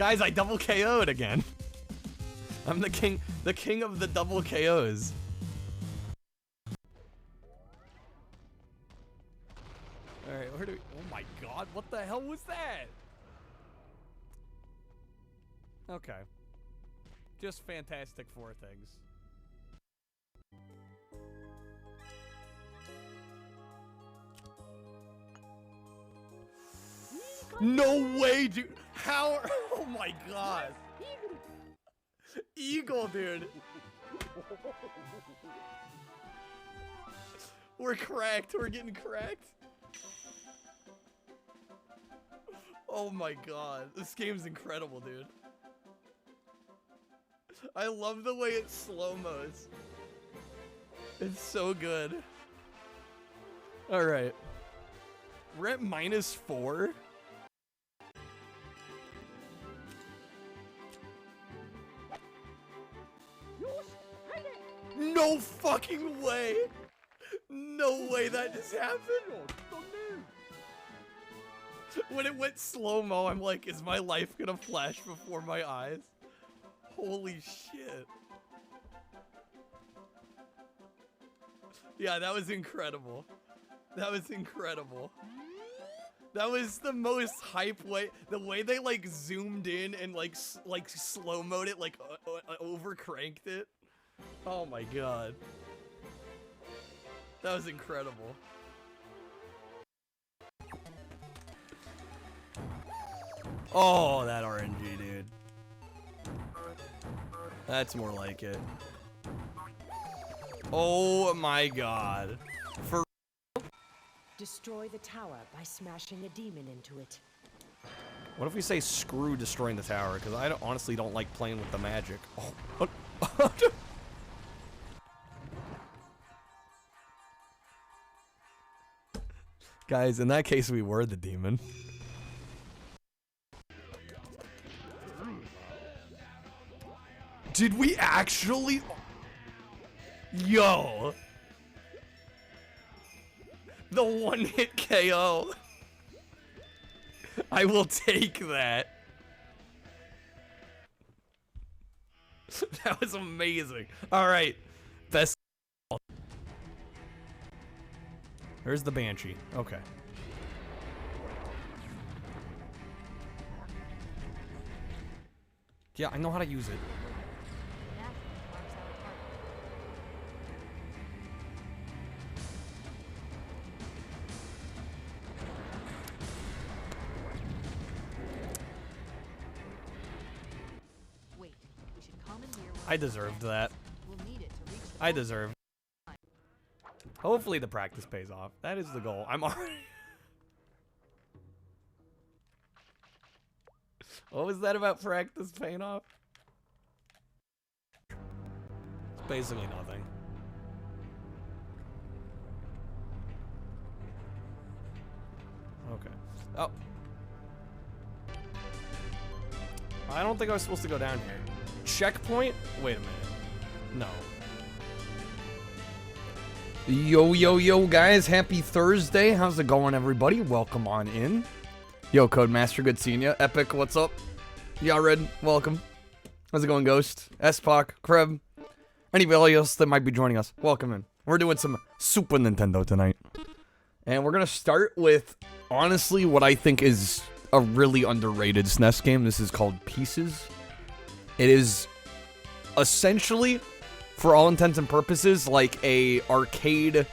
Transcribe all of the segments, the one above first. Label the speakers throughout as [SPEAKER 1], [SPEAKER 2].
[SPEAKER 1] Guys, I double KO'd again. I'm the king of the double KOs. Alright, where do we... Oh my god, what the hell was that? Okay. Just Fantastic Four things. No way, dude! How? Oh my god! Eagle, dude! We're cracked, we're getting cracked. Oh my god, this game's incredible, dude. I love the way it slow-mos. It's so good. Alright. We're at -4? No fucking way! No way that just happened! When it went slow-mo, I'm like, is my life gonna flash before my eyes? Holy shit. Yeah, that was incredible. That was incredible. That was the most hype way. The way they like zoomed in and like slow-moed it, like over-cranked it. Oh my god. That was incredible. Oh, that RNG, dude. That's more like it. Oh my god. For
[SPEAKER 2] destroy the tower by smashing a demon into it.
[SPEAKER 1] what if we say screw destroying the tower? Because I honestly don't like playing with the magic. Oh, what? Guys, in that case, we were the demon. Did we actually? Yo! The one-hit KO. I will take that. That was amazing. Alright. Best. There's the Banshee. Okay. Yeah, I know how to use it.
[SPEAKER 2] Wait, we should come in here.
[SPEAKER 1] I deserved that.
[SPEAKER 2] We'll need it to reach the
[SPEAKER 1] I deserve. Hopefully the practice pays off. That is the goal. I'm already... What was that about practice paying off? It's basically nothing. Okay. Oh. I don't think I was supposed to go down here. Checkpoint? Wait a minute. No. Yo, yo, yo, guys. Happy Thursday. How's it going, everybody? Welcome on in. Yo, Codemaster. Good seeing ya. Epic, what's up? Yared, welcome. How's it going, Ghost? S-Poc, Kreb, anybody else that might be joining us, welcome in. We're doing some Super Nintendo tonight. And we're going to start with, honestly, what I think is a really underrated SNES game. This is called Pieces. It is essentially, for all intents and purposes, like a arcade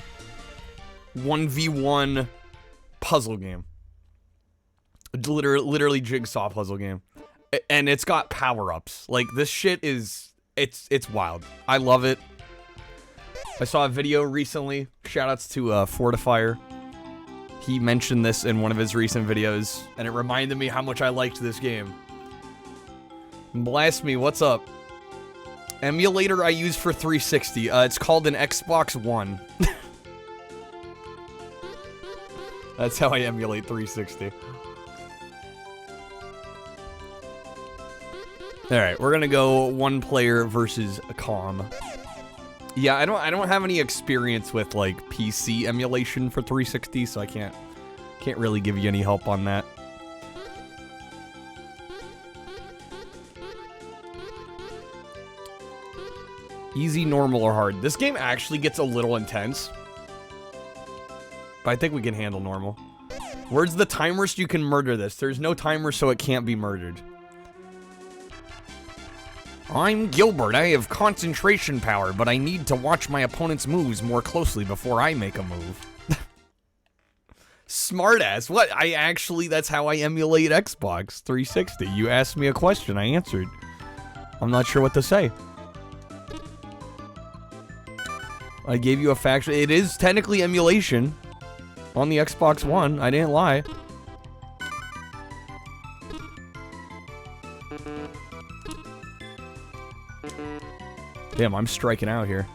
[SPEAKER 1] 1v1 puzzle game. Literally jigsaw puzzle game. And it's got power-ups. Like, this shit is... It's wild. I love it. I saw a video recently. Shoutouts to Fortifier. He mentioned this in one of his recent videos, and it reminded me how much I liked this game. Blast me, what's up? Emulator I use for 360. It's called an Xbox One. That's how I emulate 360. Alright, we're gonna go one player versus a comm. Yeah, I don't have any experience with like PC emulation for 360, so I can't really give you any help on that. Easy, normal, or hard. This game actually gets a little intense. But I think we can handle normal. Where's the timer so you can murder this? There's no timer, so it can't be murdered. I'm Gilbert. I have concentration power, but I need to watch my opponent's moves more closely before I make a move. Smartass. What? That's how I emulate Xbox 360. You asked me a question, I answered. I'm not sure what to say. I gave you a fact. It is technically emulation on the Xbox One. I didn't lie. Damn, I'm striking out here.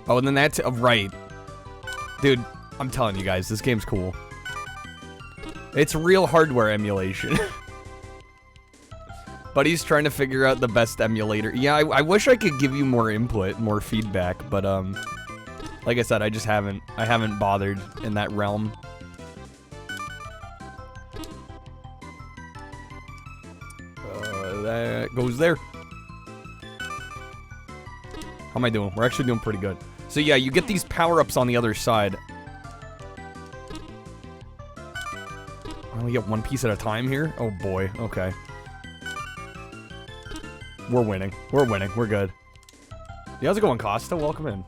[SPEAKER 1] Oh, and then that's right. Dude, I'm telling you guys, this game's cool. It's real hardware emulation. But he's trying to figure out the best emulator. Yeah, I wish I could give you more input, more feedback, but like I said, I haven't bothered in that realm. That goes there. How am I doing? We're actually doing pretty good. So yeah, you get these power-ups on the other side. I only get one piece at a time here? Oh boy, okay. We're winning. We're winning. We're good. Yeah, how's it going, Costa? Welcome in.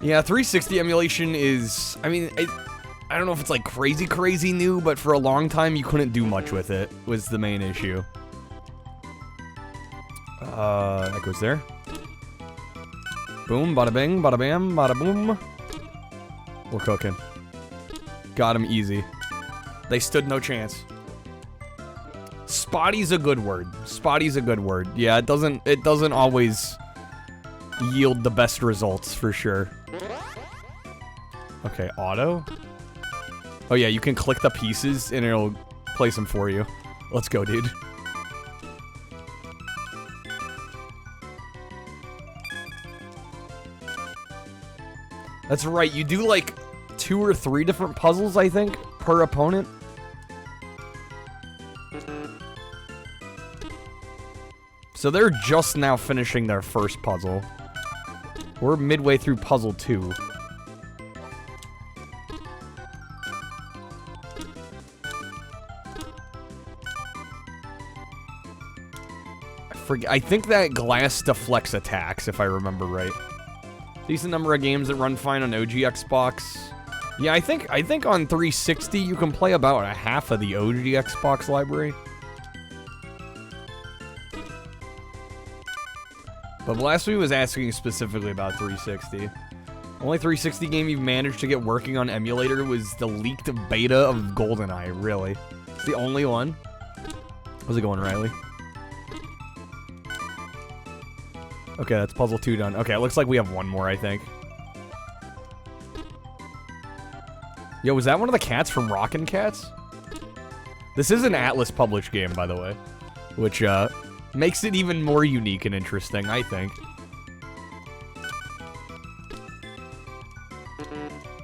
[SPEAKER 1] Yeah, 360 emulation is... I mean, I don't know if it's like crazy new, but for a long time you couldn't do much with it, was the main issue. That goes there. Boom, bada bing, bada bam, bada boom. We're cooking. Got him easy. They stood no chance. Spotty's a good word. Spotty's a good word. Yeah, it doesn't always yield the best results for sure. Okay, auto. Oh yeah, you can click the pieces and it'll place them for you. Let's go, dude. That's right, you do like 2 or 3 different puzzles, I think, per opponent. So they're just now finishing their first puzzle. We're midway through puzzle 2. I think that glass deflects attacks, if I remember right. Decent number of games that run fine on OG Xbox. Yeah, I think on 360 you can play about a half of the OG Xbox library. But Blasphemy was asking specifically about 360. Only 360 game you've managed to get working on emulator was the leaked beta of GoldenEye, really. It's the only one. How's it going, Riley? Okay, that's puzzle 2 done. Okay, it looks like we have one more, I think. Yo, was that one of the cats from Rockin' Cats? This is an Atlas published game, by the way. Which, makes it even more unique and interesting, I think.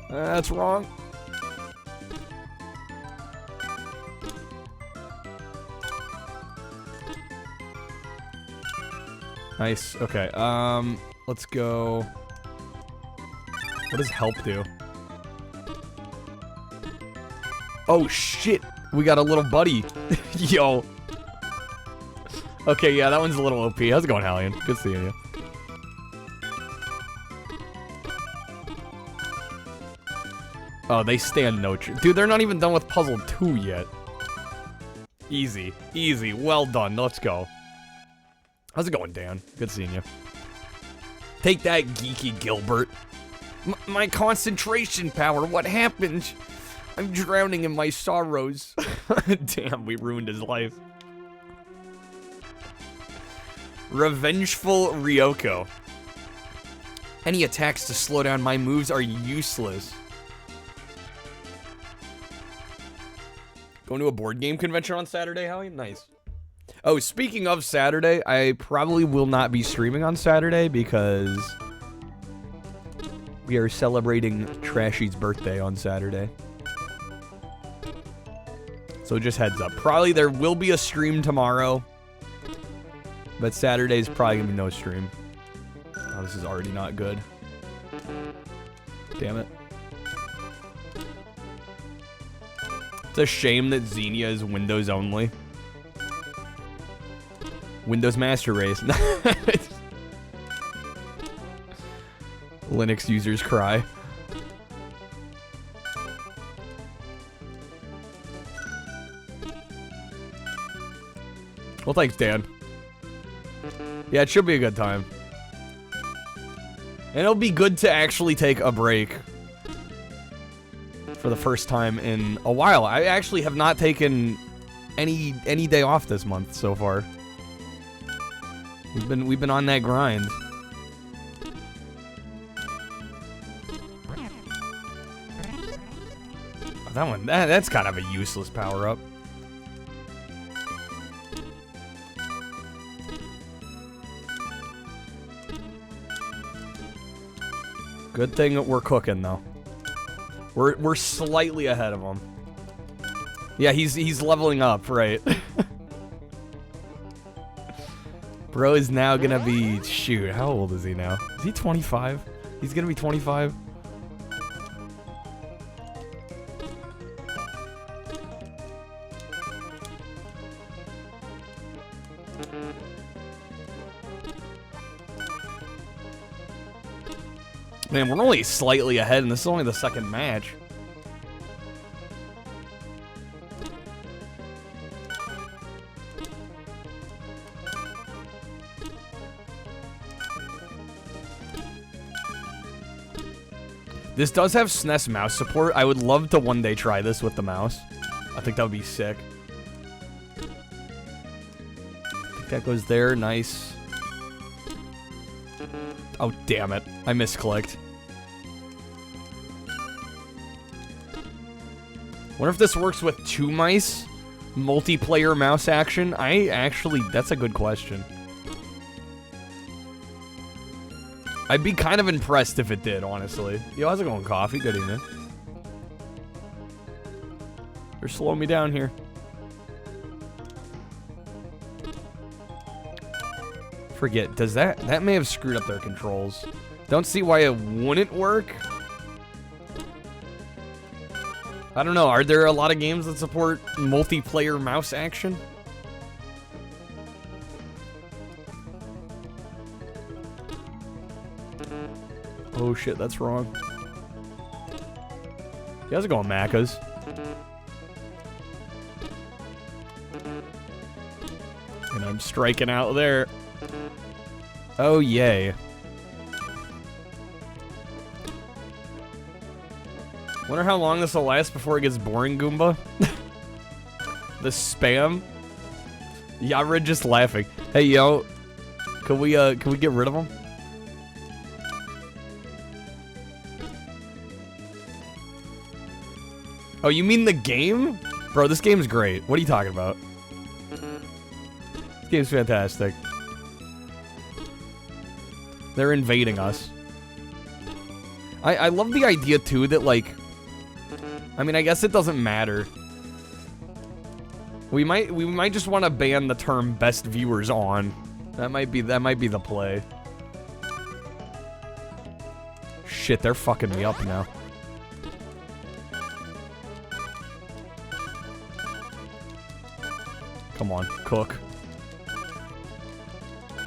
[SPEAKER 1] That's wrong. Nice. Okay. Let's go. What does help do? Oh shit! We got a little buddy. Yo. Okay, yeah, that one's a little OP. How's it going, Hallian? Good seeing you. Oh, they stand no chance. Dude, they're not even done with puzzle 2 yet. Easy. Easy. Well done. Let's go. How's it going, Dan? Good seeing you. Take that, geeky Gilbert. My concentration power. What happened? I'm drowning in my sorrows. Damn, we ruined his life. Revengeful Ryoko. Any attacks to slow down my moves are useless. Going to a board game convention on Saturday, Howie? Nice. Oh, speaking of Saturday, I probably will not be streaming on Saturday because we are celebrating Trashy's birthday on Saturday. So just heads up. Probably there will be a stream tomorrow. But Saturday's probably going to be no stream. Oh, this is already not good. Damn it. It's a shame that Xenia is Windows only. Windows Master Race. Linux users cry. Well, thanks, Dan. Yeah, it should be a good time. And it'll be good to actually take a break for the first time in a while. I actually have not taken any day off this month so far. We've been on that grind. Oh, that's kind of a useless power-up. Good thing that we're cooking though. We're slightly ahead of him. Yeah, he's leveling up, right? Bro is now gonna be, shoot, how old is he now? Is he 25? He's gonna be 25? Man, we're only slightly ahead, and this is only the second match. This does have SNES mouse support. I would love to one day try this with the mouse. I think that would be sick. I think that goes there. Nice. Oh, damn it. I misclicked. Wonder if this works with 2 mice? Multiplayer mouse action? That's a good question. I'd be kind of impressed if it did, honestly. Yo, how's it going, Coffee? Good evening. You're slowing me down here. Forget, does that may have screwed up their controls. Don't see why it wouldn't work. I don't know, are there a lot of games that support multiplayer mouse action? Oh shit, that's wrong. You guys are going Macca's. And I'm striking out there. Oh, yay. Wonder how long this will last before it gets boring, Goomba. The spam. Yared just laughing. Hey, yo. Can we get rid of him? Oh, you mean the game? Bro, this game's great. What are you talking about? This game's fantastic. They're invading us. I love the idea, too, that, like... I mean, I guess it doesn't matter. We might just want to ban the term best viewers on. That might be the play. Shit, they're fucking me up now. Come on, cook.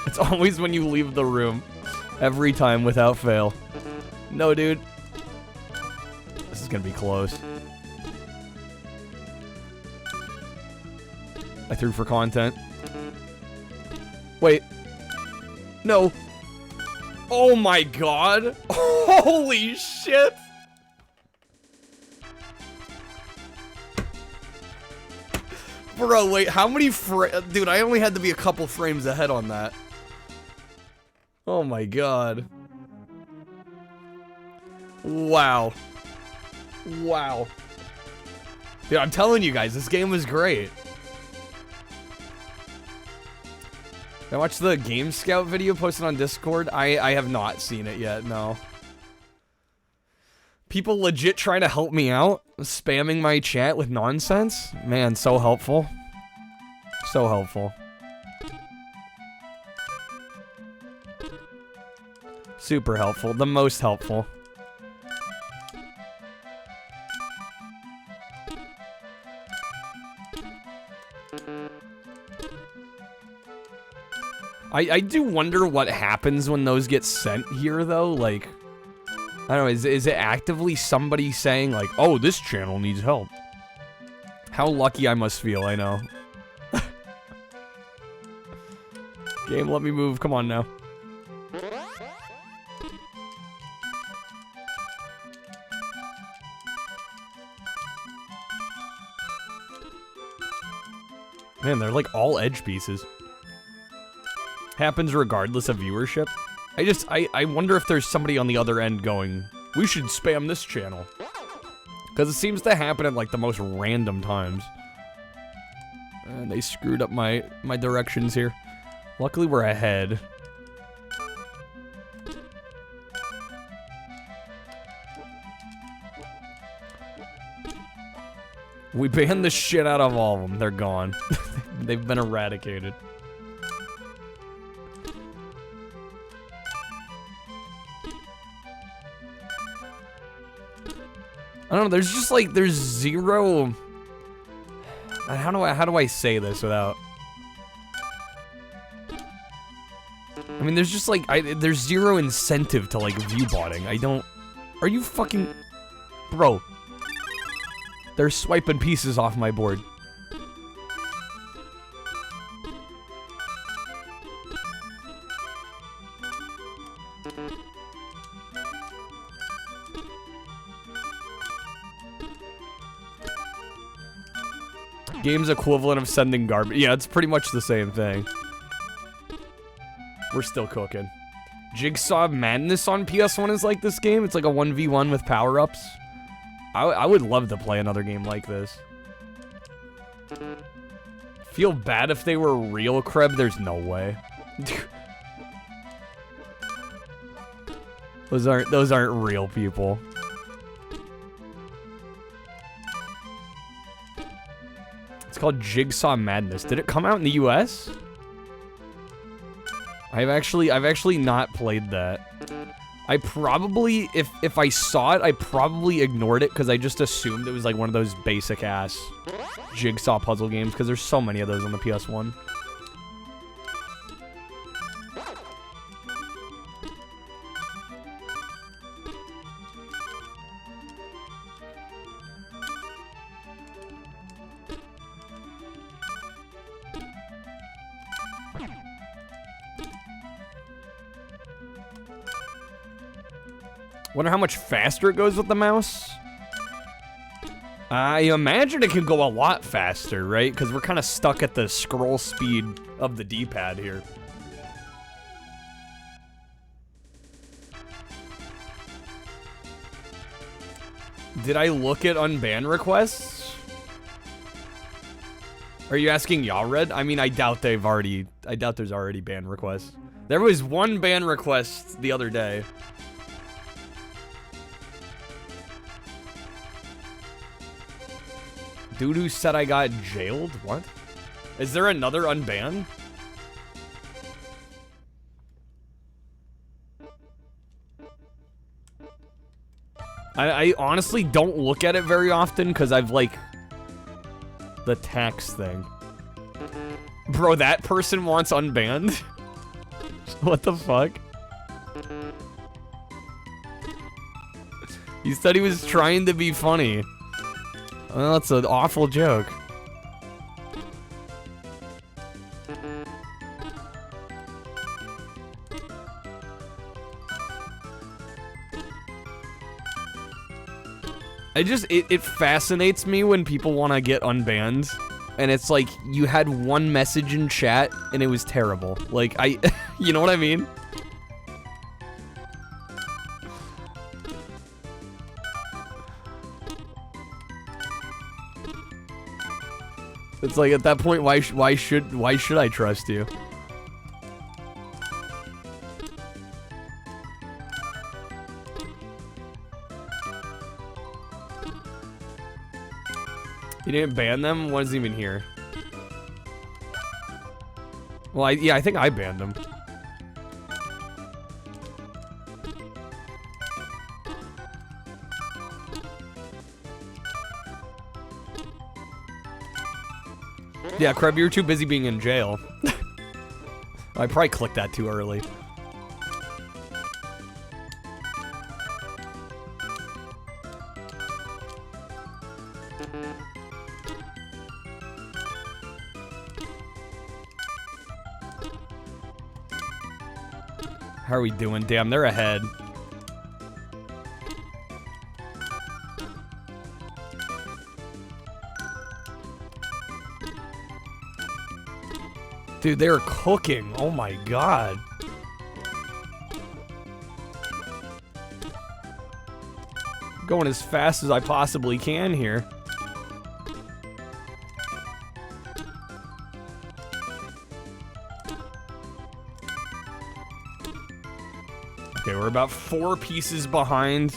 [SPEAKER 1] It's always when you leave the room. Every time without fail. No, dude. This is gonna be close. I threw for content. Wait. No. Oh my god. Holy shit. Bro, wait, how many dude, I only had to be a couple frames ahead on that. Oh my god. Wow. Wow. Dude, I'm telling you guys, this game was great. I watched the Game Scout video posted on Discord. I have not seen it yet, no. People legit trying to help me out, spamming my chat with nonsense. Man, so helpful. So helpful. Super helpful. The most helpful. I do wonder what happens when those get sent here, though. Like, I don't know, is it actively somebody saying, like, oh, this channel needs help? How lucky I must feel, I know. Game, let me move. Come on now. Man, they're like all edge pieces. Happens regardless of viewership. I wonder if there's somebody on the other end going, we should spam this channel. Because it seems to happen at like the most random times. And they screwed up my directions here. Luckily we're ahead. We banned the shit out of all of them. They're gone. They've been eradicated. I don't know, there's just like, there's zero... How do I say this without... I mean, there's just like, there's zero incentive to like view botting. I don't... Are you fucking... Bro. They're swiping pieces off my board. Game's equivalent of sending garbage. Yeah, it's pretty much the same thing. We're still cooking. Jigsaw Madness on PS1 is like this game. It's like a 1v1 with power-ups. I would love to play another game like this. Feel bad if they were real, Kreb. There's no way. Those aren't real people. It's called Jigsaw Madness. Did it come out in the US? I've actually not played that. I probably, if I saw it, I probably ignored it because I just assumed it was like one of those basic ass jigsaw puzzle games because there's so many of those on the PS1. Wonder how much faster it goes with the mouse? I imagine it can go a lot faster, right? Because we're kind of stuck at the scroll speed of the D-pad here. Did I look at unban requests? Are you asking Yared? I mean, I doubt there's already ban requests. There was one ban request the other day. Dude who said I got jailed? What? Is there another unban? I honestly don't look at it very often because I've like the tax thing. Bro, that person wants unbanned? What the fuck? He said he was trying to be funny. Well, that's an awful joke. It fascinates me when people want to get unbanned. And it's like, you had one message in chat, and it was terrible. Like, you know what I mean? It's like, at that point, why should I trust you? You didn't ban them? What is even here? Well, yeah, I think I banned them. Yeah, Kreb, you're too busy being in jail. I probably clicked that too early. How are we doing? Damn, they're ahead. Dude, they're cooking. Oh my god. Going as fast as I possibly can here. Okay, we're about 4 pieces behind.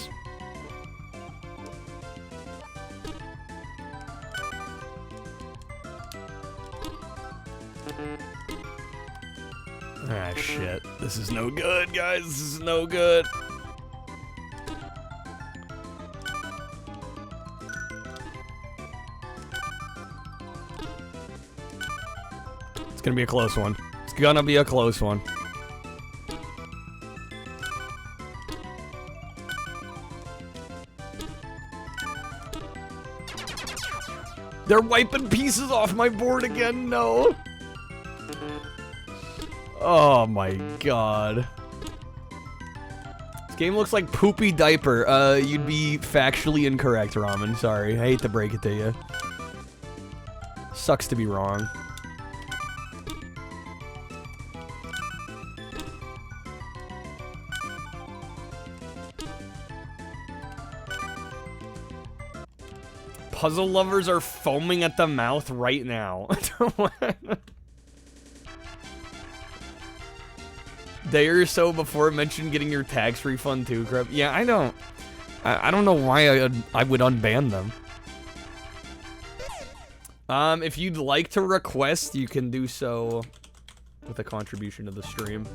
[SPEAKER 1] Ah, shit. This is no good, guys. This is no good. It's gonna be a close one. It's gonna be a close one. They're wiping pieces off my board again, no. Oh my god. This game looks like poopy diaper. You'd be factually incorrect, Ramen. Sorry, I hate to break it to you. Sucks to be wrong. Puzzle lovers are foaming at the mouth right now. Day or so before mentioned getting your tax refund too, Crep. Yeah, I don't. I don't know why I would unban them. If you'd like to request, you can do so with a contribution to the stream.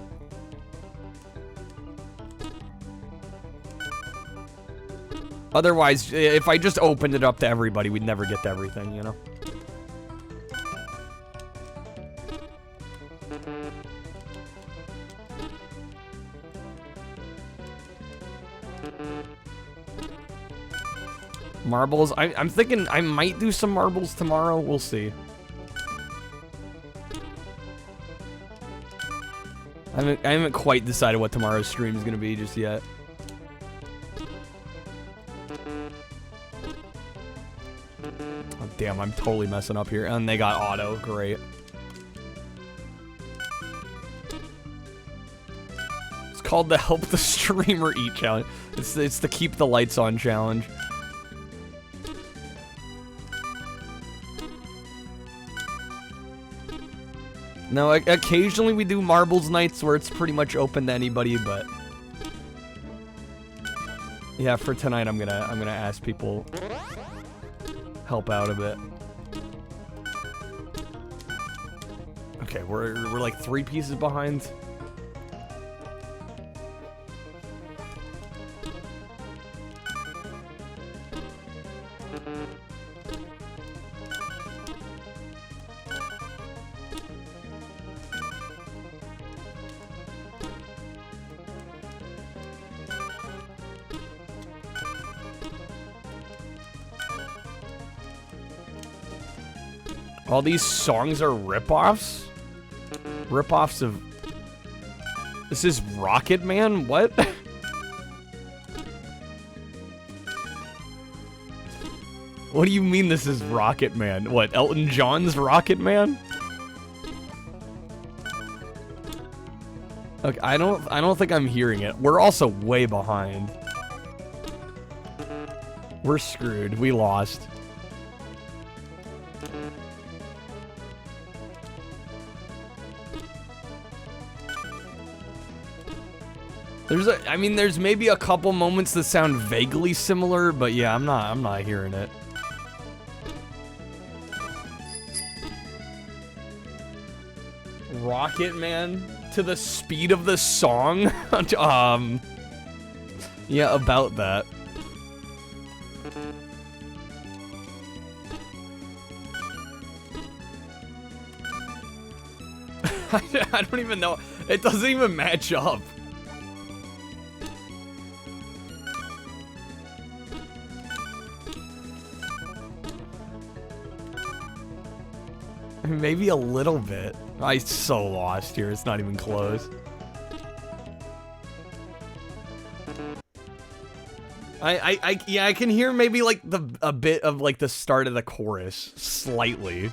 [SPEAKER 1] Otherwise, if I just opened it up to everybody, we'd never get to everything, you know? Marbles. I'm thinking I might do some marbles tomorrow. We'll see. I haven't quite decided what tomorrow's stream is going to be just yet. Oh, damn, I'm totally messing up here. And they got auto. Great. It's called the Help the Streamer Eat Challenge. It's the Keep the Lights On challenge. No, occasionally we do marbles nights where it's pretty much open to anybody, but yeah, for tonight I'm gonna ask people help out a bit. Okay, we're like 3 pieces behind. All these songs are rip-offs? Rip-offs of... This is Rocket Man? What? What do you mean this is Rocket Man? What, Elton John's Rocket Man? Okay, I don't think I'm hearing it. We're also way behind. We're screwed. We lost. There's maybe a couple moments that sound vaguely similar, but yeah, I'm not hearing it. Rocket Man to the speed of the song? Yeah, about that. I don't even know. It doesn't even match up. Maybe a little bit. I'm so lost here. It's not even close. Yeah, I can hear maybe like a bit of like the start of the chorus slightly.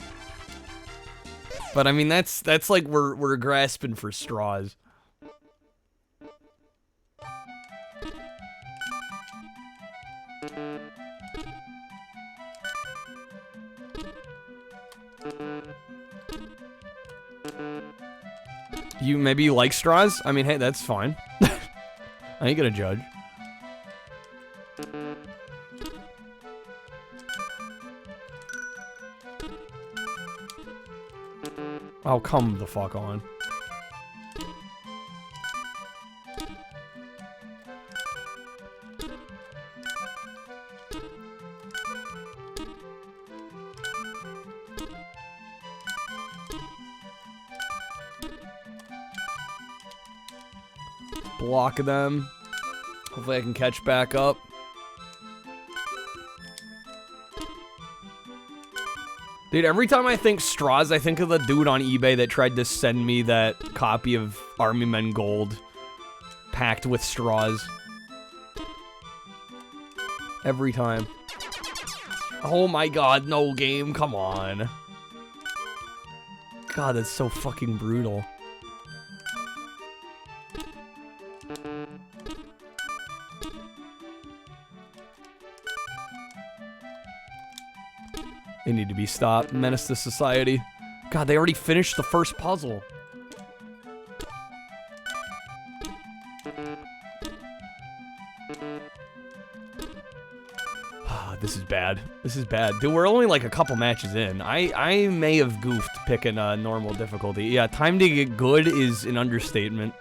[SPEAKER 1] But I mean that's like we're grasping for straws. Maybe you like straws? I mean, hey, that's fine. I ain't gonna judge. Oh, come the fuck on. Block them. Hopefully I can catch back up. Dude, every time I think straws, I think of the dude on eBay that tried to send me that copy of Army Men Gold packed with straws. Every time. Oh my god, no game, come on. God, that's so fucking brutal. They need to be stopped. Menace to society. God, they already finished the first puzzle. This is bad. This is bad. Dude, we're only like a couple matches in. I may have goofed picking a normal difficulty. Yeah, time to get good is an understatement.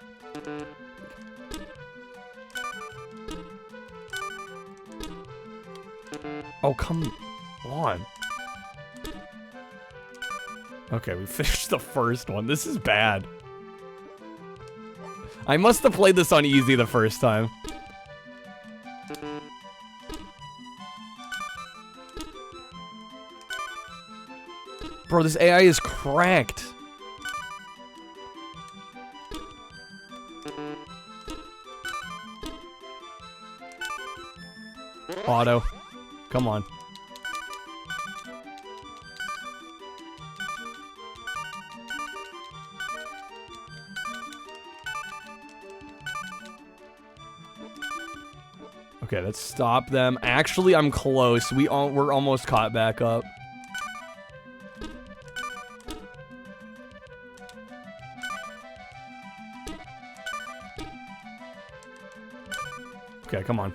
[SPEAKER 1] Oh, come on. Okay, we finished the first one. This is bad. I must have played this on easy the first time. Bro, this AI is cracked. Auto. Come on. Okay, let's stop them. Actually, I'm close. We're almost caught back up. Okay, come on.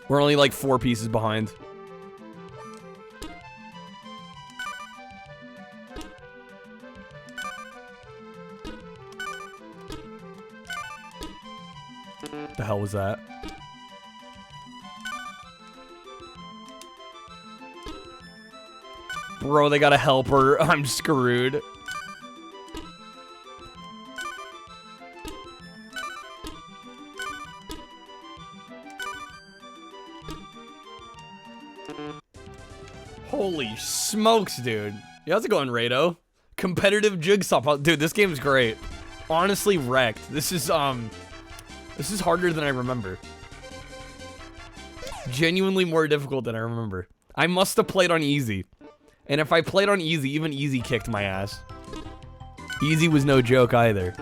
[SPEAKER 1] We're only like 4 pieces behind. The hell was that? Bro, they got a helper. I'm screwed. Holy smokes, dude. Yeah, how's it going, Rado? Competitive jigsaw puzzle. Dude, this game is great. Honestly wrecked. This is harder than I remember. Genuinely more difficult than I remember. I must have played on easy. And if I played on easy, even easy kicked my ass. Easy was no joke either.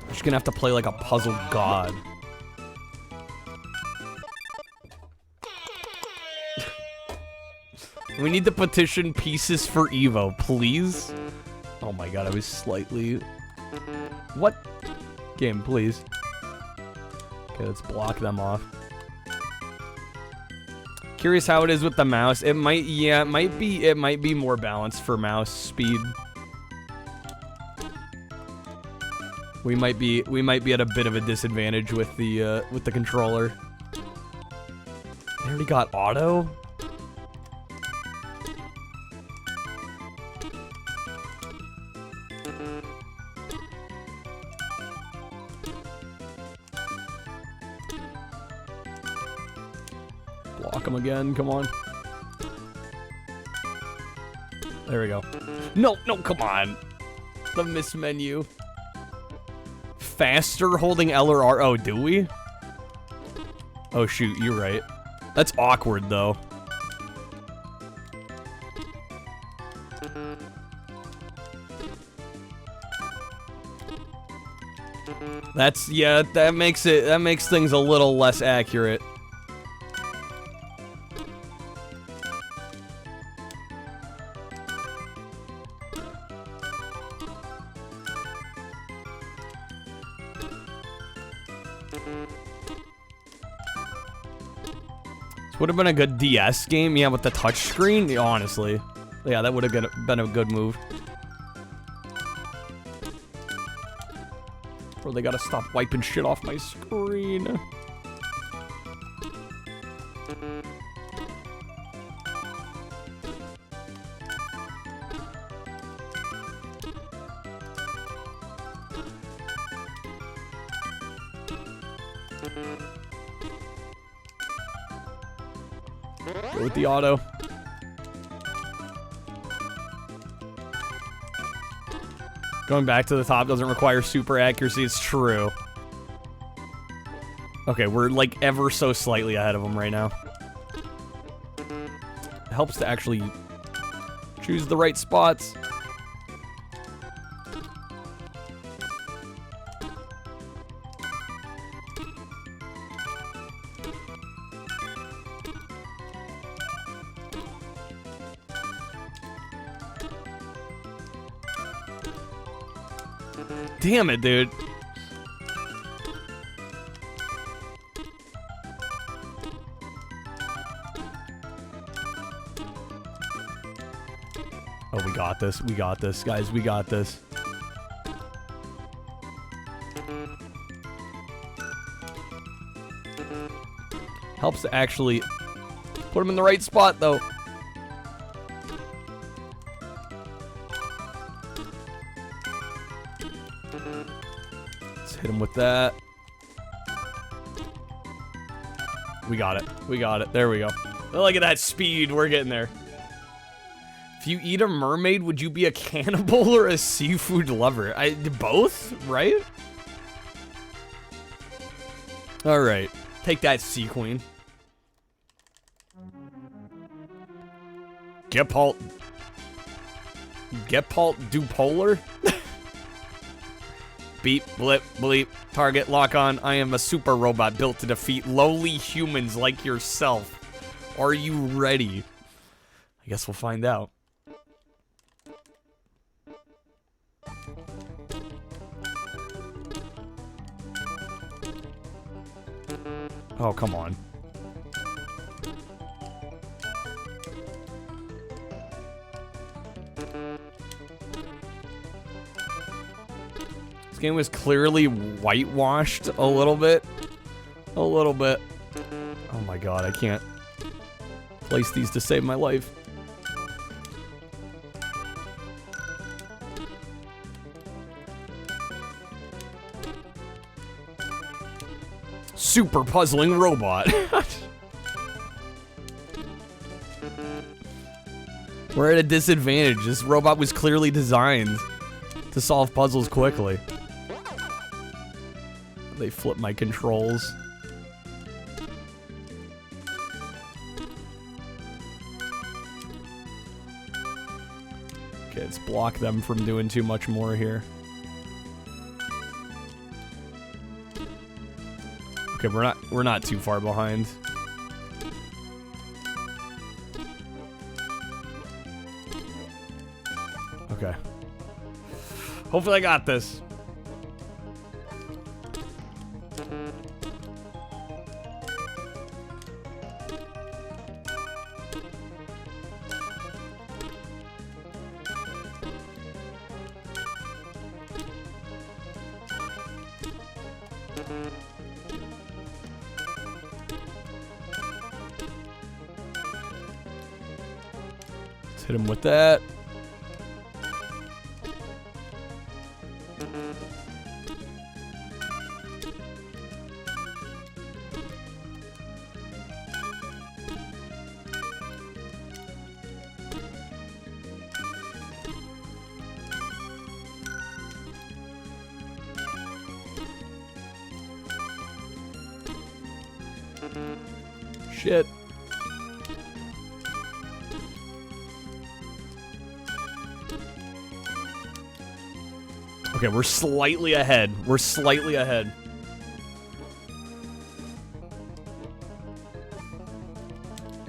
[SPEAKER 1] I'm just gonna have to play like a puzzle god. We need to petition pieces for Evo, please. Oh my god, I was slightly... What? Game, please. Okay, let's block them off. Curious how it is with the mouse. It might, yeah, it might be more balanced for mouse speed. We might be at a bit of a disadvantage with the controller. They already got auto? Block him again, come on. There we go. No, come on. The miss menu. Faster holding L or R. Oh, do we? Oh, shoot, you're right. That's awkward, though. That's, yeah, that makes things a little less accurate. Would have been a good DS game, yeah, with the touchscreen. Yeah, honestly, yeah, that would have been a good move. Bro, they gotta stop wiping shit off my screen. Go with the auto. Going back to the top doesn't require super accuracy, it's true. Okay, we're like ever so slightly ahead of them right now. It helps to actually choose the right spots. Damn it, dude. Oh, we got this. We got this, guys. We got this. Helps to actually put him in the right spot, though. Hit him with that. We got it. We got it. There we go. Look at that speed. We're getting there. If you eat a mermaid, would you be a cannibal or a seafood lover? Both, right? All right. Take that, Sea Queen. Gepalt Dupolar? Beep, blip, bleep, target, lock on. I am a super robot built to defeat lowly humans like yourself. Are you ready? I guess we'll find out. Oh, come on. This game was clearly whitewashed a little bit. A little bit. Oh my god, I can't place these to save my life. Super puzzling robot. We're at a disadvantage. This robot was clearly designed to solve puzzles quickly. They flip my controls. Okay, let's block them from doing too much more here. Okay, we're not too far behind. Okay. Hopefully I got this. Hit him with that. Shit. Okay, we're slightly ahead. We're slightly ahead.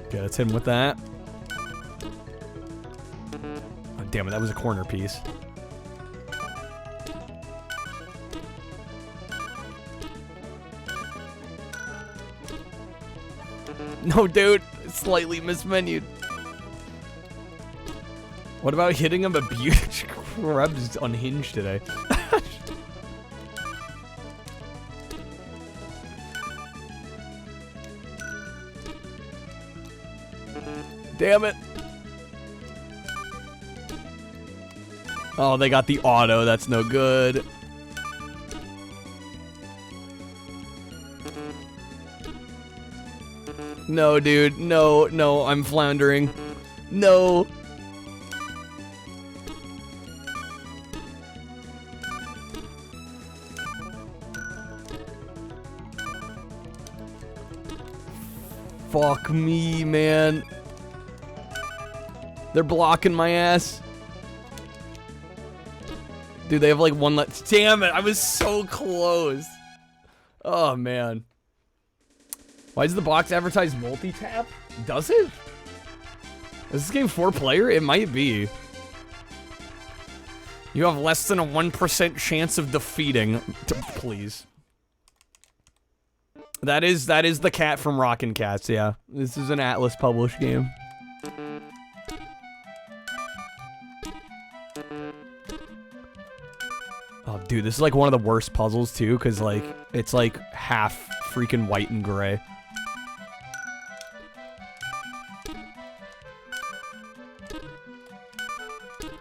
[SPEAKER 1] Okay, let's hit him with that. Oh, damn it, that was a corner piece. No, dude. Slightly mismenued. What about hitting him a beauty? I'm just unhinged today. Damn it. Oh, they got the auto. That's no good. No, dude. No, no. I'm floundering. No. Fuck me, man. They're blocking my ass. Dude, they have like one left. Damn it, I was so close. Oh, man. Why does the box advertise multi-tap? Does it? Is this game 4-player? It might be. You have less than a 1% chance of defeating. Please. That is the cat from Rockin' Cats, yeah. This is an Atlas published game. Oh, dude, this is like one of the worst puzzles too, because like it's like half freaking white and gray.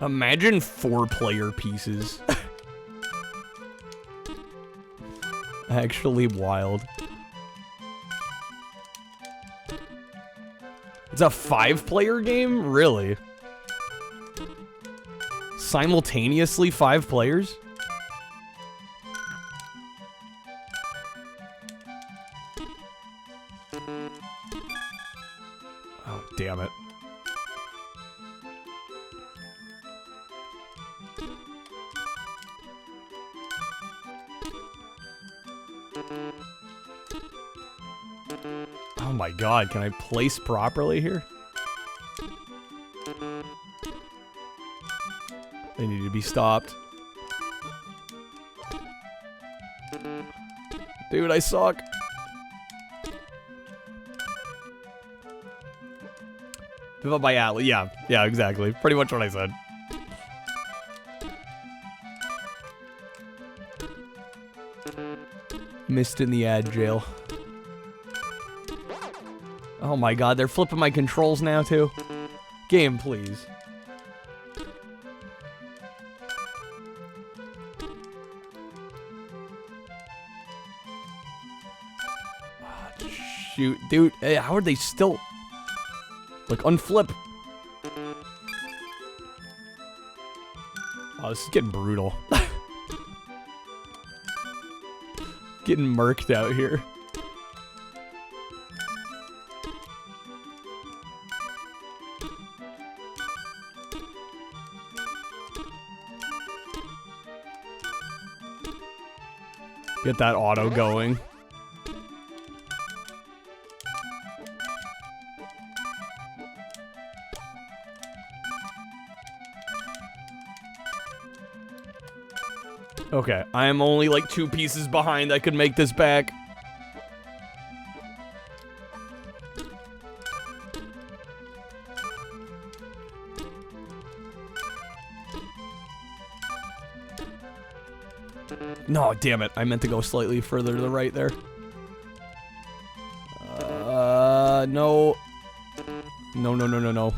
[SPEAKER 1] Imagine 4-player pieces. Actually wild. It's a 5-player game? Really? Simultaneously 5 players? Oh, damn it. Oh my god, can I place properly here? They need to be stopped. Dude, I suck. Developed by Atlas. Yeah, exactly. Pretty much what I said. Missed in the ad jail. Oh my god, they're flipping my controls now too. Game, please. Oh, shoot, dude. Hey, how are they still... Like, unflip. Oh, this is getting brutal. Getting murked out here. Get that auto going. Okay, I am only like 2 pieces behind. I could make this back. No, damn it. I meant to go slightly further to the right there. No. No.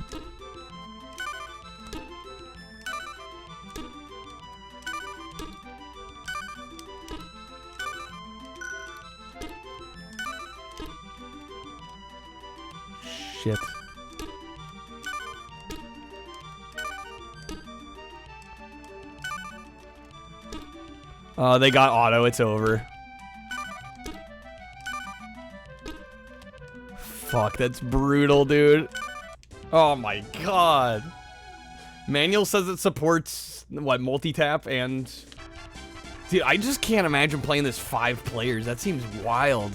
[SPEAKER 1] shit. They got auto. It's over. Fuck, that's brutal, dude. Oh my god. Manual says it supports, what, multi-tap and... Dude, I just can't imagine playing this 5 players. That seems wild.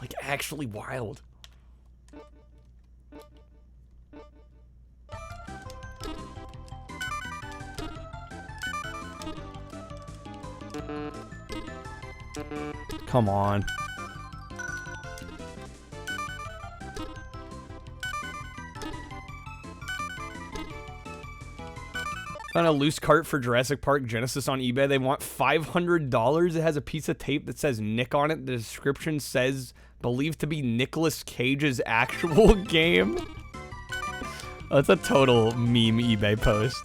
[SPEAKER 1] Like, actually wild. Come on. Found a loose cart for Jurassic Park Genesis on eBay. They want $500. It has a piece of tape that says Nick on it. The description says, believed to be Nicolas Cage's actual game. Oh, that's a total meme eBay post.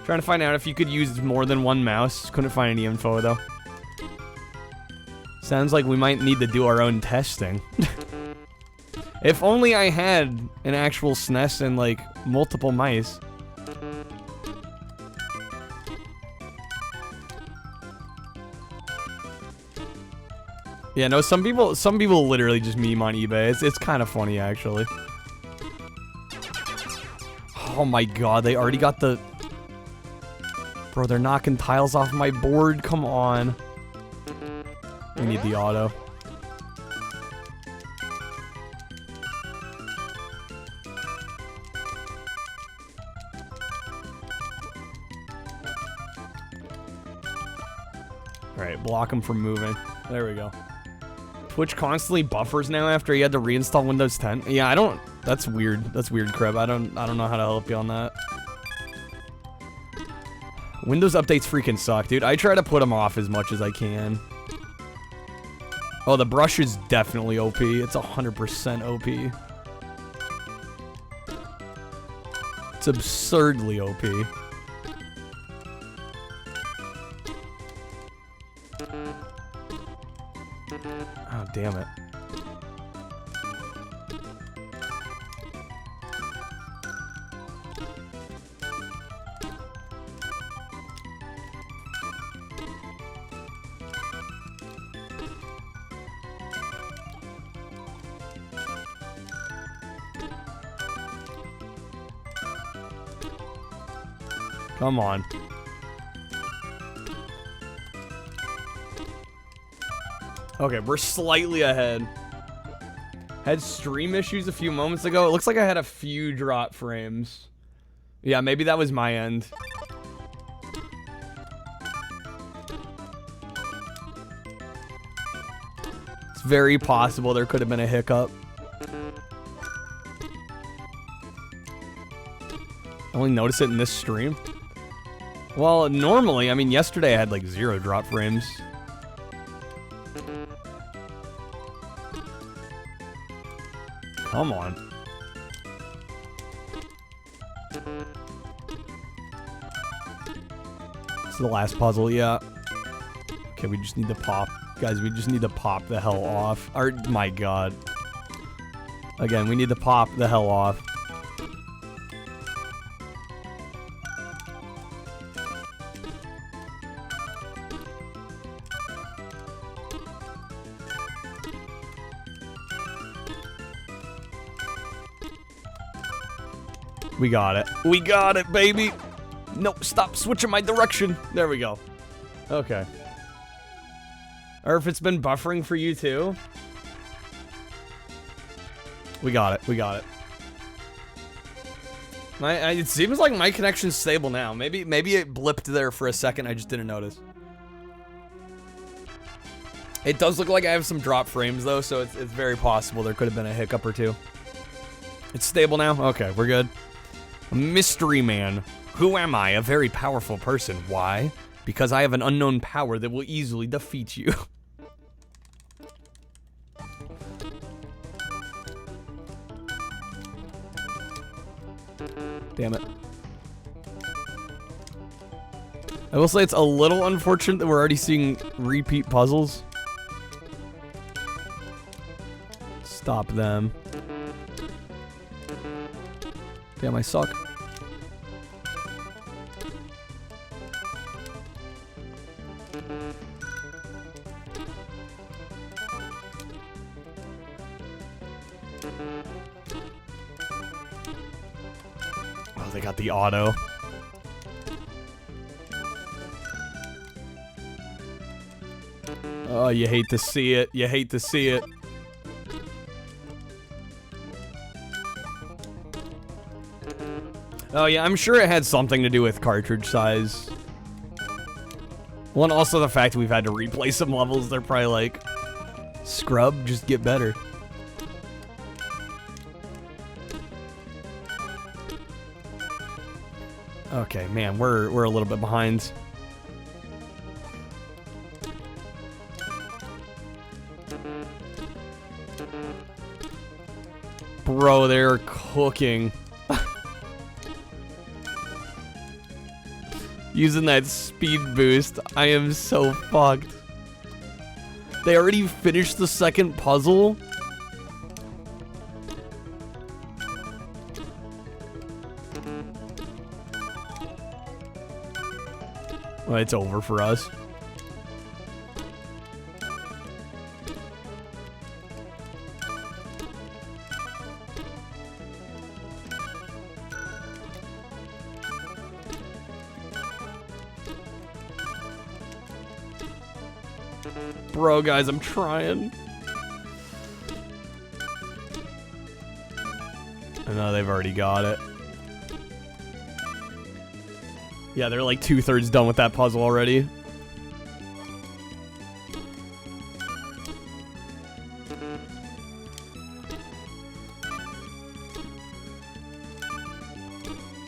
[SPEAKER 1] Trying to find out if you could use more than one mouse. Couldn't find any info, though. Sounds like we might need to do our own testing. If only I had an actual SNES and, like, multiple mice. Yeah, no, some people literally just meme on eBay. It's kind of funny, actually. Oh my god, they already got the... Bro, they're knocking tiles off my board. Come on. We need the auto. Alright, block him from moving. There we go. Twitch constantly buffers now after he had to reinstall Windows 10. Yeah, I don't... That's weird. That's weird, Crib. I don't know how to help you on that. Windows updates freaking suck, dude. I try to put them off as much as I can. Oh, the brush is definitely OP. It's 100% OP. It's absurdly OP. Oh, damn it. Come on. Okay, we're slightly ahead. Had stream issues a few moments ago. It looks like I had a few drop frames. Yeah, maybe that was my end. It's very possible there could have been a hiccup. Only notice it in this stream? Well, normally, I mean, yesterday I had like 0 drop frames. Come on. It's the last puzzle, yeah. Okay, we just need to pop. Guys, we just need to pop the hell off. Or, my god. Again, we need to pop the hell off. We got it. We got it, baby. Nope, stop switching my direction. There we go. Okay. Or if it's been buffering for you too. We got it. We got it. It seems like my connection's stable now. Maybe it blipped there for a second. I just didn't notice. It does look like I have some drop frames though, so it's very possible there could have been a hiccup or two. It's stable now? Okay, we're good. Mystery Man. Who am I? A very powerful person. Why? Because I have an unknown power that will easily defeat you. Damn it. I will say it's a little unfortunate that we're already seeing repeat puzzles. stop them. Damn, I suck. Oh, they got the auto. Oh, you hate to see it. You hate to see it. Oh, yeah, I'm sure it had something to do with cartridge size. Well, and also the fact we've had to replay some levels, they're probably like, scrub, just get better. Okay, man, we're a little bit behind. Bro, they're cooking. Using that speed boost, I am so fucked. They already finished the second puzzle? Well, it's over for us. Bro, guys, I'm trying. I know they've already got it. Yeah, they're like 2/3 done with that puzzle already.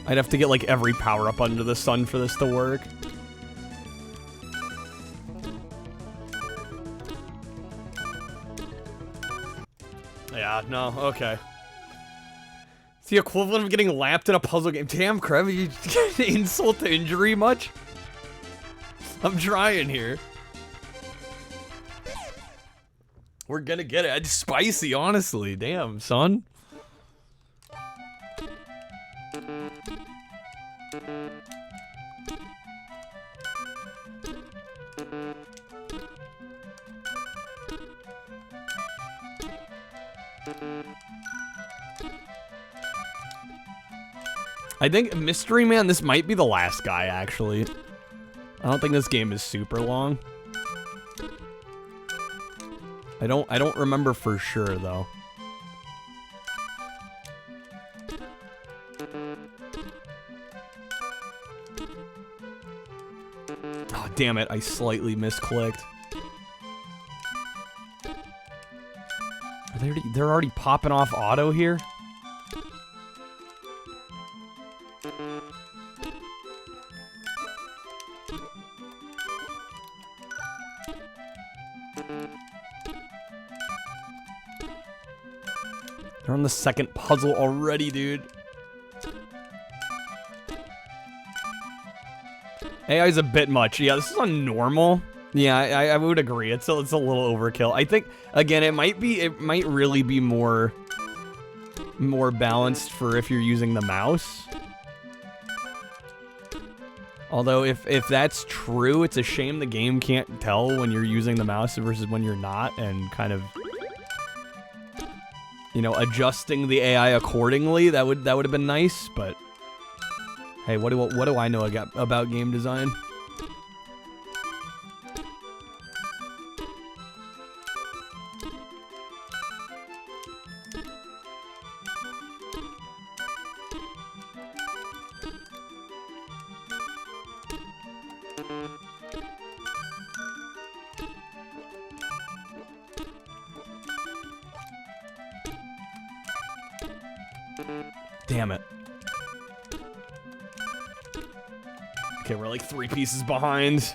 [SPEAKER 1] I'd have to get like every power up under the sun for this to work. Yeah, no, okay. It's the equivalent of getting lapped in a puzzle game. Damn, Krev, you get insult to injury much? I'm trying here. We're gonna get it. It's spicy, honestly. Damn, son. I think Mystery Man, this might be the last guy, actually. I don't think this game is super long. I don't remember for sure, though. Oh, damn it, I slightly misclicked. They're already popping off auto here? They're on the second puzzle already, dude. AI's a bit much. Yeah, this is on normal. Yeah, I would agree. It's a little overkill. I think again, it might really be more balanced for if you're using the mouse. Although if that's true, it's a shame the game can't tell when you're using the mouse versus when you're not, and kind of, you know, adjusting the AI accordingly. That would have been nice, but hey, what do I know about game design? Damn it. Okay, we're like 3 pieces behind.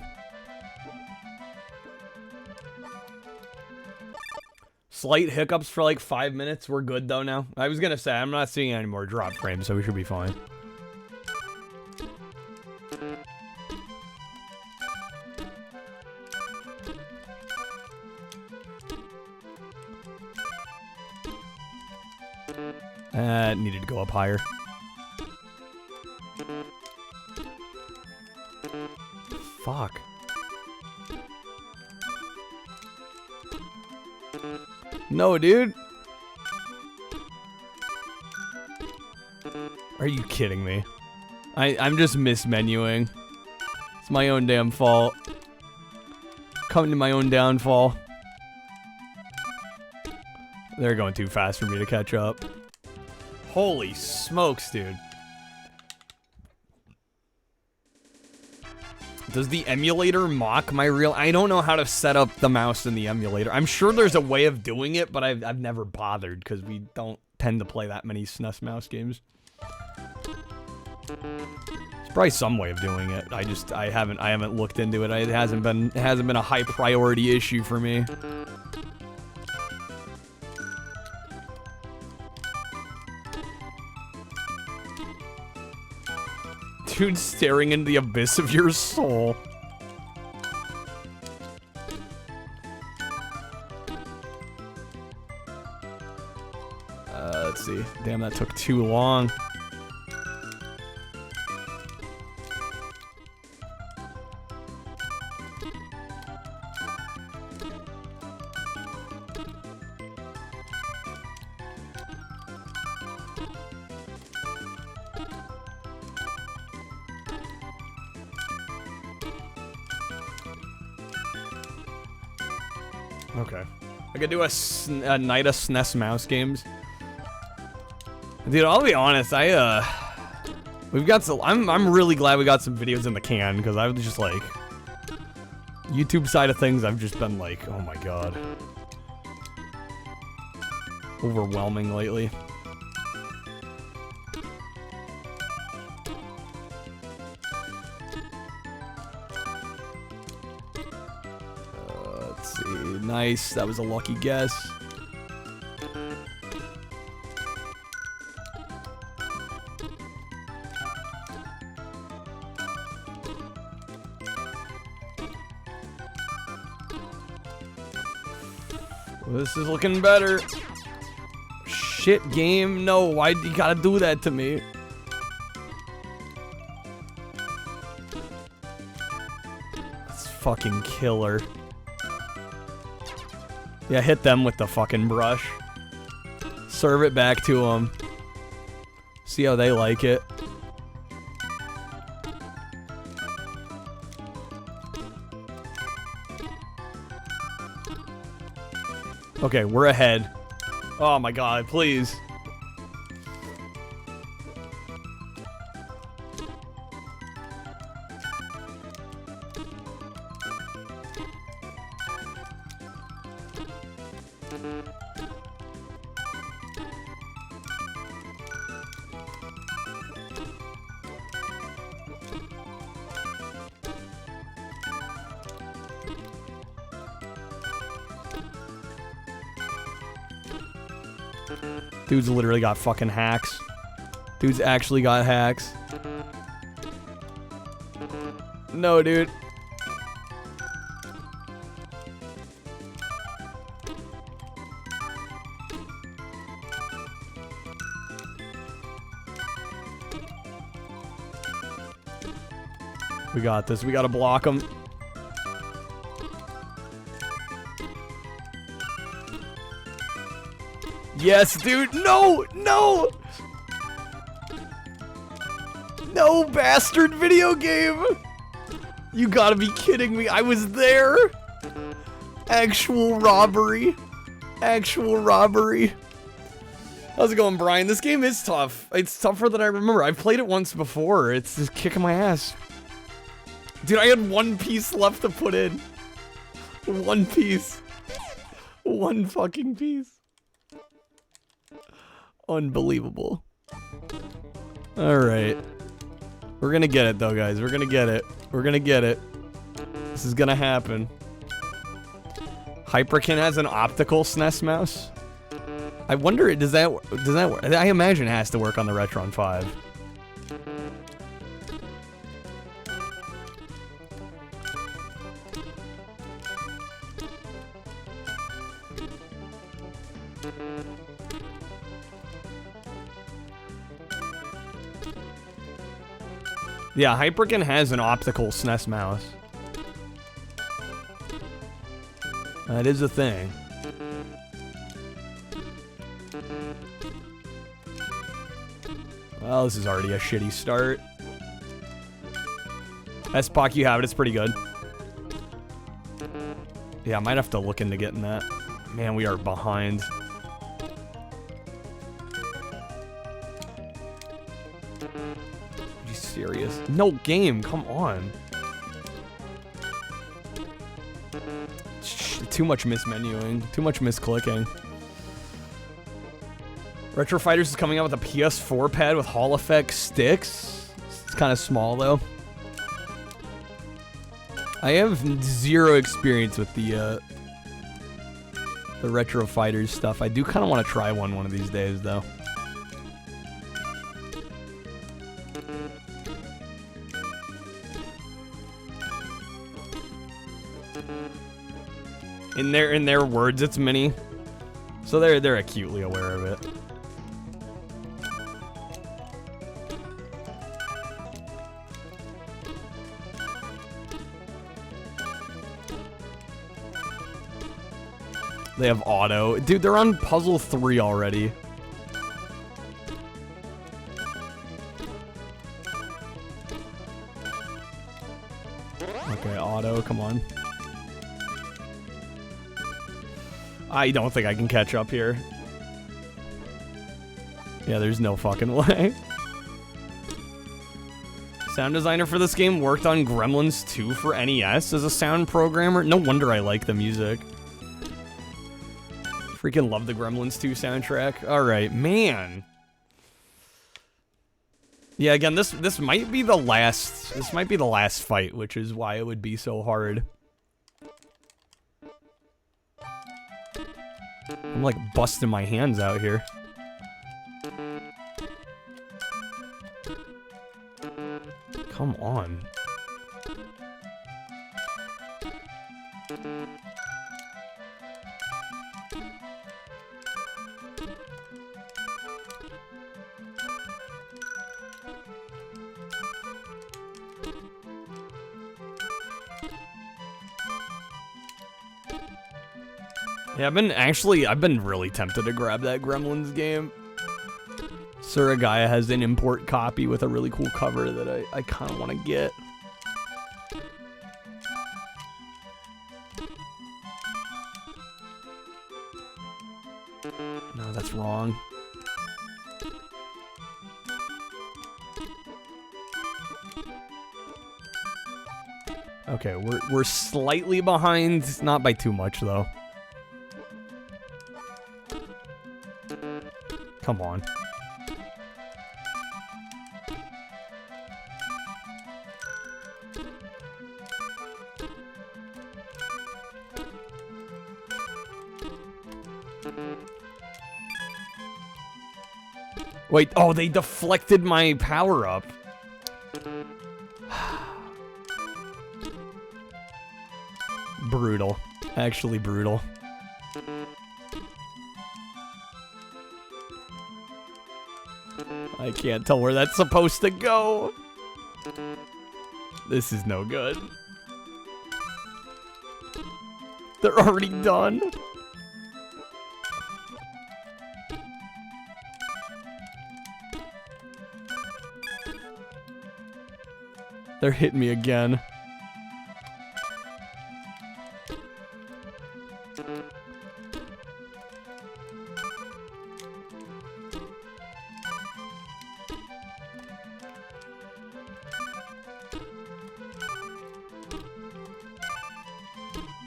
[SPEAKER 1] Slight hiccups for like 5 minutes. We're good though now. I was gonna say, I'm not seeing any more drop frames, so we should be fine. It needed to go up higher. Fuck. No, dude. Are you kidding me? I'm just mismenuing. It's my own damn fault. Coming to my own downfall. They're going too fast for me to catch up. Holy smokes, dude. Does the emulator mock my real... I don't know how to set up the mouse in the emulator. I'm sure there's a way of doing it, but I've never bothered because we don't tend to play that many SNES mouse games. There's probably some way of doing it. I haven't looked into it. It hasn't been a high priority issue for me. Dude staring into the abyss of your soul. Let's see. Damn, that took too long. Okay. I could do a night of SNES mouse games. Dude, I'll be honest, we've got some, I'm really glad we got some videos in the can, because I was just like, YouTube side of things, I've just been like, oh my god. Overwhelming lately. Let's see, nice, that was a lucky guess. This is looking better. Shit game, no, why you gotta do that to me? That's fucking killer. Yeah, hit them with the fucking brush. Serve it back to them. See how they like it. Okay, we're ahead. Oh my god, please. Dude's literally got fucking hacks. Dude's actually got hacks. No, dude. We got this. We gotta block him. Yes, dude. No, no. No, bastard video game. You gotta be kidding me. I was there. Actual robbery. Actual robbery. How's it going, Brian? This game is tough. It's tougher than I remember. I've played it once before. It's just kicking my ass. Dude, I had one piece left to put in. One piece. One fucking piece. Unbelievable. Alright. We're gonna get it though, guys. We're gonna get it. We're gonna get it. This is gonna happen. Hyperkin has an optical SNES mouse? I wonder, does that work? I imagine it has to work on the Retron 5. Yeah, Hyperkin has an optical SNES mouse. That is a thing. Well, this is already a shitty start. S-Pock, you have it. It's pretty good. Yeah, I might have to look into getting that. Man, we are behind. Are you serious? No game, come on. Too much mismenuing. Too much misclicking. Retro Fighters is coming out with a PS4 pad with Hall Effect sticks. It's kind of small, though. I have zero experience with the Retro Fighters stuff. I do kind of want to try one of these days, though. In their words, it's mini, so they're acutely aware of it. They have auto. Dude, they're on puzzle 3 already. Okay, auto, come on. I don't think I can catch up here. Yeah, there's no fucking way. Sound designer for this game worked on Gremlins 2 for NES as a sound programmer. No wonder I like the music. Freaking love the Gremlins 2 soundtrack. Alright, man. Yeah, again, this might be the last fight, which is why it would be so hard. I'm like busting my hands out here. Come on. Yeah, I've been really tempted to grab that Gremlins game. Suragaya has an import copy with a really cool cover that I kind of want to get. No, that's wrong. Okay, we're slightly behind, not by too much though. Come on. Wait, oh, they deflected my power-up. Brutal. Actually brutal. I can't tell where that's supposed to go. This is no good. They're already done. They're hitting me again.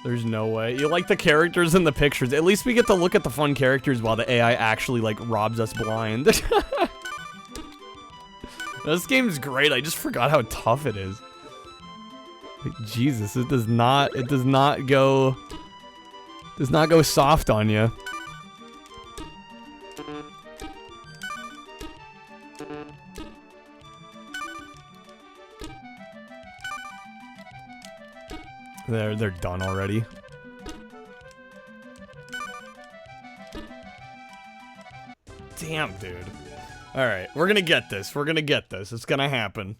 [SPEAKER 1] There's no way. You like the characters in the pictures. At least we get to look at the fun characters while the AI actually, like, robs us blind. This game's great. I just forgot how tough it is. Like, Jesus, it does not go soft on you. They're done already. Damn, dude. Alright, we're gonna get this. We're gonna get this. It's gonna happen.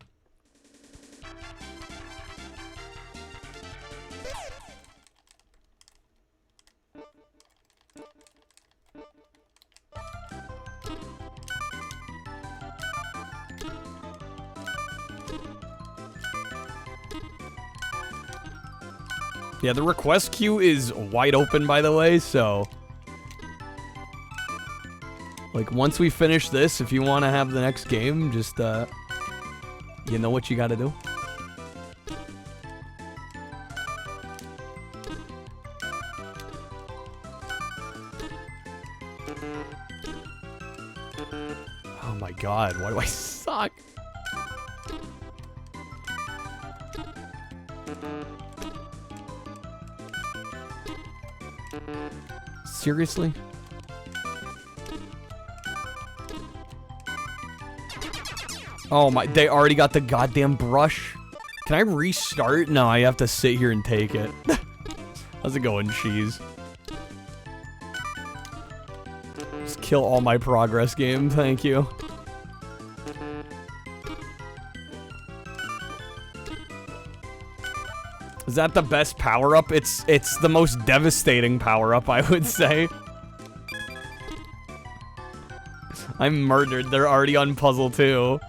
[SPEAKER 1] Yeah, the request queue is wide open, by the way, so... Like, once we finish this, if you want to have the next game, just, you know what you gotta do. Oh my god, why do I suck? Seriously? Oh my, they already got the goddamn brush. Can I restart? No, I have to sit here and take it. How's it going, cheese? Just kill all my progress game, thank you. Is that the best power-up? It's the most devastating power-up, I would say. I'm murdered. They're already on puzzle 2.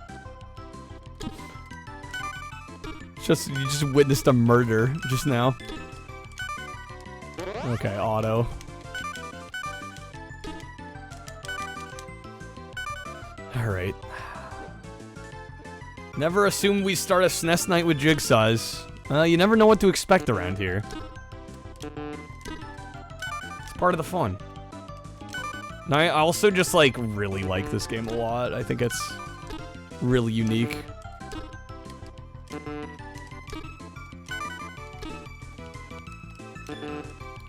[SPEAKER 1] You just witnessed a murder just now. Okay, auto. Alright. Never assume we start a SNES night with jigsaws. You never know what to expect around here. It's part of the fun. And I also just, like, really like this game a lot. I think it's really unique.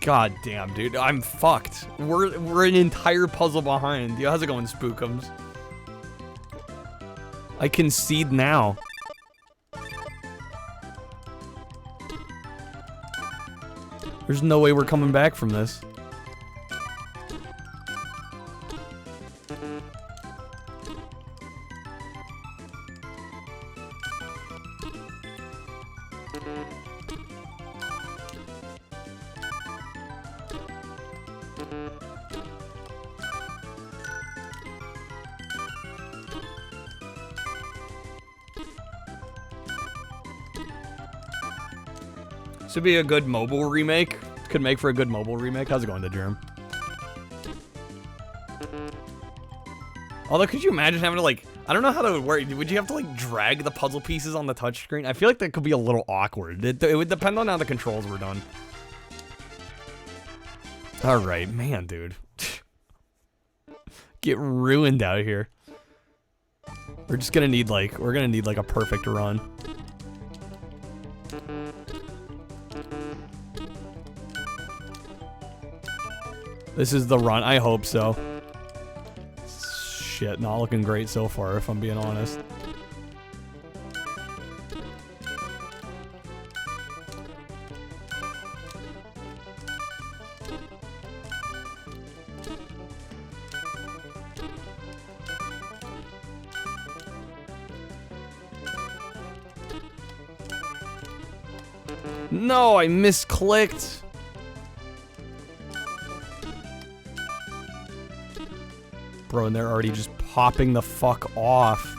[SPEAKER 1] God damn, dude. I'm fucked. We're an entire puzzle behind. Yo, how's it going, Spookums? I concede now. There's no way we're coming back from this. This would be a good mobile remake. Could make for a good mobile remake. How's it going, the germ? Although, could you imagine having to, like, I don't know how that would work. Would you have to, like, drag the puzzle pieces on the touchscreen? I feel like that could be a little awkward. It would depend on how the controls were done. Alright, man, dude. Get ruined out here. We're just gonna need, like, a perfect run. This is the run. I hope so. Shit, not looking great so far, if I'm being honest. No, I misclicked. Bro, and they're already just popping the fuck off.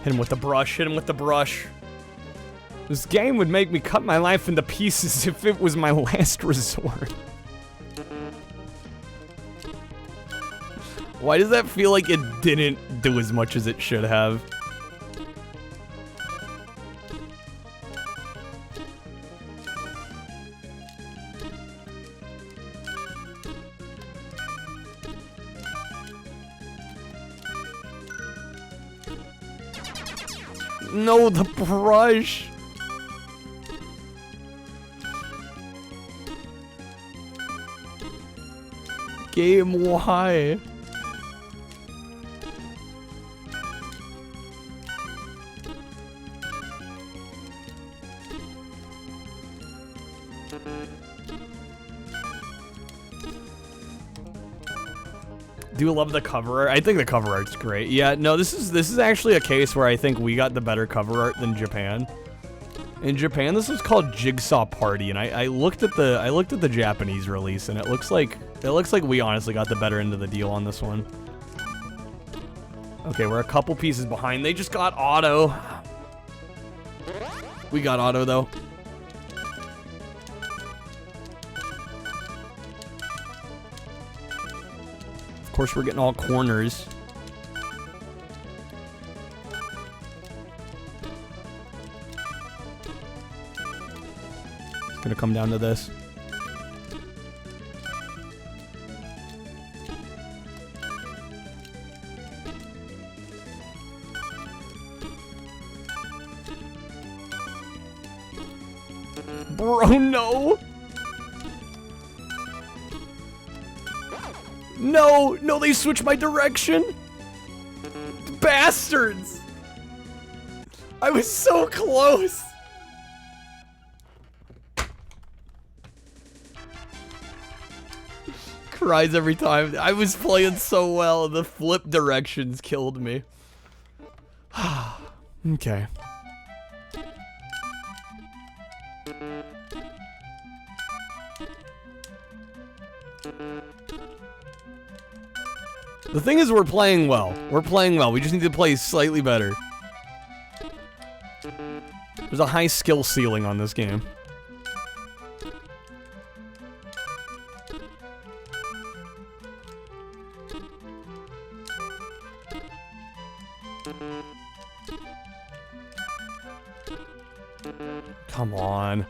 [SPEAKER 1] Hit him with the brush, hit him with the brush. This game would make me cut my life into pieces if it was my last resort. Why does that feel like it didn't do as much as it should have? No, the brush! Game, why? Do love the cover art. I think the cover art's great. Yeah, no, this is actually a case where I think we got the better cover art than Japan. In Japan, this was called Jigsaw Party, and I looked at the Japanese release, and it looks like we honestly got the better end of the deal on this one. Okay, we're a couple pieces behind. They just got auto. We got auto though. Of course, we're getting all corners. It's gonna come down to this. Bro, no! No! No, they switched my direction! Bastards! I was so close! Cries every time. I was playing so well, the flip directions killed me. Okay. The thing is, we're playing well. We're playing well. We just need to play slightly better. There's a high skill ceiling on this game. Come on.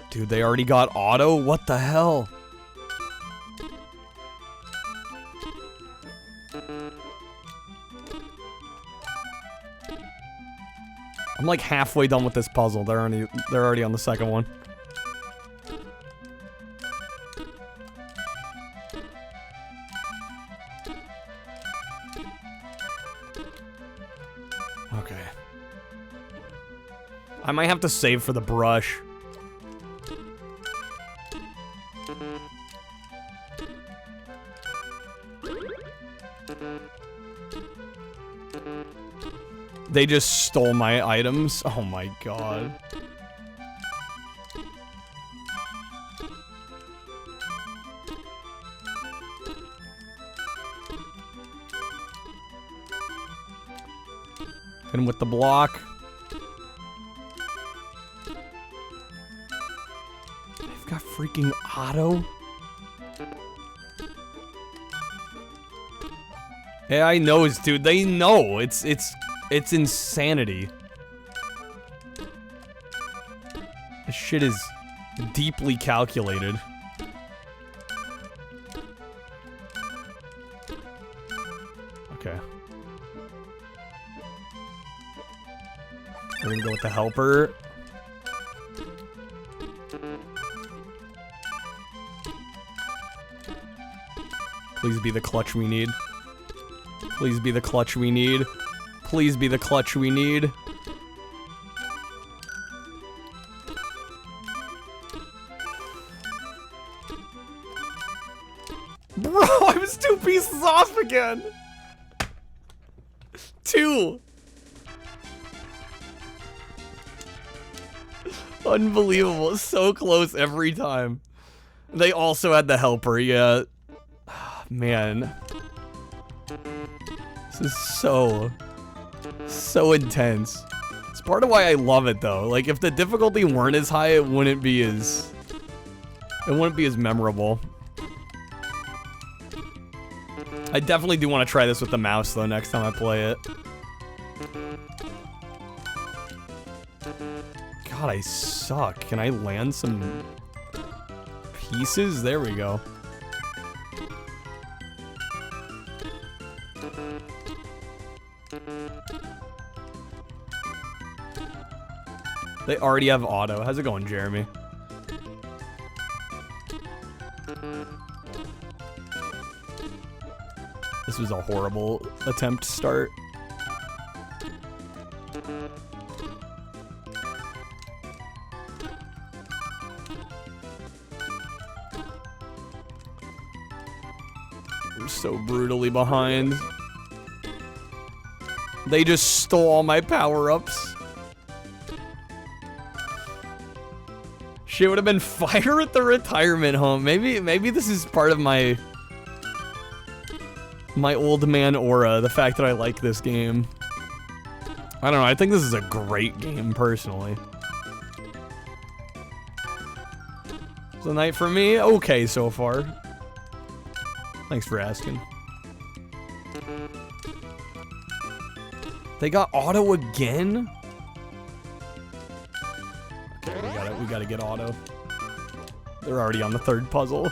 [SPEAKER 1] Dude, they already got auto? What the hell? I'm like halfway done with this puzzle. They're already on the second one. Okay. I might have to save for the brush. They just stole my items. Oh my god. Hit him with the block. They've got freaking auto. Yeah, I know, dude. They know. It's insanity. This shit is deeply calculated. Okay. We're gonna go with the helper. Please be the clutch we need. Please be the clutch we need. Please be the clutch we need. Bro, I was 2 pieces off again. 2. Unbelievable. So close every time. They also had the helper, yeah. Man. This is so intense. It's part of why I love it though. Like if the difficulty weren't as high, it wouldn't be as memorable. I definitely do want to try this with the mouse though next time I play it. God, I suck. Can I land some pieces? There we go. They already have auto. How's it going, Jeremy? This was a horrible attempt to start. So brutally behind. They just stole all my power-ups. Shit would have been fire at the retirement home. Maybe this is part of my old man aura, the fact that I like this game. I don't know, I think this is a great game, personally. The night for me, okay so far. Thanks for asking. They got auto again? Okay, we gotta get auto. They're already on the third puzzle.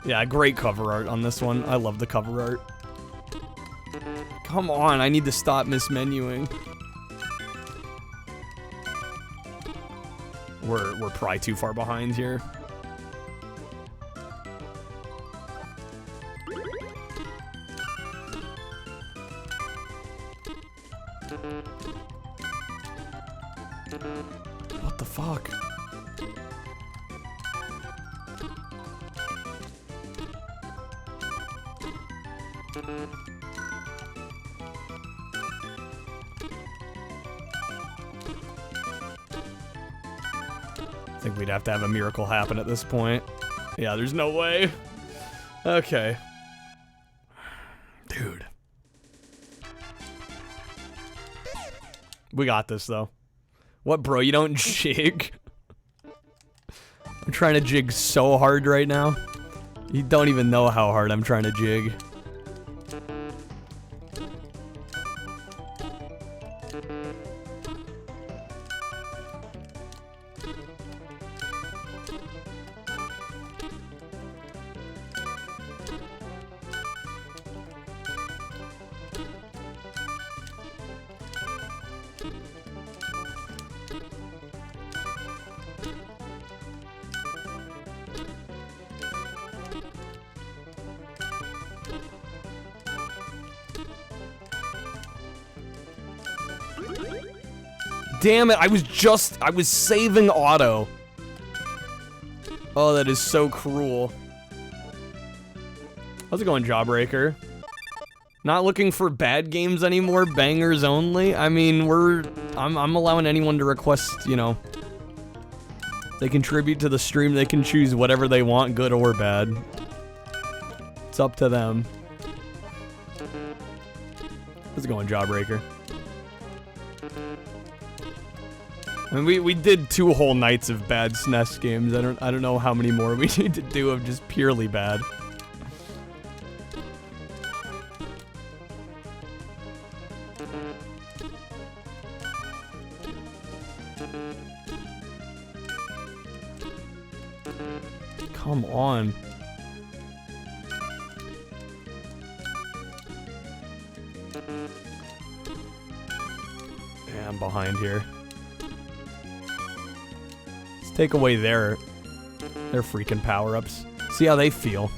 [SPEAKER 1] Yeah, great cover art on this one. I love the cover art. Come on, I need to stop mismenuing. We're probably too far behind here. What the fuck? I think we'd have to have a miracle happen at this point. Yeah, there's no way. Okay. Dude. We got this, though. What, bro? You don't jig? I'm trying to jig so hard right now. You don't even know how hard I'm trying to jig. Damn it, I was saving auto. Oh, that is so cruel. How's it going, Jawbreaker? Not looking for bad games anymore, bangers only? I mean, I'm allowing anyone to request, you know. They contribute to the stream, they can choose whatever they want, good or bad. It's up to them. How's it going, Jawbreaker? I mean, we did 2 whole nights of bad SNES games. I don't know how many more we need to do of just purely bad. Come on. Yeah, I'm behind here. Take away their freaking power-ups. See how they feel.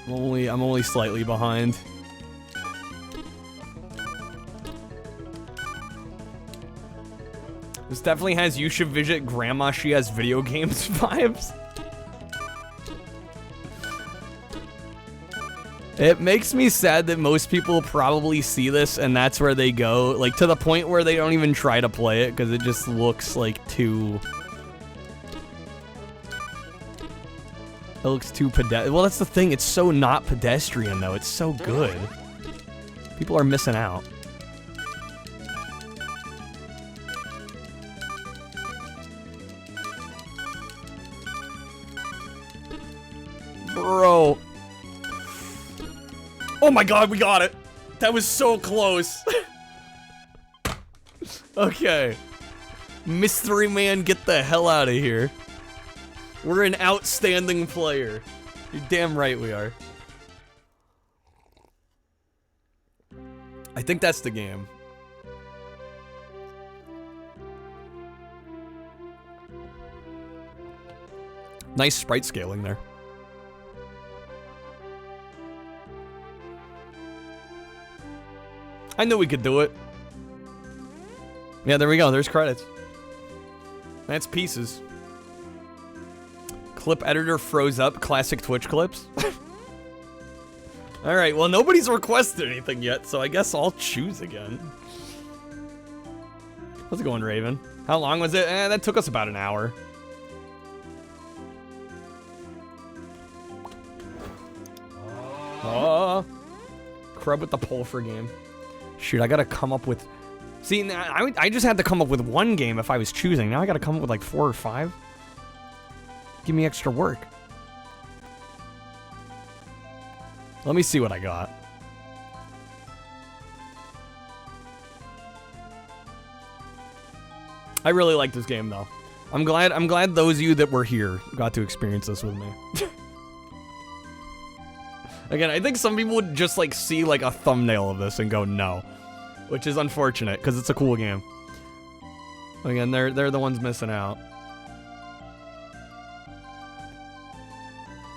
[SPEAKER 1] I'm only slightly behind. This definitely has you should visit grandma, she has video games vibes. It makes me sad that most people probably see this and that's where they go, like to the point where they don't even try to play it because it just looks like too... It looks too pedestrian. Well, that's the thing, it's so not pedestrian though, it's so good. People are missing out. Bro. Oh my god, we got it! That was so close! Okay. Mystery Man, get the hell out of here. We're an outstanding player. You're damn right we are. I think that's the game. Nice sprite scaling there. I knew we could do it. Yeah, there we go. There's credits. That's pieces. Clip editor froze up. Classic Twitch clips. Alright, well, nobody's requested anything yet, so I guess I'll choose again. How's it going, Raven? How long was it? That took us about an hour. Oh, Crub with the Pulfer game. Shoot, I gotta come up with... See, I just had to come up with one game if I was choosing. Now I gotta come up with like 4 or 5. Give me extra work. Let me see what I got. I really like this game though. I'm glad those of you that were here got to experience this with me. Again, I think some people would just like see like a thumbnail of this and go no, which is unfortunate because it's a cool game. Again, they're the ones missing out.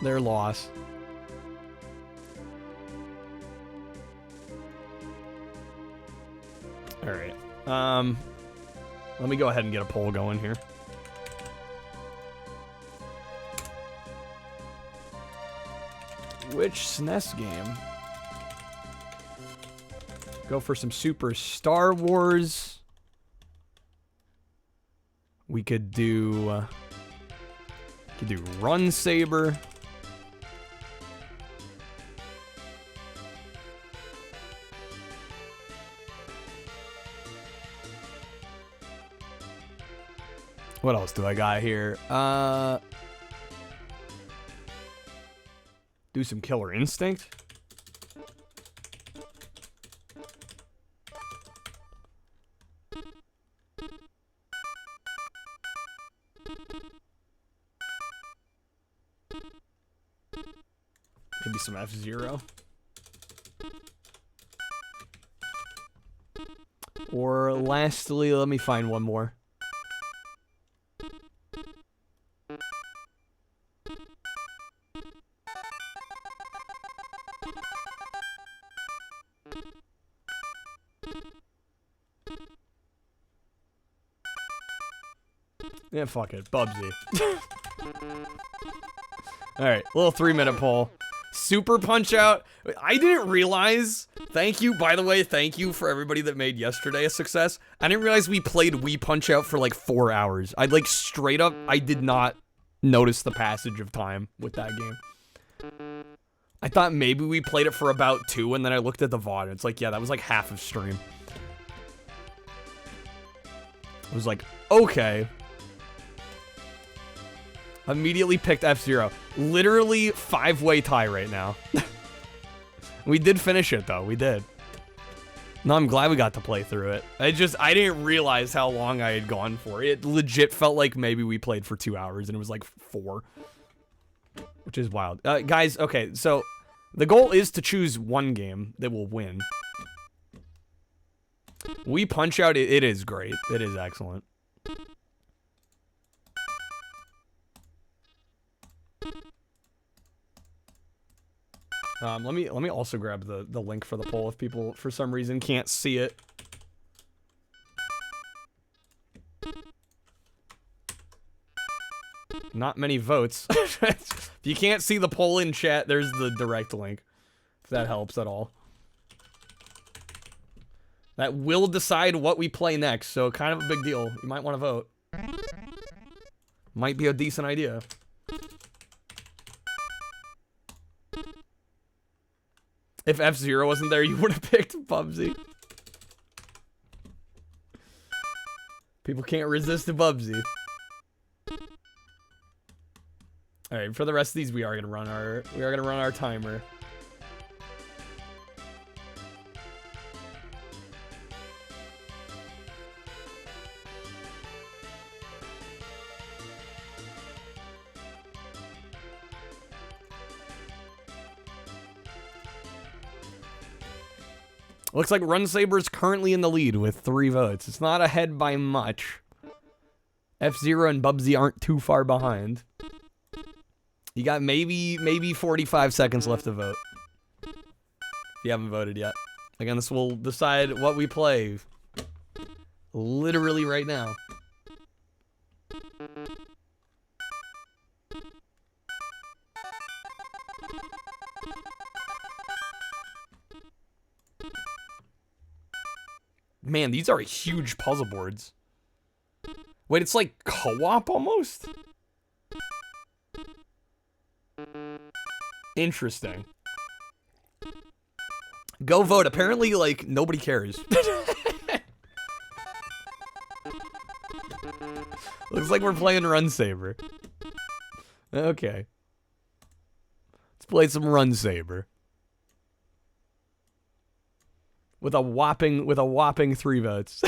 [SPEAKER 1] Their loss. All right. Let me go ahead and get a poll going here. Which SNES game? Go for some Super Star Wars. We could do Run Saber. What else do I got here? Do some Killer Instinct. Maybe some F-Zero. Or lastly, let me find one more. Yeah, fuck it. Bubsy. Alright, little 3-minute poll. Super Punch-Out. I didn't realize... Thank you, by the way, thank you for everybody that made yesterday a success. I didn't realize we played Wii Punch-Out for like 4 hours. I like straight up, I did not notice the passage of time with that game. I thought maybe we played it for about 2, and then I looked at the VOD, and it's like, yeah, that was like half of stream. I was like, okay. Immediately picked F-Zero. Literally 5-way tie right now. We did finish it though, we did. No, I'm glad we got to play through it. I didn't realize how long I had gone for. It legit felt like maybe we played for 2 hours and it was like 4. Which is wild. Guys, okay, so the goal is to choose one game that will win. Wii Punch-Out, it is great. It is excellent. Let me also grab the link for the poll if people for some reason can't see it. Not many votes. If you can't see the poll in chat, there's the direct link. If that helps at all. That will decide what we play next, so kind of a big deal. You might want to vote. Might be a decent idea. If F-Zero wasn't there, you would have picked Bubsy. People can't resist a Bubsy. Alright, for the rest of these, we are gonna run our timer. Looks like Run Saber is currently in the lead with 3 votes. It's not ahead by much. F-Zero and Bubsy aren't too far behind. You got maybe 45 seconds left to vote. If you haven't voted yet. Again, this will decide what we play. Literally right now. Man, these are huge puzzle boards. Wait, it's like co-op almost? Interesting. Go vote. Apparently, like, nobody cares. Looks like we're playing Run Saber. Okay. Let's play some Run Saber. With a whopping 3 votes.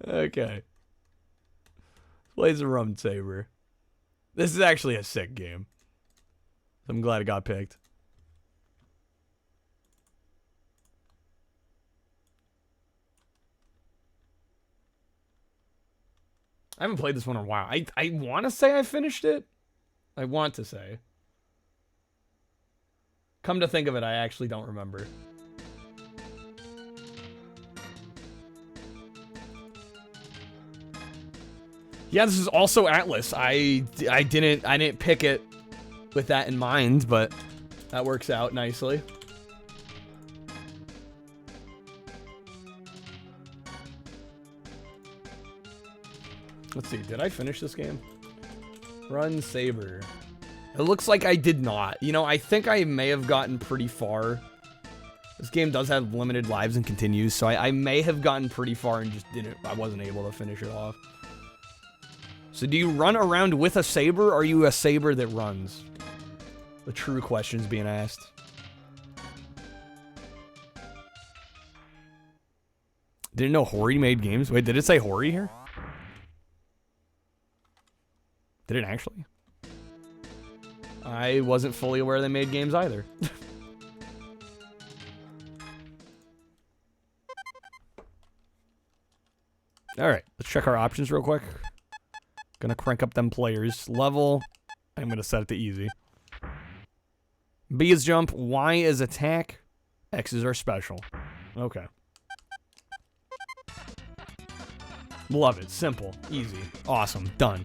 [SPEAKER 1] Okay. Play some Run Saber. This is actually a sick game. I'm glad it got picked. I haven't played this one in a while. I want to say I finished it. I want to say. Come to think of it, I actually don't remember. Yeah, this is also Atlas. I didn't pick it with that in mind, but that works out nicely. Let's see, did I finish this game? Run Saber. It looks like I did not. You know, I think I may have gotten pretty far. This game does have limited lives and continues, so I may have gotten pretty far and just I wasn't able to finish it off. So do you run around with a saber, or are you a saber that runs? The true question's being asked. Didn't know Hori made games. Wait, did it say Hori here? Did it actually? I wasn't fully aware they made games either. Alright, let's check our options real quick. Gonna crank up them players. Level, I'm gonna set it to easy. B is jump, Y is attack, X is our special. Okay. Love it, simple, easy, awesome, done.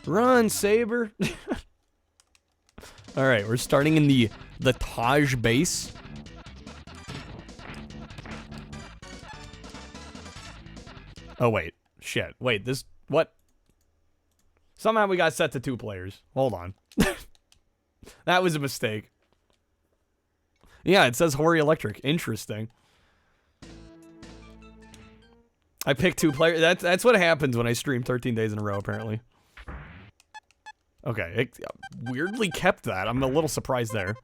[SPEAKER 1] Run, Saber! Alright, we're starting in the Taj base. Oh, wait. Shit. Wait, this... What? Somehow we got set to 2 players. Hold on. That was a mistake. Yeah, it says Hori Electric. Interesting. I picked 2 players. That's what happens when I stream 13 days in a row, apparently. Okay, it weirdly kept that. I'm a little surprised there.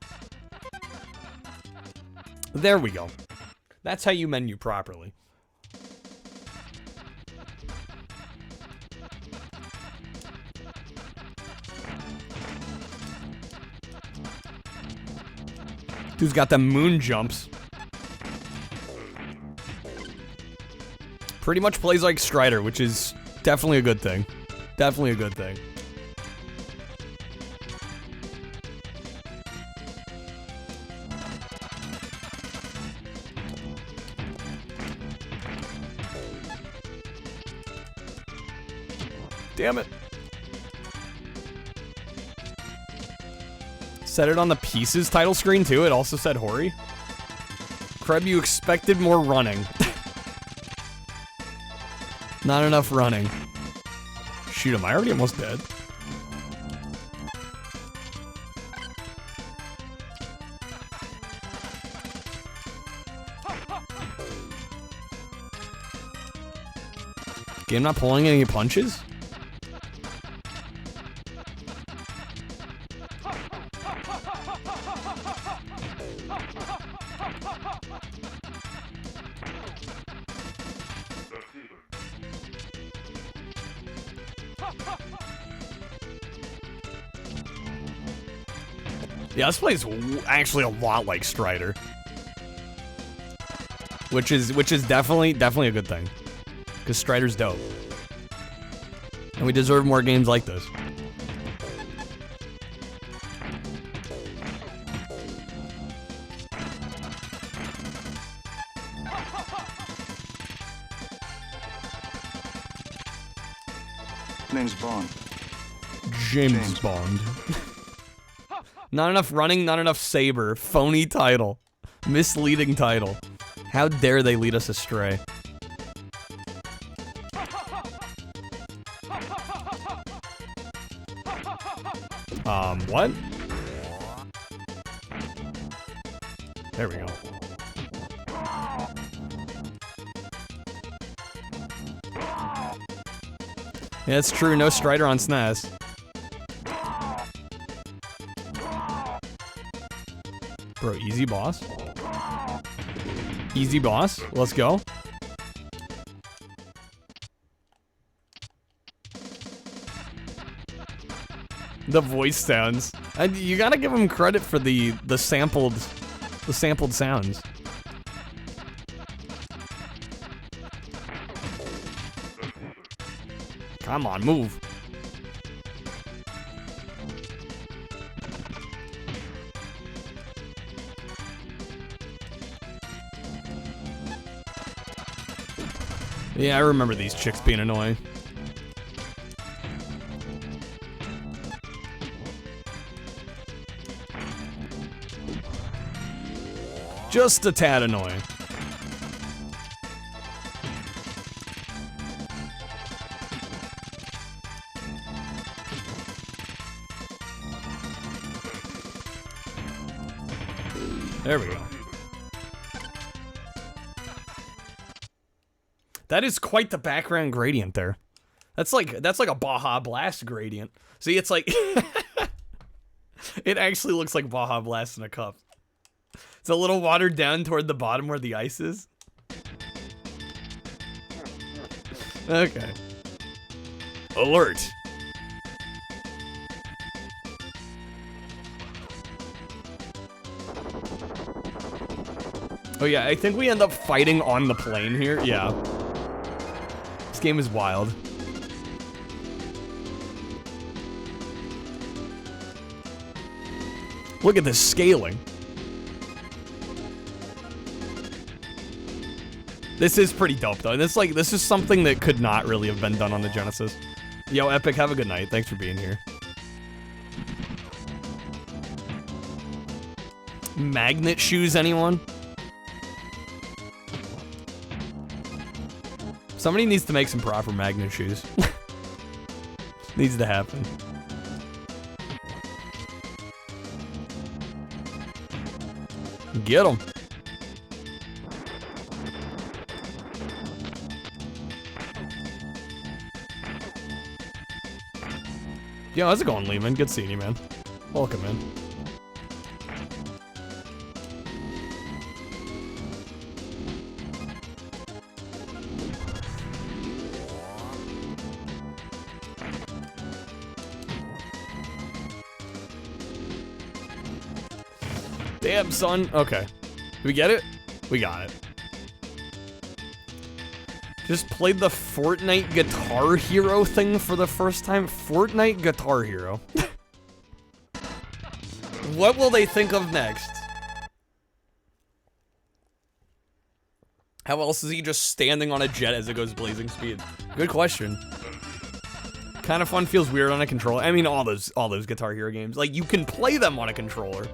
[SPEAKER 1] There we go. That's how you menu properly. Dude's got the moon jumps. Pretty much plays like Strider, which is definitely a good thing. Definitely a good thing. Damn it. Set it on the Pieces title screen too. It also said Hori. Kreb, you expected more running. Not enough running. Shoot, am I already almost dead? Game not pulling any punches? Yeah, this plays actually a lot like Strider, which is definitely a good thing, because Strider's dope, and we deserve more games like this.
[SPEAKER 3] Name's Bond.
[SPEAKER 1] James Bond. Not enough running, not enough Saber. Phony title. Misleading title. How dare they lead us astray? What? There we go. Yeah, it's true. No Strider on SNES. Bro, easy boss. Easy boss. Let's go. The voice sounds. And you gotta give him credit for the sampled sounds. Come on, move. Yeah, I remember these chicks being annoying. Just a tad annoying. There we go. That is quite the background gradient there. That's like a Baja Blast gradient. See, it's like it actually looks like Baja Blast in a cup. It's a little watered down toward the bottom where the ice is. Okay. Alert. Oh yeah, I think we end up fighting on the plane here. Yeah. This game is wild. Look at this scaling. This is pretty dope though. This is something that could not really have been done on the Genesis. Yo, Epic, have a good night. Thanks for being here. Magnet shoes, anyone? Somebody needs to make some proper magnet shoes. Needs to happen. Get them. Yo, how's it going, Lehman? Good seeing you, man. Welcome in. Damn, son. Okay. Did we get it? We got it. Just played the Fortnite Guitar Hero thing for the first time. Fortnite Guitar Hero. What will they think of next? How else is he just standing on a jet as it goes blazing speed? Good question. Kind of fun, feels weird on a controller. I mean, all those Guitar Hero games. Like, you can play them on a controller.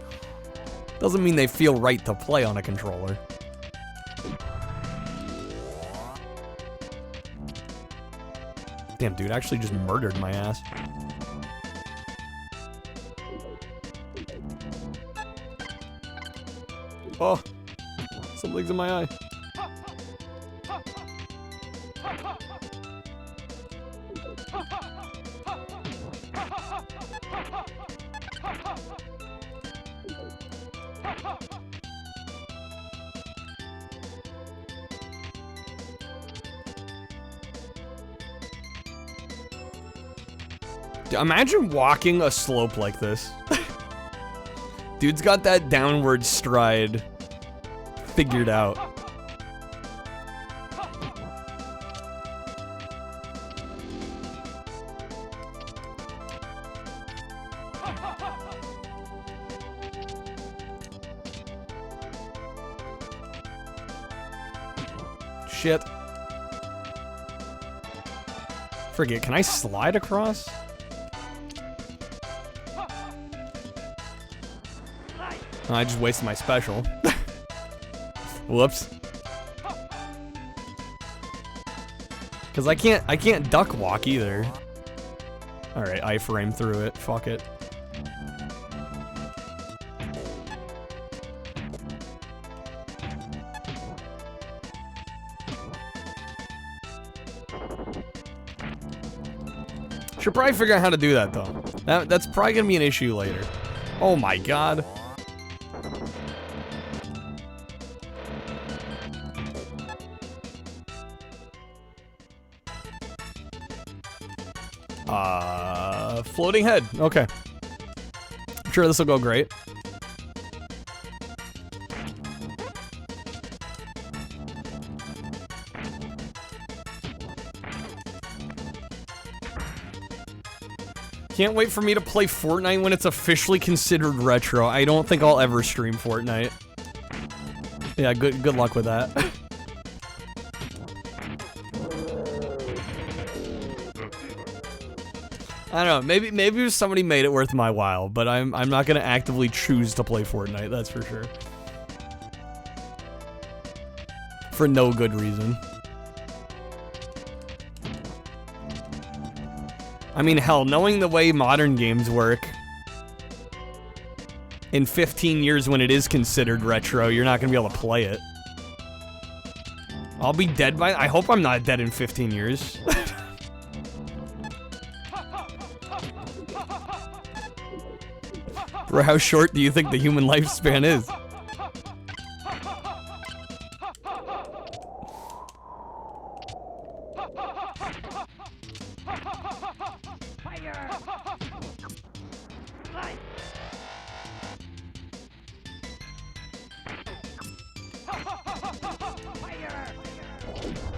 [SPEAKER 1] Doesn't mean they feel right to play on a controller. Damn, dude, actually just murdered my ass. Oh, something's in my eye. Imagine walking a slope like this. Dude's got that downward stride figured out. Shit. Forget, can I slide across? Oh, I just wasted my special. Whoops. Cause I can't duck walk either. Alright, iframe through it. Fuck it. Should probably figure out how to do that though. That's probably gonna be an issue later. Oh my god. Floating head. Okay. I'm sure this will go great. Can't wait for me to play Fortnite when it's officially considered retro. I don't think I'll ever stream Fortnite. Yeah, good luck with that. I don't know, maybe if somebody made it worth my while, but I'm not gonna actively choose to play Fortnite, that's for sure. For no good reason. I mean, hell, knowing the way modern games work, in 15 years when it is considered retro, you're not gonna be able to play it. I'll be dead by— I hope I'm not dead in 15 years. Bro, how short do you think the human lifespan is?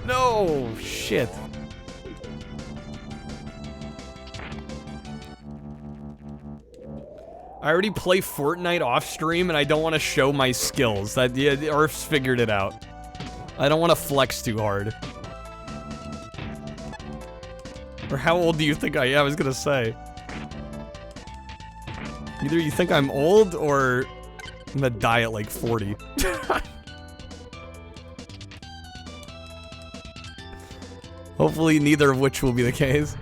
[SPEAKER 1] No, shit. I already play Fortnite off stream and I don't want to show my skills. Yeah, Earth's figured it out. I don't want to flex too hard. Or how old do you think I am? I was gonna say. Either you think I'm old or I'm gonna die at like 40. Hopefully neither of which will be the case.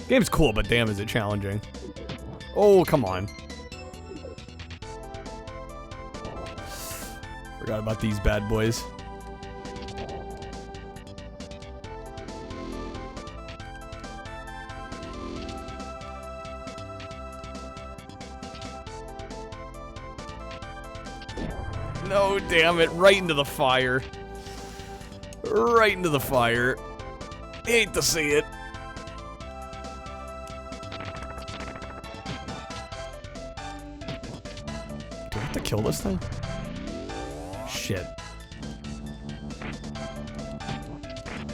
[SPEAKER 1] Game's cool, but damn is it challenging. Oh, come on. Forgot about these bad boys. No, damn it, right into the fire. Right into the fire. Hate to see it. Do I have to kill this thing? Shit.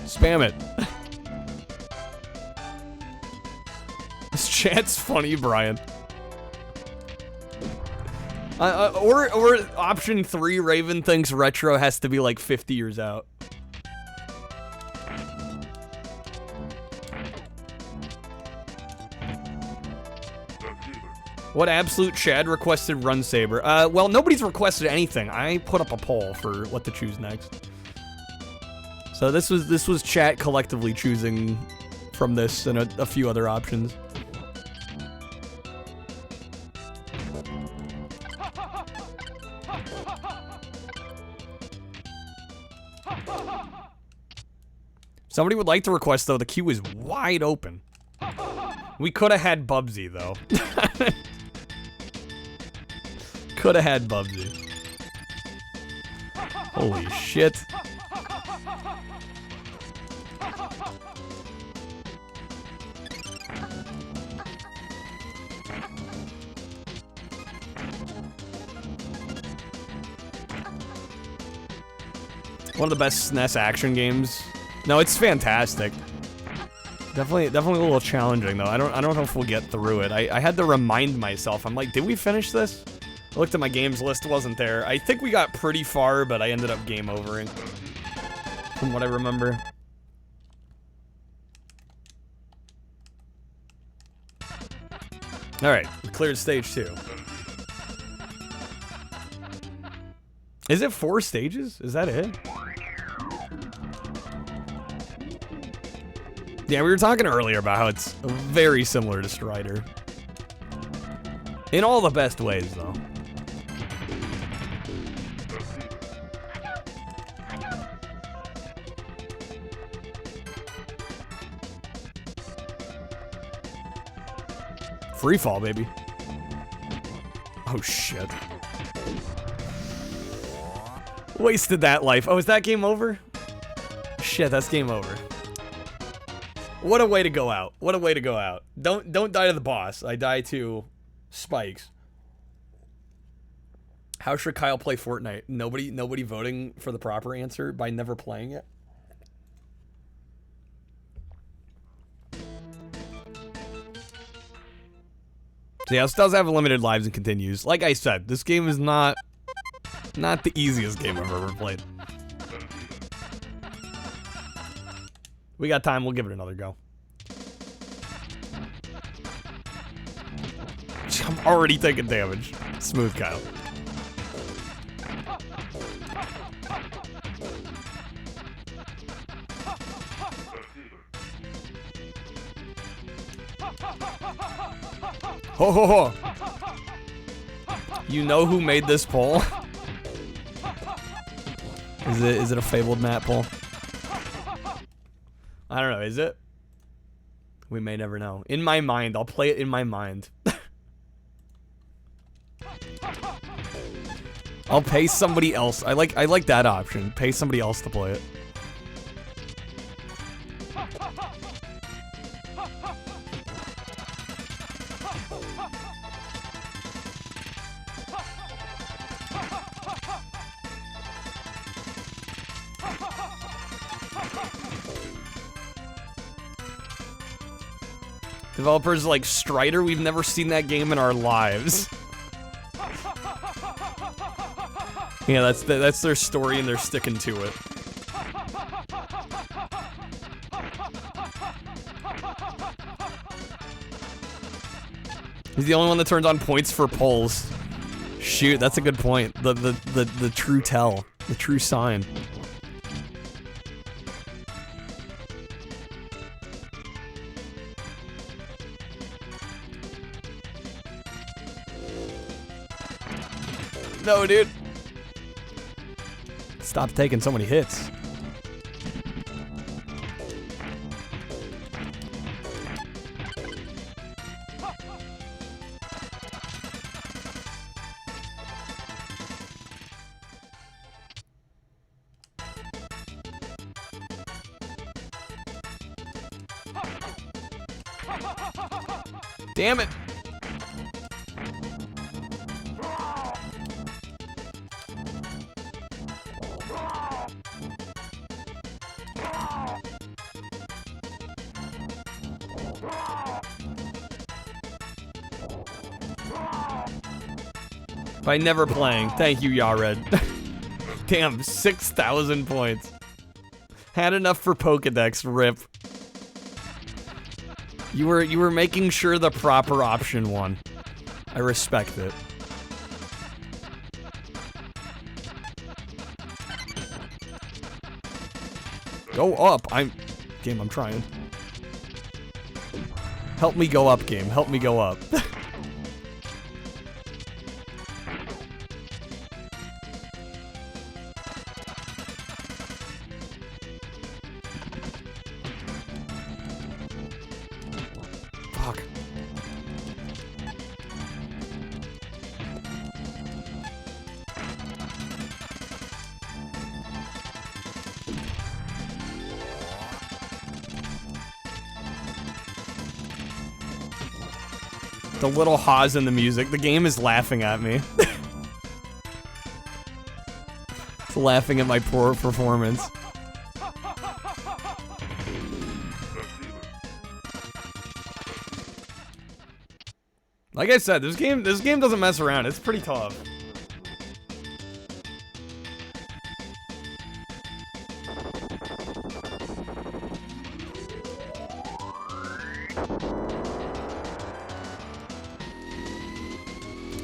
[SPEAKER 1] Spam it. This chat's funny, Brian. Or option 3, Raven thinks retro has to be like 50 years out. What absolute Chad requested run Saber? Well, nobody's requested anything. I put up a poll for what to choose next. So this was chat collectively choosing from this and a few other options. Somebody would like to request, though, the queue is wide open. We could have had Bubsy, though. Could have had Bubsy. Holy shit. One of the best SNES action games. No, it's fantastic. Definitely a little challenging though. I don't know if we'll get through it. I had to remind myself. I'm like, did we finish this? I looked at my games list, wasn't there. I think we got pretty far, but I ended up game overing. From what I remember. Alright, we cleared stage 2. Is it 4 stages? Is that it? Yeah, we were talking earlier about how it's very similar to Strider. In all the best ways, though. Free fall, baby. Oh, shit. Wasted that life. Oh, is that game over? Shit, that's game over. What a way to go out. What a way to go out. Don't die to the boss. I die to spikes. How should Kyle play Fortnite? Nobody voting for the proper answer by never playing it? So yeah, this does have limited lives and continues. Like I said, this game is not the easiest game I've ever played. We got time, we'll give it another go. I'm already taking damage. Smooth, Kyle. Ho ho ho! You know who made this poll? Is it a fabled Matt poll? I don't know, is it? We may never know. In my mind, I'll play it in my mind. I'll pay somebody else. I like that option. Pay somebody else to play it. Developers like Strider, we've never seen that game in our lives. Yeah, that's their story and they're sticking to it. He's the only one that turns on points for polls. Shoot, that's a good point. The true tell, the true sign. No, dude. Stop taking so many hits. Damn it. By never playing. Thank you, Yared. Damn, 6,000 points. Had enough for Pokedex, rip. You were making sure the proper option won. I respect it. Go up. Game, I'm trying. Help me go up, game. Help me go up. Fuck. The little haws in the music. The game is laughing at me. It's laughing at my poor performance. Like I said, this game doesn't mess around. It's pretty tough.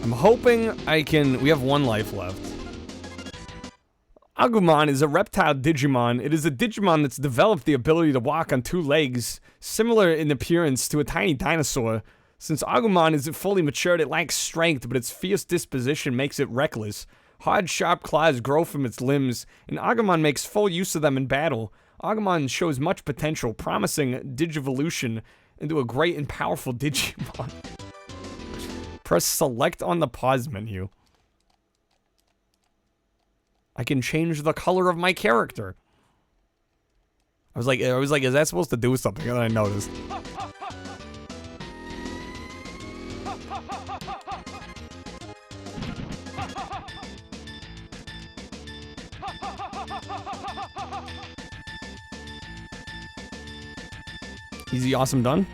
[SPEAKER 1] I'm hoping I can... We have 1 life left. Agumon is a reptile Digimon. It is a Digimon that's developed the ability to walk on 2 legs, similar in appearance to a tiny dinosaur. Since Agumon isn't fully matured, it lacks strength, but its fierce disposition makes it reckless. Hard, sharp claws grow from its limbs, and Agumon makes full use of them in battle. Agumon shows much potential, promising Digivolution into a great and powerful Digimon. Press select on the pause menu. I can change the color of my character. I was like, is that supposed to do something? And then I noticed. Easy, awesome, done.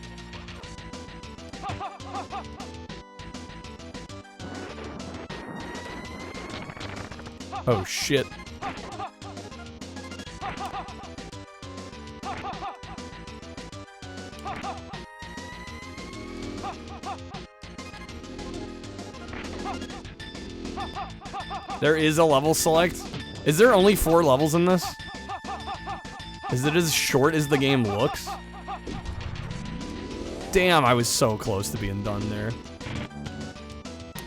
[SPEAKER 1] Oh shit. There is a level select. Is there only 4 levels in this? Is it as short as the game looks? Damn, I was so close to being done there.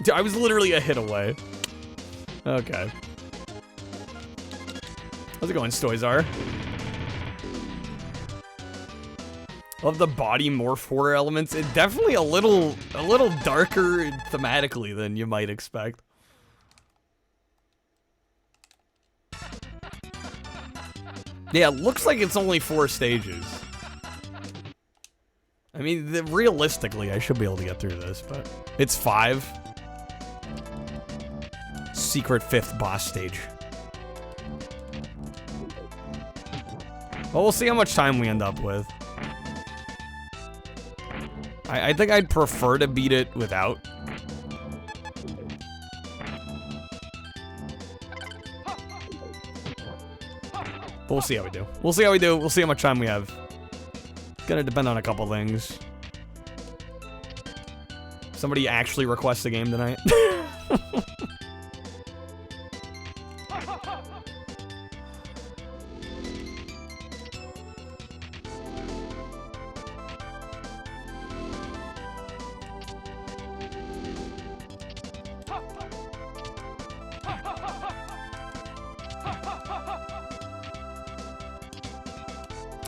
[SPEAKER 1] Dude, I was literally a hit away. Okay. How's it going, Stoizar? Love the body morph horror elements. It's definitely a little darker thematically than you might expect. Yeah, it looks like it's only 4 stages. I mean, realistically, I should be able to get through this, but it's 5. Secret 5th boss stage. Well, we'll see how much time we end up with. I think I'd prefer to beat it without. But we'll see how we do. We'll see how we do. We'll see how much time we have. It's gonna depend on a couple things. Somebody actually requests a game tonight.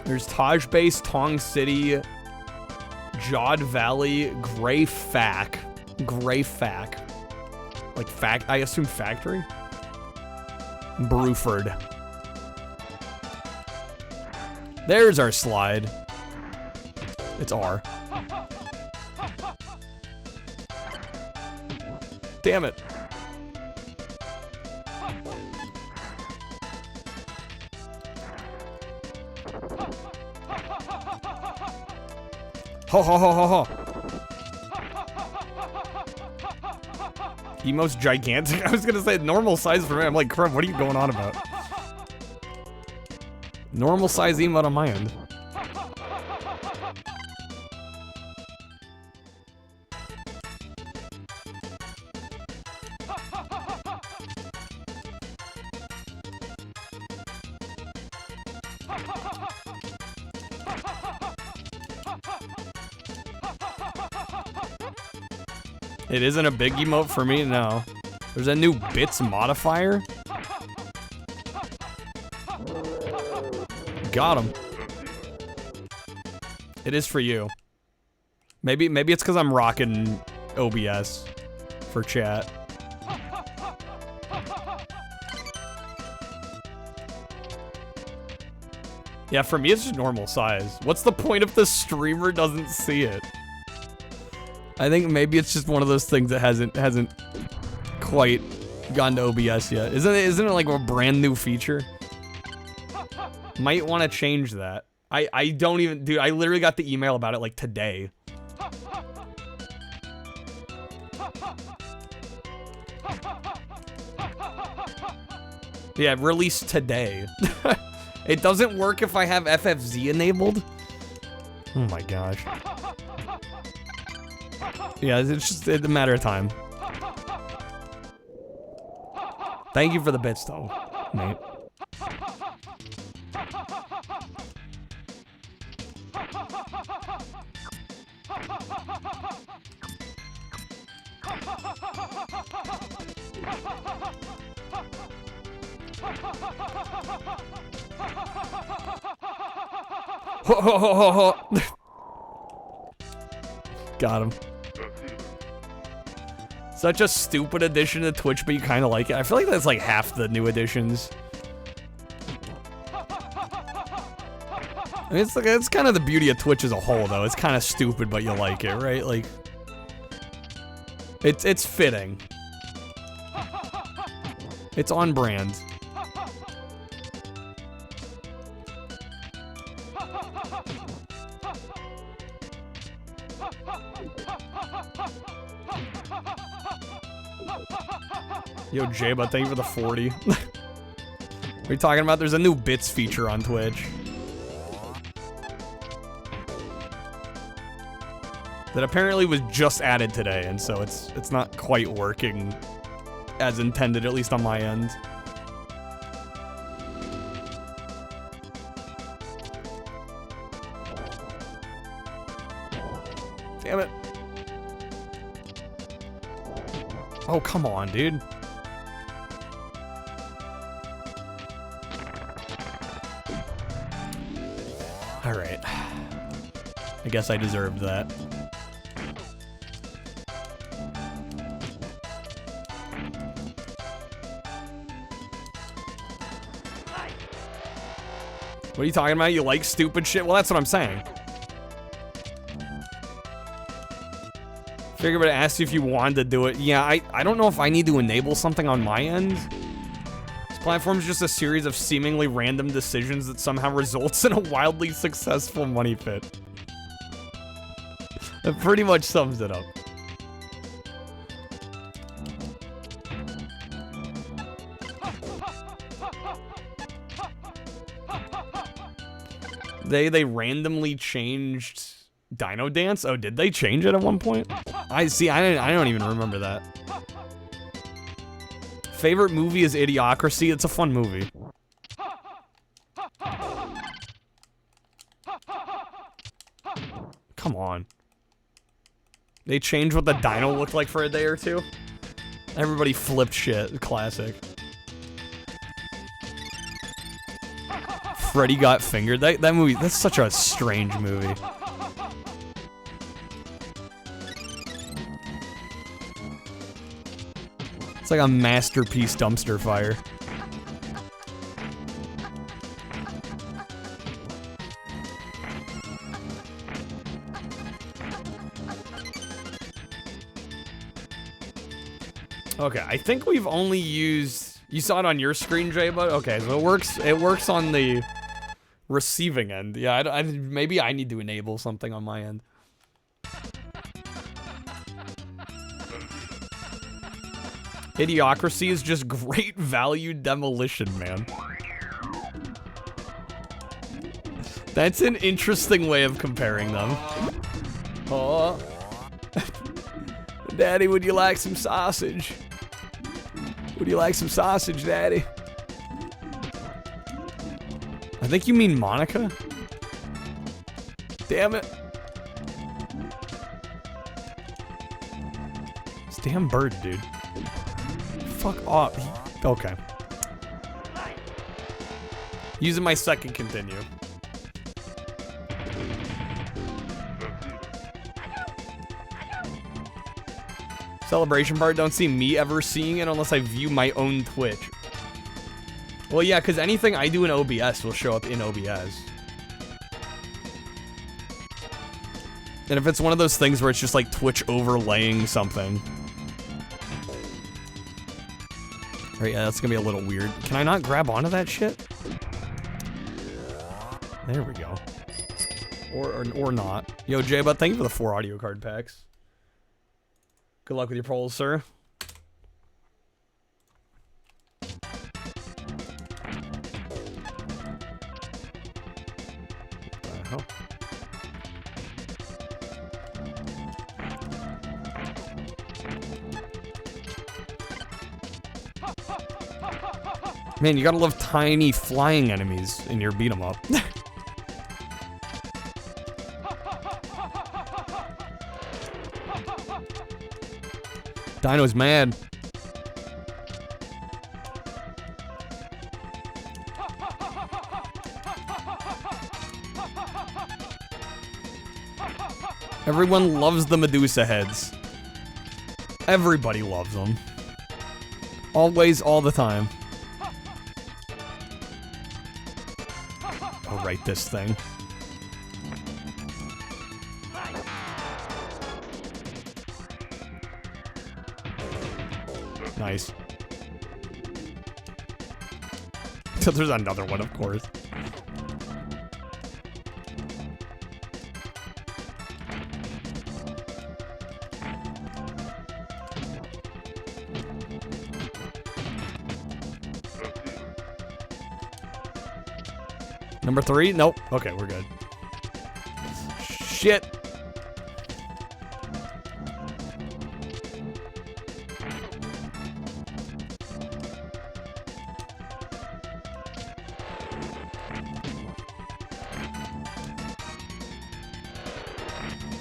[SPEAKER 1] There's Taj Base, Tong City, Jod Valley, Grey Fac. Like I assume factory? Bruford. There's our slide. It's R. Damn it. Ho ho ho ho ho. Emo's gigantic. I was gonna say normal size for me. I'm like, crap, what are you going on about? Normal size emote on my end. It isn't a big emote for me, no. There's a new bits modifier. Got him. It is for you. Maybe it's because I'm rocking OBS for chat. Yeah, for me it's just normal size. What's the point if the streamer doesn't see it? I think maybe it's just one of those things that hasn't quite gone to OBS yet. Isn't it like a brand new feature? Might want to change that. I don't even, dude, I literally got the email about it like today. Yeah, released today. It doesn't work if I have FFZ enabled. Oh my gosh. Yeah, it's just a matter of time. Thank you for the bits, though, mate. Ho, ho, ho, ho, ho. Got him. Such a stupid addition to Twitch, but you kind of like it. I feel like that's like half the new additions. I mean, it's kind of the beauty of Twitch as a whole, though. It's kind of stupid, but you like it, right? Like, it's fitting. It's on brand. Yo, Jayba, thank you for the 40. What are you talking about? There's a new bits feature on Twitch. That apparently was just added today, and so it's not quite working as intended, at least on my end. Damn it. Oh, come on, dude. Alright. I guess I deserved that. What are you talking about? You like stupid shit? Well, that's what I'm saying. Figured I'd ask you if you wanted to do it. Yeah, I don't know if I need to enable something on my end. This platform is just a series of seemingly random decisions that somehow results in a wildly successful money pit. That pretty much sums it up. They randomly changed Dino Dance? Oh, did they change it at one point? I don't even remember that. Favorite movie is Idiocracy. It's a fun movie. Come on. They changed what the dino looked like for a day or two? Everybody flipped shit. Classic. Freddy Got Fingered. That movie, that's such a strange movie. It's like a masterpiece dumpster fire. Okay, I think we've only used... You saw it on your screen, Jay, but okay, so it works on the receiving end. Yeah, maybe I need to enable something on my end. Idiocracy is just great value demolition, man. That's an interesting way of comparing them. Oh. Daddy, would you like some sausage? Would you like some sausage, Daddy? I think you mean Monica? Damn it. This damn bird, dude. Fuck off. Okay. Using my second continue. Celebration part, don't see me ever seeing it unless I view my own Twitch. Well, yeah, because anything I do in OBS will show up in OBS. And if it's one of those things where it's just like Twitch overlaying something. Right, yeah, that's gonna be a little weird. Can I not grab onto that shit? There we go. Or not. Yo, Jay, but thank you for the 4 audio card packs. Good luck with your polls, sir. hell? Man, you gotta love tiny flying enemies in your beat 'em up. Dino's mad. Everyone loves the Medusa heads. Everybody loves them. Always, all the time. I'll write this thing. Nice. So there's another one, of course. Number 3? Nope. Okay, we're good. Shit.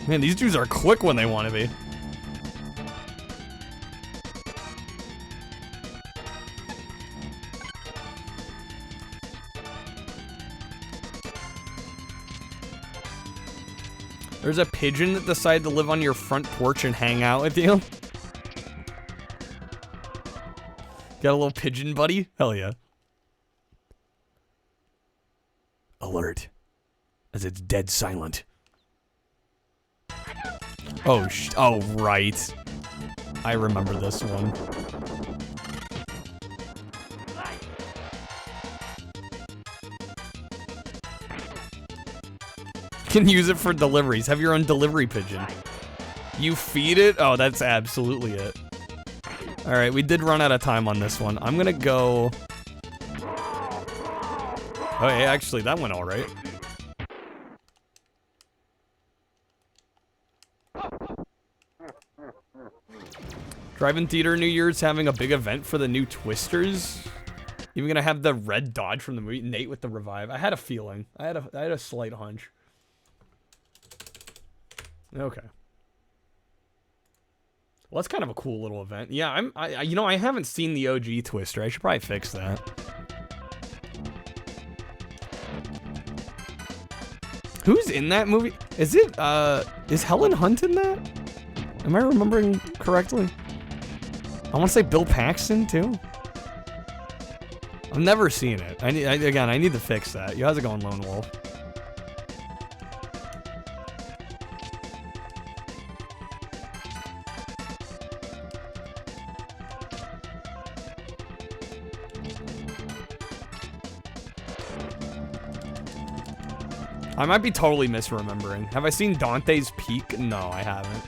[SPEAKER 1] Man, these dudes are quick when they want to be. There's a pigeon that decided to live on your front porch and hang out with you. Got a little pigeon buddy? Hell yeah. Alert. As it's dead silent. Oh, oh, right. I remember this one. Can use it for deliveries. Have your own delivery pigeon. You feed it? Oh, that's absolutely it. Alright, we did run out of time on this one. I'm gonna go... Oh, hey, actually, that went alright. Drive-in Theater New Year's having a big event for the new Twisters. Even gonna have the red Dodge from the movie. Nate with the revive. I had a feeling. I had a slight hunch. Okay. Well, that's kind of a cool little event. Yeah, you know, I haven't seen the OG Twister. I should probably fix that. Who's in that movie? Is it, is Helen Hunt in that? Am I remembering correctly? I want to say Bill Paxton, too. I've never seen it. I need to fix that. How's it going, Lone Wolf? I might be totally misremembering. Have I seen Dante's Peak? No, I haven't.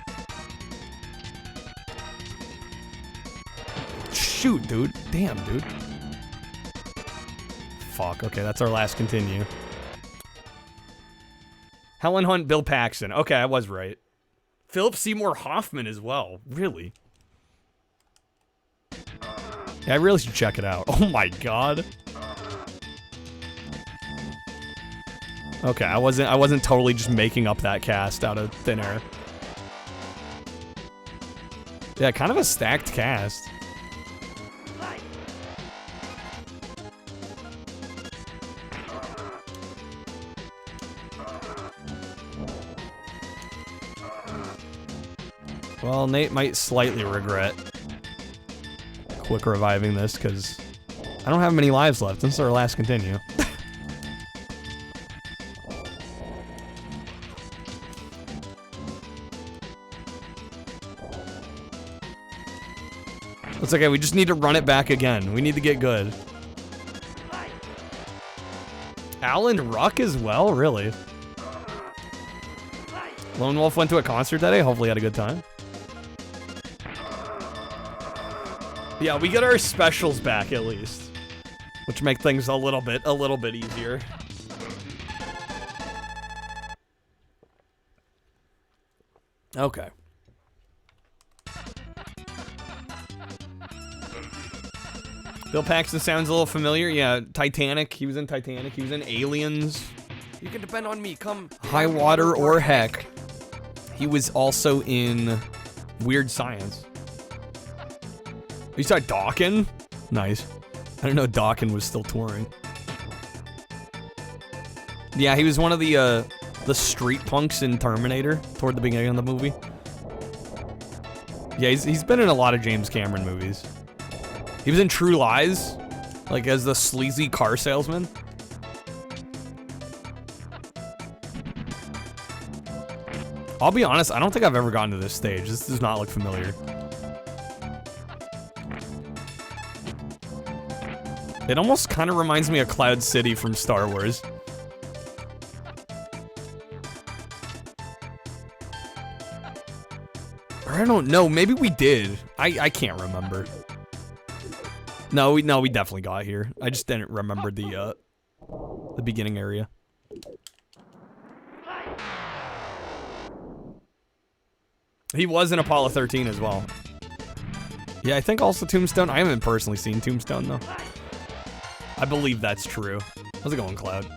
[SPEAKER 1] Shoot, dude. Damn, dude. Fuck, okay, that's our last continue. Helen Hunt, Bill Paxton. Okay, I was right. Philip Seymour Hoffman as well. Really? Yeah, I really should check it out. Oh my god. Okay, I wasn't totally just making up that cast out of thin air. Yeah, kind of a stacked cast. Well, Nate might slightly regret quick reviving this because I don't have many lives left. This is our last continue. It's okay, we just need to run it back again. We need to get good. Alan Ruck as well? Really? Lone Wolf went to a concert that day? Hopefully had a good time. Yeah, we get our specials back at least. Which make things a little bit easier. Okay. Bill Paxton sounds a little familiar. Yeah, Titanic. He was in Titanic. He was in Aliens.
[SPEAKER 3] You can depend on me. Come.
[SPEAKER 1] High Water or Heck. He was also in Weird Science. You saw Dawkins? Nice. I didn't know Dawkins was still touring. Yeah, he was one of the street punks in Terminator toward the beginning of the movie. Yeah, he's been in a lot of James Cameron movies. He was in True Lies, like as the sleazy car salesman. I'll be honest, I don't think I've ever gotten to this stage. This does not look familiar. It almost kind of reminds me of Cloud City from Star Wars. Or I don't know, maybe we did. I can't remember. No, we definitely got here. I just didn't remember the beginning area. He was in Apollo 13 as well. Yeah, I think also Tombstone. I haven't personally seen Tombstone though. I believe that's true. How's it going, Cloud?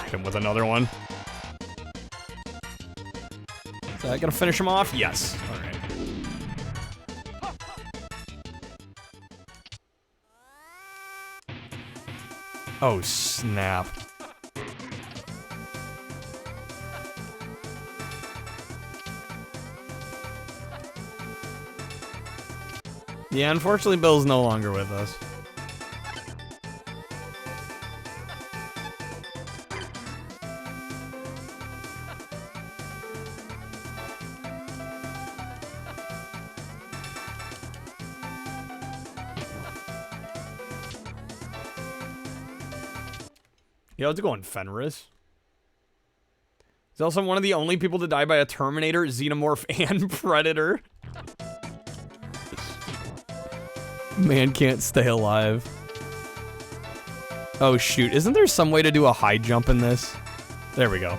[SPEAKER 1] Him with another one. Is that gonna finish him off? Yes. All right. Oh, snap. Yeah, unfortunately, Bill's no longer with us. Yeah, let's go on Fenris. He's also one of the only people to die by a Terminator, Xenomorph, and Predator. Man can't stay alive. Oh shoot, isn't there some way to do a high jump in this? There we go.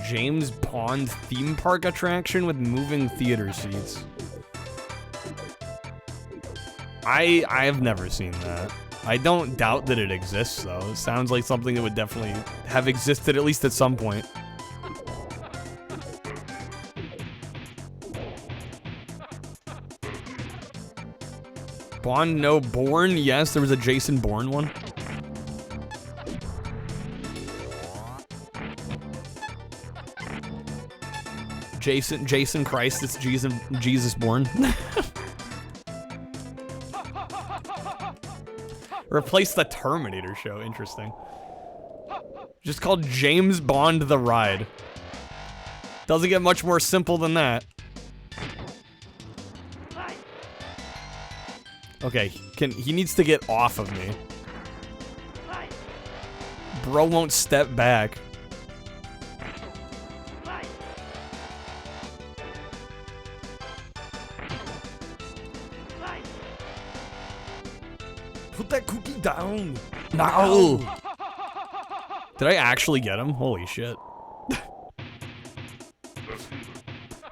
[SPEAKER 1] James Bond theme park attraction with moving theater seats. I have never seen that. I don't doubt that it exists, though. It sounds like something that would definitely have existed at least at some point. Bond, no. Bourne, yes. There was a Jason Bourne one. Jason Christ, it's Jesus Bourne. Replace the Terminator show. Interesting. Just called James Bond the Ride. Doesn't get much more simple than that. Okay, he needs to get off of me. Bro won't step back. Put that cookie down. No. Did I actually get him? Holy shit.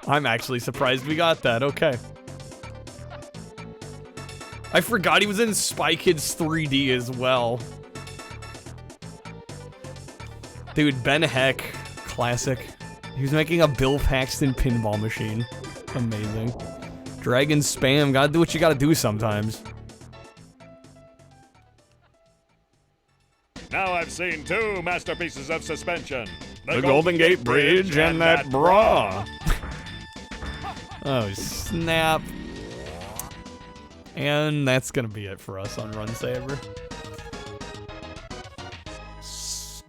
[SPEAKER 1] I'm actually surprised we got that. Okay. I forgot he was in Spy Kids 3D as well. Dude, Ben Heck, classic. He was making a Bill Paxton pinball machine. Amazing. Dragon spam, gotta do what you gotta do sometimes.
[SPEAKER 4] Now I've seen two masterpieces of suspension.
[SPEAKER 1] The Golden Gate Bridge and that bra. Oh, snap. And that's gonna be it for us on Run Saber.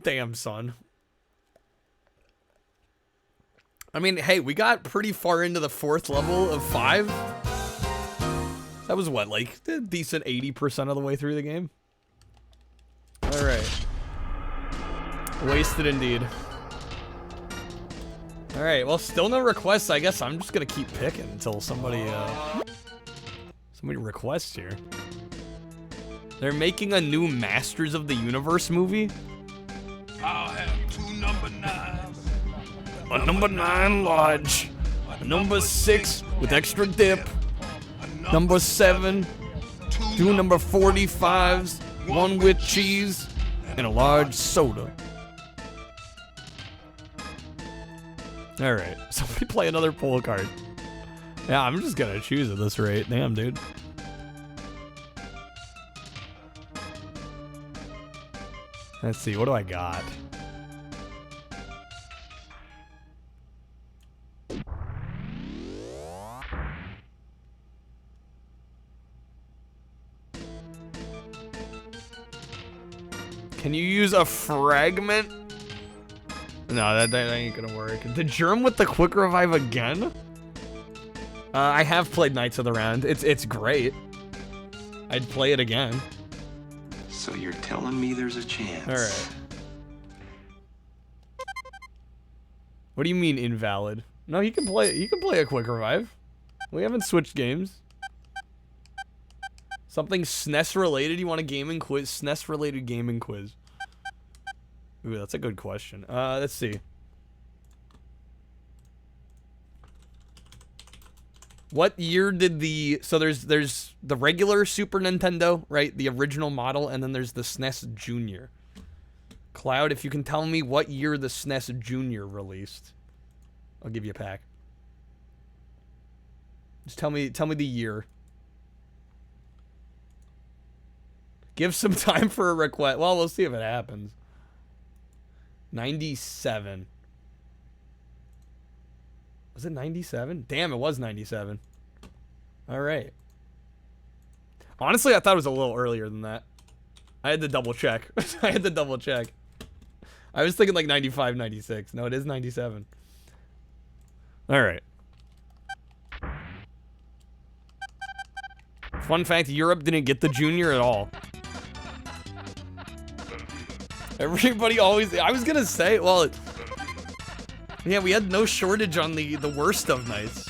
[SPEAKER 1] Damn, son. I mean, hey, we got pretty far into the 4th level of 5. That was what, like a decent 80% of the way through the game? Alright. Wasted indeed. Alright, well, still no requests. I guess I'm just gonna keep picking until somebody requests here. They're making a new Masters of the Universe movie.
[SPEAKER 5] I'll have 2 number 9s.
[SPEAKER 1] A number 9 large. A number 6 with extra dip. Number 7. 2 number 45s. 1 with cheese. And a large soda. Alright, somebody play another pull card. Yeah, I'm just gonna choose at this rate. Damn, dude. Let's see, what do I got? Can you use a fragment? No, that ain't gonna work. The germ with the quick revive again? I have played Knights of the Round. It's great. I'd play it again.
[SPEAKER 6] So you're telling me there's a chance?
[SPEAKER 1] All right. What do you mean invalid? No, you can play a quick revive. We haven't switched games. Something SNES related? You want a gaming quiz? SNES related gaming quiz. Ooh, that's a good question. Let's see. What year did so there's the regular Super Nintendo, right? The original model, and then there's the SNES Junior. Cloud, if you can tell me what year the SNES Junior released, I'll give you a pack. Just tell me the year. Give some time for a request. Well, we'll see if it happens. 97. Was it 97? Damn, it was 97. All right. Honestly, I thought it was a little earlier than that. I had to double check. I had to double check. I was thinking like 95, 96. No, it is 97. All right. Fun fact, Europe didn't get the Junior at all. Everybody always... I was gonna say, well... Yeah, we had no shortage on the worst of Knights.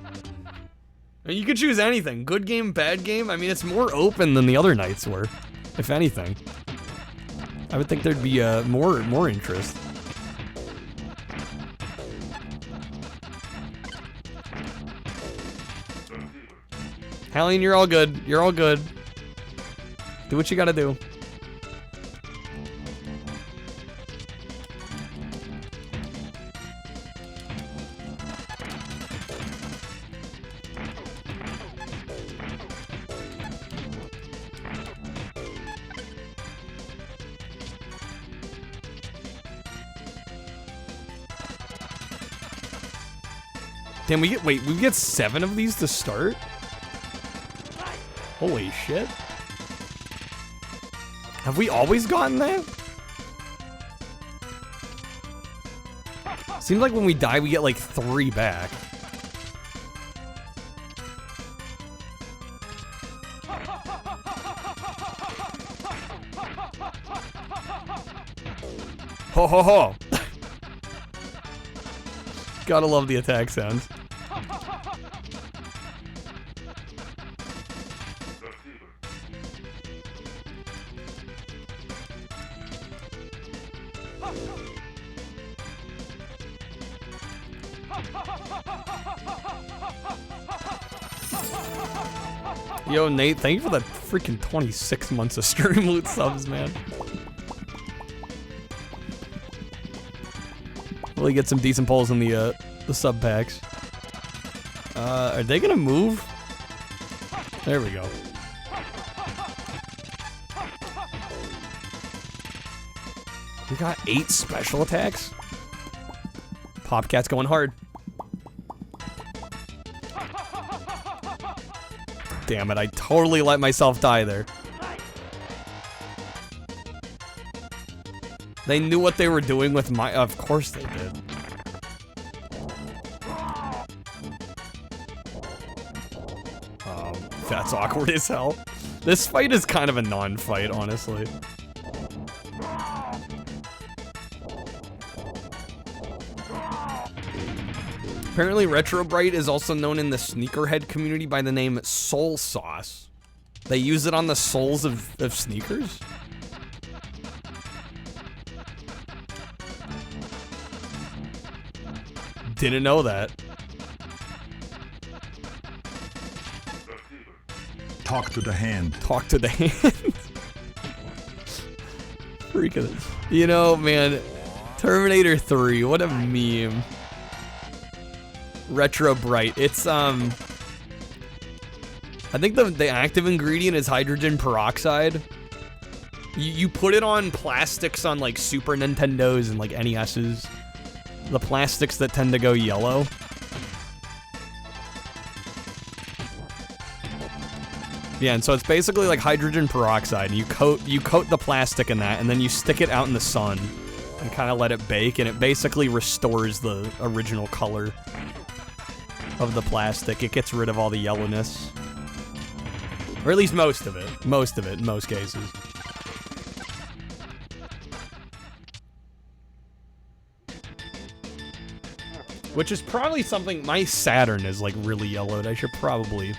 [SPEAKER 1] I mean, you could choose anything. Good game, bad game. I mean, it's more open than the other Knights were, if anything. I would think there'd be more interest. Hallian, you're all good. You're all good. Do what you gotta do. Damn, we get 7 of these to start? Holy shit. Have we always gotten that? Seems like when we die, we get like 3 back. Ho ho ho! Gotta love the attack sounds. Yo, Nate, thank you for the freaking 26 months of stream loot subs, man. Really get some decent pulls in the sub packs. Are they gonna move? There we go. We got 8 special attacks? Popcat's going hard. Damn it, I totally let myself die there. They knew what they were doing with my... Of course they did. That's awkward as hell. This fight is kind of a non-fight, honestly. Apparently, Retro Bright is also known in the sneakerhead community by the name Soul Sauce. They use it on the soles of sneakers? Didn't know that.
[SPEAKER 7] Talk to the hand.
[SPEAKER 1] Talk to the hand. Freaking. You know, man. Terminator 3, what a meme. Retro Bright. It's, I think the active ingredient is hydrogen peroxide. You put it on plastics on, like, Super Nintendos and, like, NESs. The plastics that tend to go yellow. Yeah, and so it's basically like hydrogen peroxide. And you coat the plastic in that, and then you stick it out in the sun and kind of let it bake, and it basically restores the original color of the plastic. It gets rid of all the yellowness. Or at least most of it. Most of it, in most cases. Which is probably something... My Saturn is, like, really yellowed. I should probably...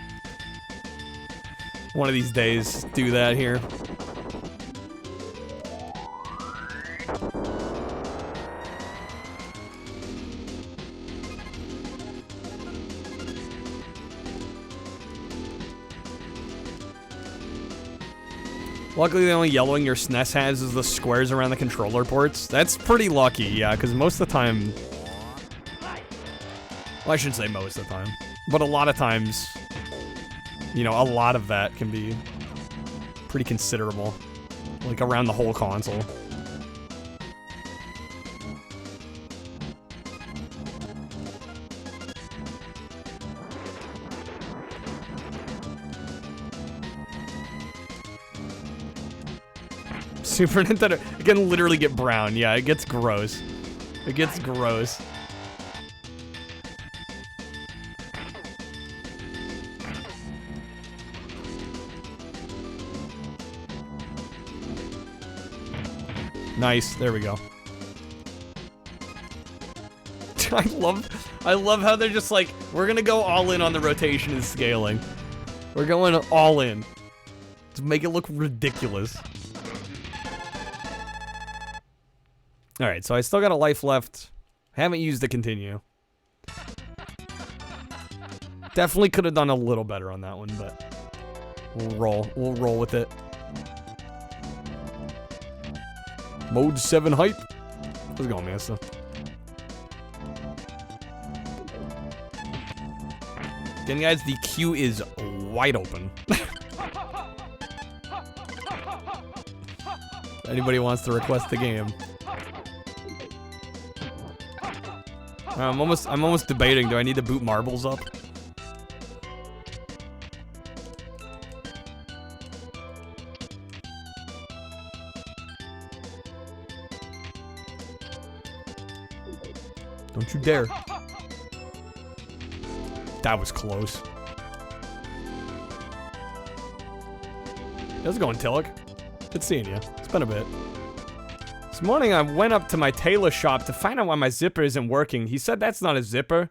[SPEAKER 1] one of these days do that here. Luckily, the only yellowing your SNES has is the squares around the controller ports. That's pretty lucky, yeah, because most of the time... Well, I shouldn't say most of the time. But a lot of times, you know, a lot of that can be pretty considerable. Like, around the whole console. Super Nintendo, it can literally get brown. Yeah, it gets gross. It gets gross. Nice, there we go. I love how they're just like, we're gonna go all in on the rotation and scaling. We're going all in. To make it look ridiculous. Alright, so I still got a life left. Haven't used the continue. Definitely could have done a little better on that one, but we'll roll. We'll roll with it. Mode 7 hype. How's it going, man? So, again, guys, the queue is wide open. Anybody wants to request the game? I'm almost debating. Do I need to boot marbles up? Don't you dare. That was close. How's it going, Tillich? Good seeing you. It's been a bit. This morning I went up to my tailor shop to find out why my zipper isn't working. He said that's not a zipper.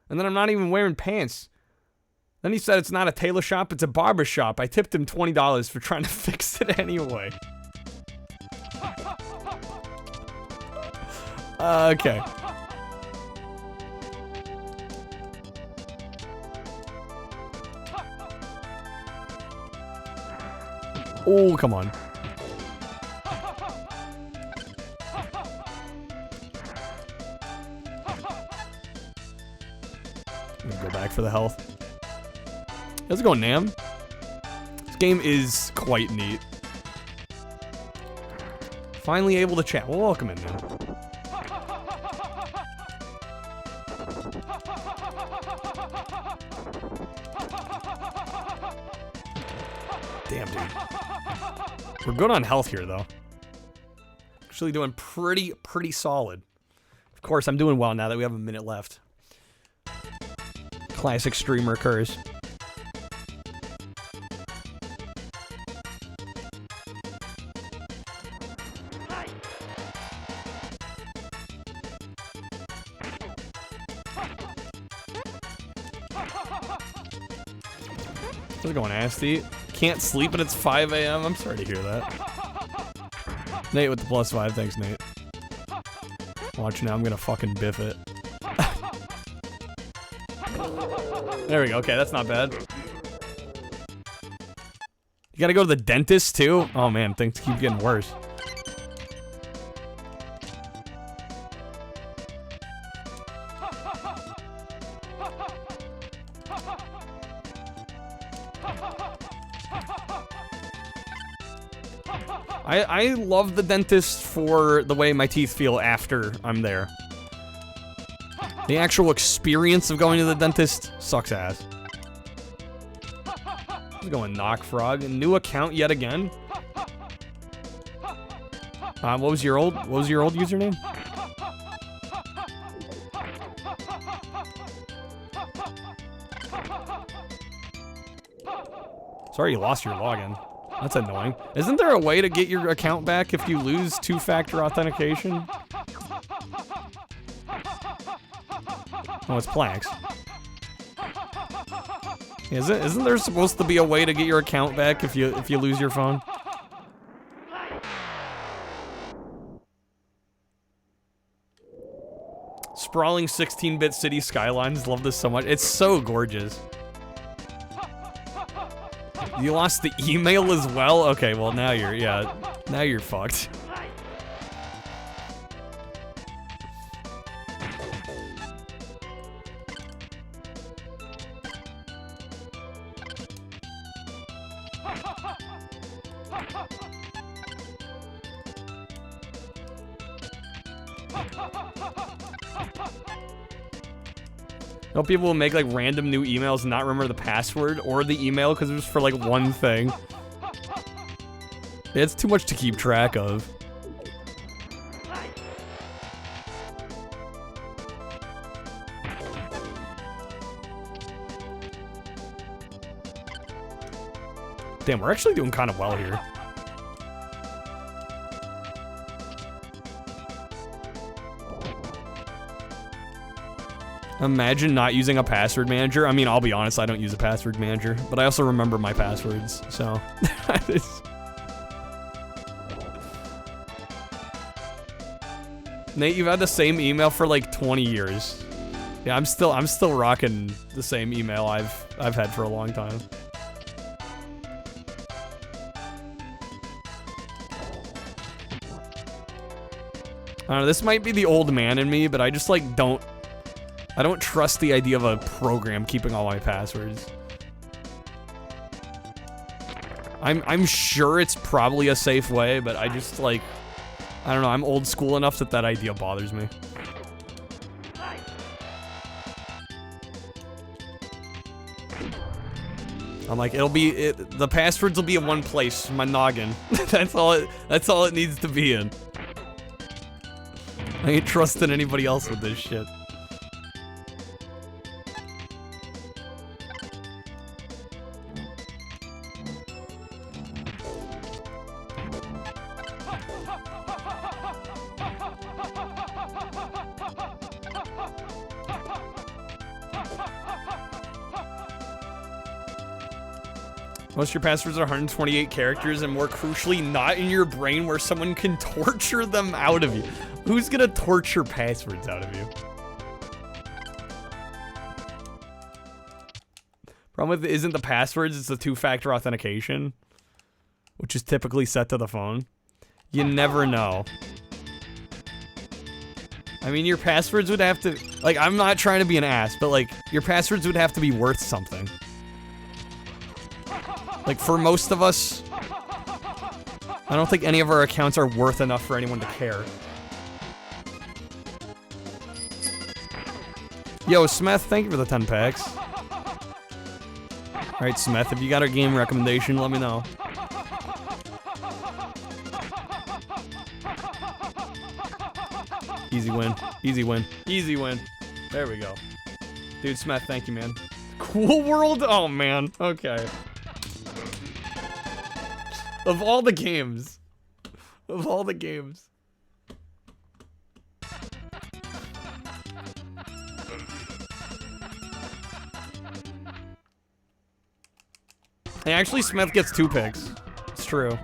[SPEAKER 1] And then I'm not even wearing pants. Then he said it's not a tailor shop, it's a barber shop. I tipped him $20 for trying to fix it anyway. Okay. Oh, come on. I'm gonna go back for the health. How's it going, Nam? This game is quite neat. Finally able to chat. Well, welcome in, man. Damn, dude. We're good on health here, though. Actually doing pretty solid. Of course, I'm doing well now that we have a minute left. Classic streamer curse. How's it going, Asti? Can't sleep and it's 5 a.m. I'm sorry to hear that. Nate with the +5. Thanks, Nate. Watch now, I'm gonna fucking biff it. There we go. Okay, that's not bad. You gotta go to the dentist, too? Oh, man, things keep getting worse. I love the dentist for the way my teeth feel after I'm there. The actual experience of going to the dentist sucks ass. I'm going Knock Frog. A new account yet again? What was your old username? Sorry you lost your login. That's annoying. Isn't there a way to get your account back if you lose two-factor authentication? Oh, it's Planks. Isn't there supposed to be a way to get your account back if you lose your phone? Sprawling 16-bit city skylines. Love this so much. It's so gorgeous. You lost the email as well? Okay, well now you're fucked. No, people will make like random new emails and not remember the password or the email because it was for like one thing. It's too much to keep track of. Damn, we're actually doing kind of well here. Imagine not using a password manager. I mean, I'll be honest, I don't use a password manager, but I also remember my passwords, so. Nate, you've had the same email for like 20 years. Yeah, I'm still rocking the same email I've had for a long time. I don't know, this might be the old man in me, but I just like I don't trust the idea of a program keeping all my passwords. I'm sure it's probably a safe way, but I just like, I don't know, I'm old school enough that that idea bothers me. I'm like, the passwords will be in one place, my noggin. That's all it needs to be in. I ain't trusting anybody else with this shit. Most of your passwords are 128 characters, and more crucially, not in your brain where someone can torture them out of you. Who's gonna torture passwords out of you? Problem with it isn't the passwords, it's the two-factor authentication, which is typically set to the phone. You never know. I mean, your passwords would have to, like, I'm not trying to be an ass, but like, your passwords would have to be worth something. Like, for most of us, I don't think any of our accounts are worth enough for anyone to care. Yo, Smith, thank you for the 10 packs. Alright, Smith, if you got a game recommendation, let me know. Easy win. Easy win. Easy win. There we go. Dude, Smith, thank you, man. Cool World? Oh, man. Okay. Of all the games. Of all the games. And actually, Smith gets 2 picks. It's true.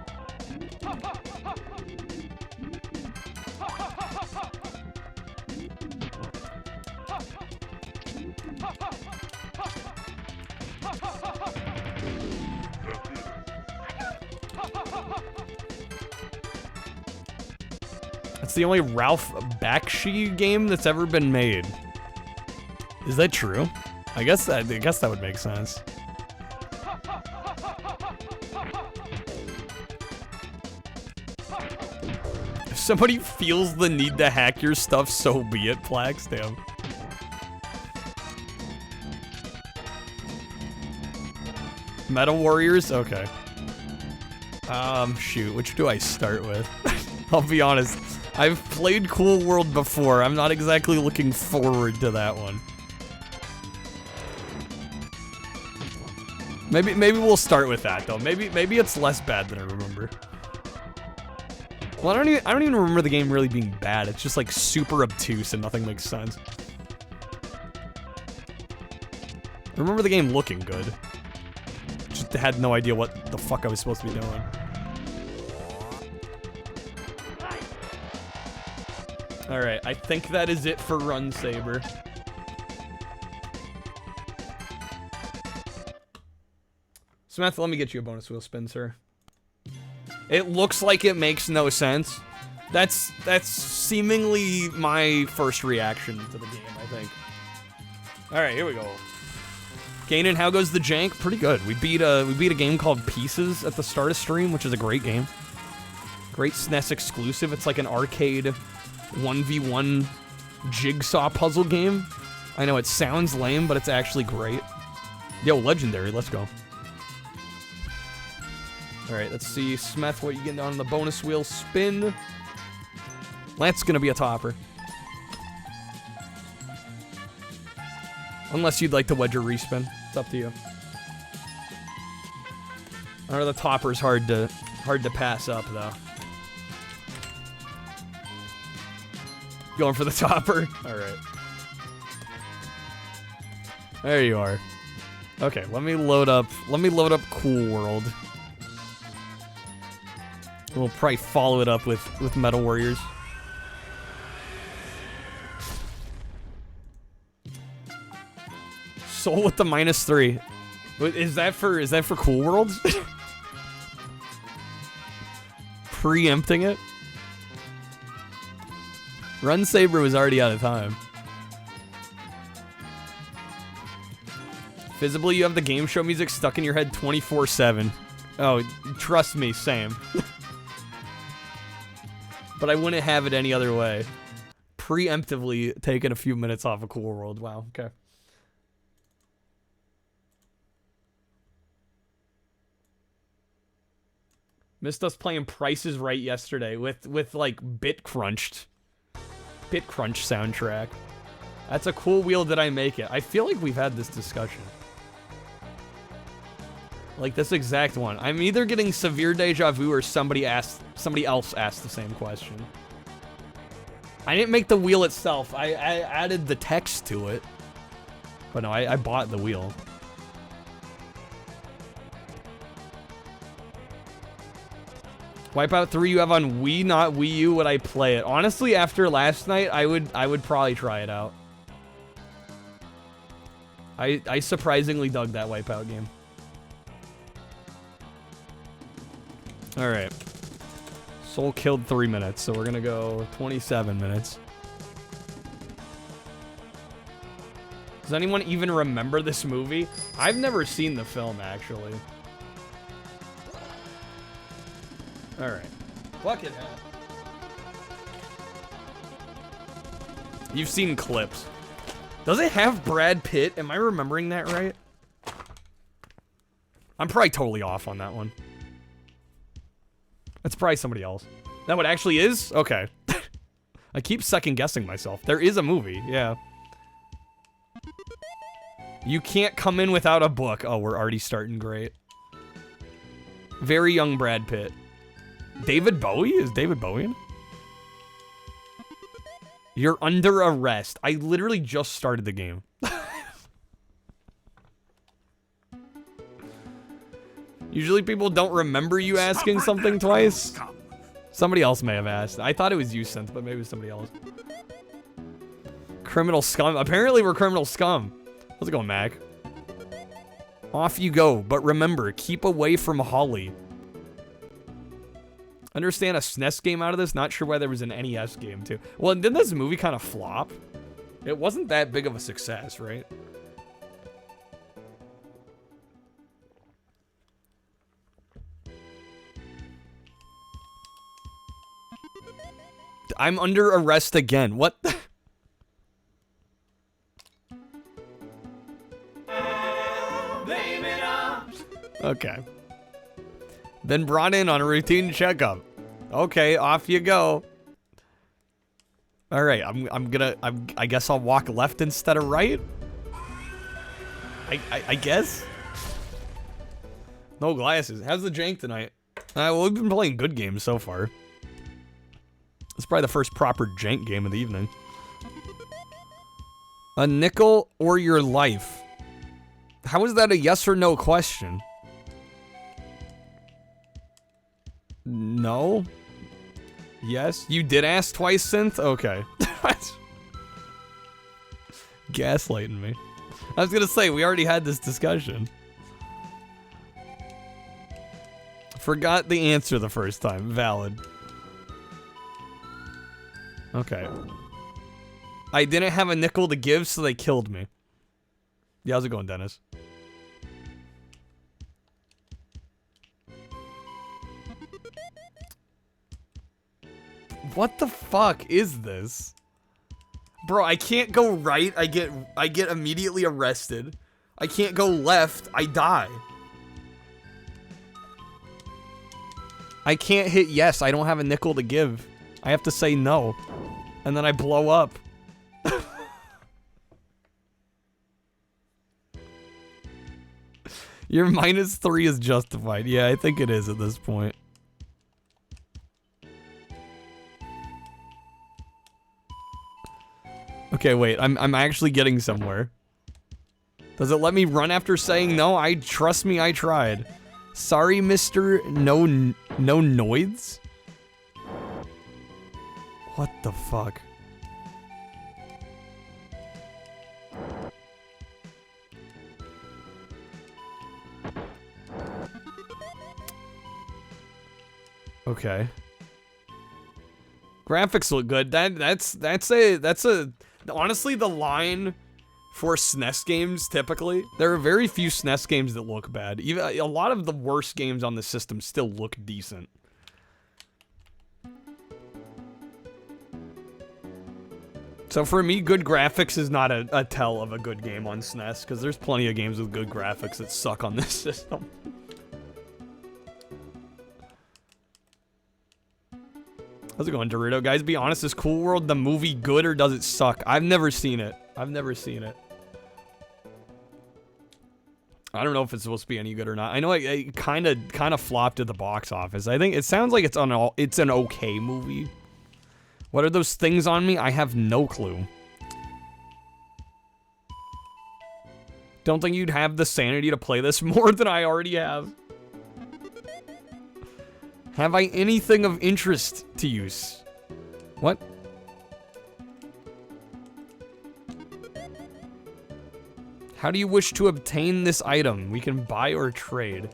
[SPEAKER 1] It's the only Ralph Bakshi game that's ever been made. Is that true? I guess that would make sense. If somebody feels the need to hack your stuff, so be it, Plax. Damn. Meta Warriors? Okay. Shoot, which do I start with? I'll be honest. I've played Cool World before. I'm not exactly looking forward to that one. Maybe we'll start with that though. Maybe it's less bad than I remember. Well, I don't even remember the game really being bad. It's just like super obtuse and nothing makes sense. I remember the game looking good. Just had no idea what the fuck I was supposed to be doing. Alright, I think that is it for Run Saber. Smith, let me get you a bonus wheel spin, sir. It looks like it makes no sense. That's seemingly my first reaction to the game, I think. Alright, here we go. Kanan, how goes the jank? Pretty good. We beat a game called Pieces at the start of stream, which is a great game. Great SNES exclusive. It's like an arcade 1v1 jigsaw puzzle game. I know it sounds lame, but it's actually great. Yo, legendary, let's go. Alright, let's see, Smith, what you getting on the bonus wheel spin? That's gonna be a topper. Unless you'd like to wedge or respin. It's up to you. I know the topper's hard to pass up though. Going for the topper? Alright. There you are. Okay, let me load up Cool World. We'll probably follow it up with Meta Warriors. Soul with the -3. Is that for Cool World? Preempting it? Run Saber was already out of time. Visibly, you have the game show music stuck in your head 24/7. Oh, trust me, same. But I wouldn't have it any other way. Preemptively taking a few minutes off of Cool World. Wow, okay. Missed us playing Price is Right yesterday with like Bit Crunch soundtrack. That's a cool wheel. Did I make it? I feel like we've had this discussion. Like this exact one. I'm either getting severe deja vu or somebody else asked the same question. I didn't make the wheel itself. I added the text to it. But no, I bought the wheel. Wipeout 3 you have on Wii, not Wii U. Would I play it? Honestly, after last night, I would probably try it out. I surprisingly dug that Wipeout game. Alright. Soul killed 3 minutes, so we're gonna go 27 minutes. Does anyone even remember this movie? I've never seen the film, actually. Alright. Fuck it, hell. You've seen clips. Does it have Brad Pitt? Am I remembering that right? I'm probably totally off on that one. That's probably somebody else. That what actually is? Okay. I keep second guessing myself. There is a movie, yeah. You can't come in without a book. Oh, we're already starting great. Very young Brad Pitt. David Bowie? Is David Bowie in? You're under arrest. I literally just started the game. Usually people don't remember you asking something twice. Somebody else may have asked. I thought it was you, Synth, but maybe it was somebody else. Criminal scum. Apparently we're criminal scum. How's it going, Mac? Off you go, but remember, keep away from Holly. Understand a SNES game out of this? Not sure why there was an NES game, too. Well, didn't this movie kind of flop? It wasn't that big of a success, right? I'm under arrest again. What the? Okay. Been brought in on a routine checkup. Okay, off you go. All right, I guess I'll walk left instead of right. I guess. No glasses. How's the jank tonight? Well, we've been playing good games so far. It's probably the first proper jank game of the evening. A nickel or your life? How is that a yes or no question? No? Yes? You did ask twice, Synth? Okay. Gaslighting me. I was gonna say, we already had this discussion. Forgot the answer the first time. Valid. Okay. I didn't have a nickel to give, so they killed me. Yeah, how's it going, Dennis? What the fuck is this? Bro, I can't go right. I get immediately arrested. I can't go left. I die. I can't hit yes. I don't have a nickel to give. I have to say no. And then I blow up. Your -3 is justified. Yeah, I think it is at this point. Okay, wait. I'm actually getting somewhere. Does it let me run after saying no? Trust me, I tried. Sorry, Mr. No Noids? What the fuck? Okay. Graphics look good. That's a honestly, the line for SNES games typically, there are very few SNES games that look bad. Even a lot of the worst games on the system still look decent. So for me, good graphics is not a tell of a good game on SNES, because there's plenty of games with good graphics that suck on this system. How's it going, Dorito? Guys, be honest, is Cool World the movie good or does it suck? I've never seen it. I've never seen it. I don't know if it's supposed to be any good or not. I know it kind of flopped at the box office. I think it sounds like it's an okay movie. What are those things on me? I have no clue. Don't think you'd have the sanity to play this more than I already have. Have I anything of interest to use? What? How do you wish to obtain this item? We can buy or trade.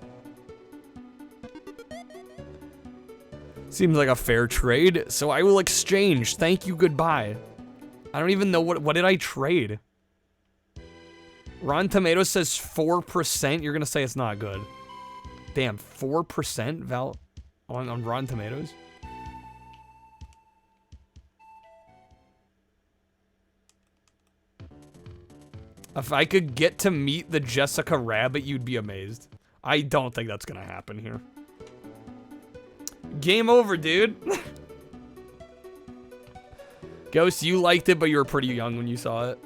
[SPEAKER 1] Seems like a fair trade, so I will exchange. Thank you, goodbye. I don't even know what did I trade? Rotten Tomatoes says 4%. You're gonna say it's not good. Damn, 4% Val on Rotten Tomatoes? If I could get to meet the Jessica Rabbit, you'd be amazed. I don't think that's gonna happen here. Game over, dude. Ghost, you liked it, but you were pretty young when you saw it.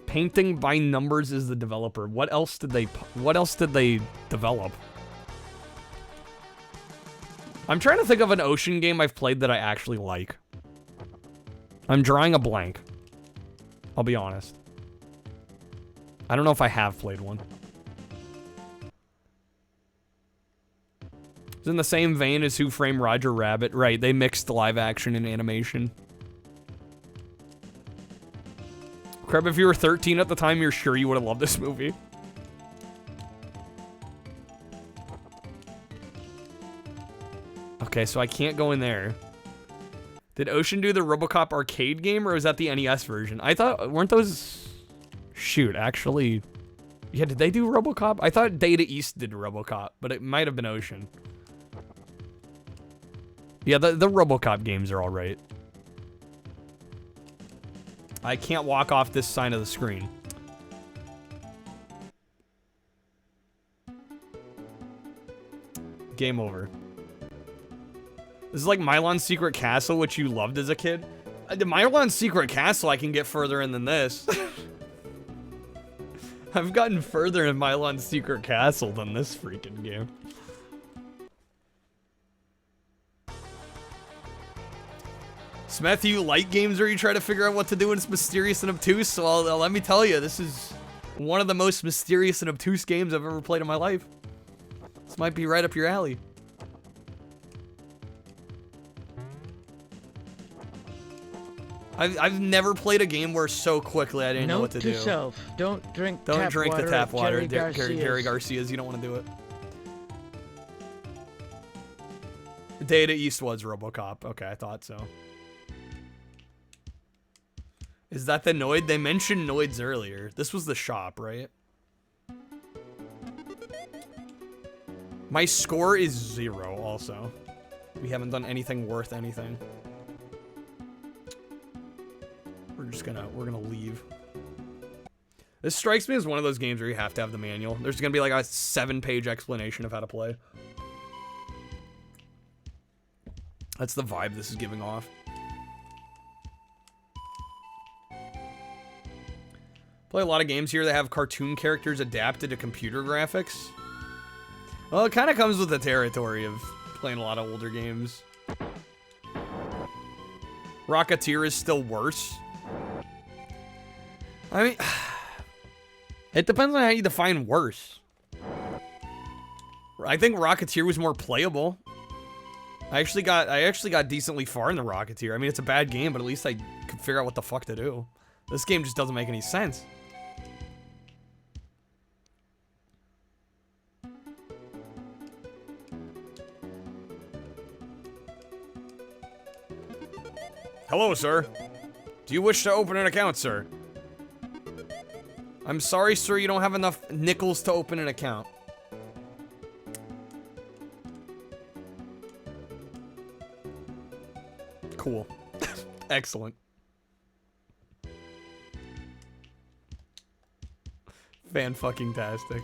[SPEAKER 1] Painting by Numbers is the developer. What else did they develop? I'm trying to think of an ocean game I've played that I actually like. I'm drawing a blank. I'll be honest. I don't know if I have played one. It's in the same vein as Who Framed Roger Rabbit. Right, they mixed live action and animation. Crab, if you were 13 at the time, you're sure you would have loved this movie. Okay, so I can't go in there. Did Ocean do the RoboCop arcade game, or was that the NES version? I thought, weren't those... Shoot, actually... Yeah, did they do RoboCop? I thought Data East did RoboCop, but it might have been Ocean. Yeah, the RoboCop games are alright. I can't walk off this side of the screen. Game over. This is like Mylon's Secret Castle, which you loved as a kid. The Mylon's Secret Castle, I can get further in than this. I've gotten further in Mylon's Secret Castle than this freaking game. Smeth, you like games where you try to figure out what to do and it's mysterious and obtuse? Well, let me tell you, this is one of the most mysterious and obtuse games I've ever played in my life. This might be right up your alley. I've never played a game where so quickly I didn't know what to do.
[SPEAKER 8] Note to self, don't drink
[SPEAKER 1] the tap water.
[SPEAKER 8] Jerry
[SPEAKER 1] Jerry Garcia's, you don't want to do it. Data East was RoboCop. Okay, I thought so. Is that the Noid? They mentioned Noids earlier. This was the shop, right? My score is 0 also. We haven't done anything worth anything. We're gonna leave. This strikes me as one of those games where you have to have the manual. There's gonna be like a 7-page explanation of how to play. That's the vibe this is giving off. Play a lot of games here that have cartoon characters adapted to computer graphics. Well, it kind of comes with the territory of playing a lot of older games. Rocketeer is still worse. I mean, it depends on how you define worse. I think Rocketeer was more playable. I actually got decently far in the Rocketeer. I mean, it's a bad game, but at least I could figure out what the fuck to do. This game just doesn't make any sense. Hello, sir. Do you wish to open an account, sir? I'm sorry, sir, you don't have enough nickels to open an account. Cool. Excellent. Fan-fucking-tastic.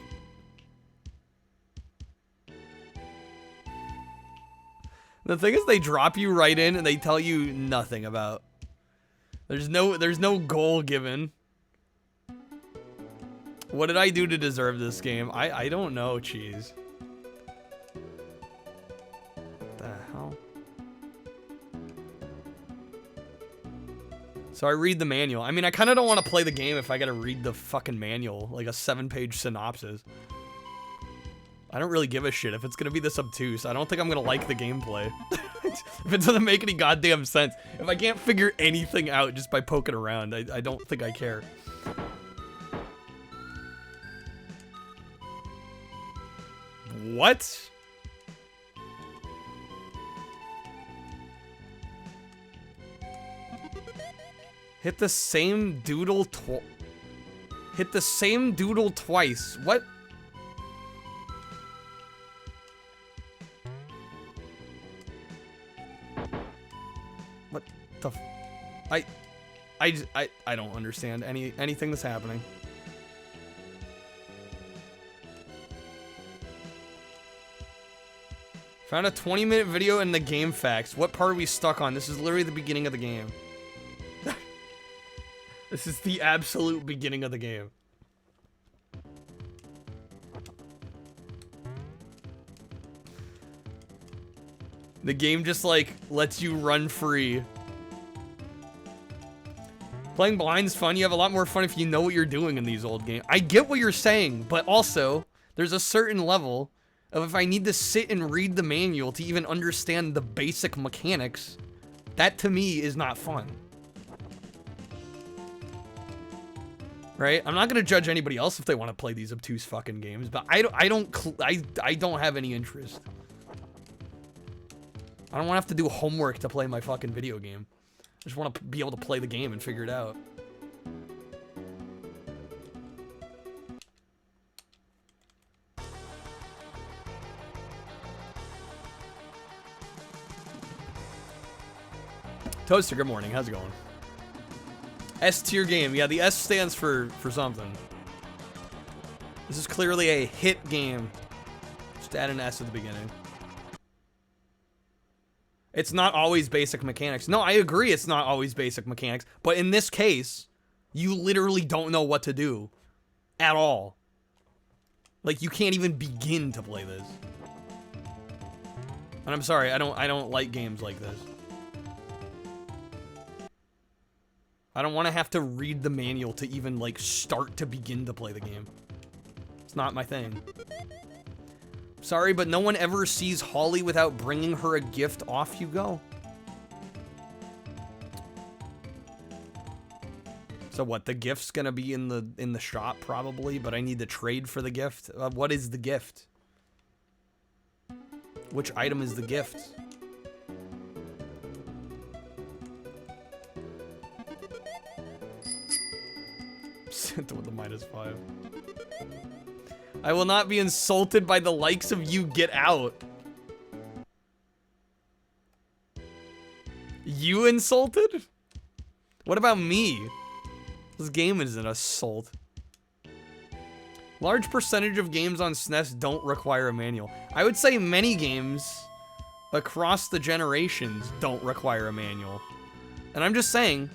[SPEAKER 1] The thing is, they drop you right in and they tell you nothing about. There's no goal given. What did I do to deserve this game? I don't know, cheese. What the hell? So I read the manual. I mean, I kind of don't want to play the game if I gotta read the fucking manual, like a 7-page synopsis. I don't really give a shit if it's gonna be this obtuse. I don't think I'm gonna like the gameplay. If it doesn't make any goddamn sense. If I can't figure anything out just by poking around, I don't think I care. What? Hit the same doodle twice. What? What the I don't understand anything that's happening. Found a 20-minute video in the game facts. What part are we stuck on? This is literally the beginning of the game. This is the absolute beginning of the game. The game just, like, lets you run free. Playing blind's fun. You have a lot more fun if you know what you're doing in these old games. I get what you're saying, but also, there's a certain level of if I need to sit and read the manual to even understand the basic mechanics, that to me is not fun. Right? I'm not gonna judge anybody else if they want to play these obtuse fucking games, but I don't have any interest. I don't want to have to do homework to play my fucking video game. I just want to be able to play the game and figure it out. Toaster, good morning. How's it going? S tier game. Yeah, the S stands for something. This is clearly a hit game. Just add an S at the beginning. It's not always basic mechanics. No, I agree it's not always basic mechanics. But in this case, you literally don't know what to do. At all. Like, you can't even begin to play this. And I'm sorry, I don't like games like this. I don't want to have to read the manual to even, like, start to begin to play the game. It's not my thing. Sorry, but no one ever sees Holly without bringing her a gift. Off you go. So what, the gift's gonna be in the shop probably, but I need to trade for the gift? What is the gift? Which item is the gift? With the -5. I will not be insulted by the likes of you. Get out. You insulted? What about me? This game is an assault. Large percentage of games on SNES don't require a manual. I would say many games across the generations don't require a manual. And I'm just saying,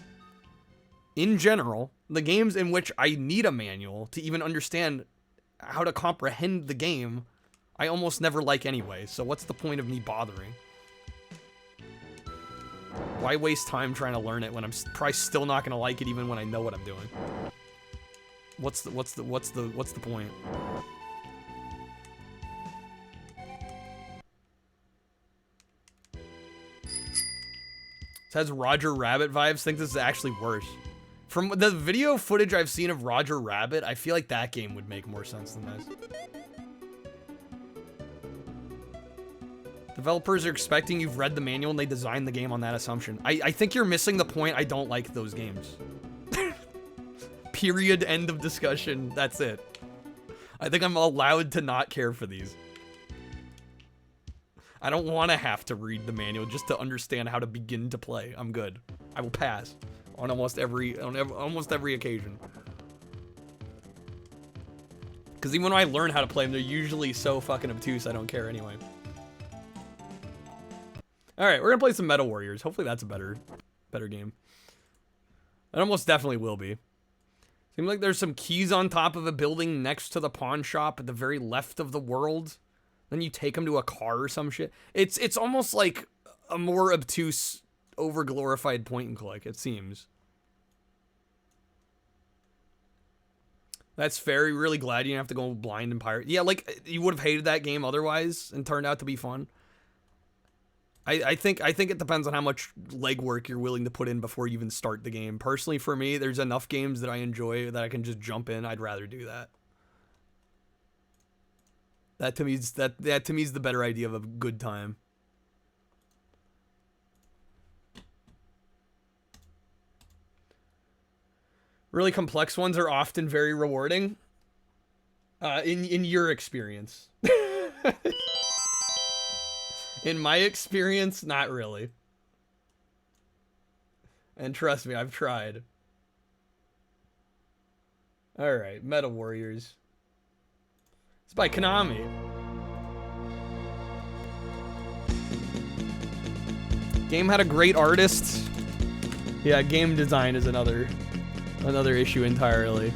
[SPEAKER 1] in general, the games in which I need a manual to even understand how to comprehend the game, I almost never like anyway. So what's the point of me bothering? Why waste time trying to learn it when I'm probably still not gonna like it even when I know what I'm doing? What's the point? This has Roger Rabbit vibes. Think this is actually worse. From the video footage I've seen of Roger Rabbit, I feel like that game would make more sense than this. Developers are expecting you've read the manual and they designed the game on that assumption. I think you're missing the point. I don't like those games. Period. End of discussion. That's it. I think I'm allowed to not care for these. I don't want to have to read the manual just to understand how to begin to play. I'm good. I will pass on almost every occasion. Because even when I learn how to play them, they're usually so fucking obtuse I don't care anyway. Alright, we're gonna play some Metal Warriors. Hopefully that's a better game. It almost definitely will be. Seems like there's some keys on top of a building next to the pawn shop at the very left of the world. Then you take them to a car or some shit. It's almost like a more obtuse, over-glorified point and click, it seems. That's fair. You're really glad you didn't have to go blind and pirate. Yeah, like, you would have hated that game otherwise and turned out to be fun. I think it depends on how much legwork you're willing to put in before you even start the game. Personally, for me, there's enough games that I enjoy that I can just jump in. I'd rather do that. That to me is the better idea of a good time. Really complex ones are often very rewarding. In your experience. In my experience, not really. And trust me, I've tried. Alright, Metal Warriors. It's by Konami. Game had a great artist. Yeah, game design is another issue entirely.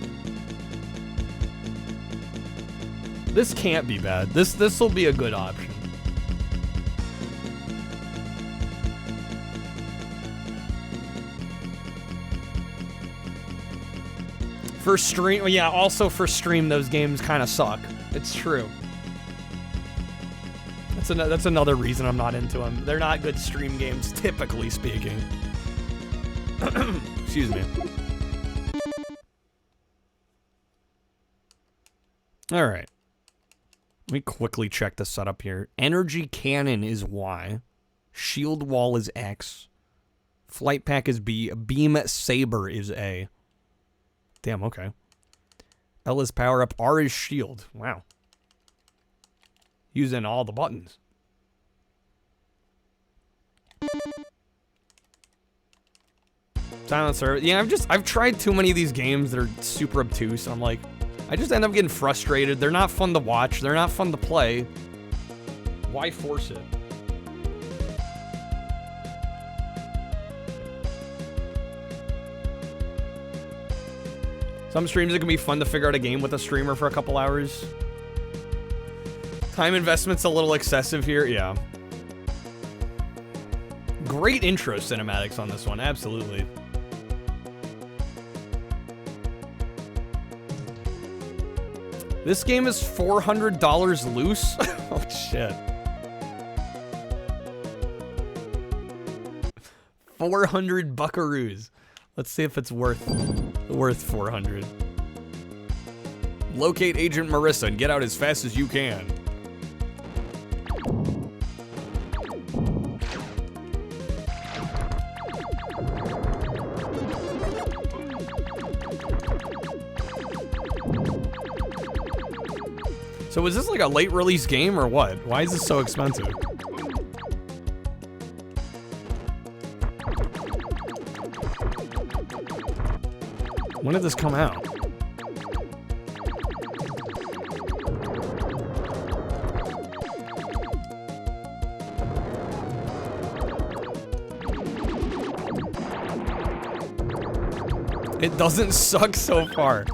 [SPEAKER 1] This can't be bad. This will be a good option. For stream, yeah, also for stream, those games kind of suck. It's true. that's another reason I'm not into them. They're not good stream games, typically speaking. Excuse me. All right. Let me quickly check the setup here. Energy cannon is Y. Shield wall is X. Flight pack is B. Beam saber is A. Damn, okay. L is power up. R is shield. Wow. Using all the buttons. Silencer. Yeah, I've tried too many of these games that are super obtuse. I'm like, I just end up getting frustrated. They're not fun to watch. They're not fun to play. Why force it? Some streams it can be fun to figure out a game with a streamer for a couple hours. Time investment's a little excessive here, yeah. Great intro cinematics on this one, absolutely. This game is $400 loose? Oh shit. 400 buckaroos. Let's see if it's worth 400. Locate Agent Marissa and get out as fast as you can. So is this like a late release game or what? Why is this so expensive? When did this come out? It doesn't suck so far.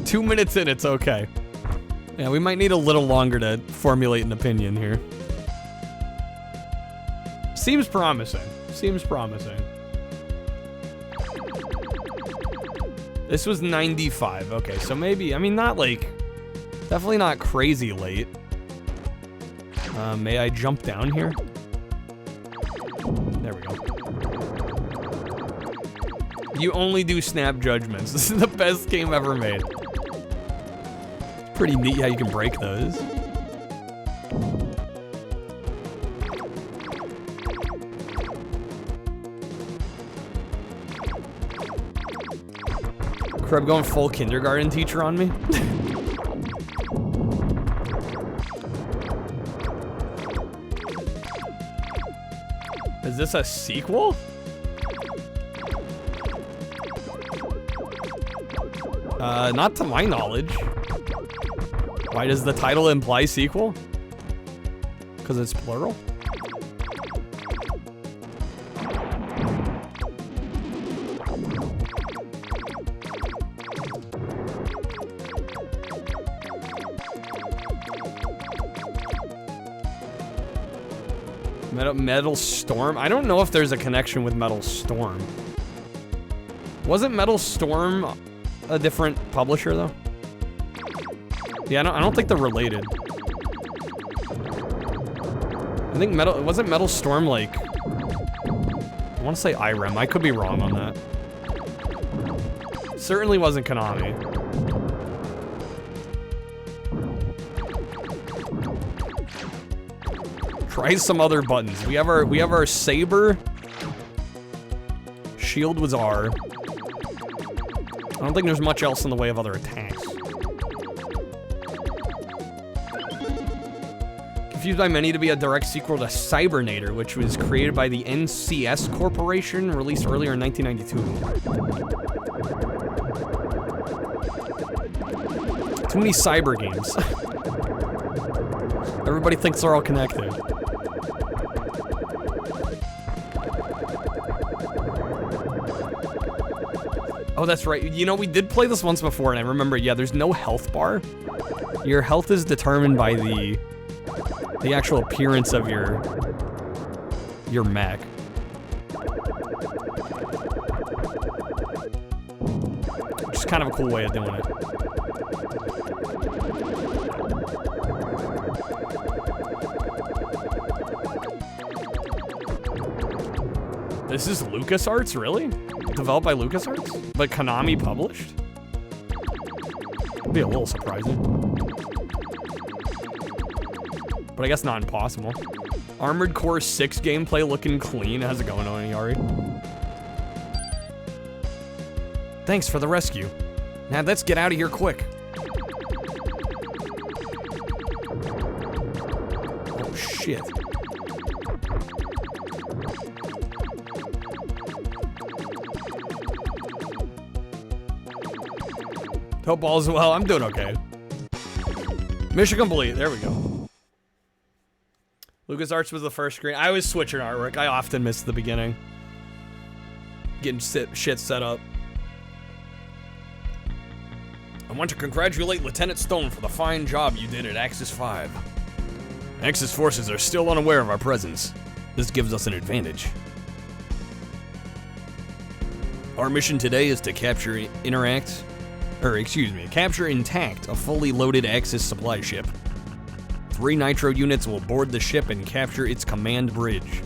[SPEAKER 1] 2 minutes in, it's okay. Yeah, we might need a little longer to formulate an opinion here. Seems promising. Seems promising. This was 95. Okay, so maybe, I mean, not like, definitely not crazy late. May I jump down here? There we go. You only do snap judgments. This is the best game ever made. It's pretty neat how you can break those. I'm going full kindergarten teacher on me. Is this a sequel? Not to my knowledge. Why does the title imply sequel? Because it's plural? Metal Storm? I don't know if there's a connection with Metal Storm. Wasn't Metal Storm a different publisher, though? Yeah, I don't think they're related. I think wasn't Metal Storm like... I want to say IREM. I could be wrong on that. Certainly wasn't Konami. Try some other buttons. We have our Saber. Shield was R. I don't think there's much else in the way of other attacks. Confused by many to be a direct sequel to Cybernator, which was created by the NCS Corporation, released earlier in 1992. Too many cyber games. Everybody thinks they're all connected. Oh, that's right. You know, we did play this once before, and I remember, yeah, there's no health bar. Your health is determined by the actual appearance of your mech. Which is kind of a cool way of doing it. This is LucasArts, really? Developed by LucasArts? But Konami published? Would be a little surprising. But I guess not impossible. Armored Core 6 gameplay looking clean. How's it going, Oniari? Thanks for the rescue. Now let's get out of here quick. Oh, shit. Hope all's well. I'm doing okay. Mission complete. There we go. LucasArts was the first screen. I was switching artwork. I often miss the beginning. Getting shit set up. I want to congratulate Lieutenant Stone for the fine job you did at Axis 5. Axis forces are still unaware of our presence. This gives us an advantage. Our mission today is to capture intact a fully loaded Axis supply ship. 3 nitro units will board the ship and capture its command bridge.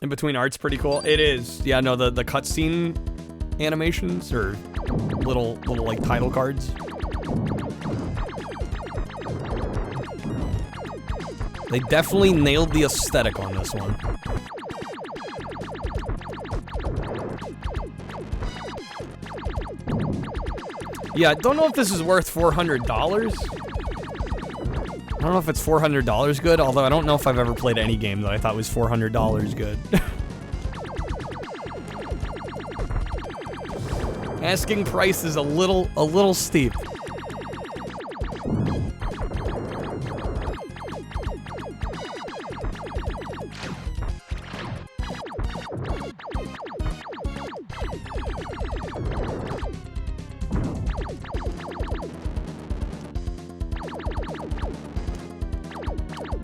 [SPEAKER 1] In between art's pretty cool. It is. Yeah, no, the cutscene animations or little like title cards. They definitely nailed the aesthetic on this one. Yeah, I don't know if this is worth $400. I don't know if it's $400 good, although I don't know if I've ever played any game that I thought was $400 good. Asking price is a little steep.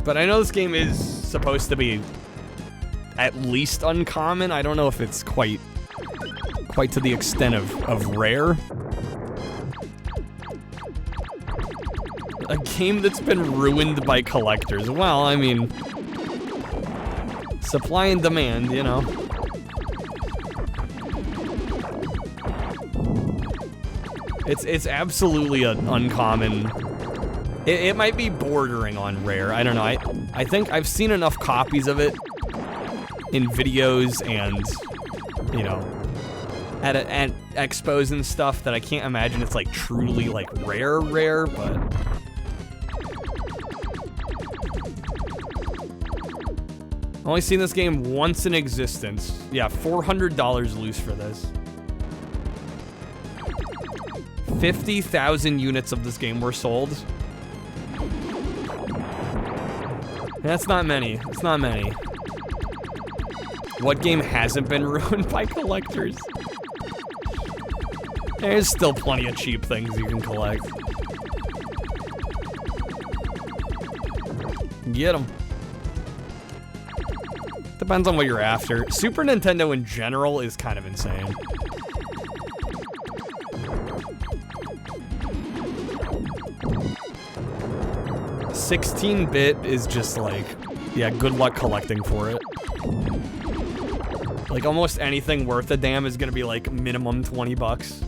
[SPEAKER 1] But I know this game is supposed to be at least uncommon. I don't know if it's quite to the extent of rare. A game that's been ruined by collectors. Well, I mean, supply and demand, you know. It's absolutely an uncommon. It might be bordering on rare. I don't know. I think I've seen enough copies of it in videos and, you know, at expos and stuff that I can't imagine it's like truly like rare, but only seen this game once in existence. Yeah, $400 loose for this. 50,000 units of this game were sold. That's not many. It's not many. What game hasn't been ruined by collectors? There's still plenty of cheap things you can collect. Get them. Depends on what you're after. Super Nintendo in general is kind of insane. 16-bit is just like, yeah, good luck collecting for it. Like almost anything worth a damn is gonna be like minimum 20 bucks.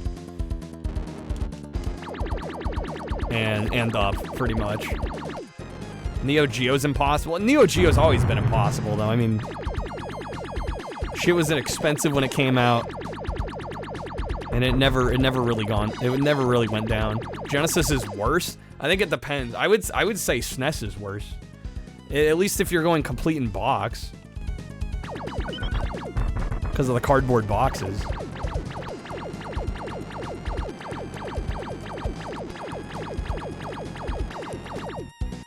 [SPEAKER 1] And up, pretty much. Neo Geo's impossible. Neo Geo's always been impossible though. I mean, shit was expensive when it came out. And it never really went down. Genesis is worse. I think it depends. I would say SNES is worse. At least if you're going complete in box. Because of the cardboard boxes.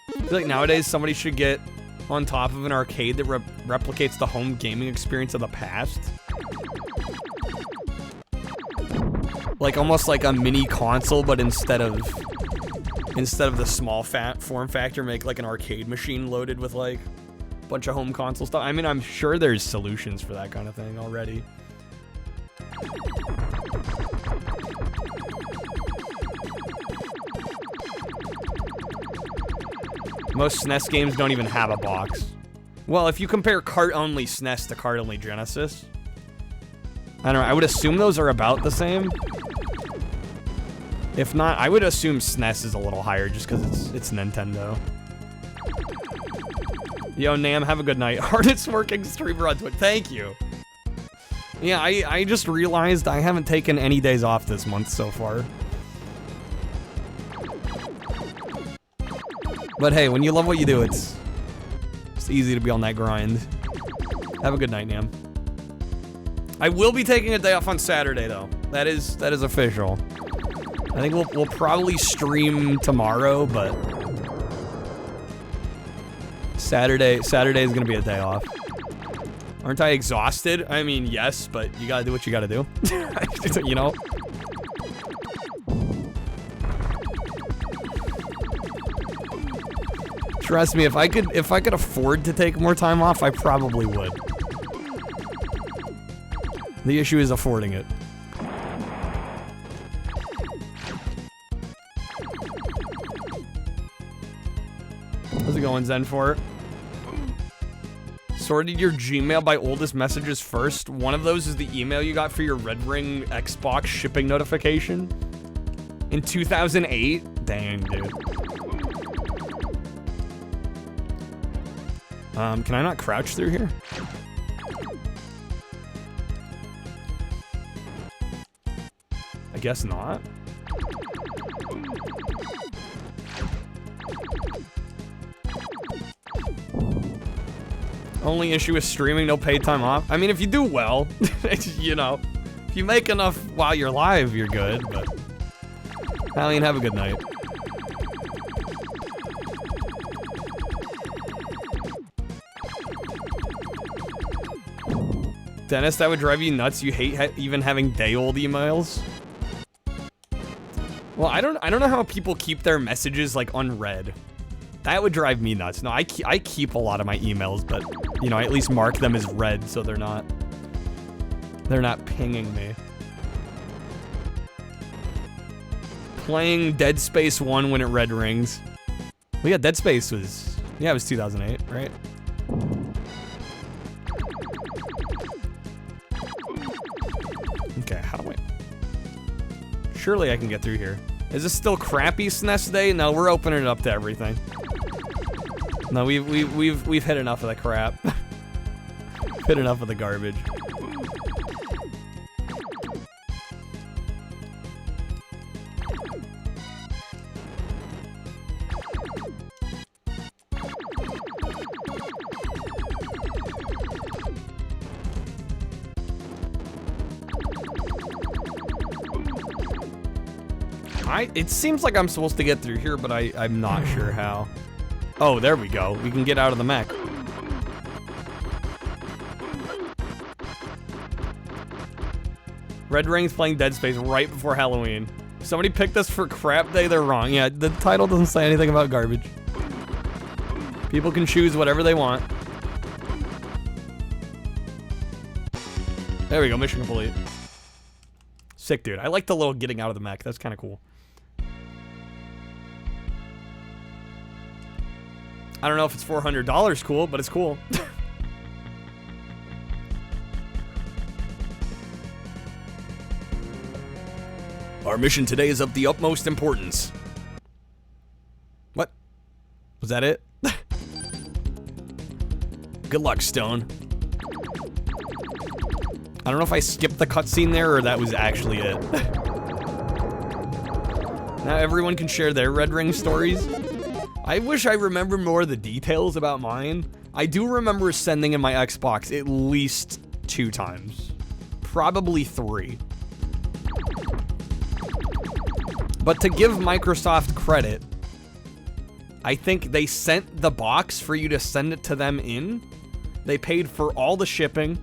[SPEAKER 1] I feel like nowadays somebody should get on top of an arcade that replicates the home gaming experience of the past. Like almost like a mini console, but instead of the small form factor, make like an arcade machine loaded with like a bunch of home console stuff. I mean, I'm sure there's solutions for that kind of thing already. Most SNES games don't even have a box. Well, if you compare cart-only SNES to cart-only Genesis, I don't know, I would assume those are about the same. If not, I would assume SNES is a little higher just because it's Nintendo. Yo, Nam, have a good night. Hardest working streamer on Twitch. Thank you. Yeah, I just realized I haven't taken any days off this month so far. But hey, when you love what you do, it's easy to be on that grind. Have a good night, Nam. I will be taking a day off on Saturday, though. That is official. I think we'll probably stream tomorrow, but Saturday is gonna be a day off. Aren't I exhausted? I mean, yes, but you gotta do what you gotta do. You know? Trust me, if I could afford to take more time off, I probably would. The issue is affording it. How's it going, Zen4? Sorted your Gmail by oldest messages first. One of those is the email you got for your Red Ring Xbox shipping notification in 2008. Dang, dude. Can I not crouch through here? I guess not. Only issue is streaming, no paid time off. I mean, if you do well, you know, if you make enough while you're live, you're good, but Alien, have a good night. Dennis, that would drive you nuts. You hate even having day-old emails. Well, I don't know how people keep their messages like unread. That would drive me nuts. No, I keep a lot of my emails, but you know, I at least mark them as read so they're not pinging me. Playing Dead Space 1 when it red rings. Well, yeah, Dead Space was, yeah, it was 2008, right? Okay, how do I... Surely I can get through here. Is this still crappy SNES Day? No, we're opening it up to everything. No, we've hit enough of the crap. Hit enough of the garbage. It seems like I'm supposed to get through here, but I'm not sure how. Oh, there we go. We can get out of the mech. Red Ring's playing Dead Space right before Halloween. If somebody picked this for crap day, they're wrong. Yeah, the title doesn't say anything about garbage. People can choose whatever they want. There we go, mission complete. Sick, dude. I like the little getting out of the mech. That's kind of cool. I don't know if it's $400 cool, but it's cool. Our mission today is of the utmost importance. What? Was that it? Good luck, Stone. I don't know if I skipped the cutscene there or that was actually it. Now everyone can share their Red Ring stories. I wish I remember more of the details about mine. I do remember sending in my Xbox at least 2 times. Probably 3. But to give Microsoft credit, I think they sent the box for you to send it to them in. They paid for all the shipping.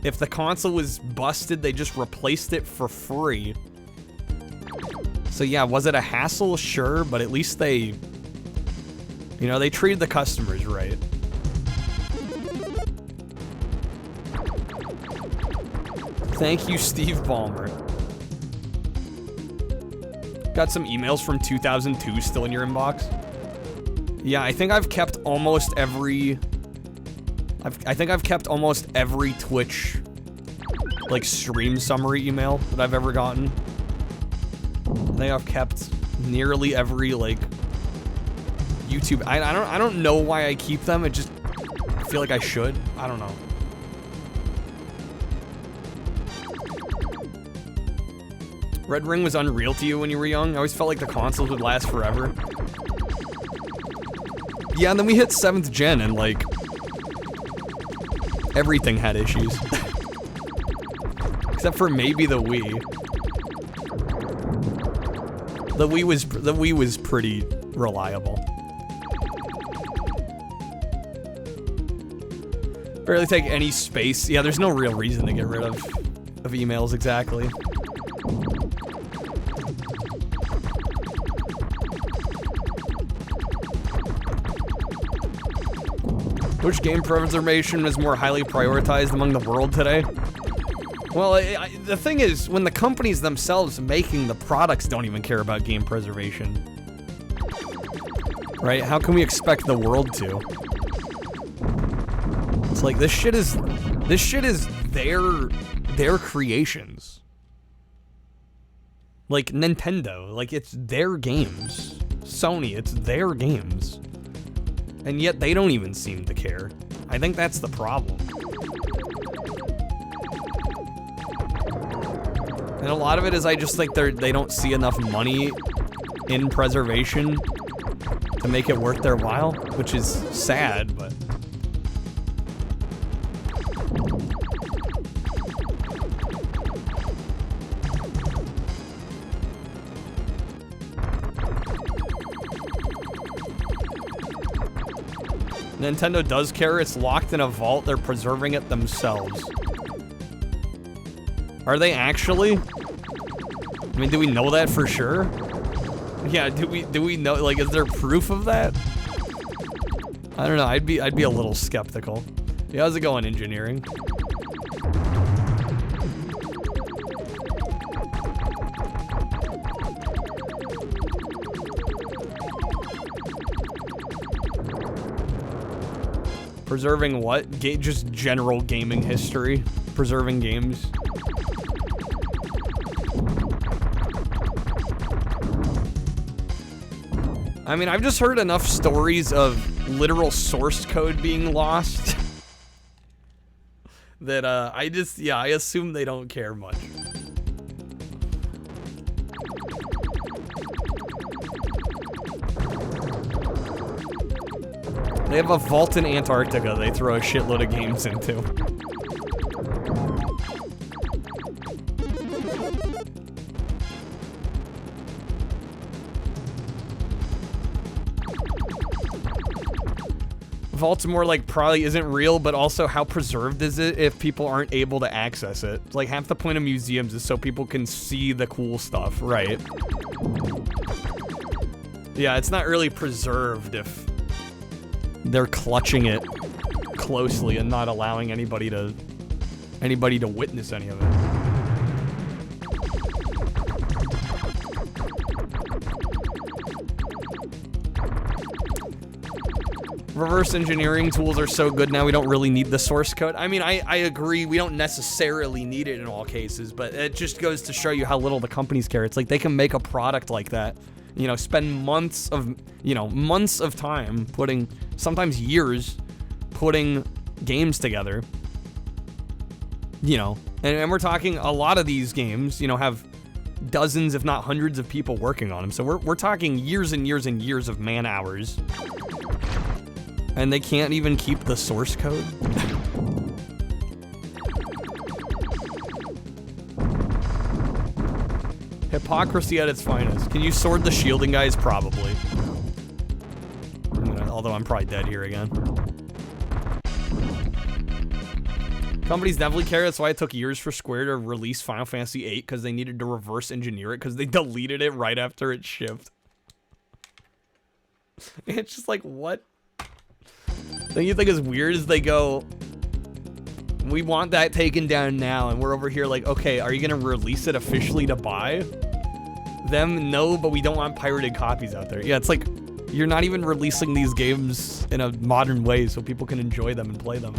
[SPEAKER 1] If the console was busted, they just replaced it for free. So yeah, was it a hassle? Sure, but at least they, you know, they treated the customers right. Thank you, Steve Ballmer. Got some emails from 2002 still in your inbox. Yeah, I think I've kept almost every... I think I've kept almost every Twitch, like, stream summary email that I've ever gotten. I think I've kept nearly every, like, YouTube... I don't know why I keep them, I feel like I should. I don't know. Red Ring was unreal to you when you were young? I always felt like the consoles would last forever. Yeah, and then we hit 7th gen and, like, everything had issues. Except for maybe the Wii. The Wii was pretty reliable. Barely take any space. Yeah, there's no real reason to get rid of emails exactly. Which game preservation is more highly prioritized among the world today? Well, the thing is, when the companies themselves making the products don't even care about game preservation. Right? How can we expect the world to? It's like, this shit is their creations. Like Nintendo, like it's their games. Sony, it's their games. And yet they don't even seem to care. I think that's the problem. And a lot of it is I just think they don't see enough money in preservation to make it worth their while, which is sad, but... Nintendo does care. It's locked in a vault. They're preserving it themselves. Are they actually? I mean, do we know that for sure? Yeah, do we know, like, is there proof of that? I don't know. I'd be a little skeptical. Yeah, how's it going, engineering? Preserving what? Just general gaming history. Preserving games. I mean, I've just heard enough stories of literal source code being lost that I assume they don't care much. They have a vault in Antarctica they throw a shitload of games into. Vault's more like probably isn't real, but also how preserved is it if people aren't able to access it? Like half the point of museums is so people can see the cool stuff, right? Yeah, it's not really preserved if they're clutching it closely and not allowing anybody to witness any of it. Reverse engineering tools are so good now we don't really need the source code. I mean, I agree we don't necessarily need it in all cases, but it just goes to show you how little the companies care. It's like they can make a product like that, you know, spend months of time putting, sometimes years, putting games together, you know, and we're talking a lot of these games, you know, have dozens if not hundreds of people working on them. So we're talking years and years and years of man hours. And they can't even keep the source code? Hypocrisy at its finest. Can you sword the shielding guys? Probably. Although I'm probably dead here again. Companies definitely care. That's why it took years for Square to release Final Fantasy VIII, because they needed to reverse engineer it, because they deleted it right after it shipped. It's just like, what? The thing you think is weird is they go, we want that taken down now, and we're over here like, okay, are you gonna release it officially to buy? Them, no, but we don't want pirated copies out there. Yeah, it's like, You're not even releasing these games in a modern way so people can enjoy them and play them.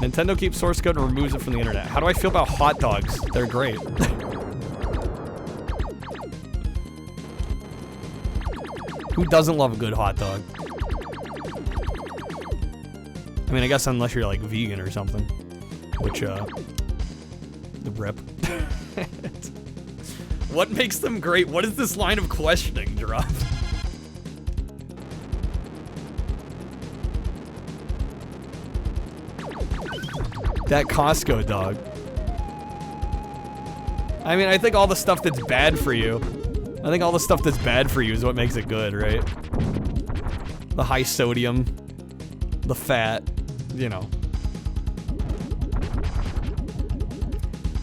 [SPEAKER 1] Nintendo keeps source code and removes it from the internet. How do I feel about hot dogs? They're great. Who doesn't love a good hot dog? I mean, I guess unless you're like vegan or something. Which, the rip. What makes them great? What is this line of questioning, Giraffe? That Costco dog. I mean, I think all the stuff that's bad for you. I think all the stuff that's bad for you is what makes it good, right? The high sodium, the fat, you know.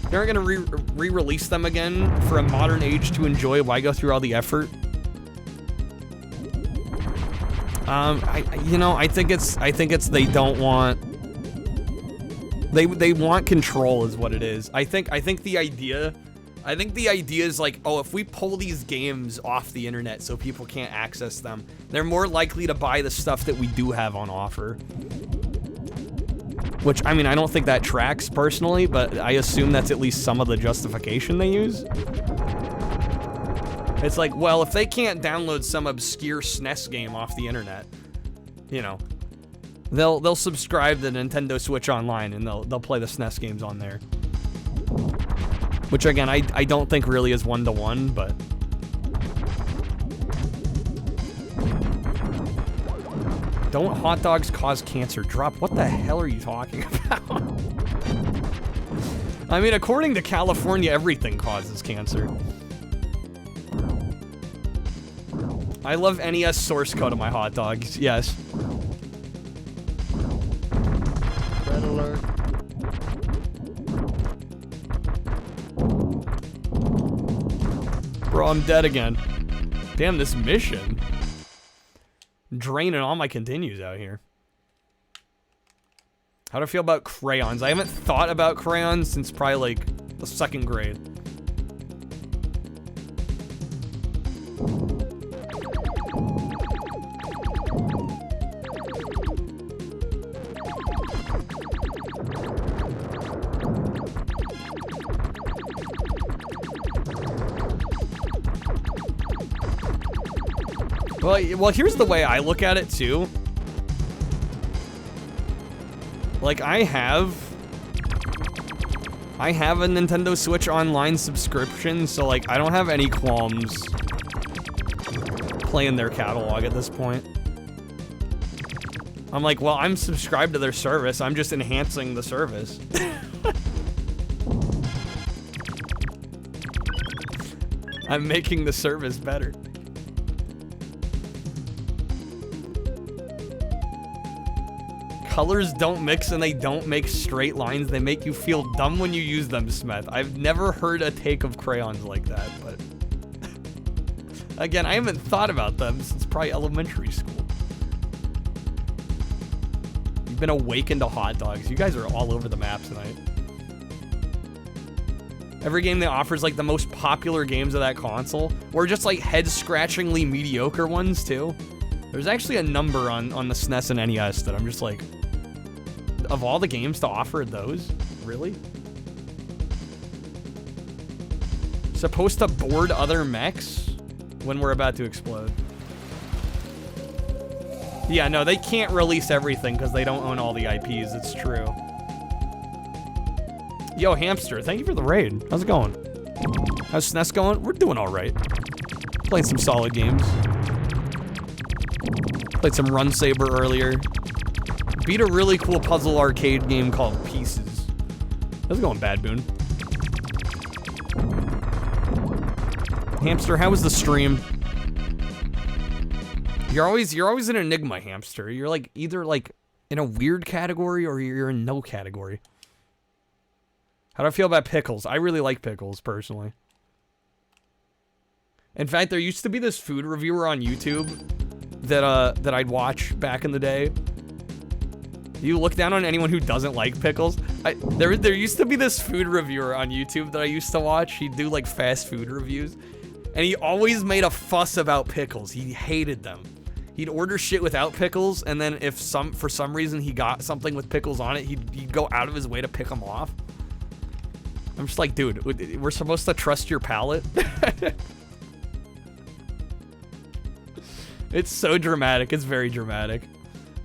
[SPEAKER 1] They're gonna re-release them again for a modern age to enjoy. Why go through all the effort? I think it's they don't want. They want control is what it is. I think the idea is like, oh, if we pull these games off the internet so people can't access them, they're more likely to buy the stuff that we do have on offer. Which, I mean, I don't think that tracks personally, but I assume that's at least some of the justification they use. It's like, well, if they can't download some obscure SNES game off the internet, you know, they'll subscribe to Nintendo Switch Online and they'll play the SNES games on there. Which again, I don't think really is one-to-one, but don't hot dogs cause cancer? Drop. What the hell are you talking about? I mean, according to California, everything causes cancer. I love NES source code of my hot dogs. Yes.
[SPEAKER 8] Red alert.
[SPEAKER 1] Bro, I'm dead again. Damn, this mission. Draining all my continues out here. How do I feel about crayons? I haven't thought about crayons since probably like the 2nd grade. Well, here's the way I look at it, too. Like, I have a Nintendo Switch Online subscription, so, like, I don't have any qualms playing their catalog at this point. I'm like, well, I'm subscribed to their service. I'm just enhancing the service. I'm making the service better. Colors don't mix and they don't make straight lines. They make you feel dumb when you use them, Smith. I've never heard a take of crayons like that, but again, I haven't thought about them since probably elementary school. You've been awakened to hot dogs. You guys are all over the map tonight. Every game that offers like the most popular games of that console, or just like head-scratchingly mediocre ones too. There's actually a number on the SNES and NES that I'm just like, of all the games to offer those, really? Supposed to board other mechs when we're about to explode. Yeah, no, they can't release everything because they don't own all the IPs. It's true. Yo, Hamster, thank you for the raid. How's it going? How's SNES going? We're doing all right. Playing some solid games. Played some Run Saber earlier. Beat a really cool puzzle arcade game called Pieces. How's it going, Bad Boon? Hamster, how was the stream? You're always an enigma, Hamster. You're like either like in a weird category or you're in no category. How do I feel about pickles? I really like pickles, personally. In fact, there used to be this food reviewer on YouTube that I'd watch back in the day. You look down on anyone who doesn't like pickles. There used to be this food reviewer on YouTube that I used to watch. He'd do like fast food reviews, and he always made a fuss about pickles. He hated them. He'd order shit without pickles, and then if for some reason he got something with pickles on it, he'd go out of his way to pick them off. I'm just like, dude, we're supposed to trust your palate. It's so dramatic. It's very dramatic.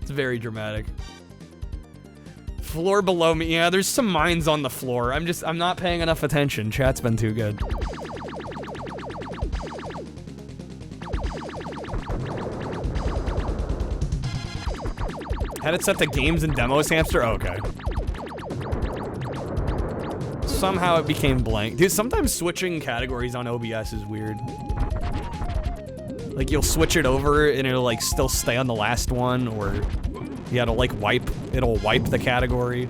[SPEAKER 1] It's very dramatic. Floor below me. Yeah, there's some mines on the floor. I'm not paying enough attention. Chat's been too good. Had it set to games and demos, hamster? Oh, okay. Somehow it became blank. Dude, sometimes switching categories on OBS is weird. Like, you'll switch it over and it'll, like, still stay on the last one, or yeah, it'll, like, wipe the category.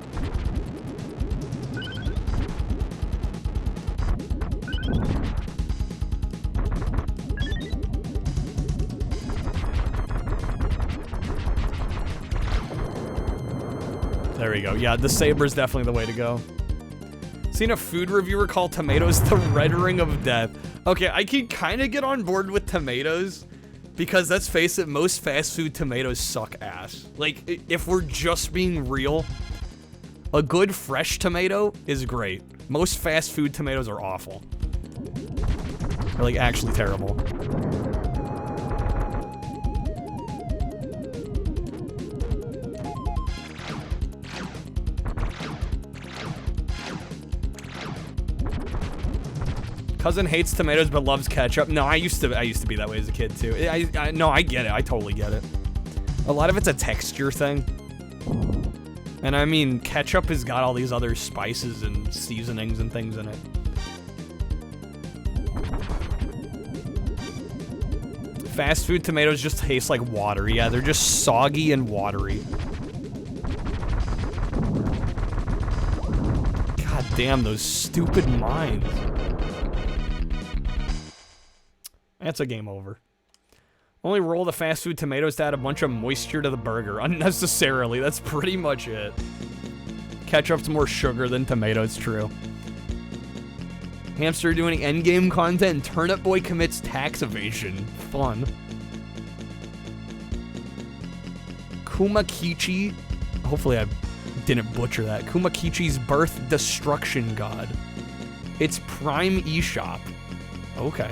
[SPEAKER 1] There we go. Yeah, the Saber's definitely the way to go. Seen a food reviewer call tomatoes the red ring of death. Okay, I can kind of get on board with tomatoes, because let's face it, most fast food tomatoes suck ass. Like, if we're just being real, a good fresh tomato is great. Most fast food tomatoes are awful. They're, like, actually terrible. Cousin hates tomatoes but loves ketchup. No, I used to be that way as a kid too. No, I get it. I totally get it. A lot of it's a texture thing. And I mean, ketchup has got all these other spices and seasonings and things in it. Fast food tomatoes just taste like water. Yeah, they're just soggy and watery. God damn, those stupid mines. That's a game over. Only roll the fast food tomatoes to add a bunch of moisture to the burger. Unnecessarily. That's pretty much it. Ketchup's more sugar than tomato, it's true. Hamster doing endgame content and Turnip Boy commits tax evasion. Fun. Kumakichi. Hopefully I didn't butcher that. Kumakichi's birth destruction god. It's Prime eShop. Okay.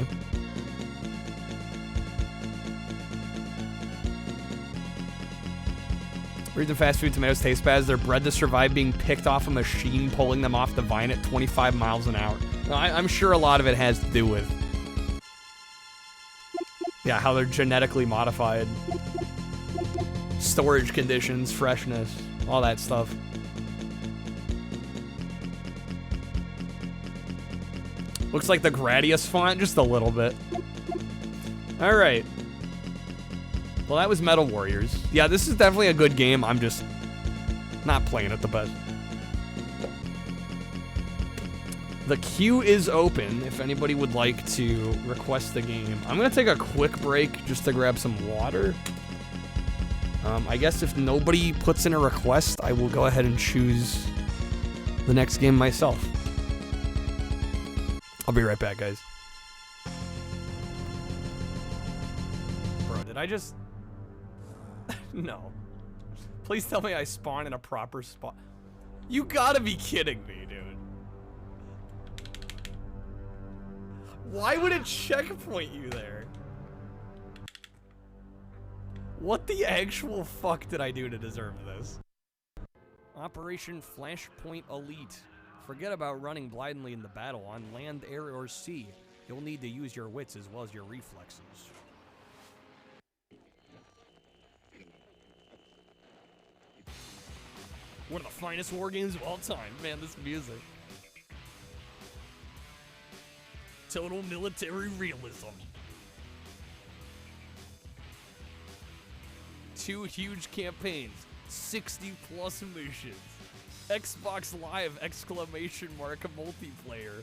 [SPEAKER 1] Reason fast food tomatoes taste bad is they're bred to survive being picked off a machine pulling them off the vine at 25 miles an hour. I'm sure a lot of it has to do with, yeah, how they're genetically modified. Storage conditions, freshness, all that stuff. Looks like the Gradius font, just a little bit. Alright. Well, that was Metal Warriors. Yeah, this is definitely a good game. I'm just not playing it the best. The queue is open if anybody would like to request the game. I'm going to take a quick break just to grab some water. I guess if nobody puts in a request, I will go ahead and choose the next game myself. I'll be right back, guys. Bro, did I just... No. Please tell me I spawn in a proper spot. You gotta be kidding me, dude. Why would it checkpoint you there? What the actual fuck did I do to deserve this? Operation Flashpoint Elite. Forget about running blindly in the battle on land, air, or sea. You'll need to use your wits as well as your reflexes. One of the finest war games of all time. Man, this music. Total military realism. 2 huge campaigns. 60 plus missions. Xbox Live exclamation mark multiplayer.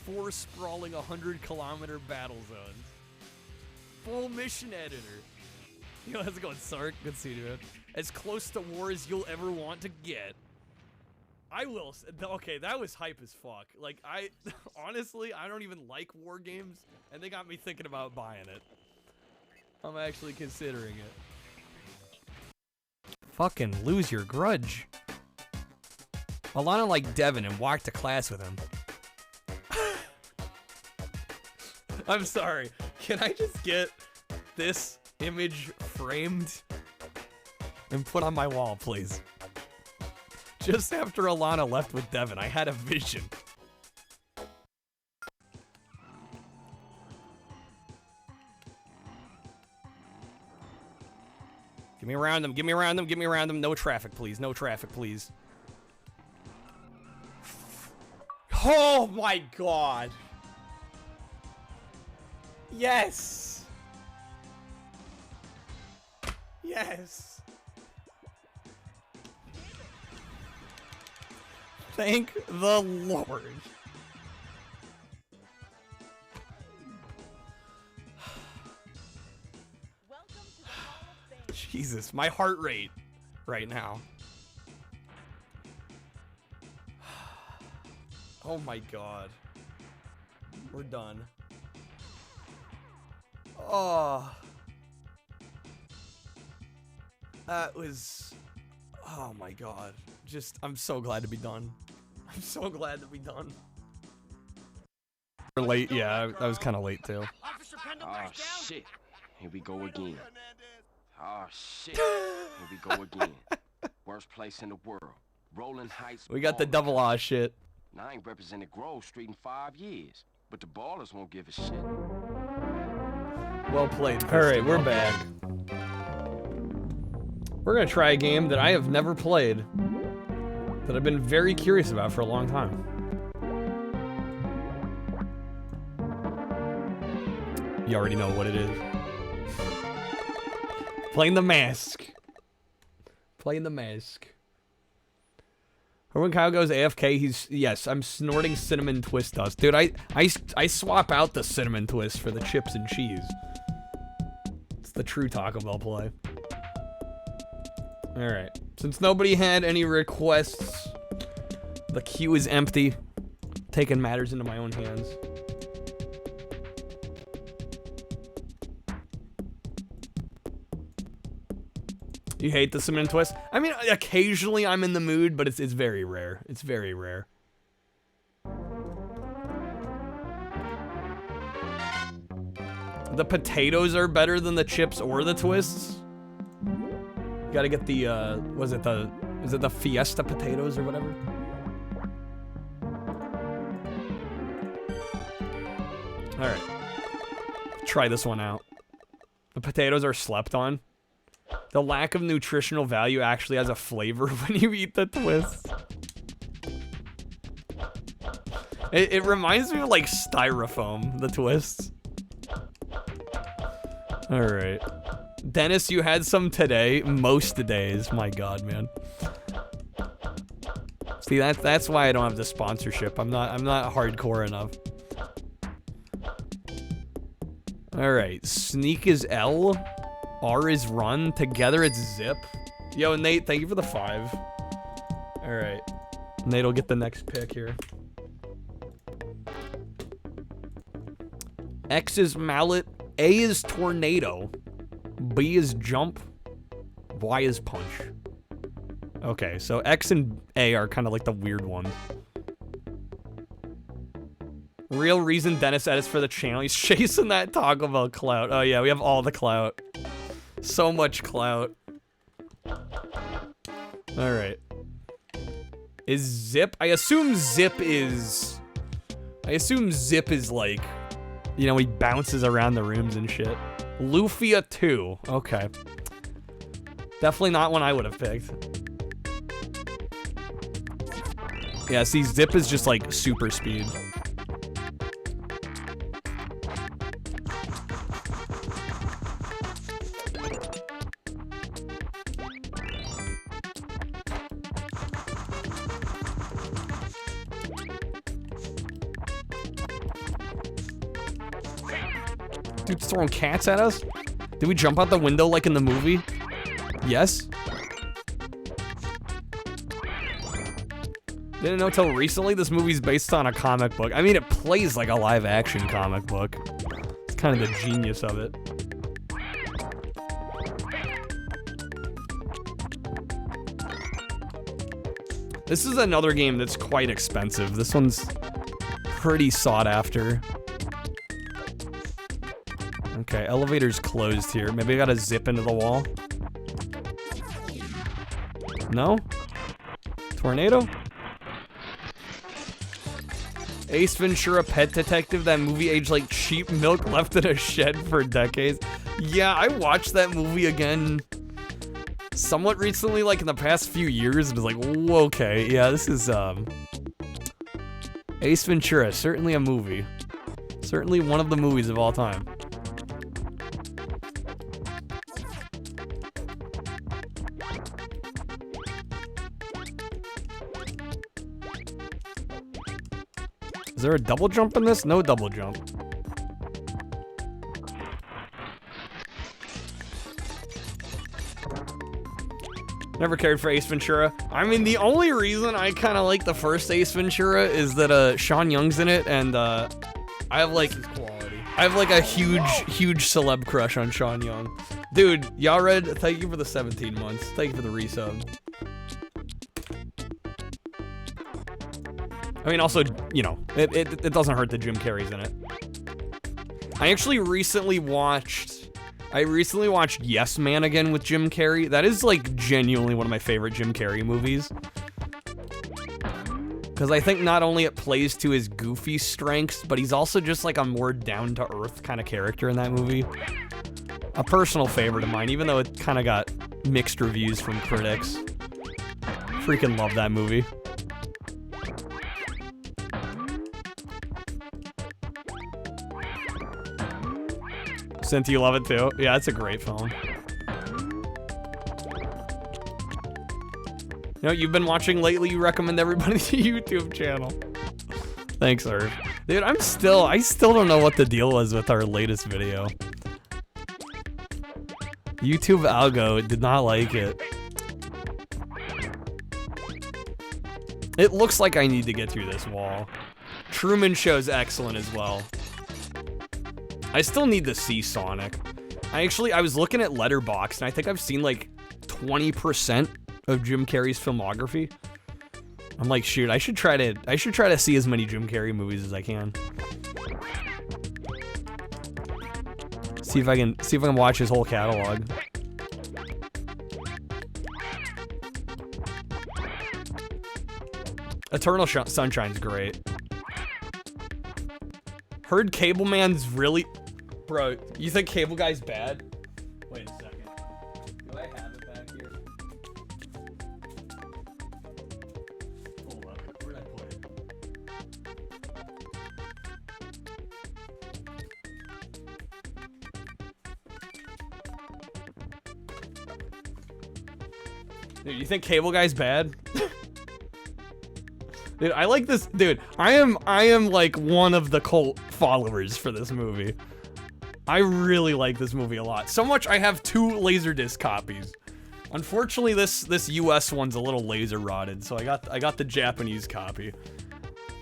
[SPEAKER 1] 4 sprawling 100-kilometer battle zones. Full mission editor. Yo, how's it going, Sark? Good seeing you, man. As close to war as you'll ever want to get. I will. Okay, that was hype as fuck. Like, honestly, I don't even like war games, and they got me thinking about buying it. I'm actually considering it. Fucking lose your grudge. Alana liked Devin and walked to class with him. I'm sorry. Can I just get this image framed and put on my wall, please? Just after Alana left with Devin, I had a vision. Give me around them, give me around them, give me around them. No traffic, please. No traffic, please. Oh my god. Yes. Yes. Thank the Lord. Jesus, my heart rate right now. Oh my god. We're done. Oh. That was... Oh my god. Just, I'm so glad to be done. I'm so glad to be done. We're late, yeah, I was kind of late too.
[SPEAKER 9] Oh shit. Here we go again. Oh shit. Here we go again. Worst place in the world. Rolling Heights.
[SPEAKER 1] We got the double A shit.
[SPEAKER 9] Now, I ain't represented Grove Street in 5 years, but the ballers won't give a shit.
[SPEAKER 1] Well played. Alright, we're back. We're gonna try a game that I have never played, that I've been very curious about for a long time. You already know what it is. Playing the mask. Playing the mask. Or when Kyle goes AFK, he's... Yes, I'm snorting cinnamon twist dust. Dude, I swap out the cinnamon twist for the chips and cheese. It's the true Taco Bell play. Alright. Since nobody had any requests, the queue is empty. Taking matters into my own hands. You hate the cinnamon twist? I mean, occasionally I'm in the mood, but it's very rare. It's very rare. The potatoes are better than the chips or the twists. You gotta get the, is it the Fiesta potatoes or whatever? Alright. Try this one out. The potatoes are slept on. The lack of nutritional value actually has a flavor when you eat the twist. It reminds me of like styrofoam, the twists. Alright. Dennis, you had some today. Most days. My god, man. See, that's why I don't have the sponsorship. I'm not hardcore enough. Alright. Sneak is L. R is run. Together it's zip. Yo, Nate, thank you for the 5. Alright. Nate will get the next pick here. X is mallet. A is tornado. B is jump. Y is punch. Okay, so X and A are kind of like the weird ones. Real reason Dennis added for the channel. He's chasing that Taco Bell clout. Oh yeah, we have all the clout. So much clout. Alright. Is zip? I assume zip is like, you know, he bounces around the rooms and shit. Lufia 2. Okay. Definitely not one I would have picked. Yeah, see, zip is just like super speed. Dude's throwing cats at us? Did we jump out the window like in the movie? Yes. Didn't know till recently this movie's based on a comic book. I mean, it plays like a live action comic book. It's kind of the genius of it. This is another game that's quite expensive. This one's pretty sought after. Okay, elevator's closed here. Maybe I gotta zip into the wall. No? Tornado? Ace Ventura Pet Detective, that movie aged like cheap milk left in a shed for decades. Yeah, I watched that movie again somewhat recently, like in the past few years. It was like, whoa, okay, yeah, this is, Ace Ventura, certainly a movie. Certainly one of the movies of all time. Is there a double jump in this? No double jump. Never cared for Ace Ventura. I mean, the only reason I kind of like the first Ace Ventura is that Sean Young's in it, and I have like a huge celeb crush on Sean Young. Dude, y'all read? Thank you for the 17 months. Thank you for the resub. I mean, also, you know, it doesn't hurt that Jim Carrey's in it. I actually recently watched Yes Man again with Jim Carrey. That is, like, genuinely one of my favorite Jim Carrey movies. Because I think not only it plays to his goofy strengths, but he's also just, like, a more down-to-earth kind of character in that movie. A personal favorite of mine, even though it kind of got mixed reviews from critics. Freaking love that movie. Since you love it too. Yeah, it's a great film. You know what you've been watching lately? You recommend everybody the YouTube channel. Thanks, Irv. Dude, I still don't know what the deal was with our latest video. YouTube algo did not like it. It looks like I need to get through this wall. Truman Show's excellent as well. I still need to see Sonic. I was looking at Letterboxd, and I think I've seen like 20% of Jim Carrey's filmography. I'm like, shoot, I should try to see as many Jim Carrey movies as I can. See if I can watch his whole catalog. Eternal Sunshine's great. Heard Cable Man's really... Bro, you think Cable Guy's bad? Wait a second. Do I have it back here? Hold up. Where'd I put it? Dude, you think Cable Guy's bad? Dude, I like this. Dude, I am like one of the cult followers for this movie. I really like this movie a lot. So much I have 2 Laserdisc copies. Unfortunately, this US one's a little laser rotted, so I got the Japanese copy.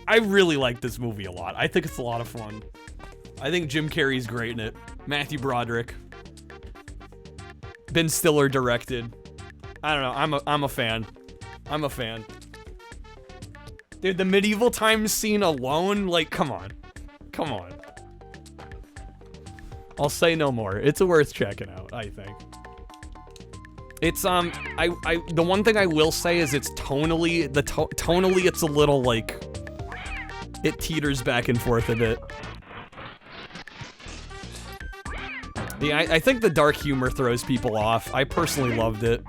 [SPEAKER 1] I really like this movie a lot. I think it's a lot of fun. I think Jim Carrey's great in it. Matthew Broderick. Ben Stiller directed. I don't know. I'm a fan. I'm a fan. Dude, the medieval times scene alone, like, come on. Come on. I'll say no more. It's worth checking out, I think. It's, the one thing I will say is it's tonally, tonally it's a little, like, it teeters back and forth a bit. Yeah, I think the dark humor throws people off. I personally loved it.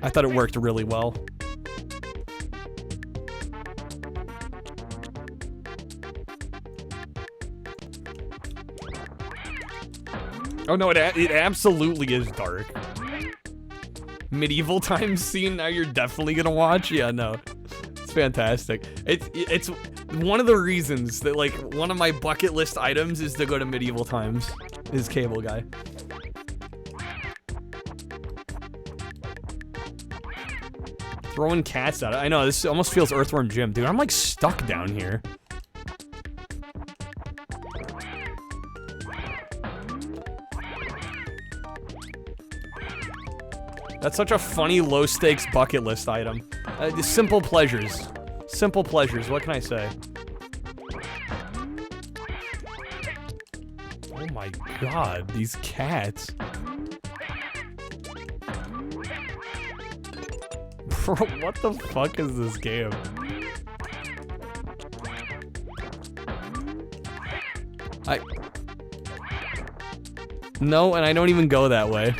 [SPEAKER 1] I thought it worked really well. Oh no, it absolutely is dark. Medieval times scene, now you're definitely gonna watch? Yeah, no. It's fantastic. It's one of the reasons that, like, one of my bucket list items is to go to medieval times, is Cable Guy. Throwing cats at it. I know, this almost feels Earthworm Jim. Dude, I'm like stuck down here. That's such a funny low-stakes bucket list item. Simple pleasures. Simple pleasures, what can I say? Oh my god, these cats. Bro, what the fuck is this game? No, and I don't even go that way.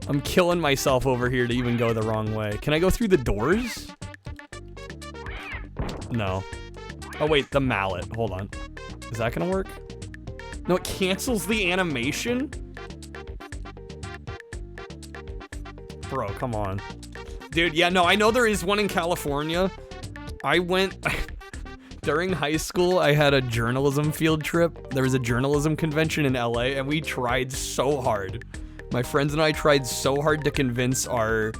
[SPEAKER 1] I'm killing myself over here to even go the wrong way. Can I go through the doors? No. Oh wait, the mallet. Hold on. Is that gonna work? No, it cancels the animation? Bro, come on. Dude, yeah, no, I know there is one in California. I went... During high school, I had a journalism field trip. There was a journalism convention in LA, and we tried so hard. My friends and I tried so hard to convince our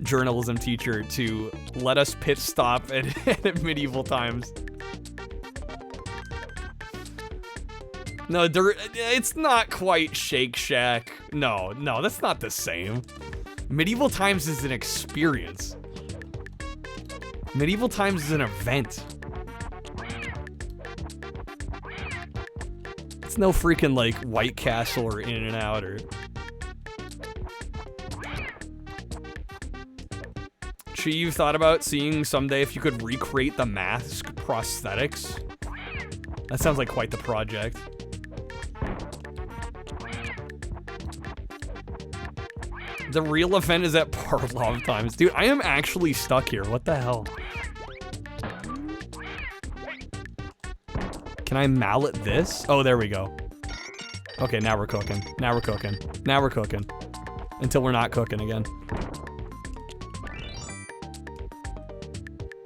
[SPEAKER 1] journalism teacher to let us pit stop at medieval times. No, it's not quite Shake Shack. No, that's not the same. Medieval times is an experience. Medieval times is an event. It's no freaking like White Castle or In-N-Out or... Chi, you've thought about seeing someday if you could recreate the mask prosthetics? That sounds like quite the project. The real event is at Parlov times. Dude, I am actually stuck here. What the hell? Can I mallet this? Oh, there we go. Okay, now we're cooking. Now we're cooking. Now we're cooking. Until we're not cooking again.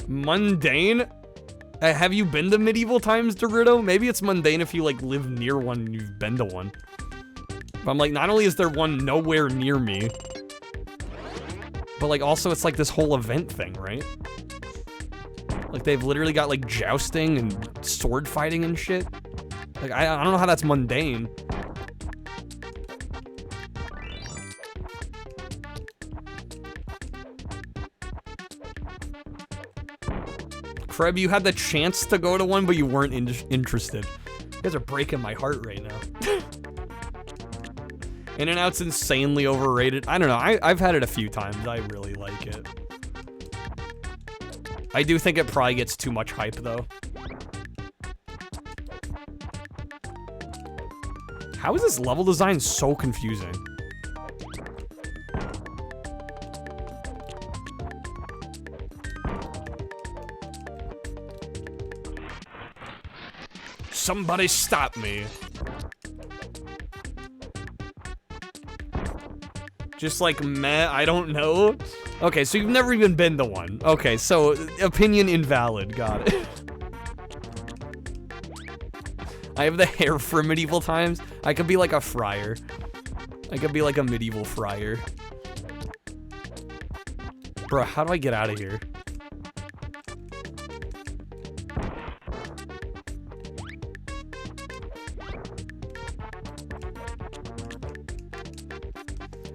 [SPEAKER 1] Mundane? Have you been to medieval times, Dorito? Maybe it's mundane if you, like, live near one and you've been to one. But I'm like, not only is there one nowhere near me, but, like, also it's, like, this whole event thing, right? Like, they've literally got, like, jousting and sword fighting and shit. Like, I don't know how that's mundane. Kreb, you had the chance to go to one, but you weren't interested. You guys are breaking my heart right now. In-N-Out's insanely overrated. I don't know. I've had it a few times. I really like it. I do think it probably gets too much hype, though. How is this level design so confusing? Somebody stop me. Just like, meh, I don't know. Okay, so you've never even been to one. Okay, so opinion invalid, got it. I have the hair for medieval times. I could be like a friar. I could be like a medieval friar. Bro, how do I get out of here?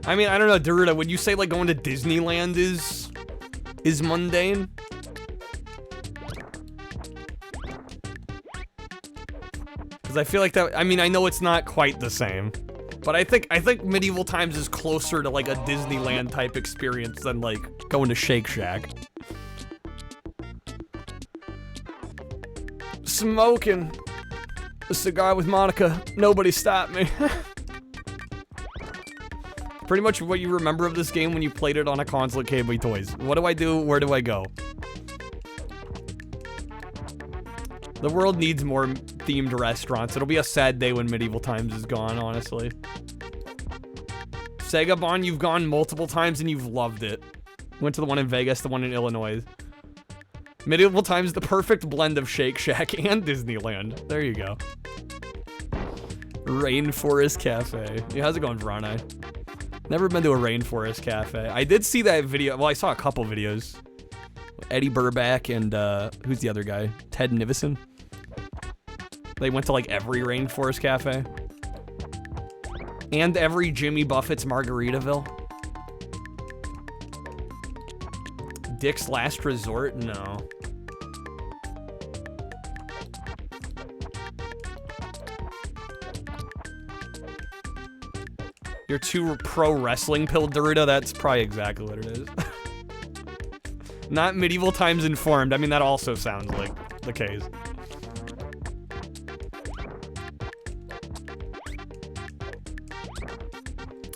[SPEAKER 1] I mean, I don't know, Dorito, would you say, like, going to Disneyland is mundane? Because I feel like that, I mean, I know it's not quite the same, but I think medieval times is closer to, like, a Disneyland type experience than, like, going to Shake Shack. Smoking a cigar with Monica. Nobody stopped me. Pretty much what you remember of this game when you played it on a console at Game Toys. What do I do? Where do I go? The world needs more themed restaurants. It'll be a sad day when medieval times is gone, honestly. Sagabon, you've gone multiple times and you've loved it. Went to the one in Vegas, the one in Illinois. Medieval times, the perfect blend of Shake Shack and Disneyland. There you go. Rainforest Cafe. Yeah, how's it going, Verona? Never been to a Rainforest Cafe. I did see that video. Well, I saw a couple videos. Eddie Burback and who's the other guy? Ted Nivison. They went to like every Rainforest Cafe. And every Jimmy Buffett's Margaritaville. Dick's Last Resort? No. You're too pro wrestling pill, Dorito? That's probably exactly what it is. Not medieval times informed. I mean, that also sounds like the case.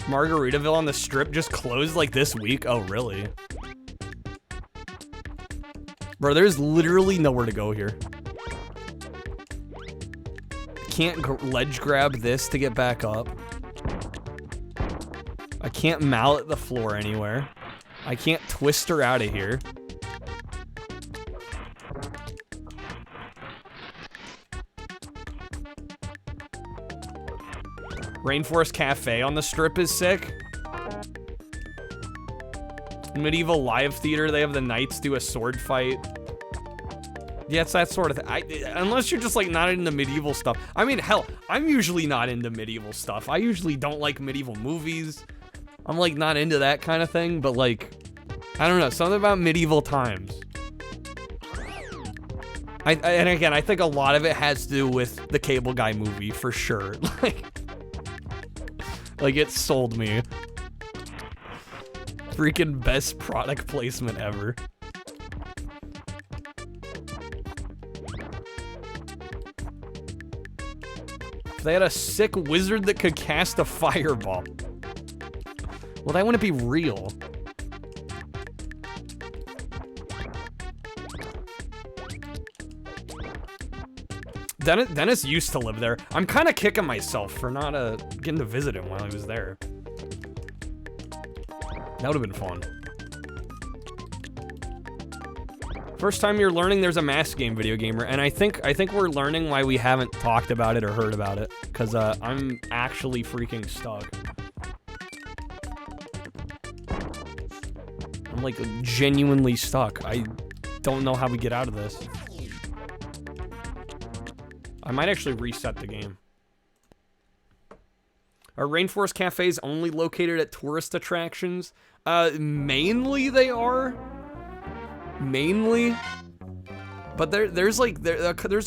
[SPEAKER 1] Margaritaville on the Strip just closed like this week? Oh, really? Bro, there's literally nowhere to go here. Can't ledge grab this to get back up. I can't mallet the floor anywhere. I can't twist her out of here. Rainforest Cafe on the Strip is sick. Medieval Live Theater, they have the knights do a sword fight. Yeah, it's that sort of thing. Unless you're just like not into medieval stuff. I mean, hell, I'm usually not into medieval stuff. I usually don't like medieval movies. I'm like not into that kind of thing, but like, I don't know, something about medieval times. And again, I think a lot of it has to do with the Cable Guy movie for sure. Like it sold me. Freaking best product placement ever. If they had a sick wizard that could cast a fireball. Well, that wouldn't be real. Dennis used to live there. I'm kind of kicking myself for not getting to visit him while he was there. That would have been fun. First time you're learning there's a mask game video gamer, and I think we're learning why we haven't talked about it or heard about it, because I'm actually freaking stuck. I'm like genuinely stuck. I don't know how we get out of this. I might actually reset the game. Are Rainforest Cafes only located at tourist attractions? Mainly they are. Mainly. But there's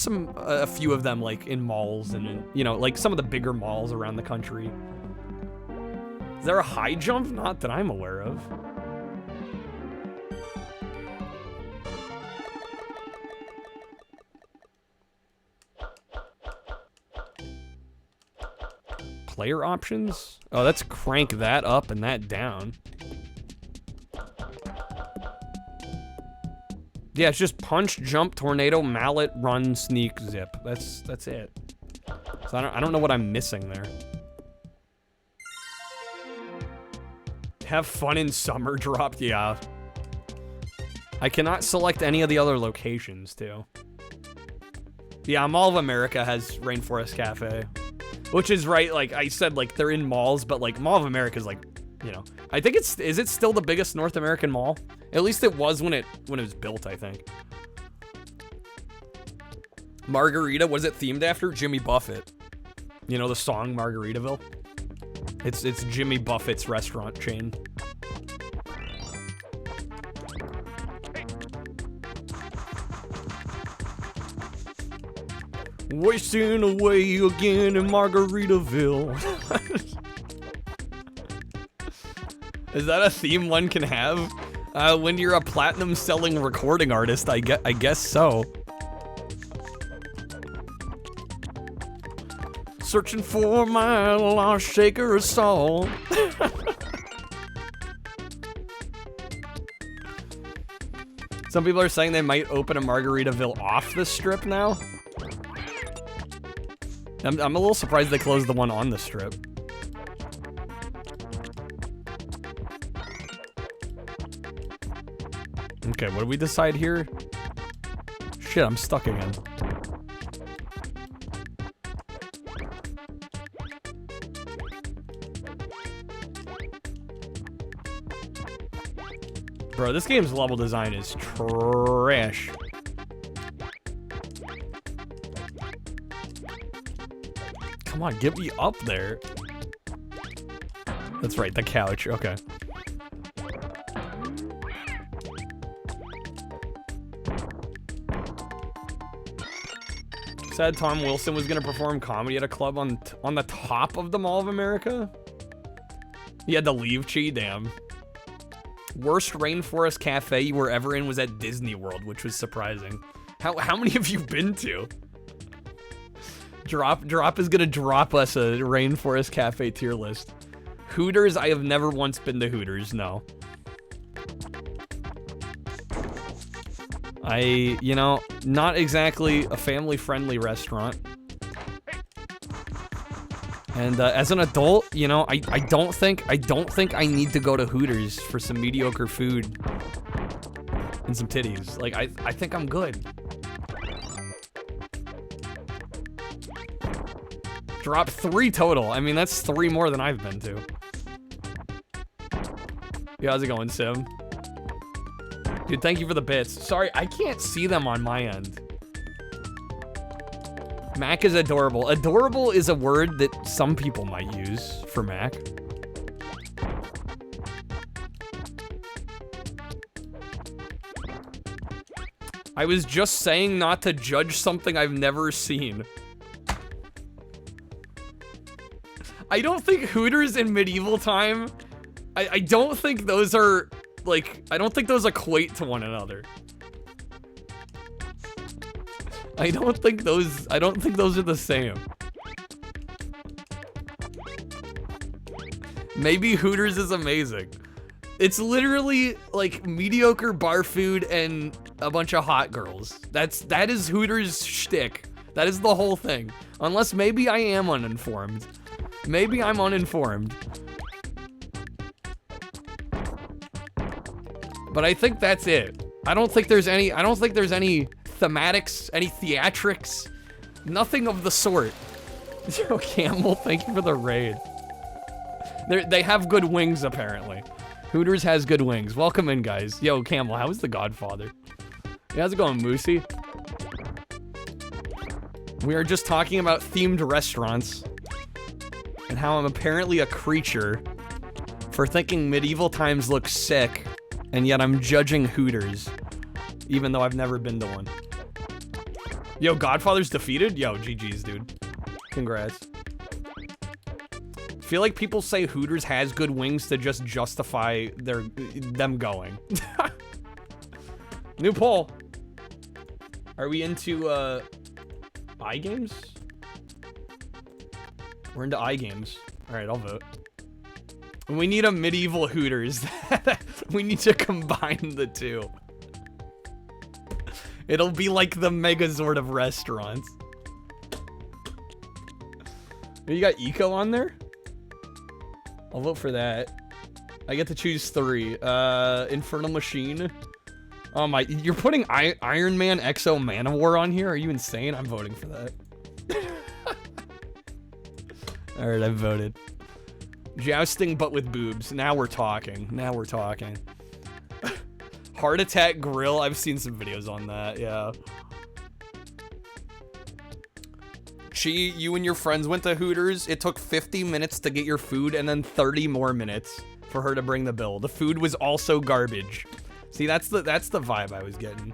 [SPEAKER 1] some a few of them like in malls and in, you know, like some of the bigger malls around the country. Is there a high jump? Not that I'm aware of. Player options? Oh, let's crank that up and that down. Yeah, it's just punch, jump, tornado, mallet, run, sneak, zip. That's it. So I don't know what I'm missing there. Have fun in summer dropped, yeah. I cannot select any of the other locations too. Yeah, Mall of America has Rainforest Cafe. Which is right, like I said, like they're in malls, but like Mall of America is like, you know, I think is it still the biggest North American mall? At least it was when it was built, I think. Margarita, was it themed after? Jimmy Buffett. You know the song Margaritaville? It's Jimmy Buffett's restaurant chain. Wasting away again in Margaritaville. Is that a theme one can have? When you're a platinum selling recording artist, I guess so. Searching for my lost shaker of salt. Some people are saying they might open a Margaritaville off the Strip now. I'm a little surprised they closed the one on the Strip. Okay, what do we decide here? Shit, I'm stuck again. Bro, this game's level design is trash. Come on, get me up there. That's right, the couch. Okay. Said Tom Wilson was gonna perform comedy at a club on the top of the Mall of America. He had to leave. Chi, damn. Worst rainforest cafe you were ever in was at Disney World, which was surprising. How many have you been to? Drop is gonna drop us a rainforest cafe tier list. Hooters, I have never once been to Hooters, no. You know, not exactly a family-friendly restaurant. And as an adult, you know, I don't think I need to go to Hooters for some mediocre food and some titties. Like, I think I'm good. Drop 3 total. I mean, that's 3 more than I've been to. Yeah, how's it going, Sim? Dude, thank you for the bits. Sorry, I can't see them on my end. Mac is adorable. Adorable is a word that some people might use for Mac. I was just saying not to judge something I've never seen. I don't think Hooters in medieval time, I don't think those are, like, I don't think those equate to one another. I don't think those are the same. Maybe Hooters is amazing. It's literally like mediocre bar food and a bunch of hot girls. That is Hooters' shtick. That is the whole thing. Unless maybe I am uninformed. Maybe I'm uninformed. But I think that's it. I don't think there's any thematics, any theatrics, nothing of the sort. Yo, Campbell, thank you for the raid. They have good wings, apparently. Hooters has good wings. Welcome in, guys. Yo, Campbell, how is the Godfather? Yeah, how's it going, Moosey? We are just talking about themed restaurants and how I'm apparently a creature for thinking medieval times look sick, and yet I'm judging Hooters, even though I've never been to one. Yo, Godfather's defeated? Yo, GG's, dude. Congrats. Feel like people say Hooters has good wings to just justify them going. New poll. Are we into iGames? We're into iGames. Alright, I'll vote. We need a medieval Hooters. We need to combine the two. It'll be like the Megazord of restaurants. You got Eco on there? I'll vote for that. I get to choose 3. Infernal Machine. Oh my, you're putting Iron Man Exo Manowar on here? Are you insane? I'm voting for that. Alright, I voted. Jousting but with boobs. Now we're talking. Now we're talking. Heart Attack Grill. I've seen some videos on that, yeah. Chi, you and your friends went to Hooters. It took 50 minutes to get your food and then 30 more minutes for her to bring the bill. The food was also garbage. See, that's the vibe I was getting.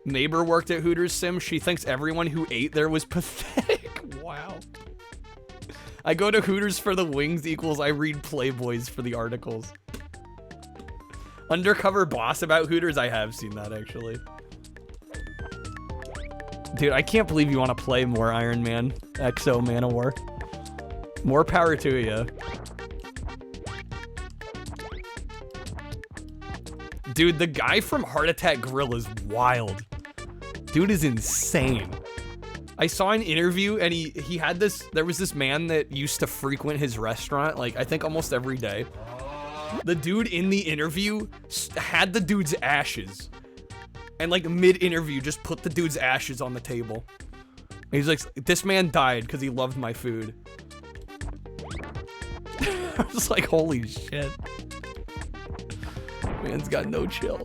[SPEAKER 1] Neighbor worked at Hooters, Sim. She thinks everyone who ate there was pathetic. Wow. I go to Hooters for the wings equals I read Playboys for the articles. Undercover Boss about Hooters. I have seen that, actually. Dude, I can't believe you want to play more Iron Man Exo Manowar. More power to you. Dude, the guy from Heart Attack Grill is wild. Dude is insane. I saw an interview and he had this, there was this man that used to frequent his restaurant, like I think almost every day. The dude in the interview had the dude's ashes. And like mid-interview, just put the dude's ashes on the table. And he's like, this man died because he loved my food. I was like, holy shit. Man's got no chill.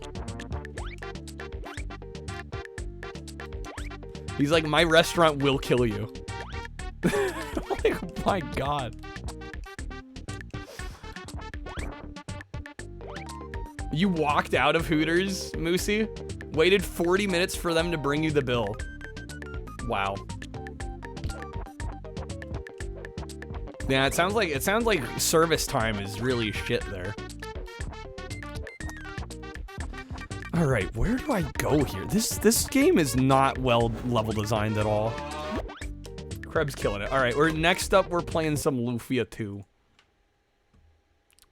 [SPEAKER 1] He's like, my restaurant will kill you. Like, oh my god. You walked out of Hooters, Moosey? Waited 40 minutes for them to bring you the bill. Wow. Yeah, it sounds like service time is really shit there. All right, where do I go here? This game is not well level designed at all. Krebs killing it. All right, next up we're playing some Lufia 2.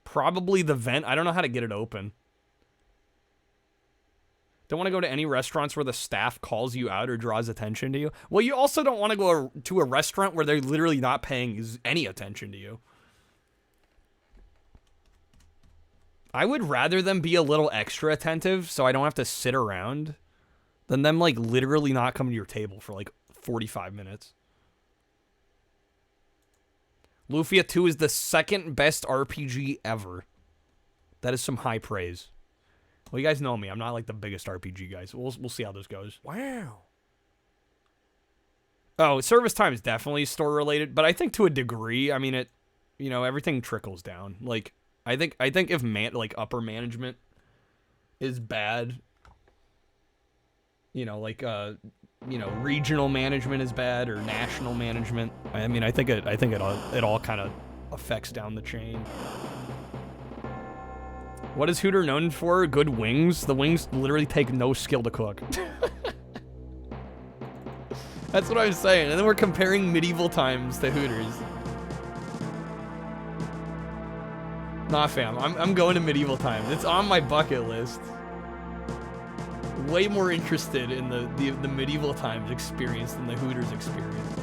[SPEAKER 1] Probably the vent. I don't know how to get it open. Don't want to go to any restaurants where the staff calls you out or draws attention to you. Well, you also don't want to go to a restaurant where they're literally not paying any attention to you. I would rather them be a little extra attentive so I don't have to sit around than them, like, literally not come to your table for, like, 45 minutes. Lufia 2 is the second best RPG ever. That is some high praise. Well, you guys know me. I'm not, like, the biggest RPG guy, so we'll see how this goes. Wow. Oh, service time is definitely store-related, but I think to a degree, I mean, everything trickles down. Like, I think if upper management is bad, regional management is bad or national management. I mean, I think it all kind of affects down the chain. What is Hooter known for? Good wings. The wings literally take no skill to cook. That's what I'm saying. And then we're comparing medieval times to Hooters. Nah, fam. I'm going to medieval times. It's on my bucket list. Way more interested in the medieval times experience than the Hooters experience.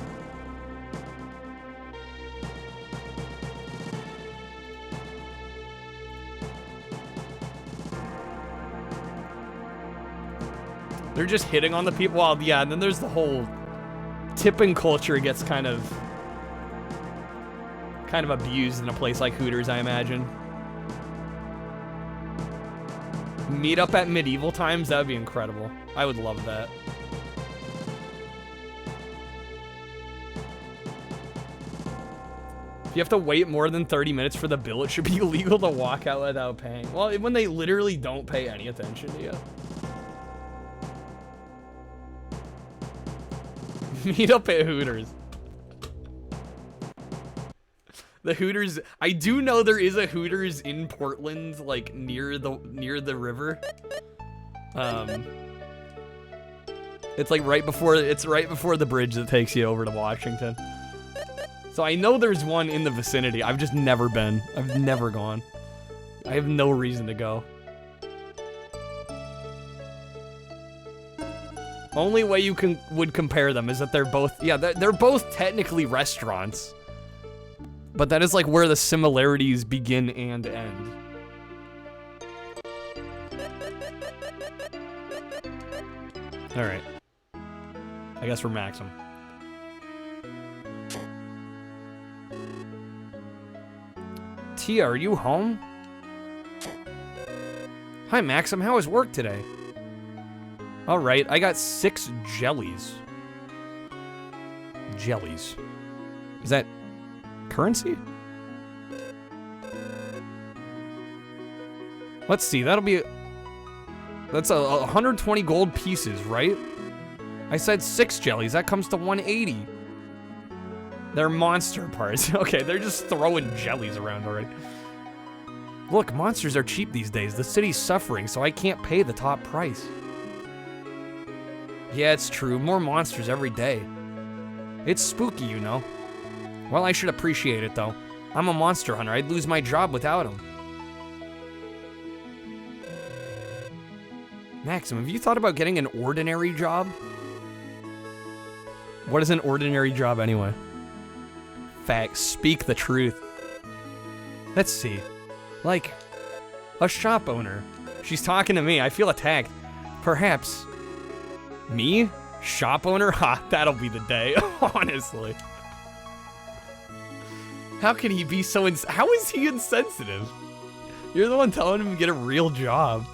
[SPEAKER 1] They're just hitting on the people. Well, yeah, and then there's the whole tipping culture gets kind of abused in a place like Hooters, I imagine. Meet up at medieval times, that would be incredible. I would love that. If you have to wait more than 30 minutes for the bill, it should be illegal to walk out without paying. Well, when they literally don't pay any attention to you. Meet up at Hooters. The Hooters, I do know there is a Hooters in Portland, like near the river. It's like right before the bridge that takes you over to Washington. So I know there's one in the vicinity. I've just never been. I've never gone. I have no reason to go. Only way you would compare them is that they're both technically restaurants. But that is like where the similarities begin and end. Alright. I guess we're Maxim. Tia, are you home? Hi, Maxim. How was work today? Alright, I got 6 jellies. Jellies. Is that currency? Let's see, that's 120 gold pieces, right? I said 6 jellies, that comes to 180. They're monster parts. Okay, they're just throwing jellies around already. Look, monsters are cheap these days. The city's suffering, so I can't pay the top price. Yeah, it's true. More monsters every day. It's spooky, you know. Well, I should appreciate it, though. I'm a monster hunter. I'd lose my job without him. Maxim, have you thought about getting an ordinary job? What is an ordinary job, anyway? Facts. Speak the truth. Let's see. Like, a shop owner. She's talking to me. I feel attacked. Perhaps... Me? Shop owner? Ha, that'll be the day, honestly. How can he be so how is he insensitive? You're the one telling him to get a real job.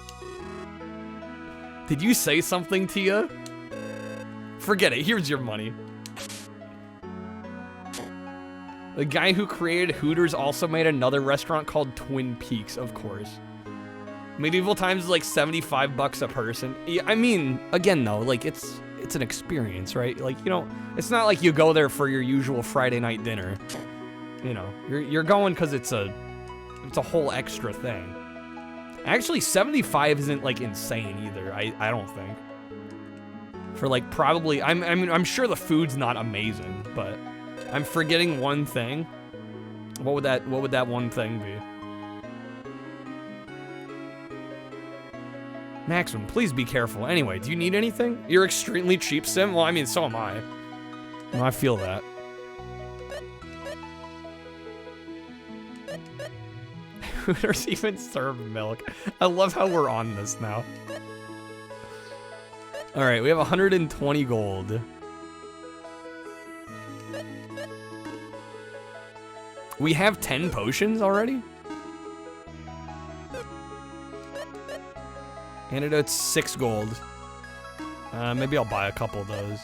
[SPEAKER 1] Did you say something, Tia? Forget it. Here's your money. The guy who created Hooters also made another restaurant called Twin Peaks, of course. Medieval Times is like 75 bucks a person. Yeah, I mean, again though, like it's an experience, right? Like, you know, it's not like you go there for your usual Friday night dinner. You know, you're going because it's a whole extra thing. Actually, 75 isn't like insane either. I don't think. For like probably, I'm sure the food's not amazing, but I'm forgetting one thing. What would that one thing be? Maximum, please be careful. Anyway, do you need anything? You're extremely cheap, Sim? Well, I mean, so am I. Well, I feel that. Hooters even serve milk. I love how we're on this now. Alright, we have 120 gold. We have 10 potions already? Antidote's 6 gold. Maybe I'll buy a couple of those.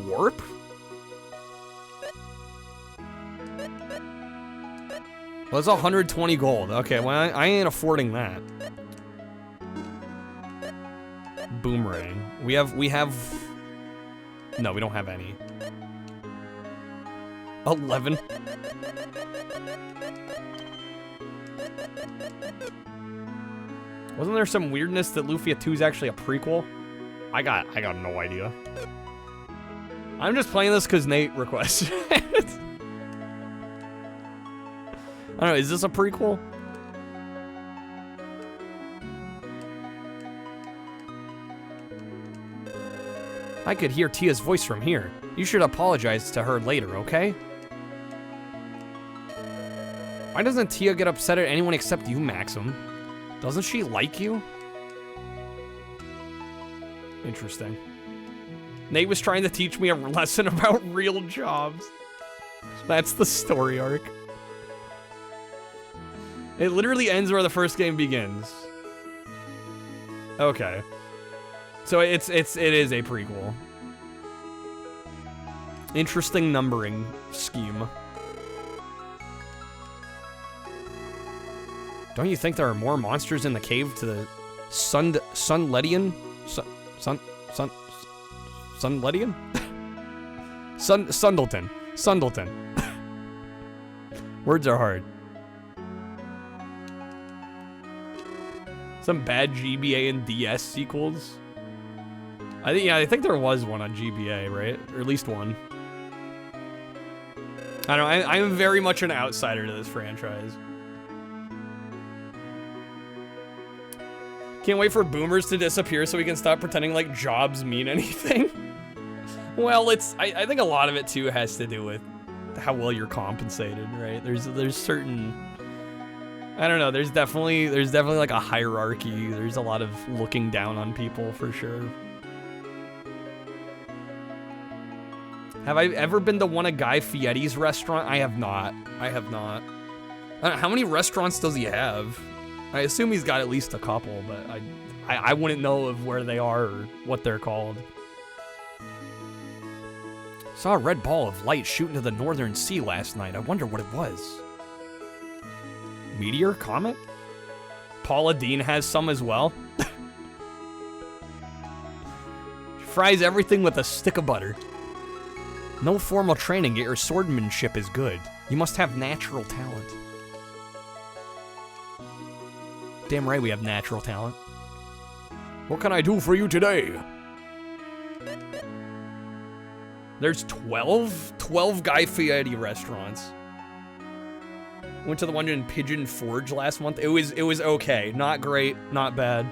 [SPEAKER 1] Warp? Well, it's 120 gold. Okay, well, I ain't affording that. Boomerang. We have... No, we don't have any. 11. Wasn't there some weirdness that Lufia 2 is actually a prequel? I got no idea. I'm just playing this because Nate requested it. I don't know, is this a prequel? I could hear Tia's voice from here. You should apologize to her later, okay? Why doesn't Tia get upset at anyone except you, Maxim? Doesn't she like you? Interesting. Nate was trying to teach me a lesson about real jobs. That's the story arc. It literally ends where the first game begins. Okay. So it is a prequel. Interesting numbering scheme. Don't you think there are more monsters in the cave to the Sunledian? Sunledian? Sundleton. Words are hard. Some bad GBA and DS sequels. I think there was one on GBA, right? Or at least one. I don't know, I'm very much an outsider to this franchise. Can't wait for boomers to disappear so we can stop pretending like jobs mean anything. Well, I think a lot of it too has to do with how well you're compensated, right? There's certain, I don't know, there's definitely like a hierarchy. There's a lot of looking down on people for sure. Have I ever been to one of Guy Fieri's restaurant? I have not. How many restaurants does he have? I assume he's got at least a couple, but I wouldn't know of where they are or what they're called. Saw a red ball of light shoot into the northern sea last night. I wonder what it was. Meteor? Comet? Paula Deen has some as well. Fries everything with a stick of butter. No formal training, yet your swordmanship is good. You must have natural talent. Damn right we have natural talent. What can I do for you today? There's 12 Guy Fieri restaurants. Went to the one in Pigeon Forge last month. It was okay. Not great, not bad.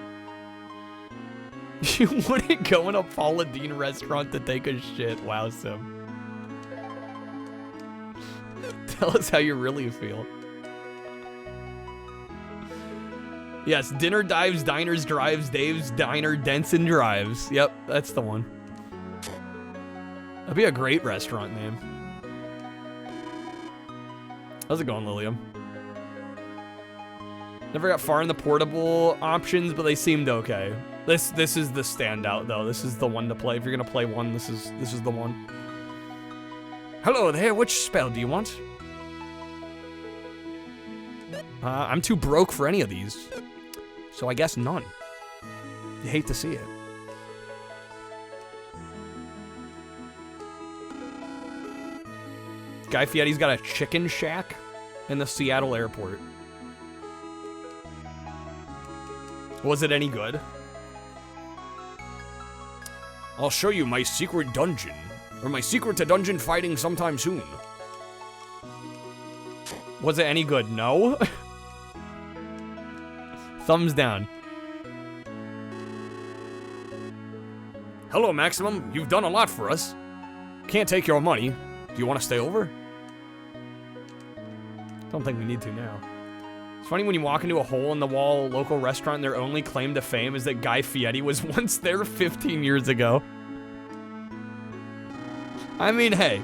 [SPEAKER 1] You wouldn't go in a Paula Deen restaurant to take a shit. Wow, Sim. Tell us how you really feel. Yes, Dinner Dives, Diners, Drives, Dave's Diner, Denson Drives. Yep, that's the one. That'd be a great restaurant name. How's it going, Lilium? Never got far in the portable options, but they seemed okay. This is the standout though. This is the one to play. If you're gonna play one, this is the one. Hello there, which spell do you want? I'm too broke for any of these. So I guess none. You hate to see it. Guy Fieri's got a chicken shack in the Seattle airport. Was it any good?
[SPEAKER 3] I'll show you my secret dungeon, or my secret to dungeon fighting sometime soon.
[SPEAKER 1] Was it any good? No? Thumbs down.
[SPEAKER 3] Hello, Maximum. You've done a lot for us. Can't take your money. Do you want to stay over?
[SPEAKER 1] Don't think we need to now. It's funny when you walk into a hole-in-the-wall local restaurant, their only claim to fame is that Guy Fieri was once there 15 years ago. I mean, hey,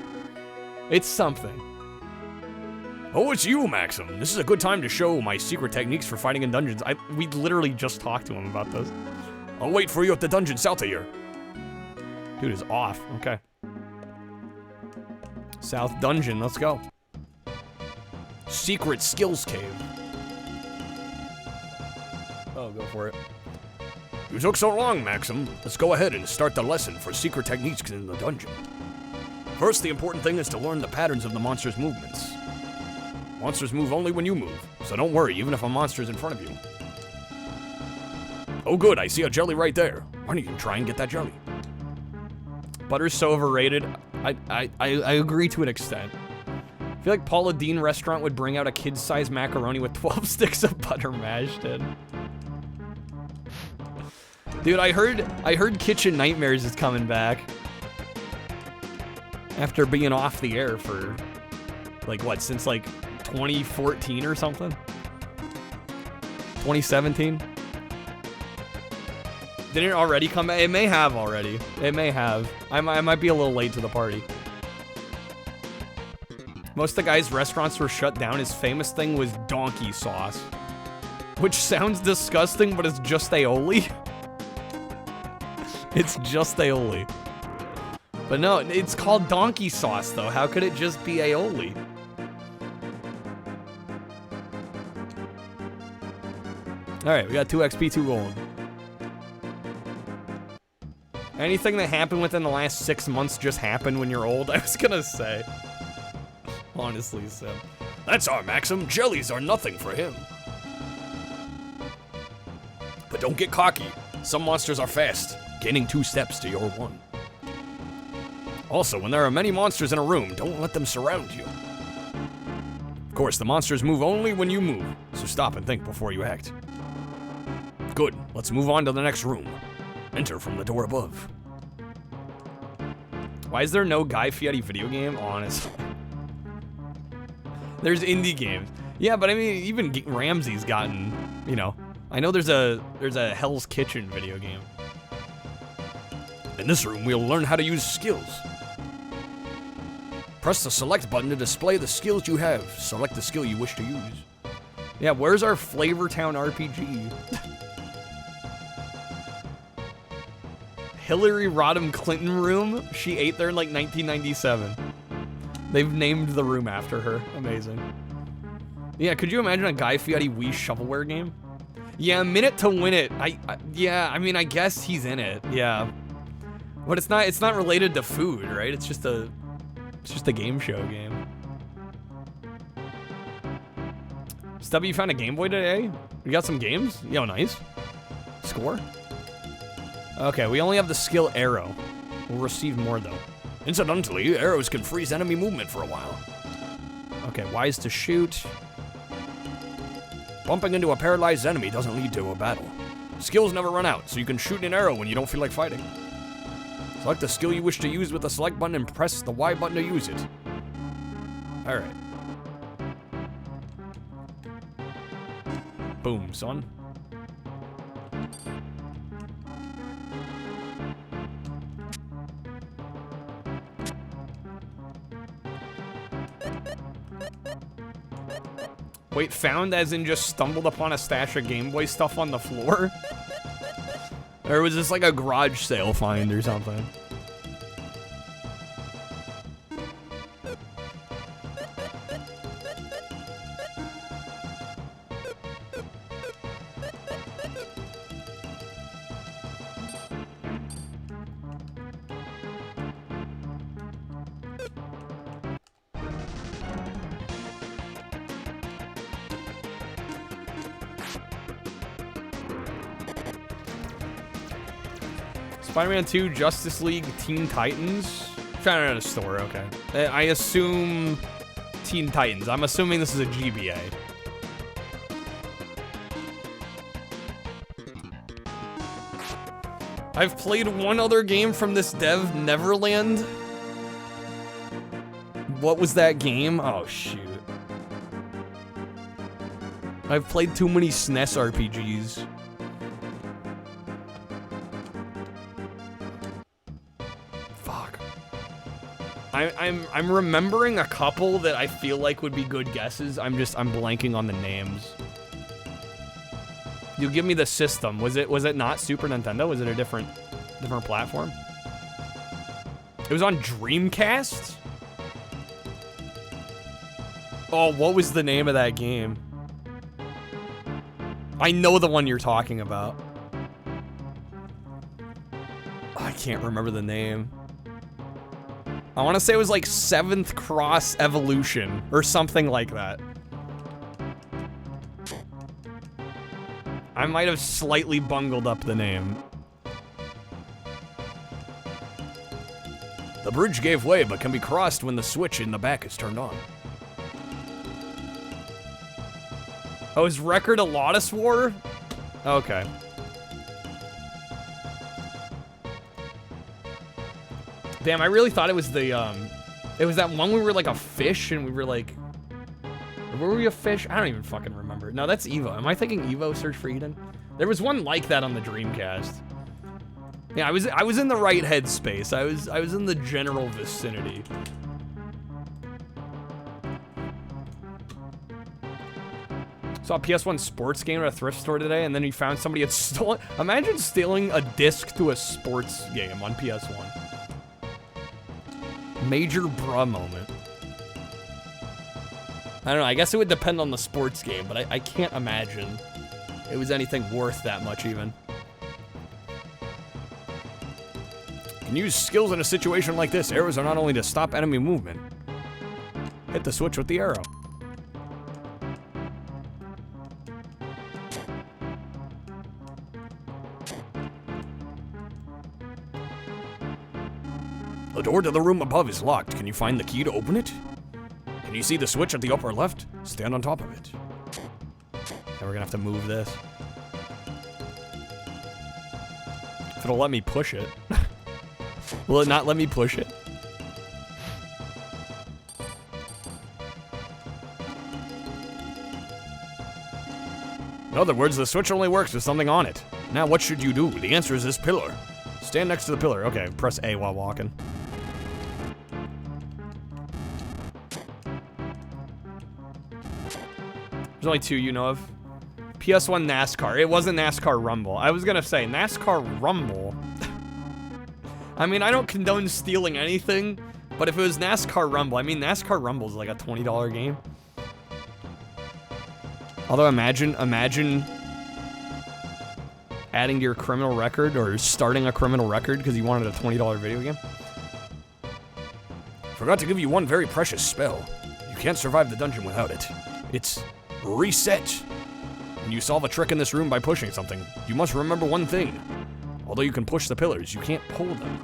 [SPEAKER 1] it's something.
[SPEAKER 3] Oh, it's you, Maxim. This is a good time to show my secret techniques for fighting in dungeons.
[SPEAKER 1] We literally just talked to him about this.
[SPEAKER 3] I'll wait for you at the dungeon south of here.
[SPEAKER 1] Dude is off. Okay. South Dungeon, let's go.
[SPEAKER 3] Secret Skills Cave.
[SPEAKER 1] Oh, go for it.
[SPEAKER 3] You took so long, Maxim. Let's go ahead and start the lesson for secret techniques in the dungeon. First, the important thing is to learn the patterns of the monster's movements. Monsters move only when you move, so don't worry, even if a monster's in front of you. Oh good, I see a jelly right there. Why don't you try and get that jelly?
[SPEAKER 1] Butter's so overrated. I agree to an extent. I feel like Paula Deen restaurant would bring out a kid-sized macaroni with 12 sticks of butter mashed in. Dude, I heard Kitchen Nightmares is coming back. After being off the air for, like, what, since, like, 2014 or something? 2017? Didn't it already come back? It may have already. It may have. I might be a little late to the party. Most of the guys' restaurants were shut down. His famous thing was donkey sauce. Which sounds disgusting, but it's just aioli. It's just aioli. But no, it's called donkey sauce, though. How could it just be aioli? Alright, we got 2 XP, 2 gold. Anything that happened within the last 6 months just happened when you're old, I was gonna say. Honestly, so.
[SPEAKER 3] That's our Maxim. Jellies are nothing for him. But don't get cocky. Some monsters are fast, gaining 2 steps to your 1. Also, when there are many monsters in a room, don't let them surround you. Of course, the monsters move only when you move, so stop and think before you act. Good, let's move on to the next room. Enter from the door above.
[SPEAKER 1] Why is there no Guy Fieri video game? Honestly. There's indie games. Yeah, but I mean, even Ramsey's gotten, you know. I know there's a Hell's Kitchen video game.
[SPEAKER 3] In this room, we'll learn how to use skills. Press the select button to display the skills you have. Select the skill you wish to use.
[SPEAKER 1] Yeah, where's our Flavortown RPG? Hillary Rodham Clinton room? She ate there in like 1997. They've named the room after her. Amazing. Yeah, could you imagine a Guy Fieri Wii shovelware game? Yeah, Minute to Win It. Yeah, I mean, I guess he's in it. Yeah. But it's not related to food, right? It's just a game show game. Stubby, you found a Game Boy today? We got some games? Yo, nice. Score? Okay, we only have the skill arrow. We'll receive more, though.
[SPEAKER 3] Incidentally, arrows can freeze enemy movement for a while.
[SPEAKER 1] Okay, wise to shoot.
[SPEAKER 3] Bumping into a paralyzed enemy doesn't lead to a battle. Skills never run out, so you can shoot an arrow when you don't feel like fighting. Select the skill you wish to use with the select button and press the Y button to use it. Alright.
[SPEAKER 1] Boom, son. Wait, found as in just stumbled upon a stash of Game Boy stuff on the floor? Or was this like a garage sale find or something? Spider-Man 2, Justice League, Teen Titans. Found it at a store, okay. I assume Teen Titans. I'm assuming this is a GBA. I've played one other game from this dev, Neverland. What was that game? Oh, shoot. I've played too many SNES RPGs. I'm remembering a couple that I feel like would be good guesses. I'm blanking on the names. You give me the system. Was it not Super Nintendo? Was it a different platform? It was on Dreamcast? Oh, what was the name of that game? I know the one you're talking about. I can't remember the name. I want to say it was like 7th Cross Evolution or something like that. I might have slightly bungled up the name.
[SPEAKER 3] The bridge gave way but can be crossed when the switch in the back is turned on.
[SPEAKER 1] Oh, is Record a Lotus War? Okay. Damn, I really thought it was the, it was that one where we were like a fish and we were like, were we a fish? I don't even fucking remember. No, that's Evo. Am I thinking Evo Search for Eden? There was one like that on the Dreamcast. Yeah, I was in the right headspace. I was in the general vicinity. Saw a PS1 sports game at a thrift store today, and then you found somebody had stolen. Imagine stealing a disc to a sports game on PS1. Major bruh moment. I don't know, I guess it would depend on the sports game, but I can't imagine it was anything worth that much even.
[SPEAKER 3] You can use skills in a situation like this. Arrows are not only to stop enemy movement. Hit the switch with the arrow. The door to the room above is locked. Can you find the key to open it? Can you see the switch at the upper left? Stand on top of it.
[SPEAKER 1] Okay, we're gonna have to move this. If it'll let me push it. Will it not let me push it?
[SPEAKER 3] In other words, the switch only works with something on it. Now what should you do? The answer is this pillar. Stand next to the pillar.
[SPEAKER 1] Okay, press A while walking. There's only two you know of. PS1 NASCAR. It wasn't NASCAR Rumble. I was gonna say, NASCAR Rumble. I mean, I don't condone stealing anything, but if it was NASCAR Rumble, I mean, NASCAR Rumble is like a $20 game. Although imagine adding to your criminal record or starting a criminal record because you wanted a $20 video game.
[SPEAKER 3] Forgot to give you one very precious spell. You can't survive the dungeon without it. It's reset. When you solve a trick in this room by pushing something, you must remember one thing. Although you can push the pillars, you can't pull them.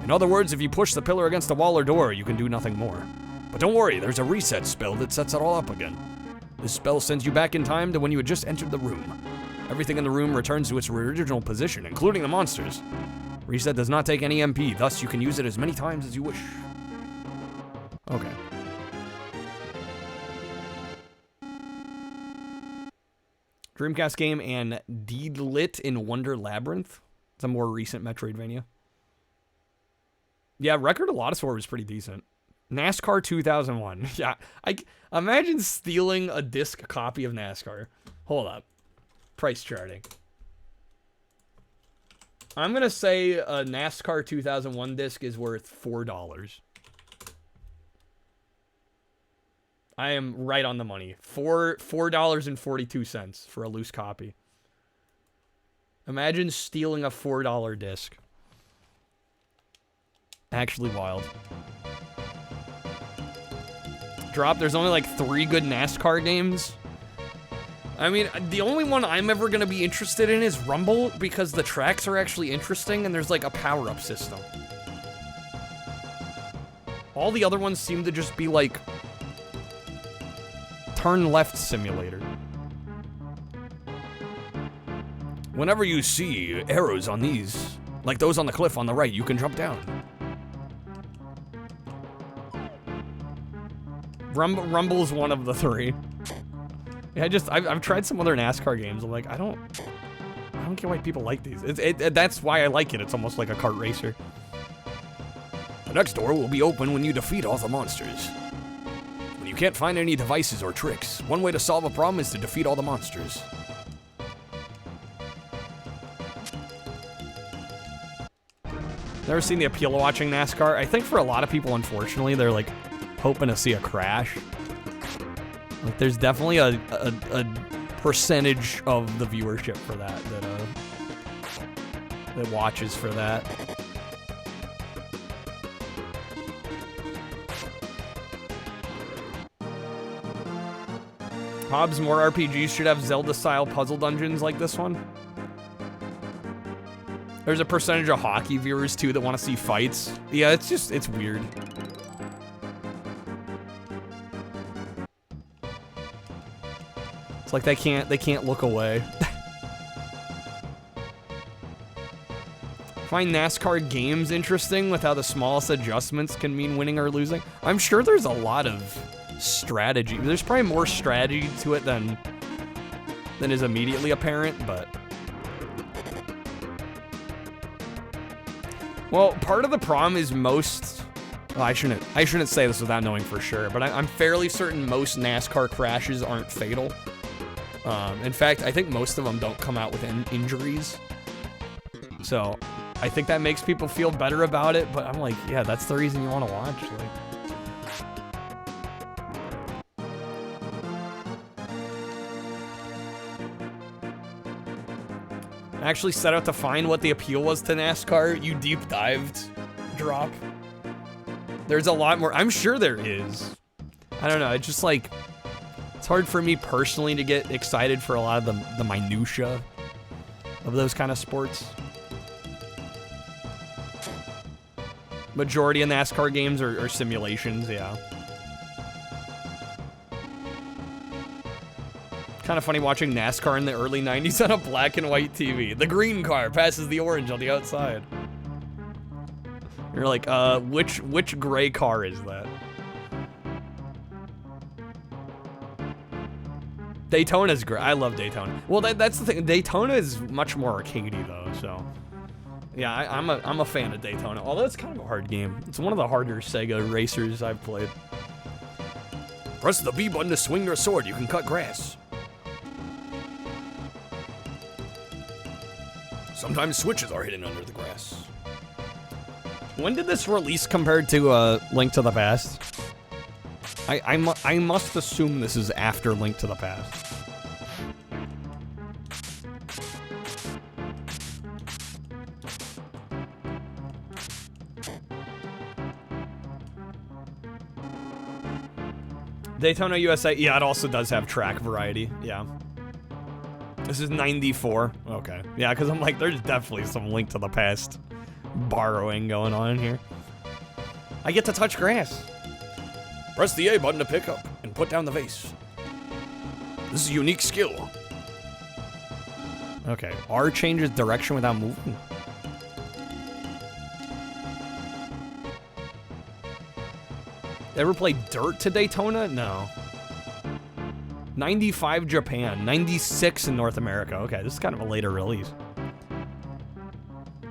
[SPEAKER 3] In other words, if you push the pillar against a wall or door, you can do nothing more. But don't worry, there's a reset spell that sets it all up again. This spell sends you back in time to when you had just entered the room. Everything in the room returns to its original position, including the monsters. Reset does not take any MP, thus you can use it as many times as you wish.
[SPEAKER 1] Okay. Dreamcast game and Deedlit in Wonder Labyrinth. It's a more recent Metroidvania. Yeah, Record of Lotus War was pretty decent. NASCAR 2001. Yeah, I imagine stealing a disc copy of NASCAR. Hold up. Price charting. I'm going to say a NASCAR 2001 disc is worth $4. I am right on the money. $4.42 for a loose copy. Imagine stealing a $4 disc. Actually wild. Drop, there's only like 3 good NASCAR games. I mean, the only one I'm ever going to be interested in is Rumble, because the tracks are actually interesting and there's like a power-up system. All the other ones seem to just be like turn left simulator.
[SPEAKER 3] Whenever you see arrows on these, like those on the cliff on the right, you can jump down.
[SPEAKER 1] Rumble's one of the 3. Yeah, I've tried some other NASCAR games. I'm like, I don't get why people like these. That's why I like it. It's almost like a kart racer.
[SPEAKER 3] The next door will be open when you defeat all the monsters. When you can't find any devices or tricks, one way to solve a problem is to defeat all the monsters.
[SPEAKER 1] Never seen the appeal of watching NASCAR. I think for a lot of people, unfortunately, they're like hoping to see a crash. Like, there's definitely a percentage of the viewership for that watches for that. Hobbs, more RPGs should have Zelda-style puzzle dungeons like this one. There's a percentage of hockey viewers, too, that want to see fights. Yeah, it's weird. It's like they can't look away. Find NASCAR games interesting with how the smallest adjustments can mean winning or losing. I'm sure there's a lot of strategy. There's probably more strategy to it than is immediately apparent, but... Well, part of the problem is most... Well, I shouldn't say this without knowing for sure, but I'm fairly certain most NASCAR crashes aren't fatal. In fact, I think most of them don't come out with injuries. So, I think that makes people feel better about it, but I'm like, yeah, that's the reason you want to watch. Like, I actually set out to find what the appeal was to NASCAR. You deep dived, Drop. There's a lot more. I'm sure there is. I don't know. It's just like, it's hard for me personally to get excited for a lot of the minutia of those kind of sports. Majority of NASCAR games are simulations, yeah. Kind of funny watching NASCAR in the early 90s on a black and white TV. The green car passes the orange on the outside. You're like, which gray car is that? Daytona's great. I love Daytona. Well, that's the thing. Daytona is much more arcadey though, so yeah, I'm a fan of Daytona. Although it's kind of a hard game. It's one of the harder Sega racers I've played.
[SPEAKER 3] Press the B button to swing your sword. You can cut grass. Sometimes switches are hidden under the grass.
[SPEAKER 1] When did this release compared to Link to the Past? I must assume this is after Link to the Past. Daytona USA, yeah, it also does have track variety, yeah. This is 94, okay. Yeah, because I'm like, there's definitely some Link to the Past borrowing going on here. I get to touch grass.
[SPEAKER 3] Press the A button to pick up and put down the vase. This is a unique skill.
[SPEAKER 1] Okay, R changes direction without moving. Ever play Dirt to Daytona? No. 95 Japan, 96 in North America. Okay, this is kind of a later release.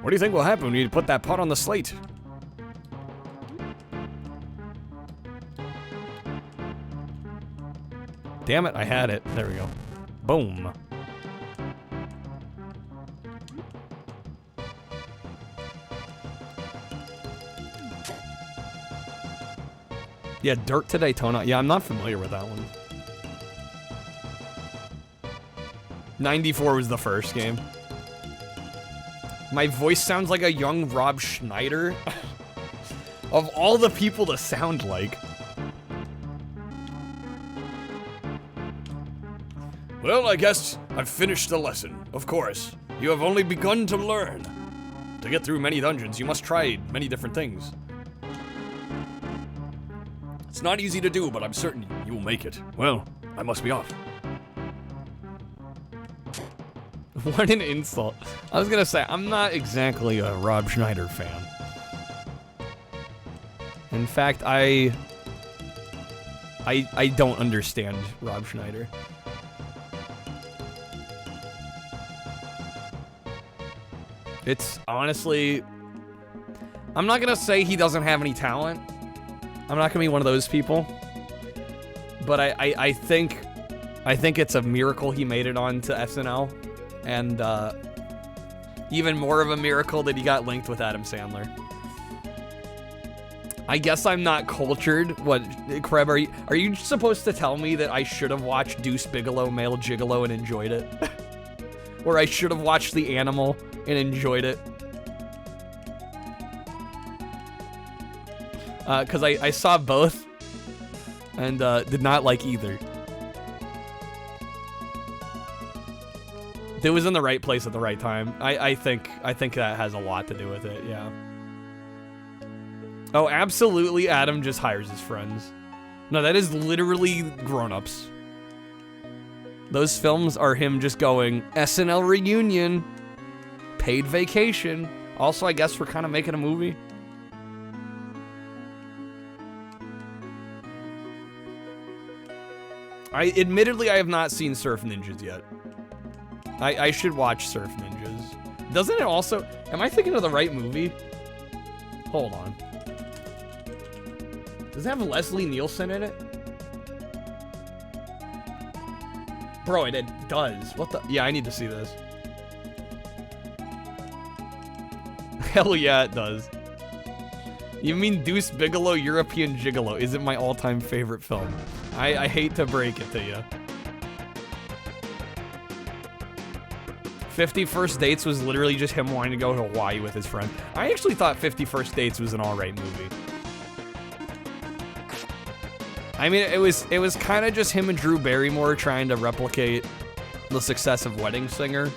[SPEAKER 3] What do you think will happen when you put that putt on the slate?
[SPEAKER 1] Damn it, I had it. There we go. Boom. Yeah, Dirt to Daytona. Yeah, I'm not familiar with that one. 94 was the first game. My voice sounds like a young Rob Schneider. Of all the people to sound like.
[SPEAKER 3] Well, I guess I've finished the lesson. Of course, you have only begun to learn. To get through many dungeons, you must try many different things. It's not easy to do, but I'm certain you will make it. Well, I must be off.
[SPEAKER 1] What an insult. I was gonna say, I'm not exactly a Rob Schneider fan. In fact, I don't understand Rob Schneider. It's honestly, I'm not gonna say he doesn't have any talent. I'm not gonna be one of those people. But I think it's a miracle he made it on to SNL. And even more of a miracle that he got linked with Adam Sandler. I guess I'm not cultured. What, Kreb, are you supposed to tell me that I should have watched Deuce Bigalow, Male Gigolo, and enjoyed it? Or I should have watched The Animal and enjoyed it? Because I saw both and did not like either. It was in the right place at the right time. I think that has a lot to do with it, yeah. Oh, absolutely, Adam just hires his friends. No, that is literally grown-ups. Those films are him just going, SNL reunion, paid vacation. Also, I guess we're kind of making a movie. Admittedly, I have not seen Surf Ninjas yet. I should watch Surf Ninjas. Doesn't it also... Am I thinking of the right movie? Hold on. Does it have Leslie Nielsen in it? Bro, it does. What the... Yeah, I need to see this. Hell yeah, it does. You mean Deuce Bigalow, European Gigolo isn't my all-time favorite film. I hate to break it to you. 50 First Dates was literally just him wanting to go to Hawaii with his friend. I actually thought 50 First Dates was an alright movie. I mean, it was kind of just him and Drew Barrymore trying to replicate the success of Wedding Singer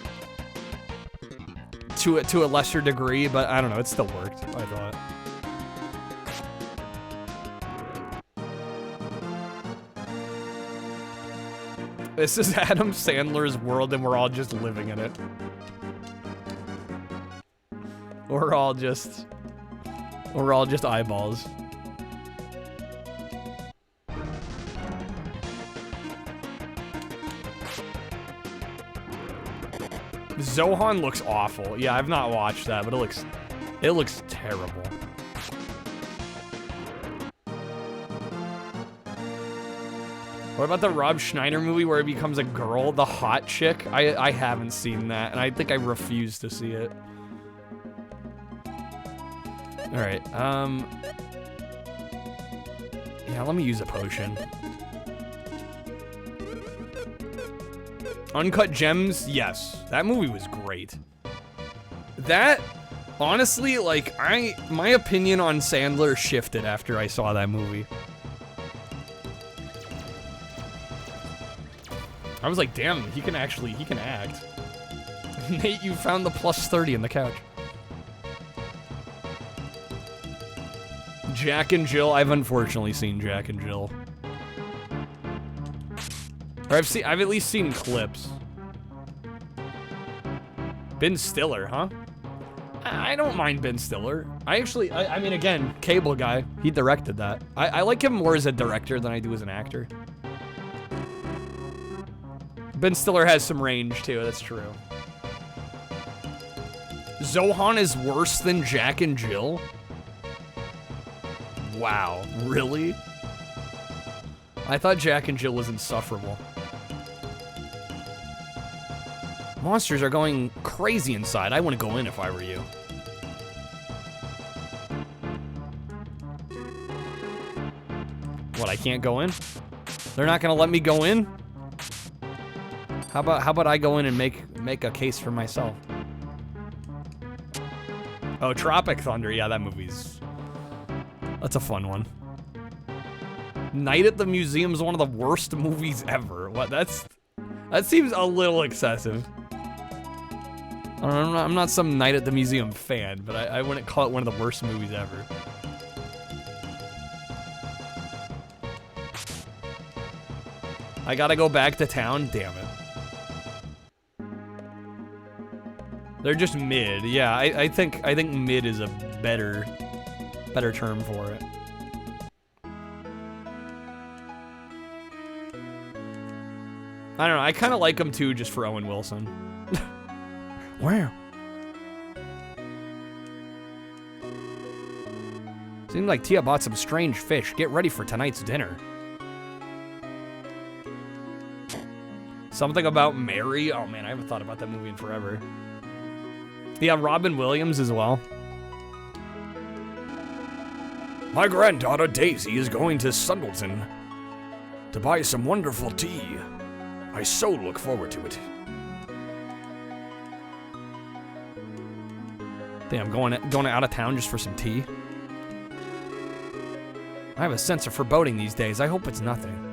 [SPEAKER 1] to a lesser degree, but I don't know, it still worked, I thought. This is Adam Sandler's world and we're all just living in it. We're all just eyeballs. Zohan looks awful. Yeah, I've not watched that, but it looks terrible. What about the Rob Schneider movie where he becomes a girl, the hot chick? I haven't seen that, and I think I refuse to see it. All right, yeah, let me use a potion. Uncut Gems, yes. That movie was great. That, honestly, like, my opinion on Sandler shifted after I saw that movie. I was like, damn, he can act. Nate, you found the plus 30 in the couch. Jack and Jill, I've unfortunately seen Jack and Jill. Or I've at least seen clips. Ben Stiller, huh? I don't mind Ben Stiller. I mean, again, Cable Guy, he directed that. I like him more as a director than I do as an actor. Ben Stiller has some range, too, that's true. Zohan is worse than Jack and Jill? Wow, really? I thought Jack and Jill was insufferable. Monsters are going crazy inside. I wouldn't go in if I were you. What, I can't go in? They're not gonna let me go in? How about I go in and make a case for myself? Oh, Tropic Thunder. Yeah, that that's a fun one. Night at the Museum is one of the worst movies ever. What? That seems a little excessive. I don't know, I'm not some Night at the Museum fan, but I wouldn't call it one of the worst movies ever. I gotta go back to town? Damn it. They're just mid. Yeah, I think mid is a better term for it. I don't know, I kind of like him too just for Owen Wilson. Wow. Seems like Tia bought some strange fish. Get ready for tonight's dinner. Something About Mary. Oh man, I haven't thought about that movie in forever. Yeah, Robin Williams as well.
[SPEAKER 3] My granddaughter Daisy is going to Sundleton to buy some wonderful tea. I so look forward to it.
[SPEAKER 1] Damn, going out of town just for some tea. I have a sense of foreboding these days. I hope it's nothing.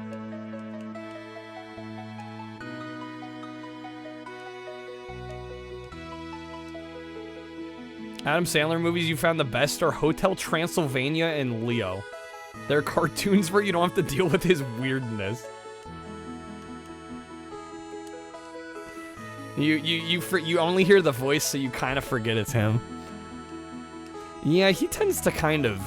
[SPEAKER 1] Adam Sandler movies you found the best are Hotel Transylvania and Leo. They're cartoons where you don't have to deal with his weirdness. You only hear the voice, so you kind of forget it's him. Yeah, he tends to kind of...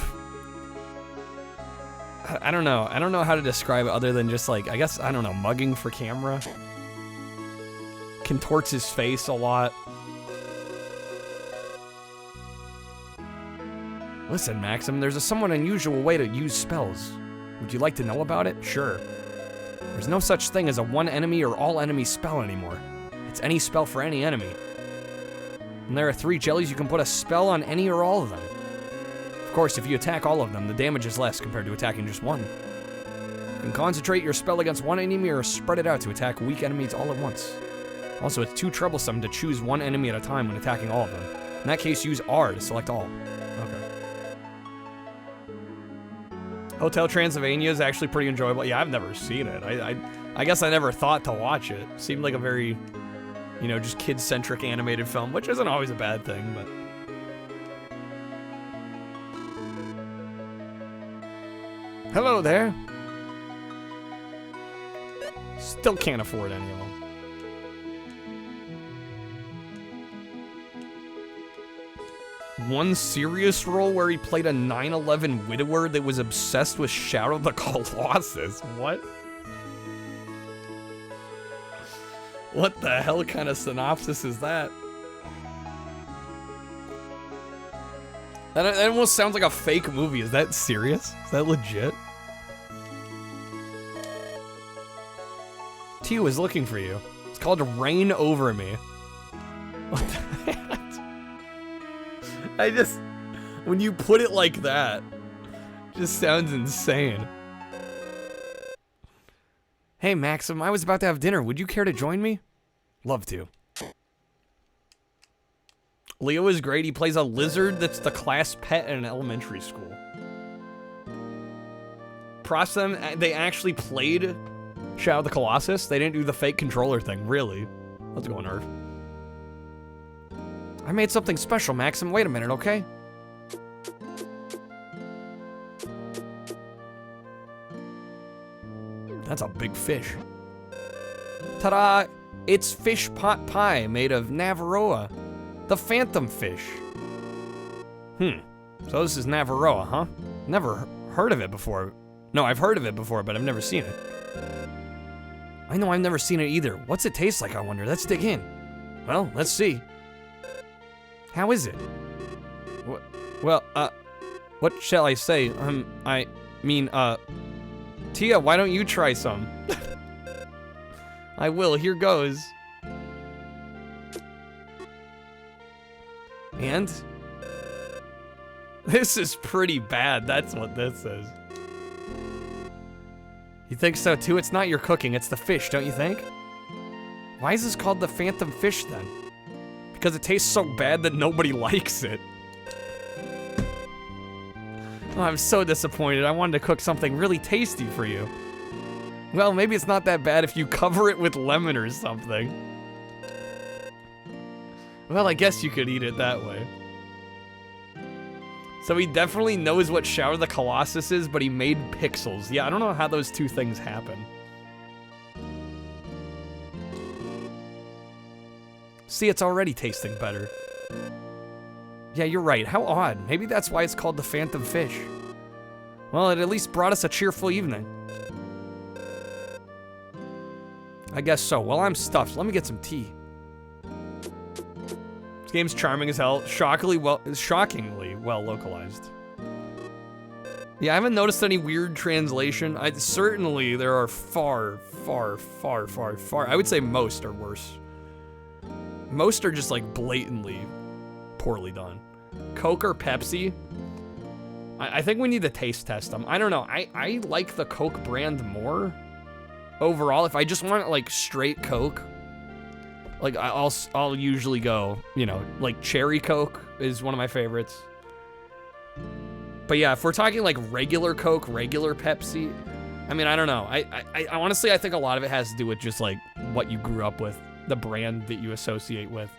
[SPEAKER 1] I don't know. I don't know how to describe it other than just like, I guess, I don't know, mugging for camera. Contorts his face a lot. Listen, Maxim, there's a somewhat unusual way to use spells. Would you like to know about it? Sure. There's no such thing as a one enemy or all enemy spell anymore. It's any spell for any enemy. And there are 3 jellies, you can put a spell on any or all of them. Of course, if you attack all of them, the damage is less compared to attacking just one. You can concentrate your spell against one enemy or spread it out to attack weak enemies all at once. Also, it's too troublesome to choose one enemy at a time when attacking all of them. In that case, use R to select all. Okay. Hotel Transylvania is actually pretty enjoyable. Yeah, I've never seen it. I guess I never thought to watch it. Seemed like a very, you know, just kid-centric animated film, which isn't always a bad thing, but... Hello there. Still can't afford any of them. One serious role where he played a 9/11 widower that was obsessed with Shadow of the Colossus. What? What the hell kind of synopsis is that? That almost sounds like a fake movie. Is that serious? Is that legit? Tia is looking for you. It's called Rain Over Me. What the heck? When you put it like that, it just sounds insane. Hey, Maxim, I was about to have dinner. Would you care to join me? Love to. Leo is great. He plays a lizard that's the class pet in an elementary school. Props to them, they actually played Shadow of the Colossus. They didn't do the fake controller thing, really. Let's go on Earth. I made something special, Maxim. Wait a minute, okay? That's a big fish. Ta-da! It's fish pot pie made of Navarroa. The phantom fish. So this is Navarroa, huh? Never heard of it before. No, I've heard of it before, but I've never seen it. I know I've never seen it either. What's it taste like, I wonder? Let's dig in. Well, let's see. How is it? Well, what shall I say? Tia, why don't you try some? I will, here goes. And? This is pretty bad, that's what this is. You think so too? It's not your cooking, it's the fish, don't you think? Why is this called the phantom fish then? Because it tastes so bad that nobody likes it. Oh, I'm so disappointed. I wanted to cook something really tasty for you. Well, maybe it's not that bad if you cover it with lemon or something. Well, I guess you could eat it that way. So he definitely knows what Shadow of the Colossus is, but he made pixels. Yeah, I don't know how those two things happen. See, it's already tasting better. Yeah, you're right. How odd. Maybe that's why it's called the Phantom Fish. Well, it at least brought us a cheerful evening. I guess so. Well, I'm stuffed. Let me get some tea. This game's charming as hell. Shockingly well localized. Yeah, I haven't noticed any weird translation. Certainly there are far. I would say most are worse. Most are just like blatantly poorly done. Coke or Pepsi? I think we need to taste test them. I don't know. I like the Coke brand more overall. If I just want like straight Coke, like I'll usually go, you know, like cherry Coke is one of my favorites. But yeah, if we're talking like regular Coke, regular Pepsi, I mean, I don't know. I honestly, I think a lot of it has to do with just like what you grew up with, the brand that you associate with.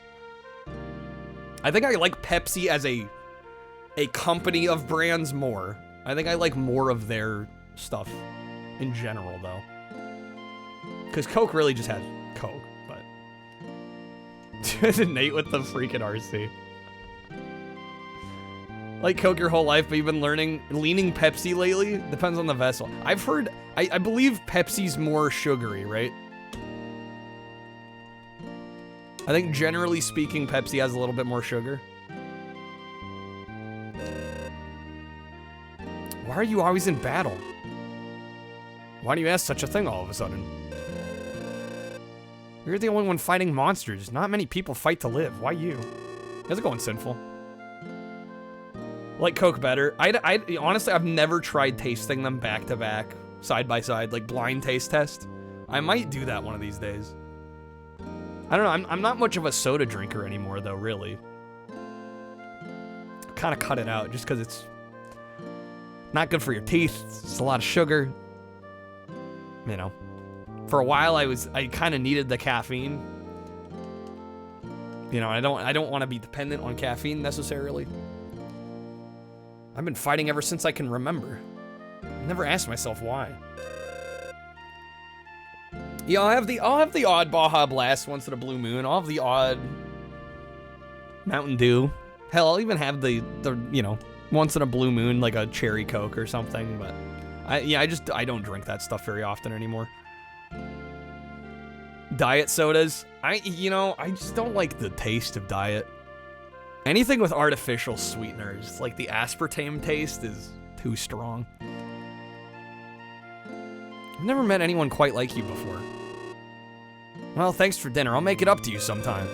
[SPEAKER 1] I think I like Pepsi as a company of brands more. I think I like more of their stuff in general though. Because Coke really just has Coke, but Nate with the freaking RC. Like Coke your whole life, but you've been leaning Pepsi lately? Depends on the vessel. I've heard, I believe Pepsi's more sugary, right? I think generally speaking, Pepsi has a little bit more sugar. Why are you always in battle? Why do you ask such a thing all of a sudden? You're the only one fighting monsters. Not many people fight to live. Why you? How's it going, Sinful? Like Coke better. I honestly, I've never tried tasting them back to back, side by side, like blind taste test. I might do that one of these days. I don't know. I'm not much of a soda drinker anymore, though. Really, kind of cut it out just because it's not good for your teeth. It's a lot of sugar. You know, for a while I kind of needed the caffeine. You know, I don't want to be dependent on caffeine necessarily. I've been fighting ever since I can remember. I never asked myself why. Yeah, I'll have the odd Baja Blast once in a blue moon. I'll have the odd Mountain Dew. Hell, I'll even have the you know, once in a blue moon, like a cherry Coke or something, but I don't drink that stuff very often anymore. Diet sodas, I just don't like the taste of diet. Anything with artificial sweeteners, like the aspartame taste, is too strong. I've never met anyone quite like you before. Well, thanks for dinner. I'll make it up to you sometime.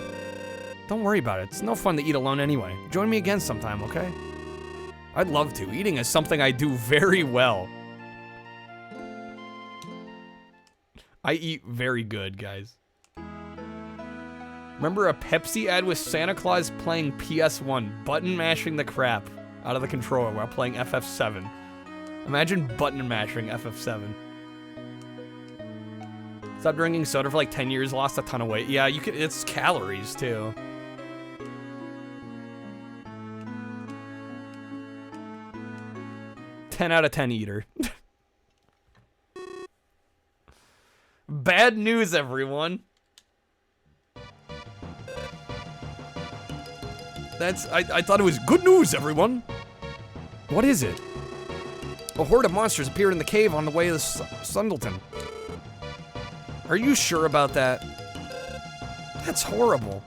[SPEAKER 1] Don't worry about it. It's no fun to eat alone anyway. Join me again sometime, okay? I'd love to. Eating is something I do very well. I eat very good, guys. Remember a Pepsi ad with Santa Claus playing PS1, button mashing the crap out of the controller while playing FF7. Imagine button mashing FF7. Stopped drinking soda for like 10 years, lost a ton of weight. Yeah, it's calories too. "10 out of 10 eater." Bad news, everyone. I thought it was good news, everyone. What is it? A horde of monsters appeared in the cave on the way to Sundleton. Are you sure about that? That's horrible.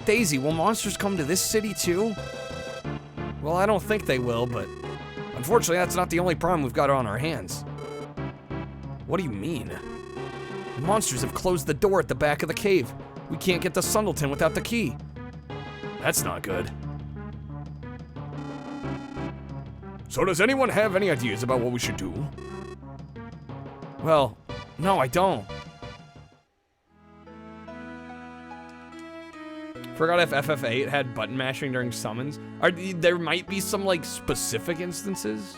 [SPEAKER 1] Daisy, will monsters come to this city too? Well, I don't think they will, but
[SPEAKER 3] Unfortunately, that's not the only problem we've got on our hands. What do you mean? The monsters have closed the door at the back of the cave. We can't get to Sundleton without the key. That's not good. So does anyone have any ideas about what we should do? Well, no, I don't. Forgot if FF8 had button mashing during summons. There might be some, like, specific instances.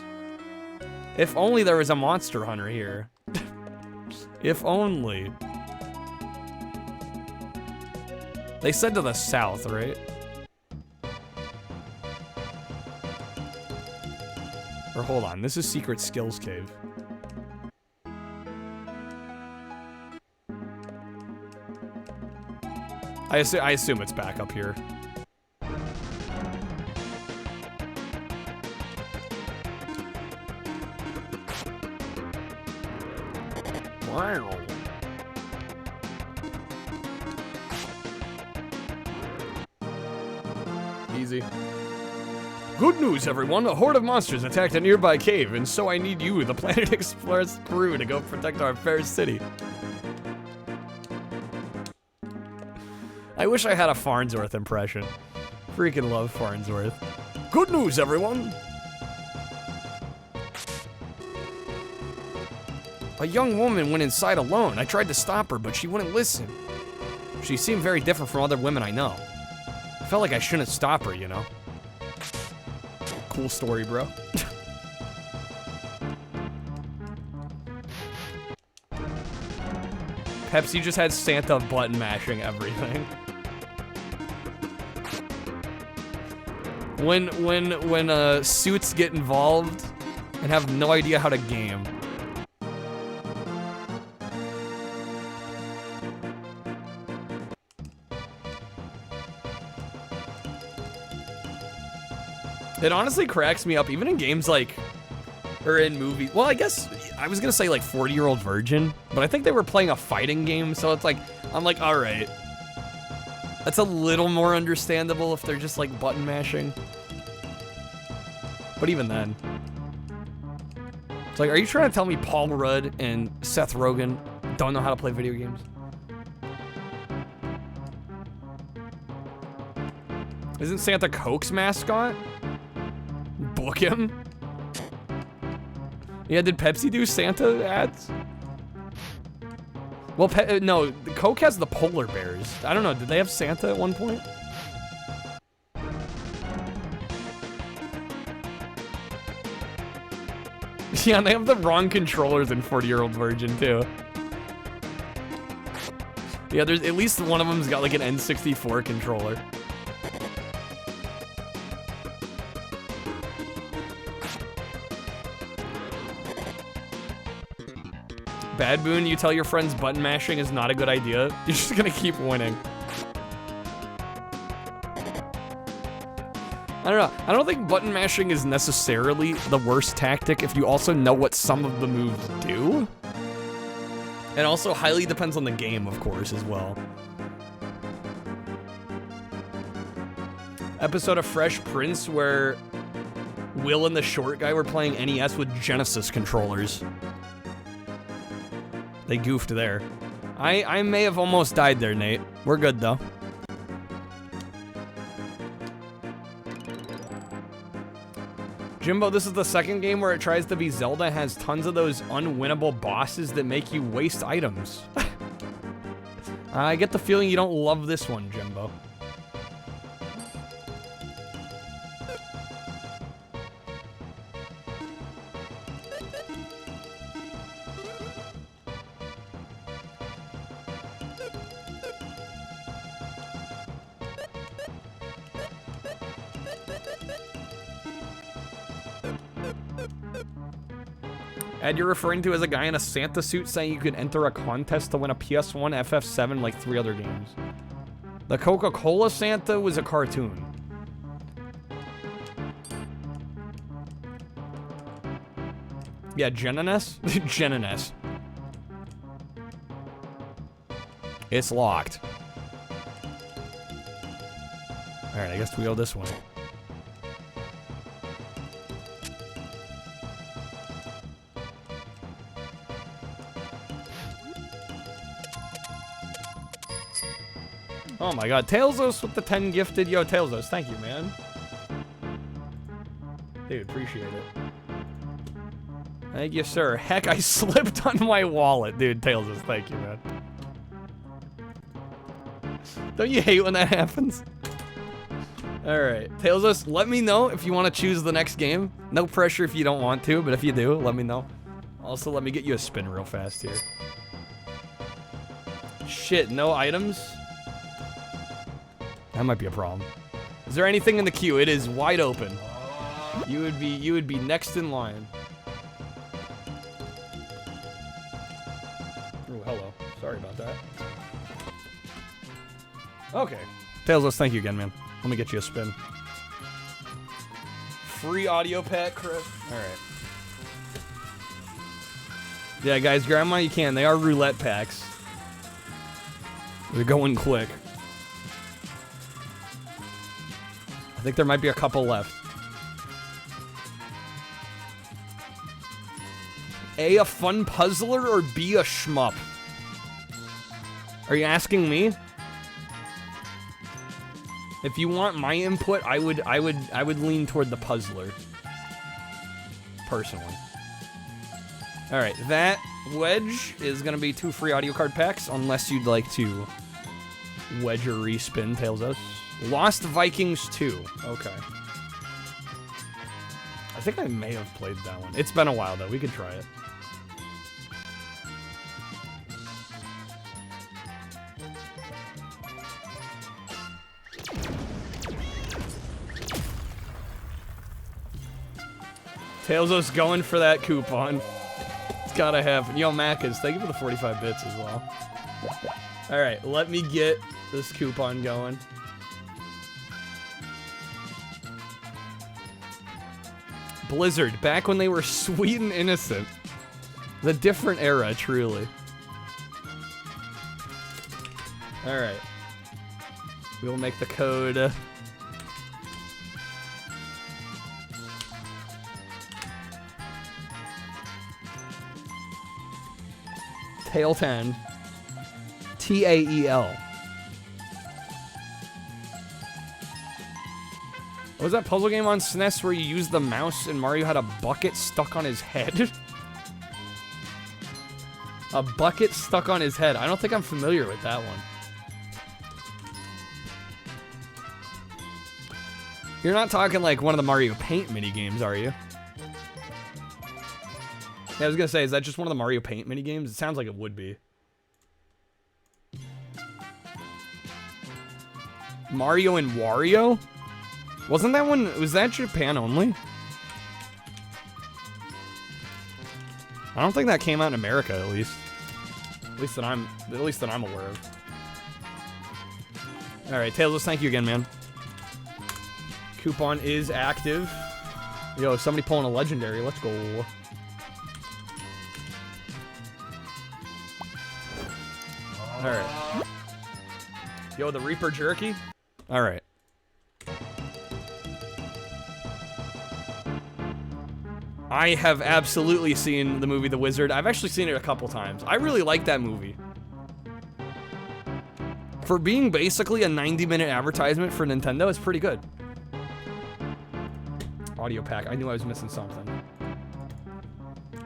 [SPEAKER 3] If only there was a monster hunter here. If only. They said to the south, right? Or hold on, this is Secret Skills Cave. I assume it's back up here. Wow. Easy. Good news, everyone. A horde of monsters attacked a nearby cave, and so I need you, the Planet Explorer's crew, to go protect our fair city. I wish I had a Farnsworth impression. Freaking love Farnsworth. Good news, everyone! A young woman went inside alone. I tried to stop her, but she wouldn't listen. She seemed very different from other women I know. I felt like I shouldn't stop her, you know? Cool story, bro. Pepsi just had Santa button mashing everything. When suits get involved and have no idea how to game. It honestly cracks me up, even in games like, or in movies. Well, I guess, I was gonna say like 40-Year-Old Virgin, but I think they were playing a fighting game, so it's like, I'm like, all right. That's a little more understandable if they're just like button mashing. But even then. It's like, are you trying to tell me Paul Rudd and Seth Rogen don't know how to play video games? Isn't Santa Coke's mascot? Book him? Yeah, did Pepsi do Santa ads? Well, no, Coke has the polar bears. I don't know, did they have Santa at one point? Yeah, they have the wrong controllers in 40-Year-Old Virgin, too. Yeah, there's at least one of them's got like an N64 controller. Bad Boon, you tell your friends button mashing is not a good idea. You're just gonna keep winning. I don't know. I don't think button mashing is necessarily the worst tactic if you also know what some of the moves do. It also highly depends on the game, of course, as well. Episode of Fresh Prince where Will and the short guy were playing NES with Genesis controllers. They goofed there. I may have almost died there, Nate. We're good, though. Jimbo, this is the second game where it tries to be Zelda, has tons of those unwinnable bosses that make you waste items. I get the feeling you don't love this one, Jimbo. Ed, you're referring to as a guy in a Santa suit saying you could enter a contest to win a PS1 FF7 like 3 other games. The Coca-Cola Santa was a cartoon. Yeah, Genines? Genines. It's locked. Alright, I guess we go this way.
[SPEAKER 1] Oh my god, Tailsos with the 10 gifted. Yo, Tailsos, thank you, man. Dude, appreciate it. Thank you, sir. Heck, I slipped on my wallet. Dude, Tailsos, thank you, man. Don't you hate when that happens? Alright, Tailsos, let me know if you want to choose the next game. No pressure if you don't want to, but if you do, let me know. Also, let me get you a spin real fast here. Shit, no items? That might be a problem. Is there anything in the queue? It is wide open. You would be next in line. Oh, hello. Sorry about that. Okay. Tailsos, thank you again, man. Let me get you a spin. Free audio pack, Chris. Alright. Yeah, guys, grab them while you can. They are roulette packs. They're going quick. I think there might be a couple left. A fun puzzler or B, a shmup? Are you asking me? If you want my input, I would lean toward the puzzler. Personally. Alright, that wedge is gonna be 2 free audio card packs, unless you'd like to wedge or respin, Tailsos. Lost Vikings 2. Okay. I think I may have played that one. It's been a while, though. We could try it. Tailsos going for that coupon. It's gotta happen. Yo, Macas, thank you for the 45 bits as well. Alright, let me get this coupon going. Blizzard, back when they were sweet and innocent. The different era, truly. Alright. We'll make the code. Tail 10. Tael. What was that puzzle game on SNES where you used the mouse and Mario had a bucket stuck on his head? A bucket stuck on his head. I don't think I'm familiar with that one. You're not talking like one of the Mario Paint minigames, are you? Yeah, I was gonna say, is that just one of the Mario Paint minigames? It sounds like it would be. Mario and Wario? Wasn't that one, was that Japan only? I don't think that came out in America, at least. At least that I'm aware of. Alright, Tailsos, thank you again, man. Coupon is active. Yo, somebody pulling a legendary, let's go. Alright. Yo, the Reaper Jerky? Alright. I have absolutely seen the movie The Wizard. I've actually seen it a couple times. I really like that movie. For being basically a 90-minute advertisement for Nintendo, it's pretty good. Audio pack. I knew I was missing something.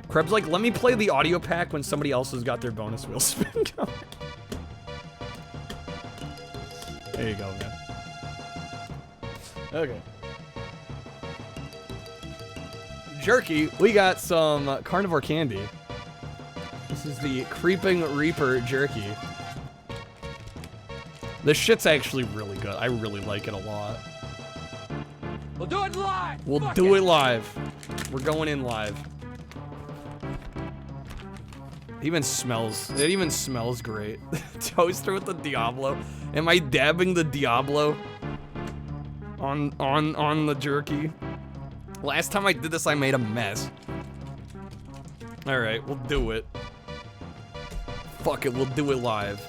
[SPEAKER 1] Krebs like, let me play the audio pack when somebody else has got their bonus wheel spin going. There you go, man. Okay. Jerky, we got some carnivore candy. This is the Creeping Reaper Jerky. This shit's actually really good. I really like it a lot.
[SPEAKER 5] We'll do it live!
[SPEAKER 1] We'll do it live. We're going in live. It even smells great. Toaster with the Diablo. Am I dabbing the Diablo on the jerky? Last time I did this, I made a mess. Alright, we'll do it. Fuck it, we'll do it live.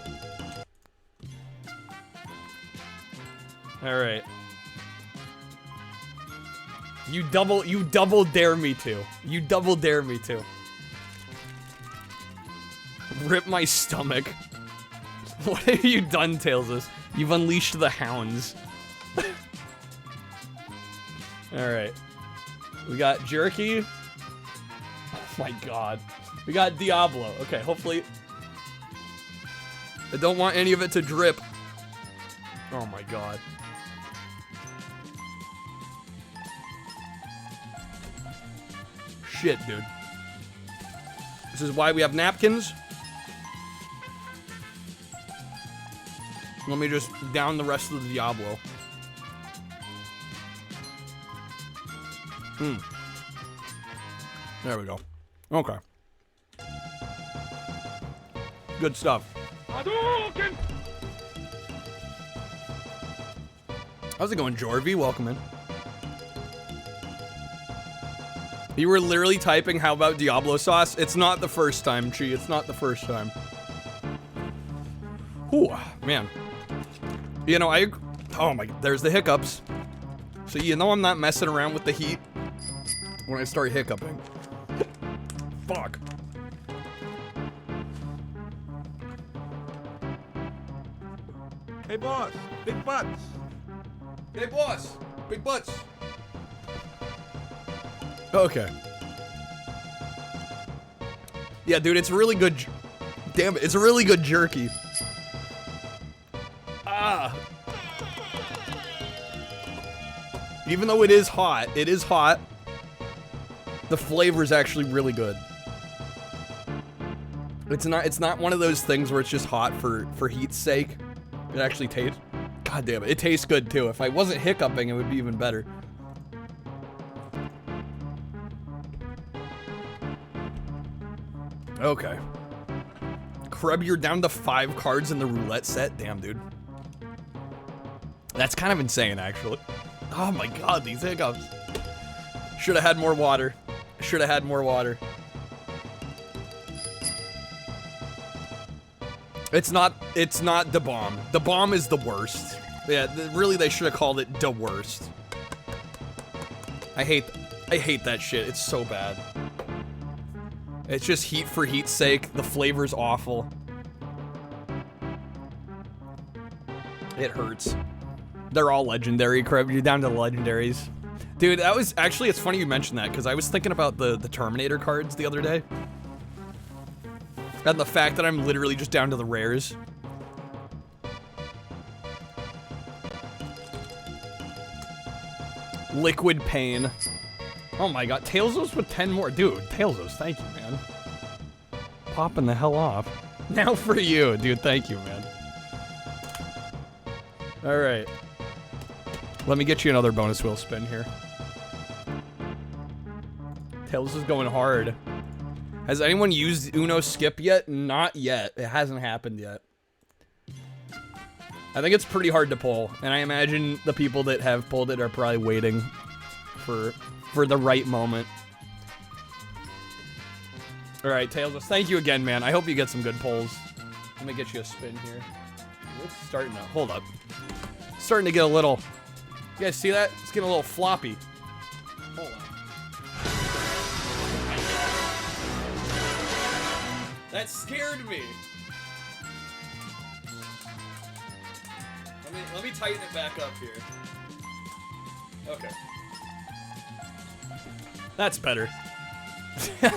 [SPEAKER 1] Alright. You double dare me to. You double dare me to. Rip my stomach. What have you done, Tailsos? You've unleashed the hounds. Alright. We got Jerky. Oh my god. We got Diablo. Okay, hopefully... I don't want any of it to drip. Oh my god. Shit, dude. This is why we have napkins. Let me just down the rest of the Diablo. There we go. Okay. Good stuff. How's it going, Jorvy? Welcome in. You were literally typing, how about Diablo sauce? It's not the first time, Chi. It's not the first time. Ooh, man. You know, oh my, there's the hiccups. So you know I'm not messing around with the heat when I start hiccuping. Fuck.
[SPEAKER 8] Hey, boss. Big butts.
[SPEAKER 1] Hey, boss. Big butts. Okay. Yeah, dude, it's really good. Damn it, it's a really good jerky. Ah. Even though it is hot, the flavor is actually really good. It's not one of those things where it's just hot for heat's sake. It actually tastes, god damn it, it tastes good too. If I wasn't hiccuping, it would be even better. Okay. Kreb, you're down to 5 cards in the roulette set? Damn, dude. That's kind of insane, actually. Oh my god, these hiccups. Should have had more water. Should have had more water. It's not the bomb. The bomb is the worst. Yeah, really they should have called it the worst. I hate that shit. It's so bad. It's just heat for heat's sake. The flavor's awful. It hurts. They're all legendary, Kreb. You're down to the legendaries. Dude, that was actually, it's funny you mentioned that because I was thinking about the Terminator cards the other day. And the fact that I'm literally just down to the rares. Liquid Pain. Oh my god, Tailsos with 10 more. Dude, Tailsos, thank you, man. Popping the hell off. Now for you, dude, thank you, man. Alright. Let me get you another bonus wheel spin here. Tails is going hard. Has anyone used Uno Skip yet? Not yet. It hasn't happened yet. I think it's pretty hard to pull, and I imagine the people that have pulled it are probably waiting for the right moment. Alright, Tails, thank you again, man. I hope you get some good pulls. Let me get you a spin here. It's starting to, hold up. It's starting to get a little, you guys see that? It's getting a little floppy. Hold on. That scared me. Let me tighten it back up here. Okay. That's better.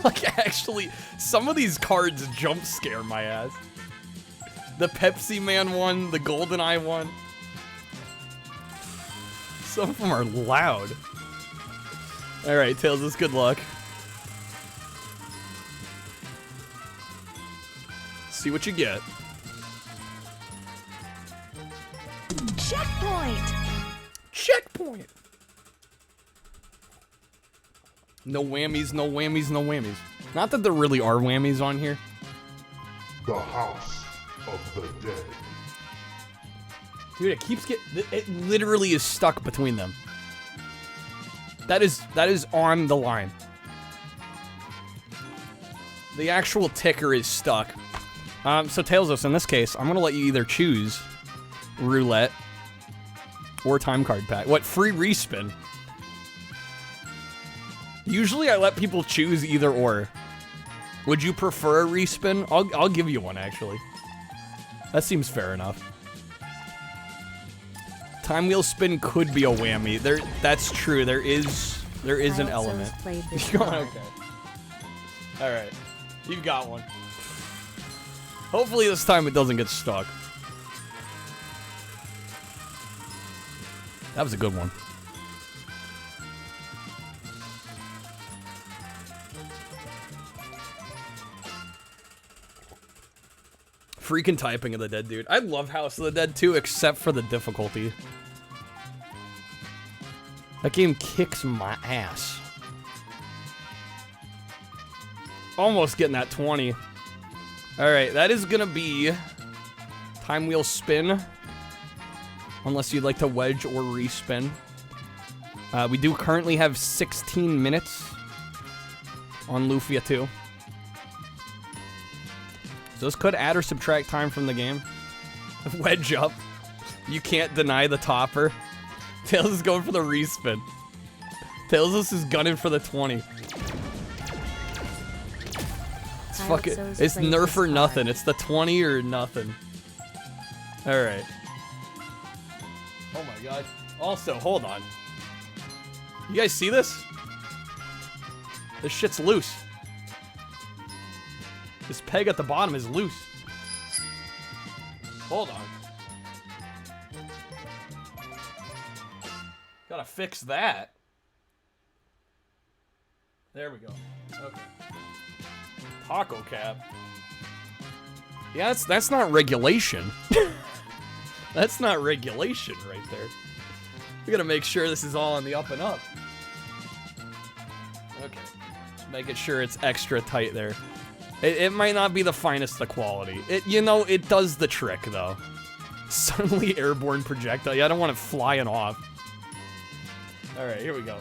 [SPEAKER 1] Like, actually, some of these cards jump scare my ass. The Pepsi Man one, the GoldenEye one. Some of them are loud. Alright, Tails, good luck. See what you get.
[SPEAKER 10] Checkpoint!
[SPEAKER 1] Checkpoint! No whammies, no whammies, no whammies. Not that there really are whammies on here.
[SPEAKER 7] The House of the Dead.
[SPEAKER 1] Dude, it keeps it literally is stuck between them. That is on the line. The actual ticker is stuck. So Tailsos, in this case, I'm gonna let you either choose roulette or time card pack. What, free respin? Usually I let people choose either or. Would you prefer a respin? I'll give you one, actually. That seems fair enough. Time wheel spin could be a whammy. That's true. There is an element. Okay. All right, you got one. Hopefully this time it doesn't get stuck. That was a good one. Freaking typing of the Dead, dude. I love House of the Dead too, except for the difficulty. That game kicks my ass. Almost getting that 20. Alright, that is gonna be time wheel spin. Unless you'd like to wedge or respin. We do currently have 16 minutes on Lufia 2. So this could add or subtract time from the game. Wedge up. You can't deny the topper. Tails is going for the respin. Tails is gunning for the 20. It's fucking. It's nerf or nothing. It's the 20 or nothing. Alright. Oh my god. Also, hold on. You guys see this? This shit's loose. This peg at the bottom is loose. Hold on. Gotta fix that. There we go. Okay. Taco cap. Yeah, that's not regulation. That's not regulation right there. We gotta make sure this is all on the up and up. Okay. Just making sure it's extra tight there. It might not be the finest of quality. It does the trick, though. Suddenly airborne projectile. Yeah, I don't want it flying off. Alright, here we go.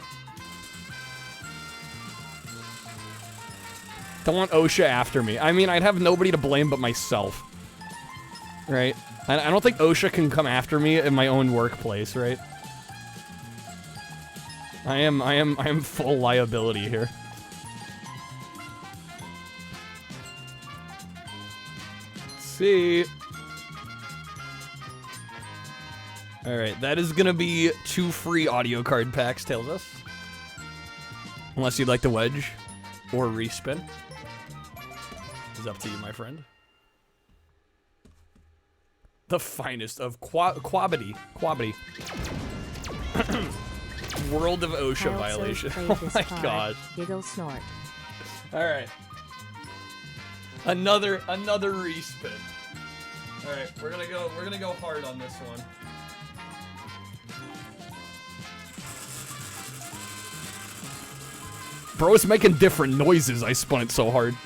[SPEAKER 1] Don't want OSHA after me. I mean, I'd have nobody to blame but myself. Right? I don't think OSHA can come after me in my own workplace, right? I am full liability here. See. Alright, that is gonna be 2 free audio card packs, tells us. Unless you'd like to wedge or respin. It's up to you, my friend. The finest of quabity. World of OSHA violation. Oh my god.
[SPEAKER 2] Giggle snort.
[SPEAKER 1] Alright. Another respin. Alright, we're gonna go hard on this one. Bro, it's making different noises. I spun it so hard.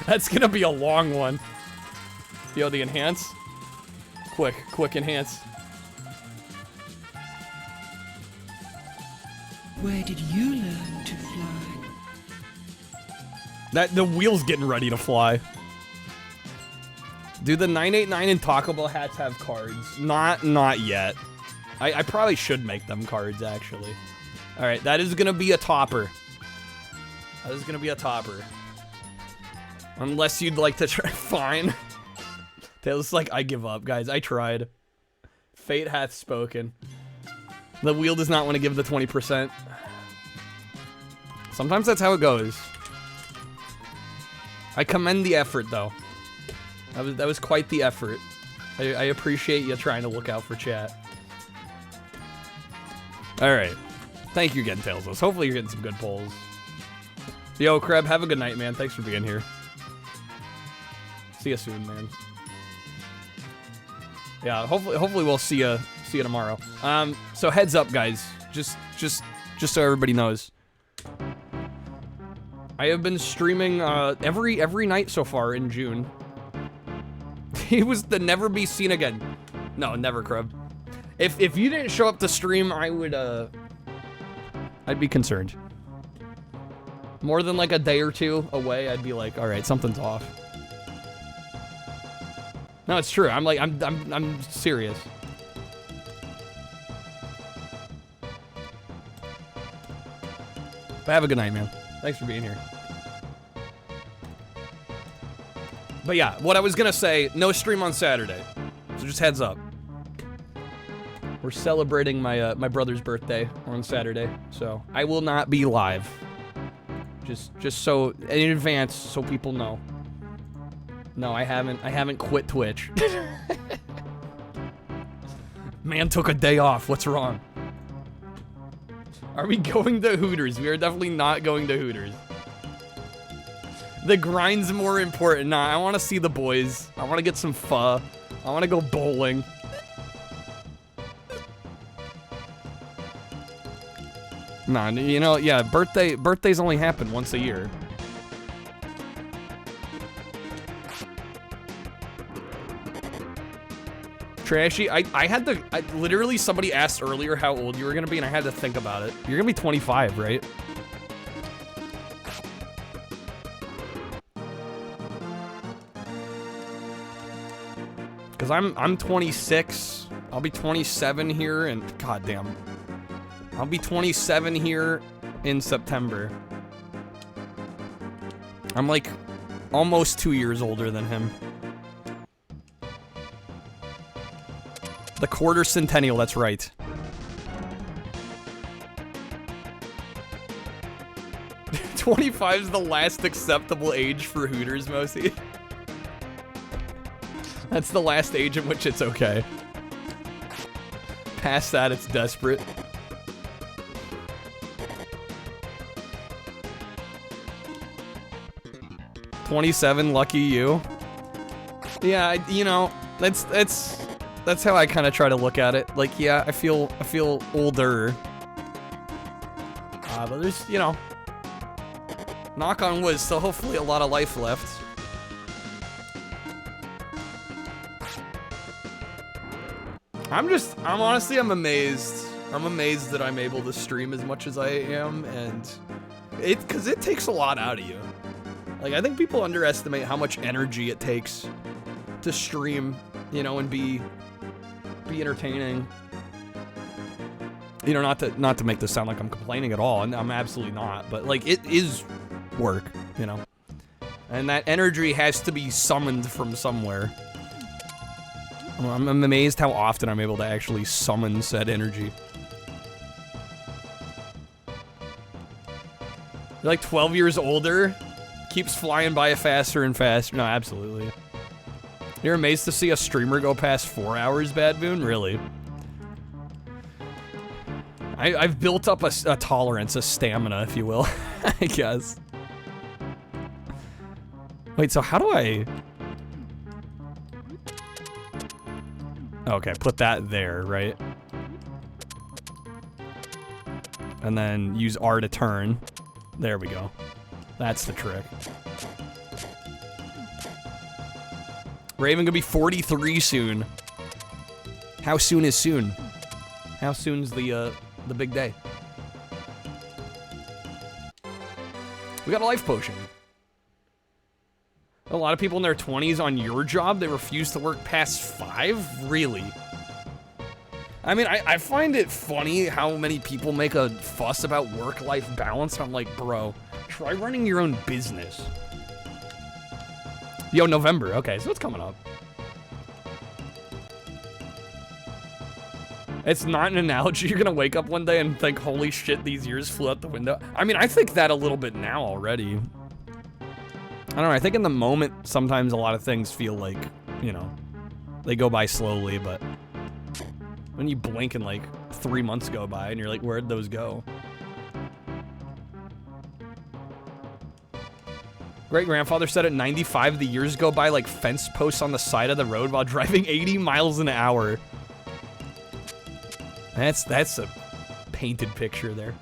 [SPEAKER 1] That's gonna be a long one. Yo, the enhance. Quick enhance.
[SPEAKER 10] Where did you learn to fly?
[SPEAKER 1] The wheel's getting ready to fly. Do the 989 and Taco Bell hats have cards? Not yet. I probably should make them cards, actually. Alright, that is gonna be a topper. That is gonna be a topper. Unless you'd like to try. Fine. Tails like, I give up, guys. I tried. Fate hath spoken. The wheel does not want to give the 20%. Sometimes that's how it goes. I commend the effort, though. That was quite the effort. I appreciate you trying to look out for chat. Alright. Thank you again, Tailsless. Hopefully you're getting some good polls. Yo, Kreb, have a good night, man. Thanks for being here. See you soon, man. Yeah, hopefully we'll see you tomorrow. So heads up, guys. Just so everybody knows. I have been streaming every night so far in June. He was the never be seen again. No, never, Krub. If you didn't show up to stream, I would I'd be concerned. More than like a day or two away, I'd be like, all right, something's off. No, it's true. I'm serious. But have a good night, man. Thanks for being here. But yeah, what I was gonna say, no stream on Saturday. So just heads up. We're celebrating my my brother's birthday on Saturday, so I will not be live. Just so in advance, so people know. No, I haven't quit Twitch. Man took a day off. What's wrong? Are we going to Hooters? We are definitely not going to Hooters. The grind's more important. Nah, I want to see the boys. I want to get some pho. I want to go bowling. Nah, you know, yeah, birthdays only happen once a year. Trashy, I had to, literally somebody asked earlier how old you were gonna be, and I had to think about it. You're gonna be 25, right? Cause I'm 26. I'll be 27 here, and goddamn, I'll be 27 here in September. I'm like almost 2 years older than him. The quarter centennial, that's right. '25 is the last acceptable age for Hooters, Mosi. That's the last age in which it's okay. Past that, it's desperate. '27, lucky you. Yeah, you know, that's how I kind of try to look at it. Like, yeah, I feel older. But there's, you know, knock on wood, still hopefully a lot of life left. I'm honestly, I'm amazed. I'm amazed that I'm able to stream as much as I am, and because it takes a lot out of you. Like, I think people underestimate how much energy it takes to stream, you know, and be entertaining. You know, not to make this sound like I'm complaining at all, and I'm absolutely not, but like, it is work, you know. And that energy has to be summoned from somewhere. I'm amazed how often I'm able to actually summon said energy. You're like 12 years older, keeps flying by faster and faster. No, absolutely. You're amazed to see a streamer go past 4 hours, Bad Boon? Really? I've built up a tolerance, a stamina, if you will, I guess. Wait, so how do I... Okay, put that there, right? And then use R to turn. There we go. That's the trick. Raven gonna be 43 soon. How soon is soon? How soon's the big day? We got a life potion. A lot of people in their 20s on your job, they refuse to work past 5? Really? I mean, I find it funny how many people make a fuss about work-life balance. I'm like, bro, try running your own business. Yo, November. Okay, so it's coming up. It's not an analogy. You're gonna wake up one day and think, holy shit, these years flew out the window. I mean, I think that a little bit now already. I don't know, I think in the moment, sometimes a lot of things feel like, you know, they go by slowly, but when you blink and like 3 months go by and you're like, where'd those go? Great-grandfather said at 95 the years go by like fence posts on the side of the road while driving 80 miles an hour. That's a painted picture there.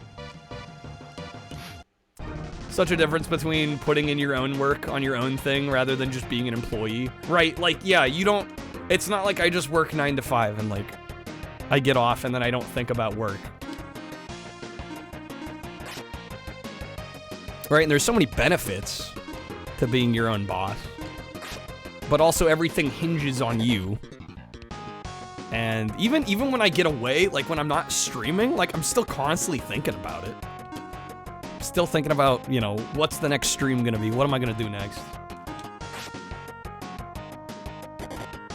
[SPEAKER 1] Such a difference between putting in your own work on your own thing rather than just being an employee. Right, like, yeah, you don't... It's not like I just work 9 to 5 and, like, I get off and then I don't think about work. Right, and there's so many benefits to being your own boss. But also everything hinges on you. And even when I get away, like when I'm not streaming, like I'm still constantly thinking about it. Still thinking about, you know, what's the next stream gonna be? What am I gonna do next?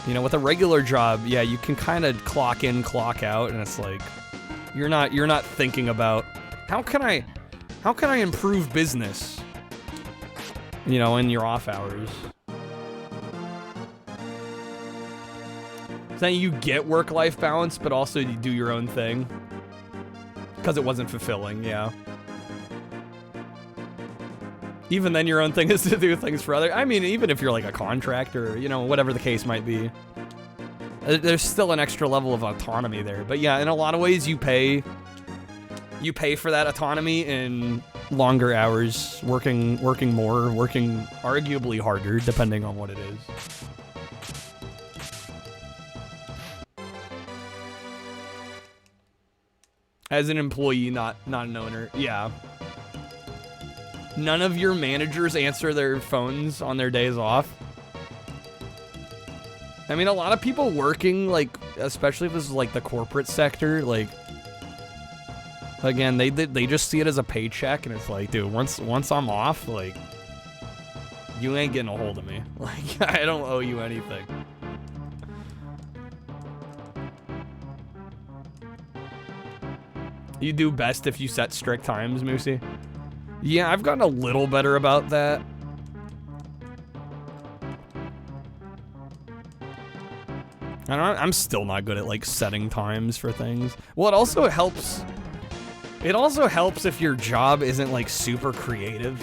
[SPEAKER 1] You know, with a regular job, yeah, you can kind of clock in, clock out, and it's like you're not thinking about how can I improve business, you know, in your off hours. So then you get work-life balance, but also you do your own thing because it wasn't fulfilling, yeah. Even then, your own thing is to do things for other. I mean, even if you're like a contractor, you know, whatever the case might be, there's still an extra level of autonomy there. But yeah, in a lot of ways, you pay for that autonomy in longer hours, working more, working arguably harder, depending on what it is. As an employee, not an owner, yeah. None of your managers answer their phones on their days off. I mean, a lot of people working, like, especially if this is, like, the corporate sector, like, again, they just see it as a paycheck, and it's like, dude, once I'm off, like, you ain't getting a hold of me. Like, I don't owe you anything. You do best if you set strict times, Moosey. Yeah, I've gotten a little better about that. I'm still not good at, like, setting times for things. Well, it also helps if your job isn't, like, super creative.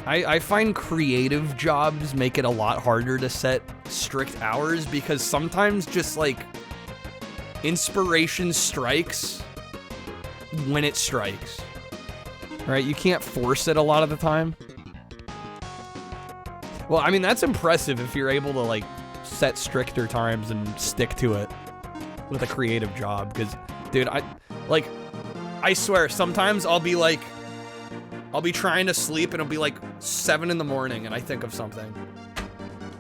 [SPEAKER 1] I find creative jobs make it a lot harder to set strict hours because sometimes just, like, inspiration strikes when it strikes. Right? You can't force it a lot of the time. Well, I mean, that's impressive if you're able to, like, set stricter times and stick to it with a creative job. Because, dude, I swear, sometimes I'll be trying to sleep and it'll be like 7 in the morning and I think of something.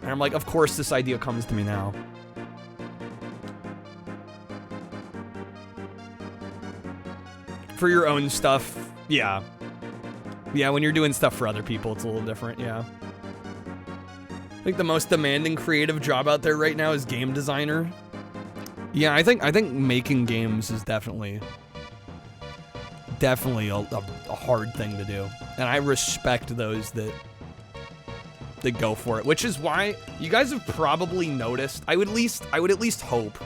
[SPEAKER 1] And I'm like, of course this idea comes to me now. For your own stuff, yeah. Yeah, when you're doing stuff for other people, it's a little different, yeah. I think the most demanding creative job out there right now is game designer. Yeah, I think making games is definitely a hard thing to do. And I respect those that go for it, which is why you guys have probably noticed. I would at least hope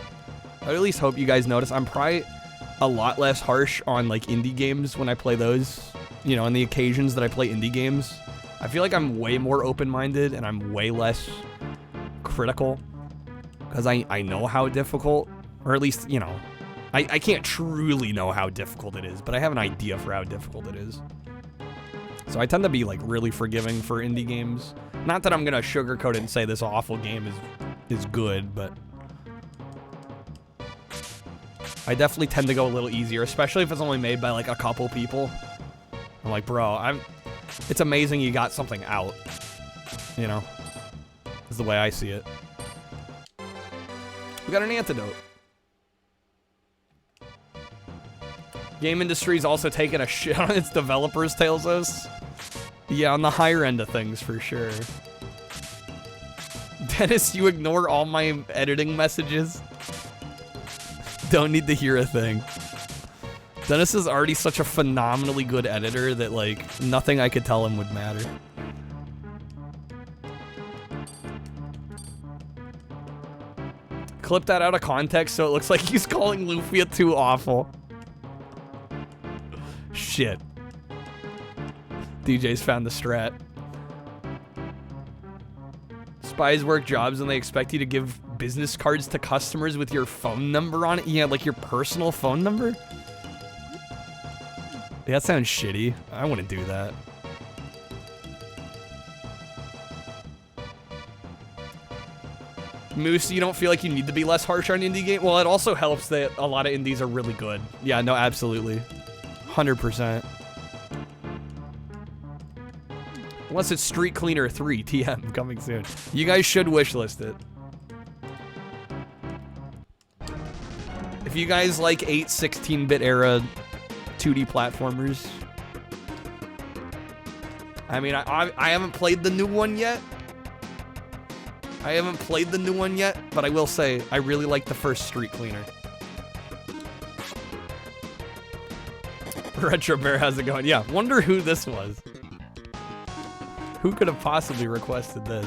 [SPEAKER 1] you guys notice I'm probably a lot less harsh on, like, indie games when I play those. You know, on the occasions that I play indie games, I feel like I'm way more open-minded and I'm way less critical because I know how difficult, or at least, you know, I can't truly know how difficult it is, but I have an idea for how difficult it is. So I tend to be, like, really forgiving for indie games. Not that I'm gonna sugarcoat it and say this awful game is good, but I definitely tend to go a little easier, especially if it's only made by, like, a couple people. I'm like, bro, it's amazing you got something out, you know, is the way I see it. We got an antidote. Game industry's also taking a shit on its developers, Tailsos. Yeah, on the higher end of things, for sure. Dennis, you ignore all my editing messages? Don't need to hear a thing. Dennis is already such a phenomenally good editor that, like, nothing I could tell him would matter. Clip that out of context so it looks like he's calling Lufia too awful. Shit. DJ's found the strat. Spies work jobs and they expect you to give business cards to customers with your phone number on it? Yeah, like your personal phone number? Yeah, that sounds shitty. I wouldn't do that. Moose, you don't feel like you need to be less harsh on indie game? Well, it also helps that a lot of indies are really good. Yeah, no, absolutely. 100%. Unless it's Street Cleaner 3 TM coming soon. You guys should wishlist it. If you guys like 8 16-bit era 2D platformers. I mean, I haven't played the new one yet. I haven't played the new one yet, but I will say I really like the first Street Cleaner. Retro Bear, how's it going? Yeah, wonder who this was. Who could have possibly requested this?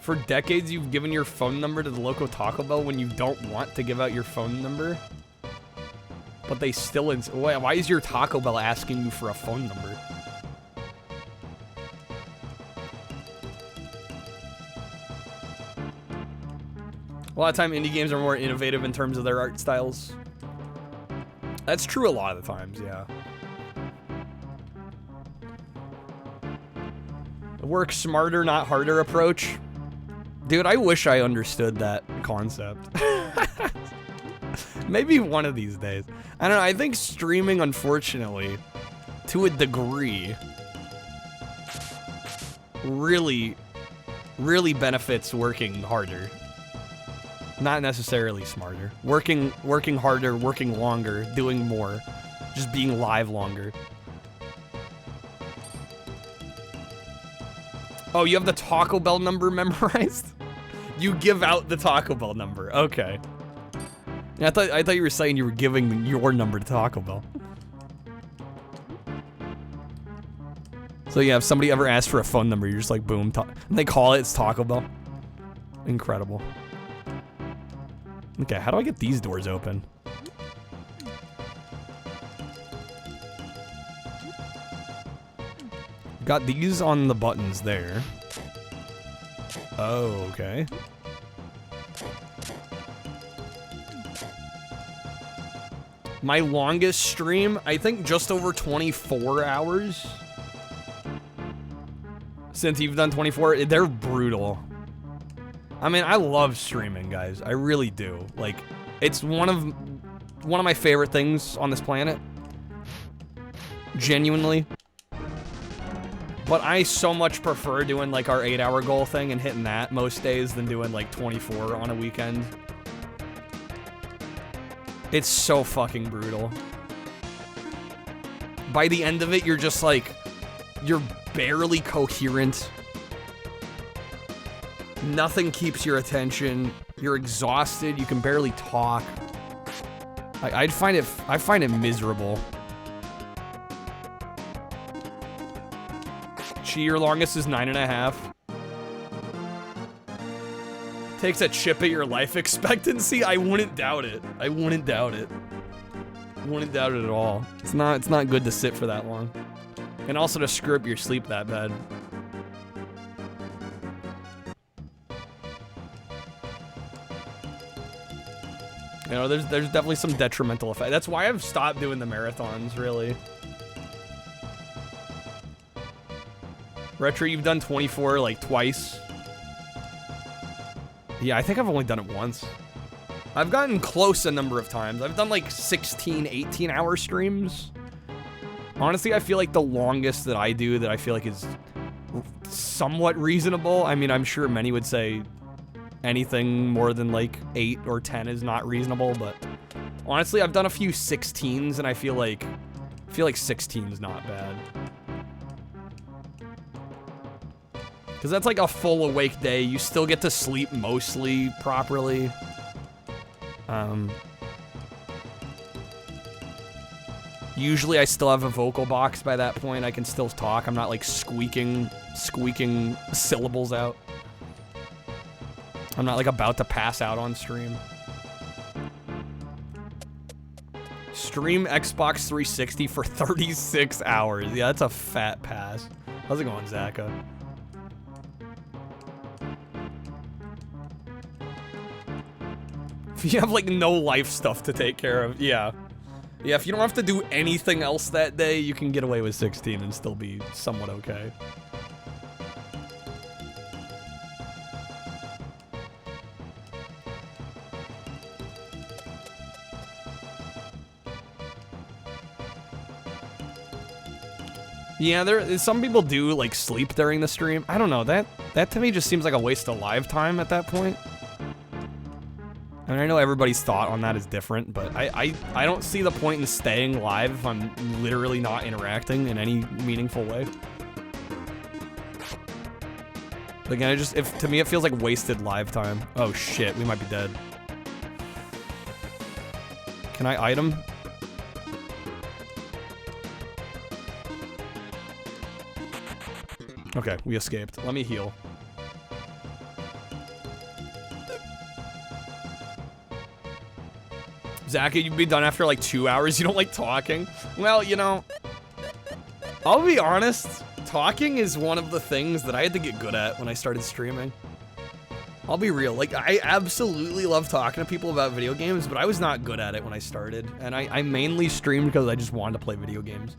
[SPEAKER 1] For decades, you've given your phone number to the local Taco Bell when you don't want to give out your phone number. But they still... Why is your Taco Bell asking you for a phone number? A lot of time, indie games are more innovative in terms of their art styles. That's true a lot of the times, yeah. The work smarter, not harder approach. Dude, I wish I understood that concept. Maybe one of these days. I don't know, I think streaming, unfortunately, to a degree, really benefits working harder. Not necessarily smarter. Working harder, working longer, doing more, just being live longer. Oh, you have the Taco Bell number memorized? You give out the Taco Bell number. Okay. I thought you were saying you were giving your number to Taco Bell. So yeah, if somebody ever asks for a phone number, you're just like, boom, and they call it, it's Taco Bell. Incredible. Okay, how do I get these doors open? Got these on the buttons there. Oh, okay. My longest stream, I think just over 24 hours. Since you've done 24, they're brutal. I mean, I love streaming, guys. I really do. Like, it's one of my favorite things on this planet. Genuinely. But I so much prefer doing like our 8-hour goal thing and hitting that most days than doing like 24 on a weekend. It's so fucking brutal. By the end of it, you're just like, you're barely coherent. Nothing keeps your attention. You're exhausted. You can barely talk. I find it miserable. Gee, your longest is 9.5. Takes a chip at your life expectancy. I wouldn't doubt it. I wouldn't doubt it. Wouldn't doubt it at all. It's not good to sit for that long, and also to screw up your sleep that bad. You know, there's definitely some detrimental effect. That's why I've stopped doing the marathons, really. Retro, you've done 24 like twice. Yeah, I think I've only done it once. I've gotten close a number of times. I've done like 16, 18-hour streams. Honestly, I feel like the longest that I do that I feel like is somewhat reasonable. I mean, I'm sure many would say anything more than like 8 or 10 is not reasonable, but honestly, I've done a few 16s and I feel like 16 is not bad. Because that's like a full awake day. You still get to sleep mostly properly. Usually I still have a vocal box by that point. I can still talk. I'm not like squeaking syllables out. I'm not like about to pass out on stream. Stream Xbox 360 for 36 hours. Yeah, that's a fat pass. How's it going, Zaka? If you have like no life stuff to take care of, yeah. Yeah, if you don't have to do anything else that day, you can get away with 16 and still be somewhat okay. Yeah, some people do like sleep during the stream. I don't know, that to me just seems like a waste of live time at that point. I mean, I know everybody's thought on that is different, but I don't see the point in staying live if I'm literally not interacting in any meaningful way. Again, to me, it feels like wasted live time. Oh shit, we might be dead. Can I item? Okay, we escaped. Let me heal. Zach, you'd be done after like 2 hours. You don't like talking? Well, you know, I'll be honest. Talking is one of the things that I had to get good at when I started streaming. I'll be real. Like, I absolutely love talking to people about video games, but I was not good at it when I started. And I mainly streamed because I just wanted to play video games.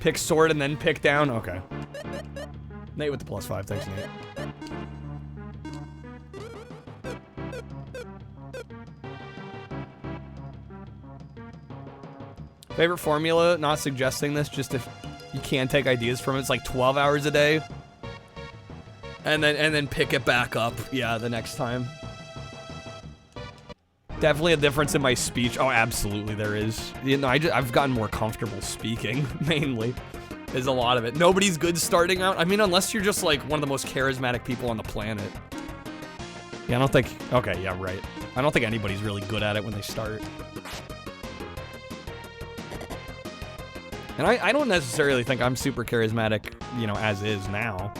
[SPEAKER 1] Pick sword and then pick down? Okay. Nate with the +5. Thanks, Nate. Favorite formula, not suggesting this, just if you can take ideas from it, it's like 12 hours a day. And then pick it back up, yeah, the next time. Definitely a difference in my speech. Oh, absolutely there is. You know, I've gotten more comfortable speaking, mainly, is a lot of it. Nobody's good starting out. I mean, unless you're just like one of the most charismatic people on the planet. Yeah, I don't think, okay, yeah, right. I don't think anybody's really good at it when they start. And I don't necessarily think I'm super charismatic, you know, as is now.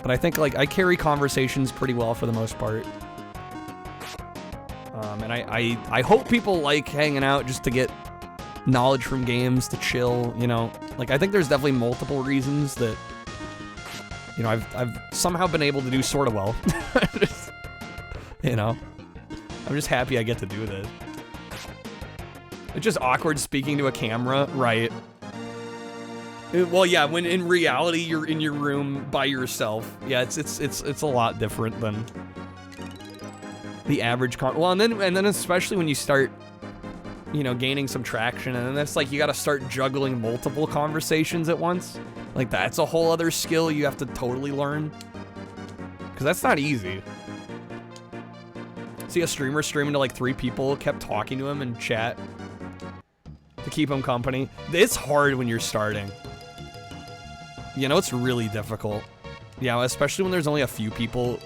[SPEAKER 1] But I think, like, I carry conversations pretty well for the most part. And I hope people like hanging out just to get knowledge from games, to chill, you know. Like, I think there's definitely multiple reasons that, you know, I've somehow been able to do sort of well. You know, I'm just happy I get to do this. It's just awkward speaking to a camera, right? Well, yeah, when in reality you're in your room by yourself. Yeah, it's a lot different than the average well, and then especially when you start, you know, gaining some traction, and then that's like you got to start juggling multiple conversations at once. Like, that's a whole other skill you have to totally learn, because that's not easy. See a streamer streaming to like 3 people, kept talking to him in chat to keep him company. It's hard when you're starting. You know, it's really difficult. Yeah, especially when there's only a few people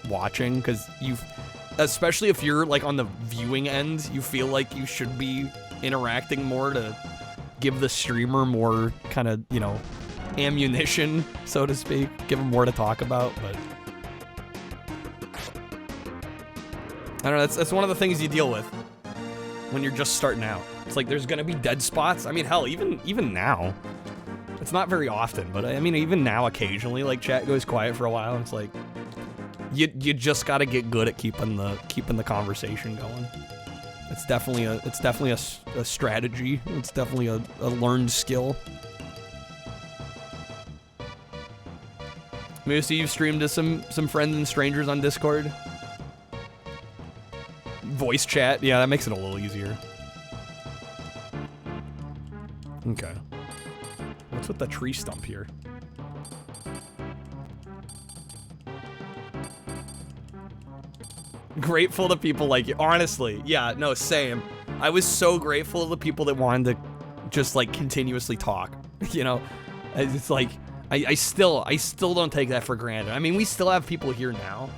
[SPEAKER 1] watching, because especially if you're like on the viewing end, you feel like you should be interacting more to give the streamer more kind of, you know, ammunition, so to speak. Give them more to talk about, but I don't know, that's one of the things you deal with when you're just starting out. It's like there's gonna be dead spots. I mean, hell, even now. It's not very often, but I mean, even now, occasionally, like, chat goes quiet for a while, and it's like, you just gotta get good at keeping the conversation going. It's definitely a strategy. It's definitely a learned skill. Moosey, you've streamed to some friends and strangers on Discord. Voice chat, yeah, that makes it a little easier. Okay. What's with the tree stump here? Grateful to people like you. Honestly, yeah, no, same. I was so grateful to the people that wanted to just, like, continuously talk. You know? It's like, I still don't take that for granted. I mean, we still have people here now.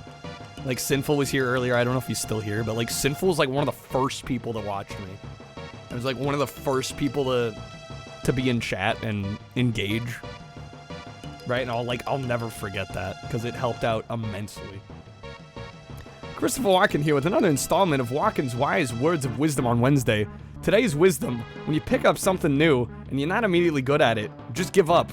[SPEAKER 1] Like, Sinful was here earlier. I don't know if he's still here, but, like, Sinful was, like, one of the first people to watch me. I was, like, one of the first people to be in chat and engage. Right? And I'll never forget that, because it helped out immensely. Christopher Walken here with another installment of Walken's Wise Words of Wisdom on Wednesday. Today's wisdom: when you pick up something new and you're not immediately good at it, just give up.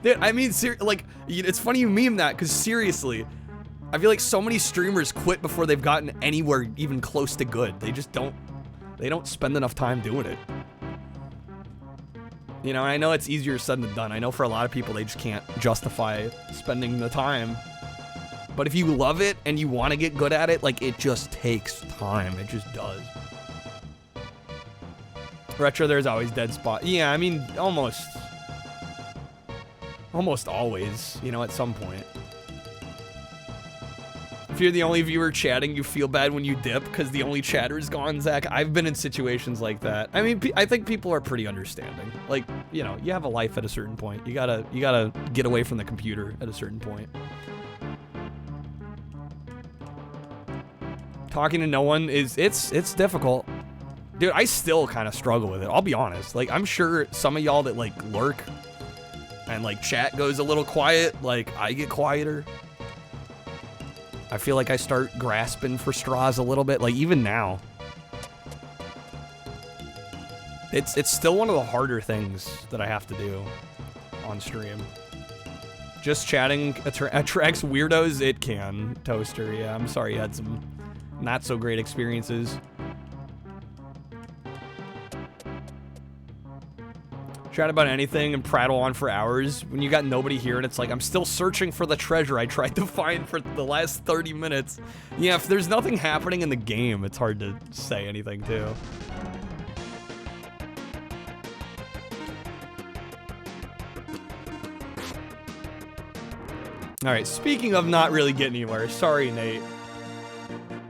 [SPEAKER 1] Dude, I mean, like, it's funny you meme that, because seriously, I feel like so many streamers quit before they've gotten anywhere even close to good. They just don't spend enough time doing it. You know, I know it's easier said than done. I know for a lot of people, they just can't justify spending the time. But if you love it and you want to get good at it, like, it just takes time. It just does. Retro, there's always dead spot. Yeah, I mean, almost Almost always, you know, at some point. If you're the only viewer chatting, you feel bad when you dip because the only chatter is gone, Zach. I've been in situations like that. I mean, I think people are pretty understanding. Like, you know, you have a life at a certain point. You gotta get away from the computer at a certain point. Talking to no one it's difficult. Dude, I still kind of struggle with it. I'll be honest. Like, I'm sure some of y'all that, like, lurk and, like, chat goes a little quiet, like, I get quieter. I feel like I start grasping for straws a little bit, like, even now. It's still one of the harder things that I have to do on stream. Just chatting attracts weirdos? It can, Toaster. Yeah, I'm sorry you had some not so great experiences. Chat about anything and prattle on for hours when you got nobody here and it's like, I'm still searching for the treasure I tried to find for the last 30 minutes. Yeah, if there's nothing happening in the game, it's hard to say anything too. Alright, speaking of not really getting anywhere, sorry Nate.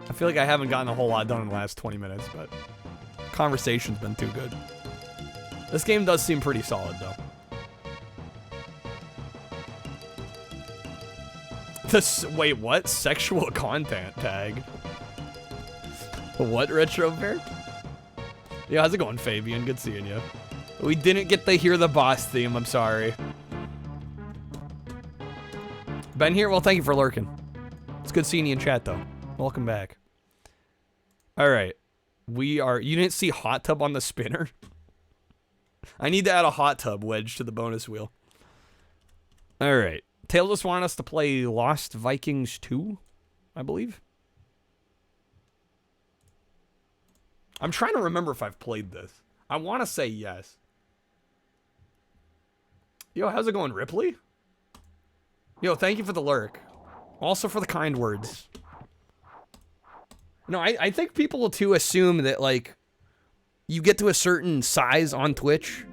[SPEAKER 1] I feel like I haven't gotten a whole lot done in the last 20 minutes, but conversation's been too good. This game does seem pretty solid, though. Wait, what? Sexual content tag? What, Retro Bear? Yeah, how's it going, Fabian? Good seeing you. We didn't get to hear the boss theme, I'm sorry. Ben here? Well, thank you for lurking. It's good seeing you in chat, though. Welcome back. Alright. You didn't see hot tub on the spinner? I need to add a hot tub wedge to the bonus wheel. Alright. Tail just wanted us to play Lost Vikings 2, I believe. I'm trying to remember if I've played this. I want to say yes. Yo, how's it going, Ripley? Yo, thank you for the lurk. Also for the kind words. No, I think people too assume that, like, you get to a certain size on Twitch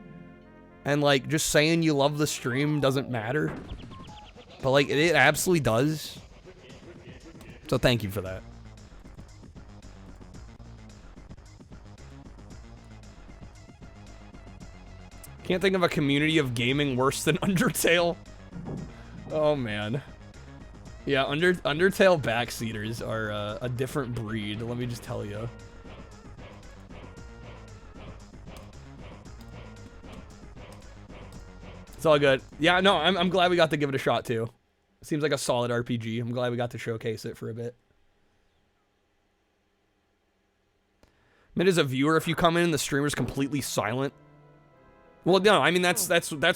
[SPEAKER 1] and, like, just saying you love the stream doesn't matter. But, like, it absolutely does. So thank you for that. Can't think of a community of gaming worse than Undertale. Oh, man. Yeah, Undertale backseaters are a different breed, let me just tell you. It's all good. Yeah, no, I'm glad we got to give it a shot, too. Seems like a solid RPG. I'm glad we got to showcase it for a bit. I mean, as a viewer, if you come in and the streamer's completely silent... Well, no, I mean, that's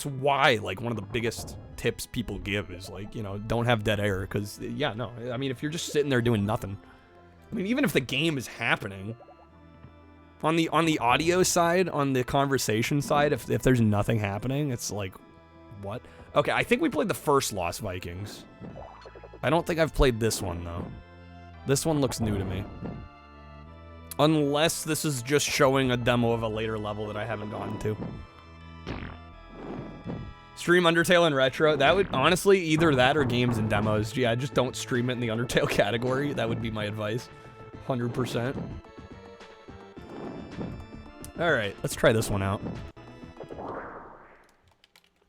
[SPEAKER 1] why, like, one of the biggest tips people give is, like, you know, don't have dead air, because, yeah, no, I mean, if you're just sitting there doing nothing, I mean, even if the game is happening, on the audio side, on the conversation side, if there's nothing happening, it's like, what? Okay, I think we played the first Lost Vikings. I don't think I've played this one, though. This one looks new to me. Unless this is just showing a demo of a later level that I haven't gotten to. Stream Undertale and Retro. That would, honestly, either that or games and demos. Yeah, just don't stream it in the Undertale category. That would be my advice. 100%. Alright, let's try this one out.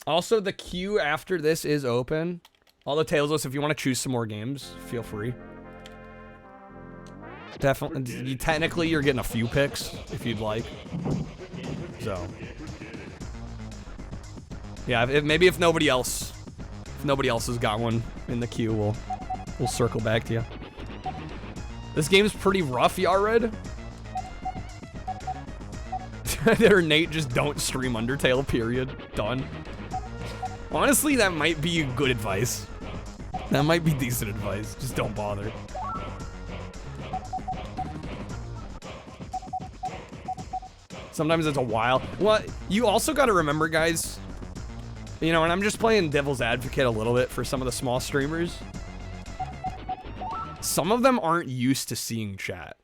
[SPEAKER 1] Also, the queue after this is open. Although, Tailsless, if you want to choose some more games, feel free. Definitely, technically, you're getting a few picks, if you'd like. So... yeah, maybe if nobody else has got one in the queue, we'll circle back to you. This game's pretty rough, y'all read? Or Nate, just don't stream Undertale, period. Done. Honestly, that might be good advice. That might be decent advice. Just don't bother. Sometimes it's a while. Well, you also gotta remember, guys, you know, and I'm just playing devil's advocate a little bit for some of the small streamers. Some of them aren't used to seeing chat.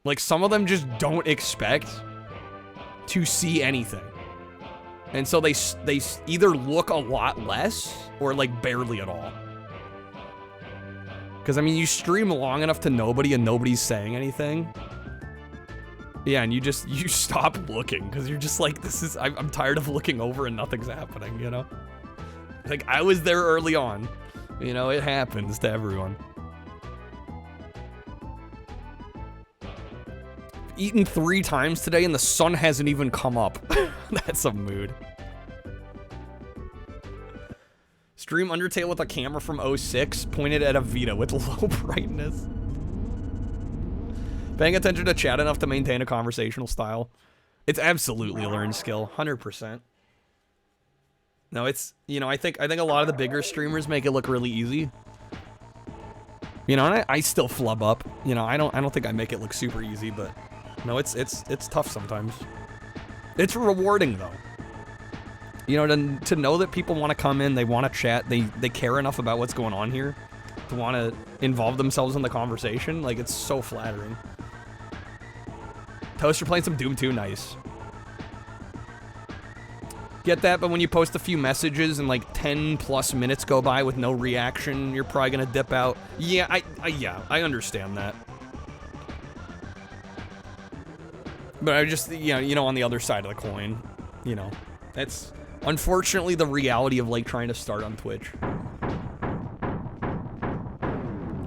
[SPEAKER 1] Like, some of them just don't expect to see anything. And so they either look a lot less or like barely at all. Because I mean, you stream long enough to nobody and nobody's saying anything. Yeah, and you stop looking because you're just like, I'm tired of looking over and nothing's happening, you know? Like, I was there early on. You know, it happens to everyone. Eaten 3 times today and the sun hasn't even come up. That's a mood. Stream Undertale with a camera from 06 pointed at a Vita with low brightness. Paying attention to chat enough to maintain a conversational style. It's absolutely a learned skill, 100%. No, it's, you know, I think a lot of the bigger streamers make it look really easy. You know, and I still flub up. You know, I don't think I make it look super easy, but no, it's tough sometimes. It's rewarding though. You know, to know that people want to come in, they want to chat, they care enough about what's going on here to want to involve themselves in the conversation, like it's so flattering. Toaster playing some Doom 2, nice. Get that, but when you post a few messages and like 10 plus minutes go by with no reaction, you're probably gonna dip out. Yeah, I understand that. But I just, you know, on the other side of the coin, you know, that's unfortunately the reality of like trying to start on Twitch.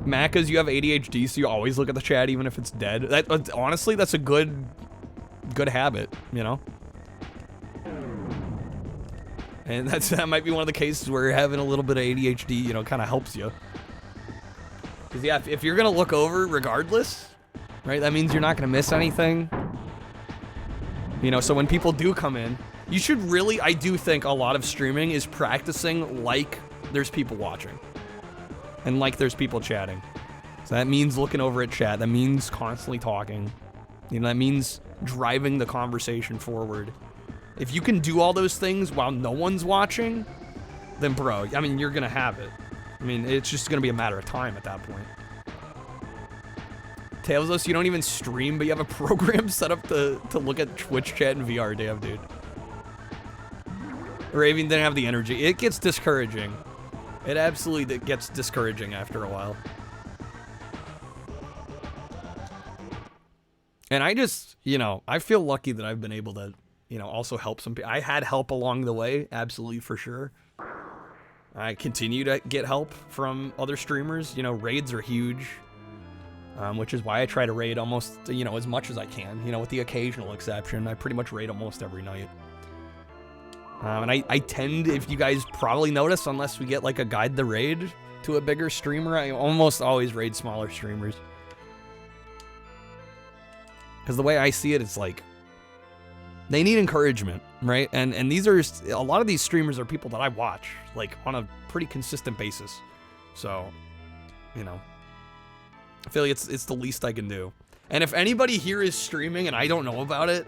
[SPEAKER 1] Macas, you have ADHD, so you always look at the chat even if it's dead. That honestly, that's a good habit, you know. And that might be one of the cases where having a little bit of ADHD, you know, kind of helps you. Because yeah, if you're gonna look over regardless, right? That means you're not gonna miss anything. You know, so when people do come in, you should really, I do think a lot of streaming is practicing like there's people watching. And like there's people chatting. So that means looking over at chat. That means constantly talking. You know, that means driving the conversation forward. If you can do all those things while no one's watching, then bro, I mean, you're gonna have it. I mean, it's just gonna be a matter of time at that point. Tells us you don't even stream, but you have a program set up to look at Twitch chat and VR. Damn, dude. Raven didn't have the energy. It gets discouraging. It absolutely gets discouraging after a while. And I just, you know, I feel lucky that I've been able to, you know, also help some people. I had help along the way, absolutely for sure. I continue to get help from other streamers. You know, raids are huge, which is why I try to raid almost, you know, as much as I can. You know, with the occasional exception, I pretty much raid almost every night. And I tend, if you guys probably notice, unless we get like a guide the raid to a bigger streamer, I almost always raid smaller streamers. Because the way I see it, it's like, they need encouragement, right? And these are, a lot of these streamers are people that I watch, like, on a pretty consistent basis. So, you know, I feel like it's the least I can do. And if anybody here is streaming and I don't know about it,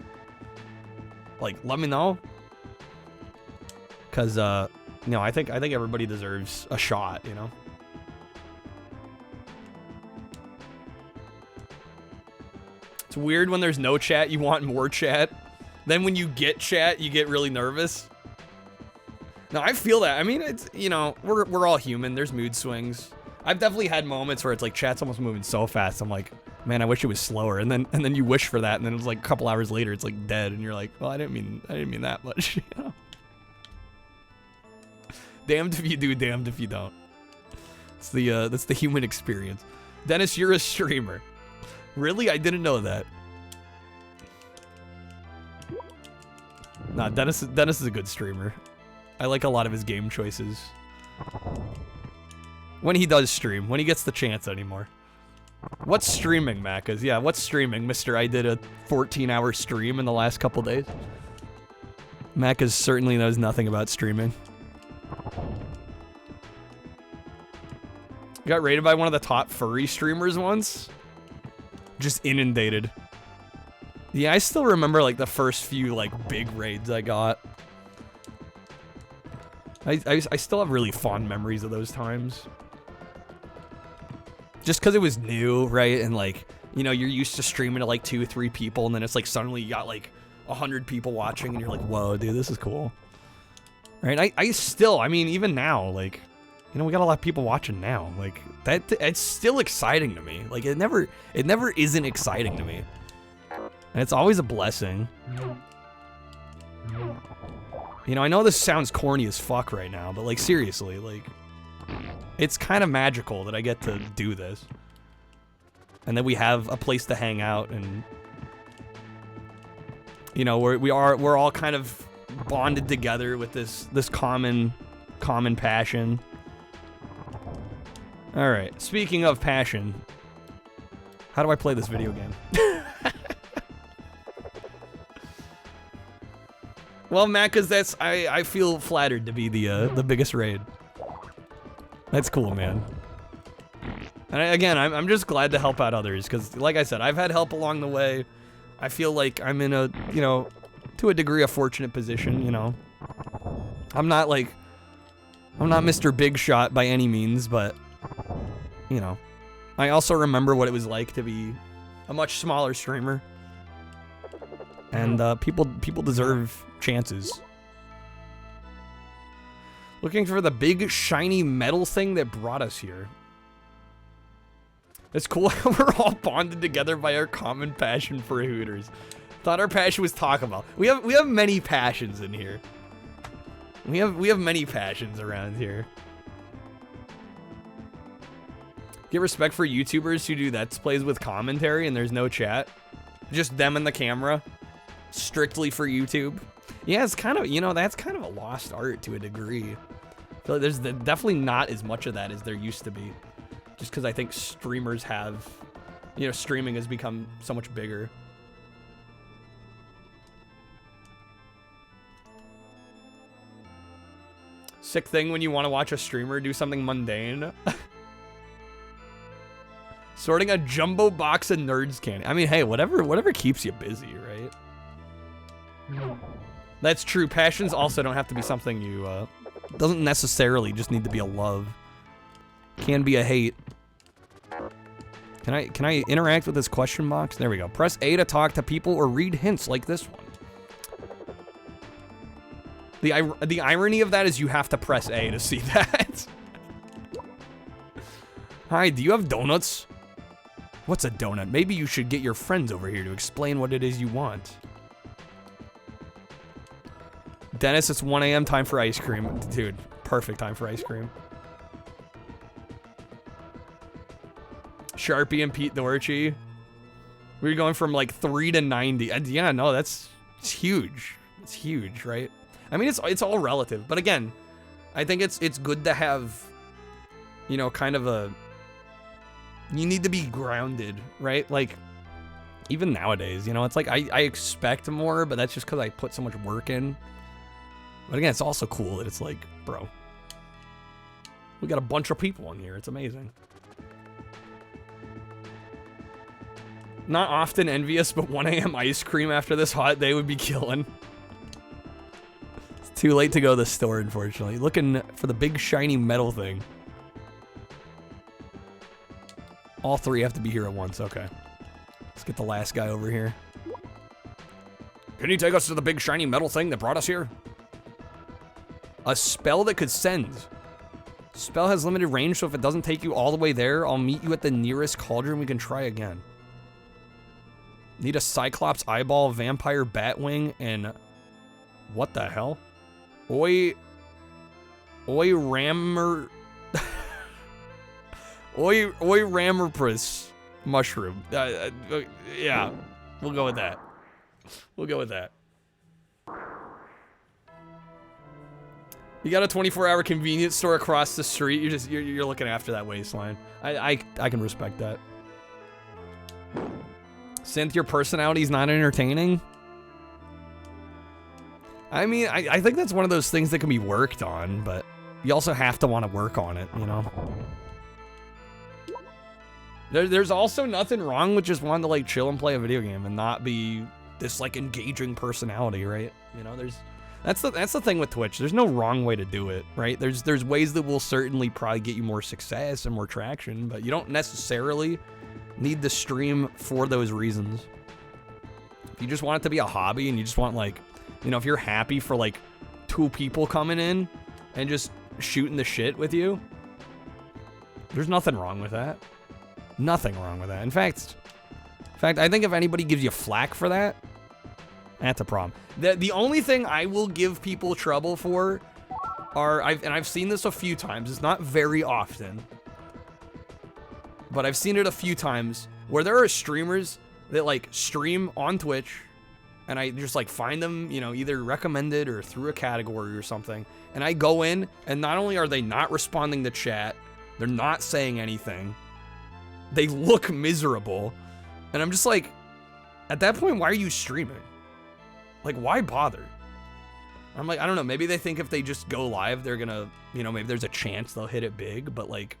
[SPEAKER 1] like, let me know. Because, you know, I think everybody deserves a shot, you know? It's weird when there's no chat, you want more chat. Then when you get chat, you get really nervous. No, I feel that. I mean, it's, you know, we're all human. There's mood swings. I've definitely had moments where it's like chat's almost moving so fast. I'm like, man, I wish it was slower. And then you wish for that, and then it's like a couple hours later, it's like dead, and you're like, well, I didn't mean that much, you know? Damned if you do, damned if you don't. It's the that's the human experience. Dennis, you're a streamer. Really? I didn't know that. Nah, Dennis is a good streamer. I like a lot of his game choices. When he does stream, when he gets the chance anymore. What's streaming, Macas? Yeah, what's streaming, Mr. I did a 14-hour stream in the last couple days. Macas certainly knows nothing about streaming. Got rated by one of the top furry streamers once. Just inundated. Yeah, I still remember like the first few like big raids I got. I still have really fond memories of those times. Just because it was new, right? And like, you know, you're used to streaming to like 2 or 3 people, and then it's like suddenly you got like 100 people watching and you're like, whoa, dude, this is cool. Right? I still, I mean, even now, like, you know, we got a lot of people watching now. Like, it's still exciting to me. Like, it never isn't exciting to me. And it's always a blessing. You know, I know this sounds corny as fuck right now, but like, seriously, like, it's kind of magical that I get to do this. And that we have a place to hang out, and you know, we're all kind of bonded together with this common passion. All right, speaking of passion, how do I play this video game? Well, Matt, because I feel flattered to be the biggest raid. That's cool, man. And again, I'm just glad to help out others, because like I said, I've had help along the way. I feel like I'm in a, you know, to a degree, a fortunate position, you know. I'm not Mr. Big Shot by any means, but, you know, I also remember what it was like to be a much smaller streamer. And people deserve chances. Looking for the big shiny metal thing that brought us here. It's cool how we're all bonded together by our common passion for Hooters. Thought our passion was Taco Bell. We have many passions in here. We have many passions around here. Get respect for YouTubers who do Let's Plays with commentary and there's no chat. Just them and the camera. Strictly for YouTube. Yeah, it's kind of, you know, that's kind of a lost art to a degree. I feel like there's definitely not as much of that as there used to be. Just because I think streamers have, you know, streaming has become so much bigger. Sick thing when you want to watch a streamer do something mundane. Sorting a jumbo box of Nerds candy. I mean, hey, whatever keeps you busy, right? That's true. Passions also don't have to be something you, doesn't necessarily just need to be a love. Can be a hate. Can I interact with this question box? There we go. Press A to talk to people or read hints like this one. The irony of that is you have to press A to see that. Hi, do you have donuts? What's a donut? Maybe you should get your friends over here to explain what it is you want. Dennis, it's 1 a.m. time for ice cream. Dude, perfect time for ice cream. Sharpie and Pete Doherty. We were going from like 3 to 90. Yeah, no, it's huge. It's huge, right? I mean, it's all relative. But again, I think it's good to have, you know, kind of a, you need to be grounded, right? Like, even nowadays, you know, it's like I expect more, but that's just because I put so much work in. But again, it's also cool that it's like, bro, we got a bunch of people in here. It's amazing. Not often envious, but 1 a.m. ice cream after this hot day would be killing. It's too late to go to the store, unfortunately. Looking for the big shiny metal thing. All three have to be here at once. Okay. Let's get the last guy over here. Can you take us to the big shiny metal thing that brought us here? A spell that could send. Spell has limited range, so if it doesn't take you all the way there, I'll meet you at the nearest cauldron. We can try again. Need a Cyclops eyeball, vampire batwing, and what the hell? Oi rammer. Oi rammerpress mushroom. Yeah, we'll go with that. We'll go with that. You got a 24-hour convenience store across the street. You're looking after that waistline. I can respect that. Synth, your personality's not entertaining? I mean, I think that's one of those things that can be worked on, but you also have to want to work on it, you know? There's also nothing wrong with just wanting to, like, chill and play a video game and not be this, like, engaging personality, right? You know, that's the thing with Twitch. There's no wrong way to do it, right? There's ways that will certainly probably get you more success and more traction, but you don't necessarily need to stream for those reasons. you just want it to be a hobby and you just want, like, you know, if you're happy for, like, 2 people coming in and just shooting the shit with you, there's nothing wrong with that. Nothing wrong with that. In fact, I think if anybody gives you flack for that, that's a problem. The only thing I will give people trouble for are, I've seen this a few times, it's not very often, but I've seen it a few times, where there are streamers that, like, stream on Twitch, and I just, like, find them, you know, either recommended or through a category or something, and I go in, and not only are they not responding to chat, they're not saying anything, they look miserable, and I'm just like, at that point, why are you streaming? Like, why bother? I'm like, I don't know, maybe they think if they just go live, they're gonna, you know, maybe there's a chance they'll hit it big, but, like,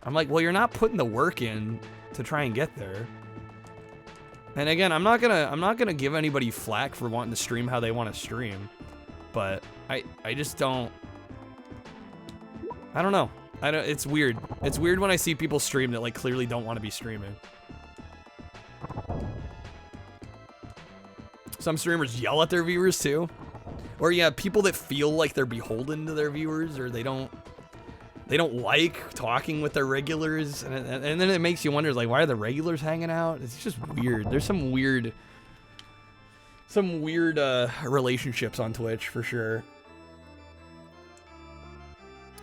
[SPEAKER 1] I'm like, well, you're not putting the work in to try and get there. And again, I'm not gonna give anybody flack for wanting to stream how they want to stream, but I just don't, I don't know. It's weird. It's weird when I see people stream that, like, clearly don't want to be streaming. Some streamers yell at their viewers too. Or yeah, people that feel like they're beholden to their viewers, or they don't like talking with their regulars, and then it makes you wonder, like, why are the regulars hanging out? It's just weird. There's some weird relationships on Twitch for sure.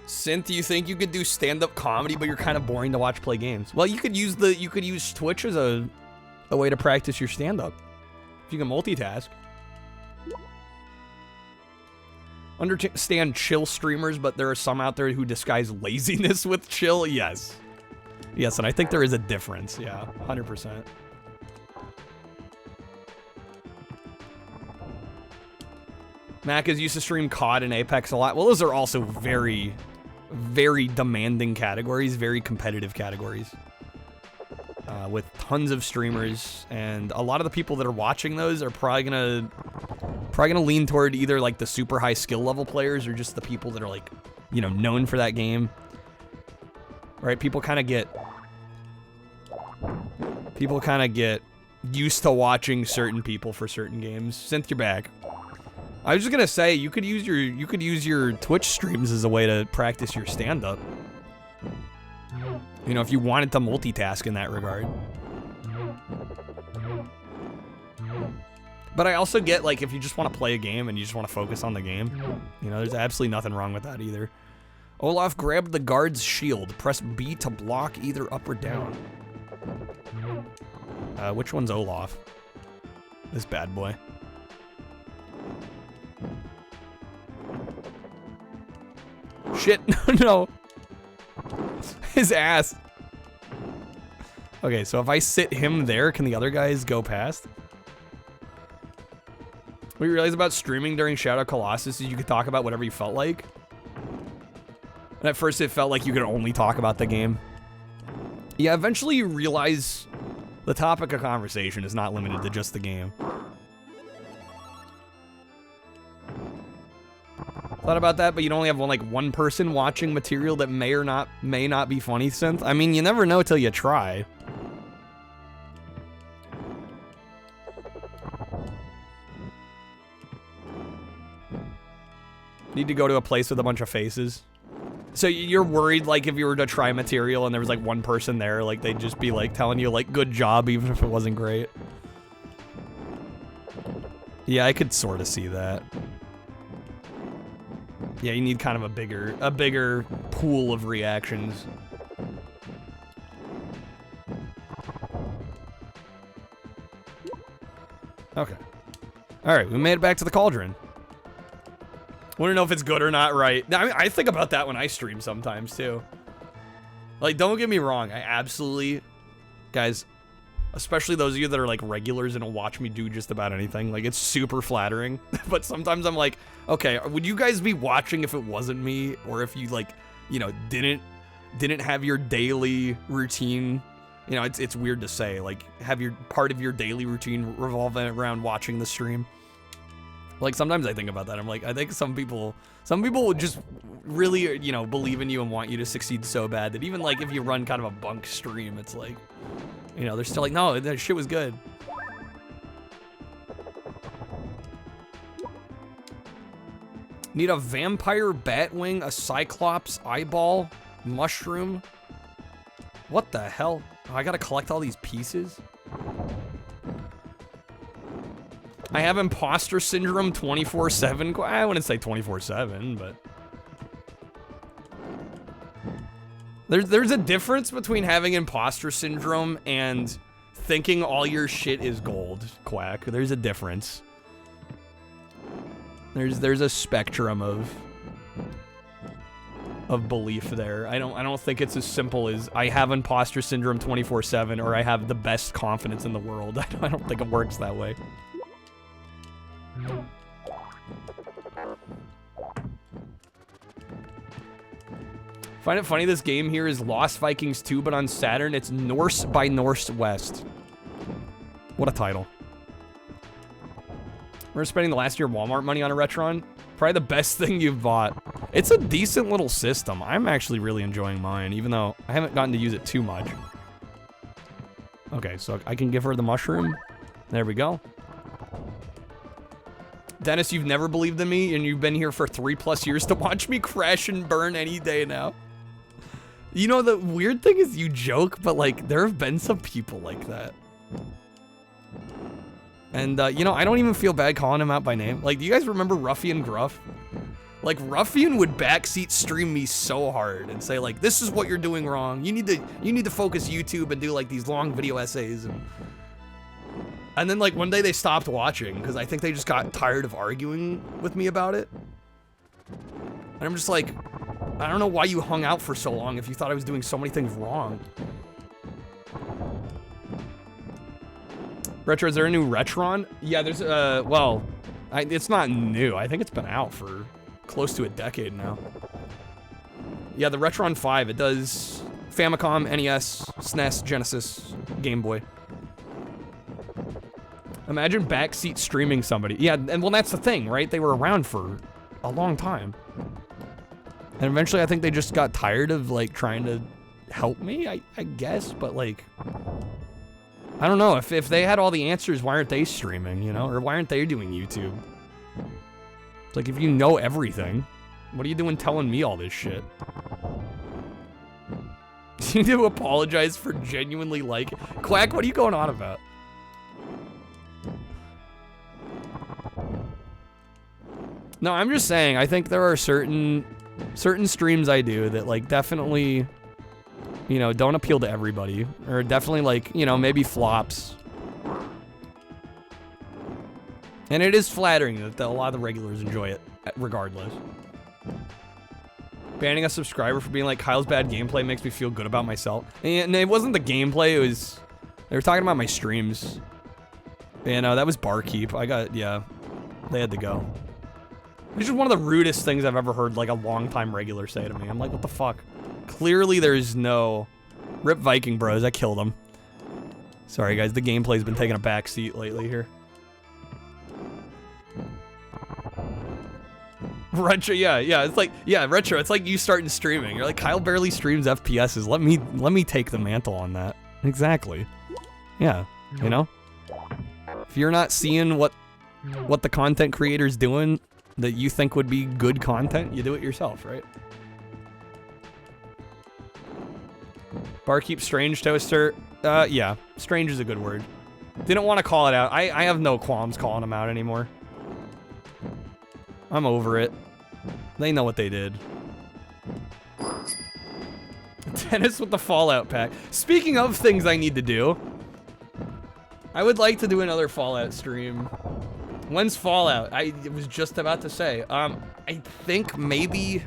[SPEAKER 1] Synth, do you think you could do stand-up comedy, but you're kind of boring to watch play games? Well, you could use Twitch as a way to practice your stand-up. If you can multitask. Understand chill streamers, but there are some out there who disguise laziness with chill. Yes. Yes, and I think there is a difference. Yeah, 100%. Mac is used to stream COD and Apex a lot. Well, those are also very, very demanding categories, very competitive categories. With tons of streamers, and a lot of the people that are watching those are probably gonna lean toward either, like, the super high skill level players, or just the people that are, like, you know, known for that game. Right? People kind of get used to watching certain people for certain games. Synth, you're back. I was just gonna say, you could use your Twitch streams as a way to practice your stand-up. You know, if you wanted to multitask in that regard. But I also get, like, if you just want to play a game and you just want to focus on the game, you know, there's absolutely nothing wrong with that either. Olaf grabbed the guard's shield. Press B to block either up or down. Which one's Olaf? This bad boy. Shit, no. His ass. Okay, so if I sit him there, can the other guys go past? What you realize about streaming during Shadow Colossus is you could talk about whatever you felt like. And at first it felt like you could only talk about the game. Yeah, eventually you realize the topic of conversation is not limited to just the game. Thought about that, but you'd only have one person watching material that may not be funny, Synth. I mean, you never know till you try. Need to go to a place with a bunch of faces. So you're worried, like, if you were to try material and there was, like, one person there, like, they'd just be, like, telling you, like, good job, even if it wasn't great. Yeah, I could sort of see that. Yeah, you need kind of a bigger pool of reactions. Okay. Alright, we made it back to the cauldron. Want to know if it's good or not, right? I mean, I think about that when I stream sometimes, too. Like, don't get me wrong, I absolutely... Guys, especially those of you that are, like, regulars and will watch me do just about anything, like, it's super flattering. But sometimes I'm like, okay, would you guys be watching if it wasn't me? Or if you, like, you know, didn't have your daily routine... You know, it's weird to say, like, have your part of your daily routine revolving around watching the stream. Like, sometimes I think about that. I'm like, I think some people would just really, you know, believe in you and want you to succeed so bad that even, like, if you run kind of a bunk stream, it's like, you know, they're still like, no, that shit was good. Need a vampire bat wing, a cyclops eyeball, mushroom. What the hell? Oh, I gotta collect all these pieces? I have imposter syndrome 24/7. I wouldn't say 24/7, but... There's a difference between having imposter syndrome and thinking all your shit is gold, Quack. There's a difference. There's a spectrum of belief there. I don't think it's as simple as I have imposter syndrome 24/7 or I have the best confidence in the world. I don't think it works that way. Find it funny this game here is Lost Vikings 2, but on Saturn it's Norse by Northwest. What a title. We're spending the last year Walmart money on a Retron. Probably the best thing you've bought. It's a decent little system. I'm actually really enjoying mine, even though I haven't gotten to use it too much. Okay, so I can give her the mushroom. There we go. Dennis, you've never believed in me, and you've been here for 3+ years to watch me crash and burn any day now. You know, the weird thing is you joke, but, like, there have been some people like that. And, you know, I don't even feel bad calling him out by name. Like, do you guys remember Ruffian Gruff? Like, Ruffian would backseat stream me so hard and say, like, this is what you're doing wrong. You need to focus YouTube and do, like, these long video essays. And then, like, one day they stopped watching because I think they just got tired of arguing with me about it. And I'm just like, I don't know why you hung out for so long if you thought I was doing so many things wrong. Retro, is there a new Retron? Yeah, there's, well, it's not new. I think it's been out for close to a decade now. Yeah, the Retron 5, it does Famicom, NES, SNES, Genesis, Game Boy. Imagine backseat streaming somebody. Yeah, and well, that's the thing, right? They were around for a long time. And eventually I think they just got tired of, like, trying to help me, I guess, but, like, I don't know. If they had all the answers, why aren't they streaming, you know? Or why aren't they doing YouTube? It's like, if you know everything, what are you doing telling me all this shit? You need to apologize for genuinely like... Quack, what are you going on about? No, I'm just saying, I think there are certain streams I do that, like, definitely, you know, don't appeal to everybody. Or definitely, like, you know, maybe flops. And it is flattering that a lot of the regulars enjoy it, regardless. Banning a subscriber for being like, Kyle's bad gameplay makes me feel good about myself. And it wasn't the gameplay, it was... They were talking about my streams. And that was Barkeep. Yeah, they had to go. Which is one of the rudest things I've ever heard, like, a long-time regular say to me. I'm like, what the fuck? Clearly there's no... Rip Viking bros, I killed them. Sorry, guys, the gameplay's been taking a back seat lately here. Retro, yeah, it's like, yeah, Retro, it's like you starting streaming. You're like, Kyle barely streams FPSs. Let me take the mantle on that. Exactly. Yeah, you know? If you're not seeing what the content creator's doing that you think would be good content, you do it yourself, right? Barkeep Strange Toaster. Yeah, strange is a good word. Didn't want to call it out. I have no qualms calling them out anymore. I'm over it. They know what they did. Dennis with the Fallout pack. Speaking of things I need to do, I would like to do another Fallout stream. When's Fallout? I was just about to say. I think maybe...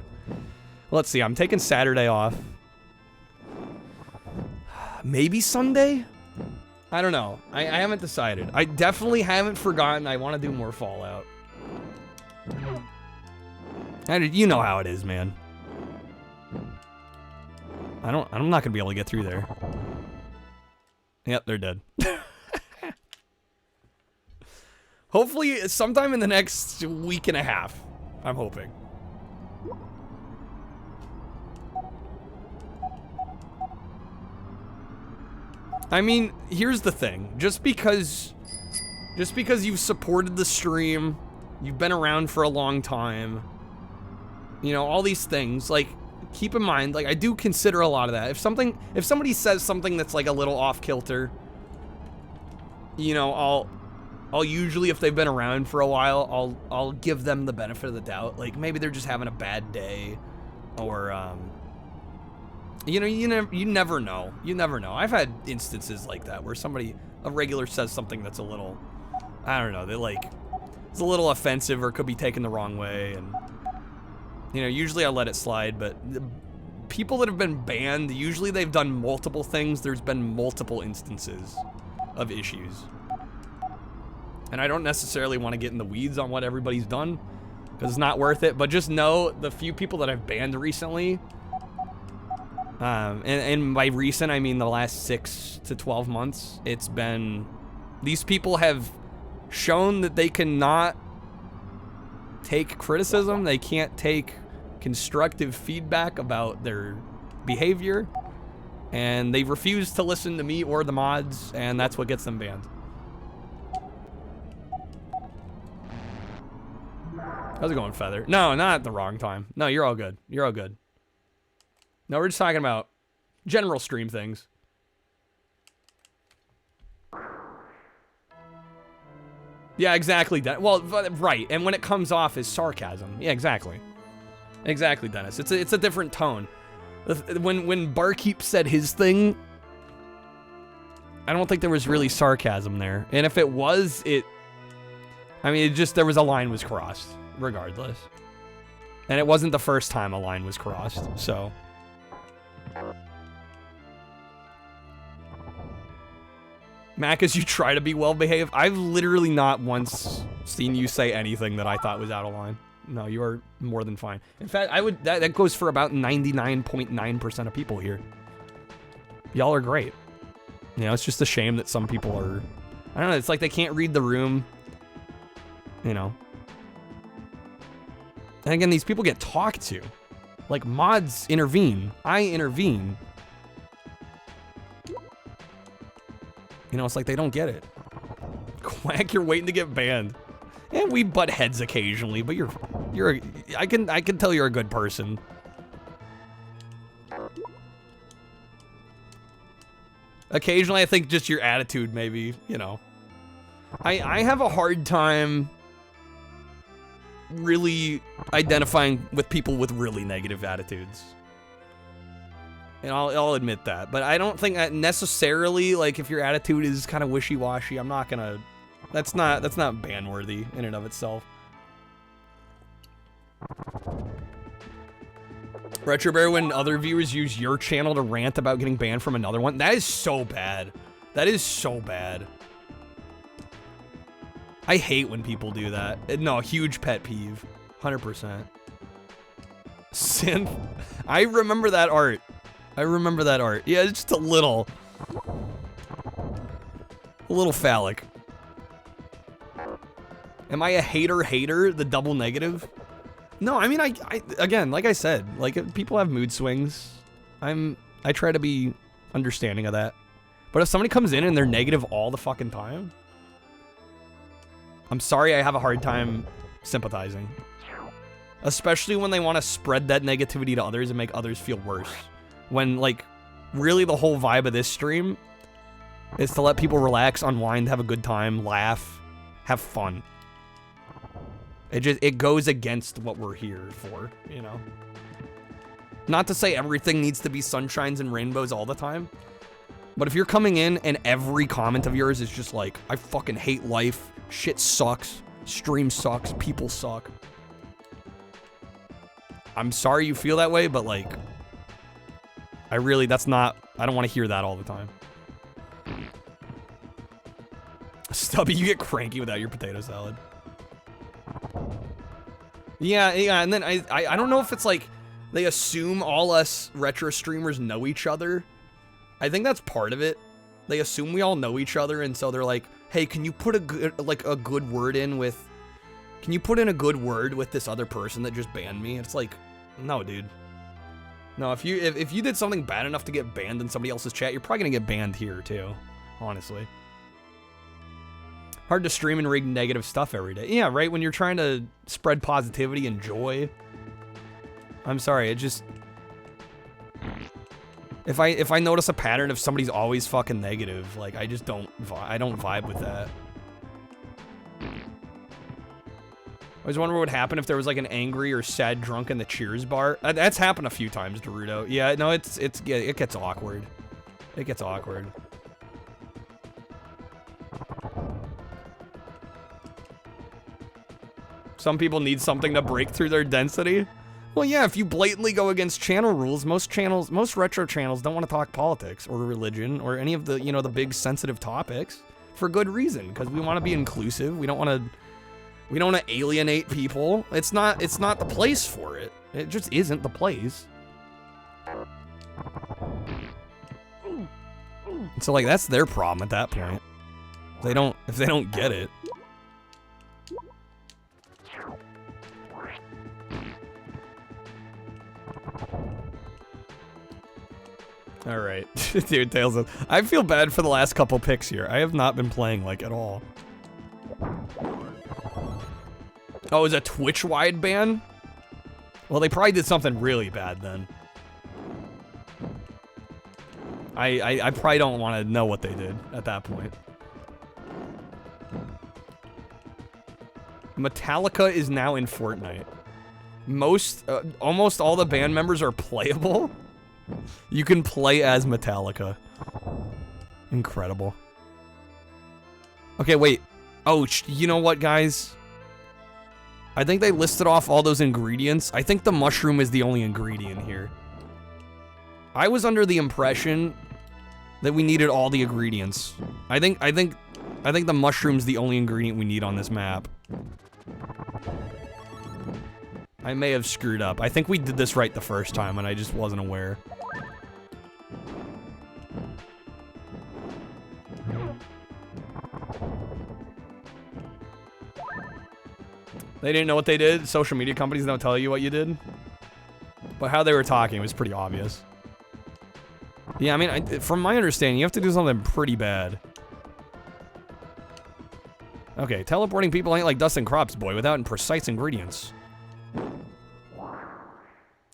[SPEAKER 1] Let's see, I'm taking Saturday off. Maybe Sunday? I don't know. I haven't decided. I definitely haven't forgotten I want to do more Fallout. You know how it is, man. I'm not gonna be able to get through there. Yep, they're dead. Hopefully, sometime in the next week and a half. I'm hoping. I mean, here's the thing. Just because you've supported the stream, you've been around for a long time, You know, all these things, like, keep in mind, like, I do consider a lot of that. If somebody says something that's like a little off kilter, you know, I'll usually, if they've been around for a while, I'll give them the benefit of the doubt. Like, maybe they're just having a bad day, or, you know, you never know. You never know. I've had instances like that where a regular says something that's a little, I don't know, it's a little offensive or could be taken the wrong way, and, you know, usually I let it slide, but the people that have been banned, usually they've done multiple things. There's been multiple instances of issues. And I don't necessarily want to get in the weeds on what everybody's done, because it's not worth it, but just know the few people that I've banned recently, and by recent, I mean the last 6 to 12 months, these people have shown that they cannot take criticism, they can't take constructive feedback about their behavior, and they refuse to listen to me or the mods, and that's what gets them banned. How's it going, Feather? No, not at the wrong time. No, you're all good. You're all good. No, we're just talking about general stream things. Yeah, exactly. Well, right. And when it comes off as sarcasm. Yeah, exactly. Exactly, Dennis. It's a different tone. When Barkeep said his thing, I don't think there was really sarcasm there. And if it was, I mean, there was a line was crossed, regardless. And it wasn't the first time a line was crossed, so. Mac, as you try to be well-behaved, I've literally not once seen you say anything that I thought was out of line. No, you are more than fine. In fact, that goes for about 99.9% of people here. Y'all are great. You know, it's just a shame that some people are, I don't know, it's like they can't read the room. You know. And again, these people get talked to. Like, mods intervene. I intervene. You know, it's like they don't get it. Quack, you're waiting to get banned. And we butt heads occasionally, but I can tell you're a good person. Occasionally, I think just your attitude, maybe, you know. I have a hard time really identifying with people with really negative attitudes. And I'll admit that. But I don't think that necessarily, like, if your attitude is kind of wishy-washy, I'm not gonna... That's not ban-worthy in and of itself. Retro Bear, when other viewers use your channel to rant about getting banned from another one, that is so bad. That is so bad. I hate when people do that. No, huge pet peeve. 100%. Synth. I remember that art. I remember that art. Yeah, it's just a little phallic. Am I a hater? The double negative? No, I mean, I again, like I said, like, if people have mood swings. I try to be understanding of that. But if somebody comes in and they're negative all the fucking time, I'm sorry, I have a hard time sympathizing. Especially when they want to spread that negativity to others and make others feel worse. When, like, really the whole vibe of this stream is to let people relax, unwind, have a good time, laugh, have fun. It goes against what we're here for, you know? Not to say everything needs to be sunshines and rainbows all the time, but if you're coming in and every comment of yours is just like, I fucking hate life, shit sucks, stream sucks, people suck. I'm sorry you feel that way, but, like, I don't want to hear that all the time. Stubby, you get cranky without your potato salad. Yeah, and then I don't know if it's like they assume all us retro streamers know each other. I think that's part of it. They assume we all know each other, and so they're like, hey, can you put a good word in with... Can you put in a good word with this other person that just banned me? It's like, no, dude. No, if you did something bad enough to get banned in somebody else's chat, you're probably gonna get banned here too, honestly. Hard to stream and read negative stuff every day. Yeah, right? When you're trying to spread positivity and joy, I'm sorry, it just... If I notice a pattern of somebody's always fucking negative, like, I just don't... I don't vibe with that. I always wonder what would happen if there was, like, an angry or sad drunk in the Cheers bar. That's happened a few times, Derudo. Yeah, no, yeah, it gets awkward. It gets awkward. Some people need something to break through their density. Well, yeah, if you blatantly go against channel rules, most retro channels don't want to talk politics or religion or any of the, you know, the big sensitive topics for good reason, because we want to be inclusive. We don't want to alienate people. It's not the place for it. It just isn't the place. So like that's their problem at that point. If they don't get it. All right, dude, Tails. I feel bad for the last couple picks here. I have not been playing like at all. Oh, is a Twitch wide ban? Well, they probably did something really bad then. I probably don't want to know what they did at that point. Metallica is now in Fortnite. Almost all the band members are playable. You can play as Metallica. Incredible. Okay, wait. Oh, you know what, guys? I think they listed off all those ingredients. I think the mushroom is the only ingredient here. I was under the impression that we needed all the ingredients. I think the mushroom's the only ingredient we need on this map. I may have screwed up. I think we did this right the first time and I just wasn't aware. They didn't know what they did. Social media companies don't tell you what you did. But how they were talking was pretty obvious. Yeah, I mean, from my understanding, you have to do something pretty bad. Okay, teleporting people ain't like dusting crops, boy, without precise ingredients.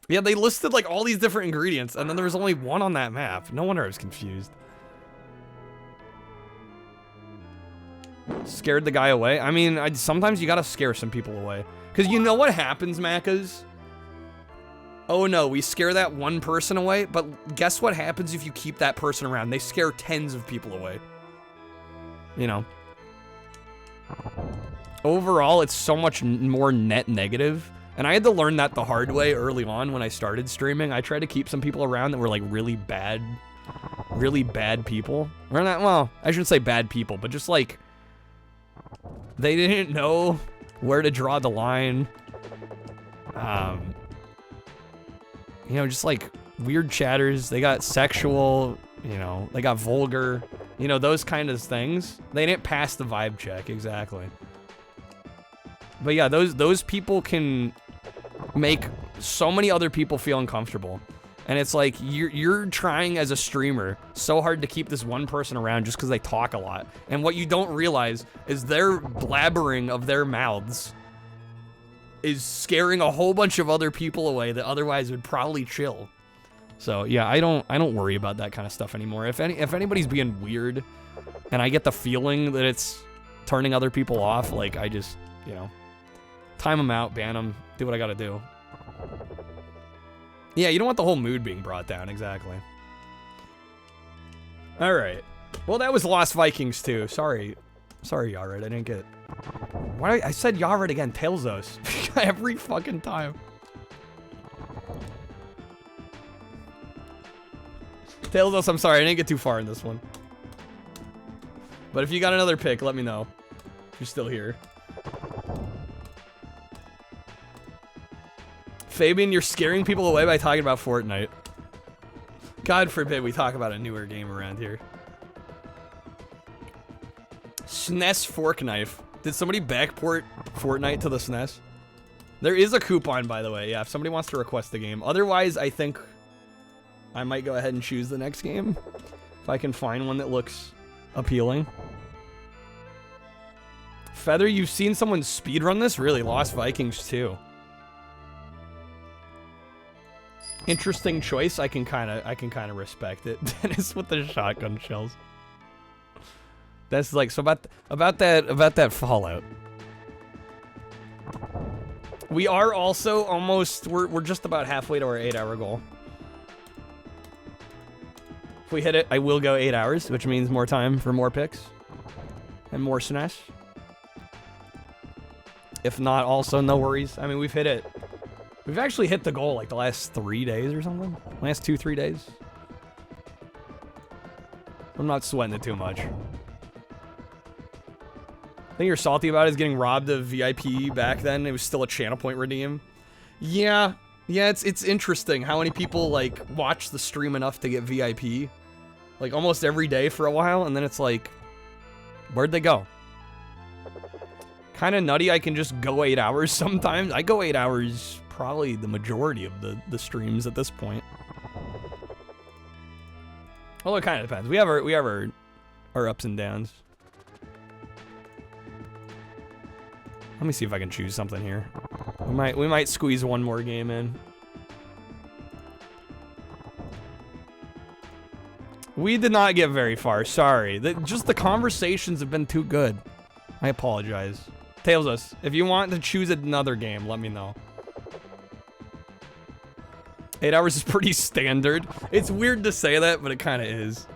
[SPEAKER 1] Yeah, they listed like all these different ingredients, and then there was only one on that map. No wonder I was confused. Scared the guy away? I mean, sometimes you gotta scare some people away. Because you know what happens, Macas? Oh no, we scare that one person away, but guess what happens if you keep that person around? They scare tens of people away. You know. Overall, it's so much more net negative. And I had to learn that the hard way early on when I started streaming. I tried to keep some people around that were like really bad people. Or not, well, I shouldn't say bad people, but just like, they didn't know where to draw the line. You know, just like weird chatters. They got sexual, you know, they got vulgar, you know, those kind of things. They didn't pass the vibe check, exactly. But yeah, those people can make so many other people feel uncomfortable. And it's like, you're trying as a streamer so hard to keep this one person around just because they talk a lot. And what you don't realize is their blabbering of their mouths is scaring a whole bunch of other people away that otherwise would probably chill. So yeah, I don't worry about that kind of stuff anymore. If anybody's being weird and I get the feeling that it's turning other people off, like I just, you know, time them out, ban them, do what I gotta do. Yeah, you don't want the whole mood being brought down, exactly. Alright. Well, that was Lost Vikings too. Sorry, Yared, I didn't get... Why I said Yared again, Tailzos. Every fucking time. Tailzos, I'm sorry, I didn't get too far in this one. But if you got another pick, let me know. If you're still here. Fabian, you're scaring people away by talking about Fortnite. God forbid we talk about a newer game around here. SNES fork knife. Did somebody backport Fortnite to the SNES? There is a coupon, by the way. Yeah, if somebody wants to request the game. Otherwise, I think I might go ahead and choose the next game. If I can find one that looks appealing. Feather, you've seen someone speedrun this? Really? Lost Vikings 2. Interesting choice. I can kind of respect it. Dennis with the shotgun shells. That's like, so about that Fallout. We are also almost, we're just about halfway to our 8-hour goal. If we hit it, I will go 8 hours, which means more time for more picks and more SNES. If not, also no worries. I mean, we've hit it. We've actually hit the goal like the last 3 days or something. Last 2-3 days. I'm not sweating it too much. Thing you're salty about is getting robbed of VIP back then. It was still a channel point redeem. Yeah, it's interesting how many people like watch the stream enough to get VIP, like almost every day for a while, and then it's like, where'd they go? Kind of nutty. I can just go 8 hours sometimes. I go 8 hours probably the majority of the streams at this point. Although it kind of depends. We have our ups and downs. Let me see if I can choose something here. We might squeeze one more game in. We did not get very far. Sorry. Just the conversations have been too good. I apologize. Tails us. If you want to choose another game, let me know. 8 hours is pretty standard. It's weird to say that, but it kind of is.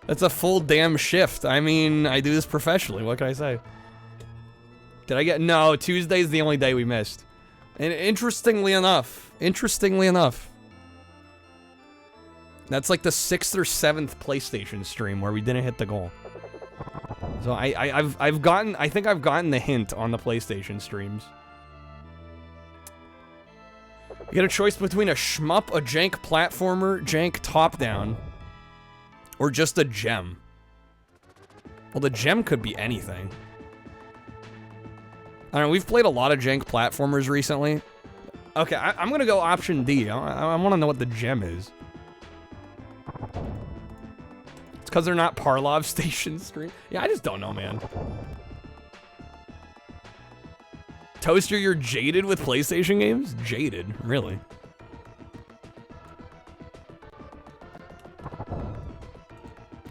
[SPEAKER 1] That's a full damn shift. I mean, I do this professionally. What can I say? Did I get... No, Tuesday's the only day we missed. And interestingly enough, that's like the 6th or 7th PlayStation stream where we didn't hit the goal. So I've gotten... I think I've gotten the hint on the PlayStation streams. You get a choice between a shmup, a jank platformer, jank top-down, or just a gem. Well, the gem could be anything. I don't know, we've played a lot of jank platformers recently. Okay, I'm gonna go option D. I wanna know what the gem is. It's because they're not Parlov Station stream. Yeah, I just don't know, man. Toaster, you're jaded with PlayStation games? Jaded, really?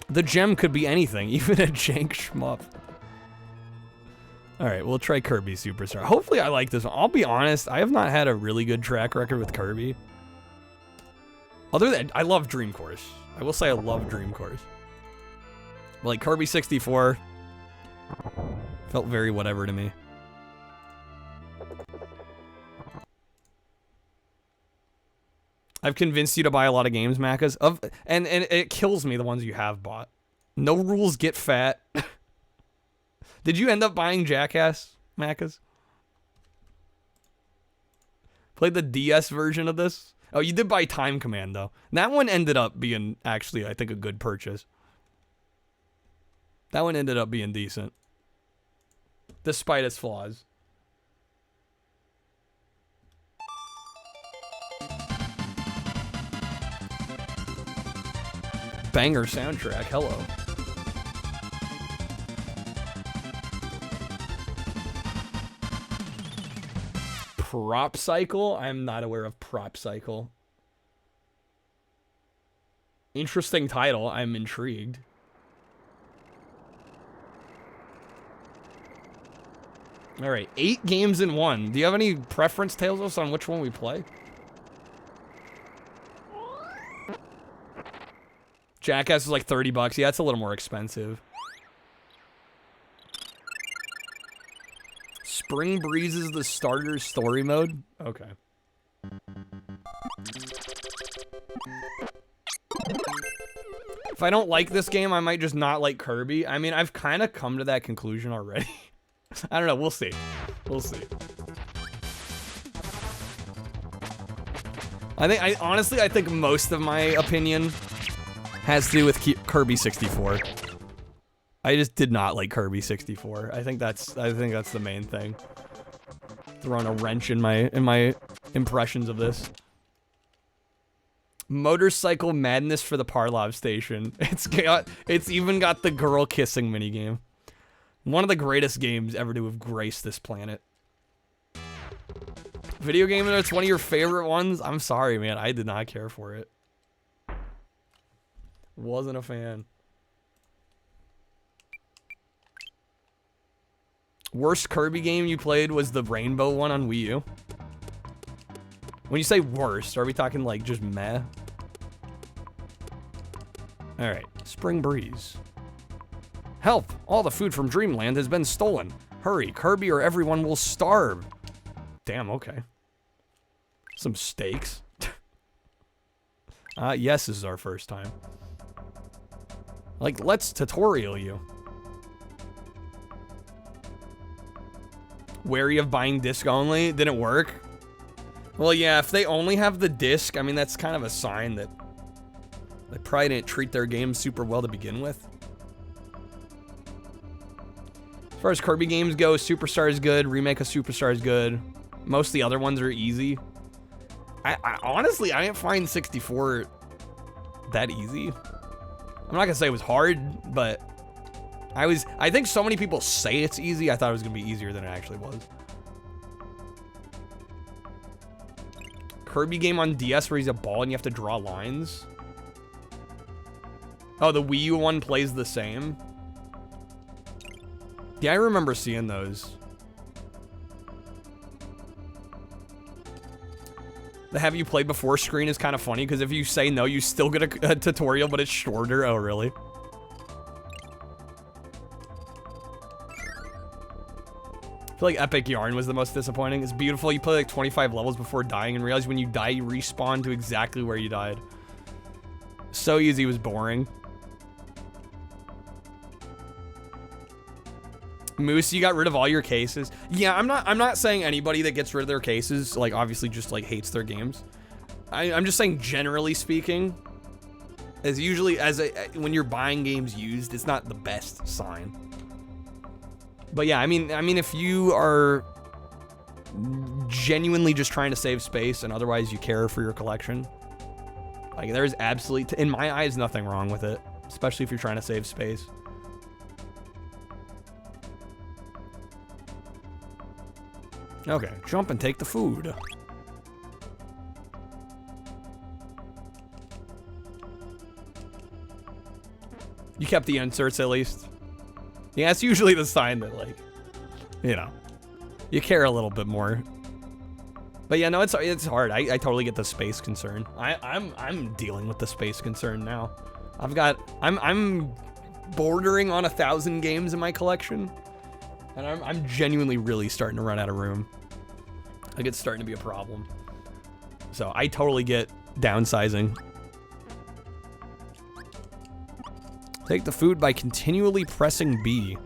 [SPEAKER 1] The gem could be anything, even a jank shmup. Alright, we'll try Kirby Superstar. Hopefully I like this one. I'll be honest, I have not had a really good track record with Kirby. Other than, I love Dream Course. I will say I love Dream Course. But like Kirby 64, felt very whatever to me. I've convinced you to buy a lot of games, Macas. And it kills me, the ones you have bought. No rules get fat. Did you end up buying Jackass, Macas? Played the DS version of this? Oh, you did buy Time Command, though. That one ended up being, actually, I think, a good purchase. That one ended up being decent. Despite its flaws. Banger soundtrack, hello. Prop Cycle? I'm not aware of Prop Cycle. Interesting title, I'm intrigued. Alright, 8 games in 1. Do you have any preference, Tails, on which one we play? Jackass is like 30 bucks. Yeah, it's a little more expensive. Spring Breeze is the starter story mode? Okay. If I don't like this game, I might just not like Kirby. I mean, I've kind of come to that conclusion already. I don't know. We'll see. We'll see. Honestly, I think most of my opinion has to do with Kirby 64. I just did not like Kirby 64. I think that's the main thing. Throwing a wrench in my impressions of this. Motorcycle Madness for the Parlov Station. It's even got the girl kissing minigame. One of the greatest games ever to have graced this planet. Video game that's one of your favorite ones? I'm sorry, man. I did not care for it. Wasn't a fan. Worst Kirby game you played was the Rainbow one on Wii U. When you say worst, are we talking like just meh? Alright, Spring Breeze. Help! All the food from Dreamland has been stolen. Hurry, Kirby, or everyone will starve. Damn, okay. Some steaks. Yes, this is our first time. Like, let's tutorial you. Wary of buying disc only? Didn't work? Well, yeah, if they only have the disc, I mean, that's kind of a sign that they probably didn't treat their game super well to begin with. As far as Kirby games go, Superstar is good, Remake of Superstar is good. Most of the other ones are easy. I honestly, I didn't find 64 that easy. I'm not gonna say it was hard, but I think so many people say it's easy, I thought it was gonna be easier than it actually was. Kirby game on DS where he's a ball and you have to draw lines. Oh, the Wii U one plays the same. Yeah, I remember seeing those. The have you played before screen is kind of funny because if you say no, you still get a tutorial, but it's shorter. Oh, really? I feel like Epic Yarn was the most disappointing. It's beautiful. You play like 25 levels before dying and realize when you die, you respawn to exactly where you died. So easy, was boring. Moose, you got rid of all your cases. Yeah, I'm not saying anybody that gets rid of their cases, like, obviously just, like, hates their games. I'm just saying, generally speaking, as usually, when you're buying games used, it's not the best sign. But yeah, I mean, if you are genuinely just trying to save space and otherwise you care for your collection, like, there's absolutely, in my eyes, nothing wrong with it, especially if you're trying to save space. Okay, jump and take the food. You kept the inserts at least. Yeah, it's usually the sign that, like, you know, you care a little bit more. But yeah, no, it's hard. I totally get the space concern. I'm dealing with the space concern now. I'm bordering on 1,000 games in my collection. And I'm genuinely really starting to run out of room. Like, it's starting to be a problem. So I totally get downsizing. Take the food by continually pressing B.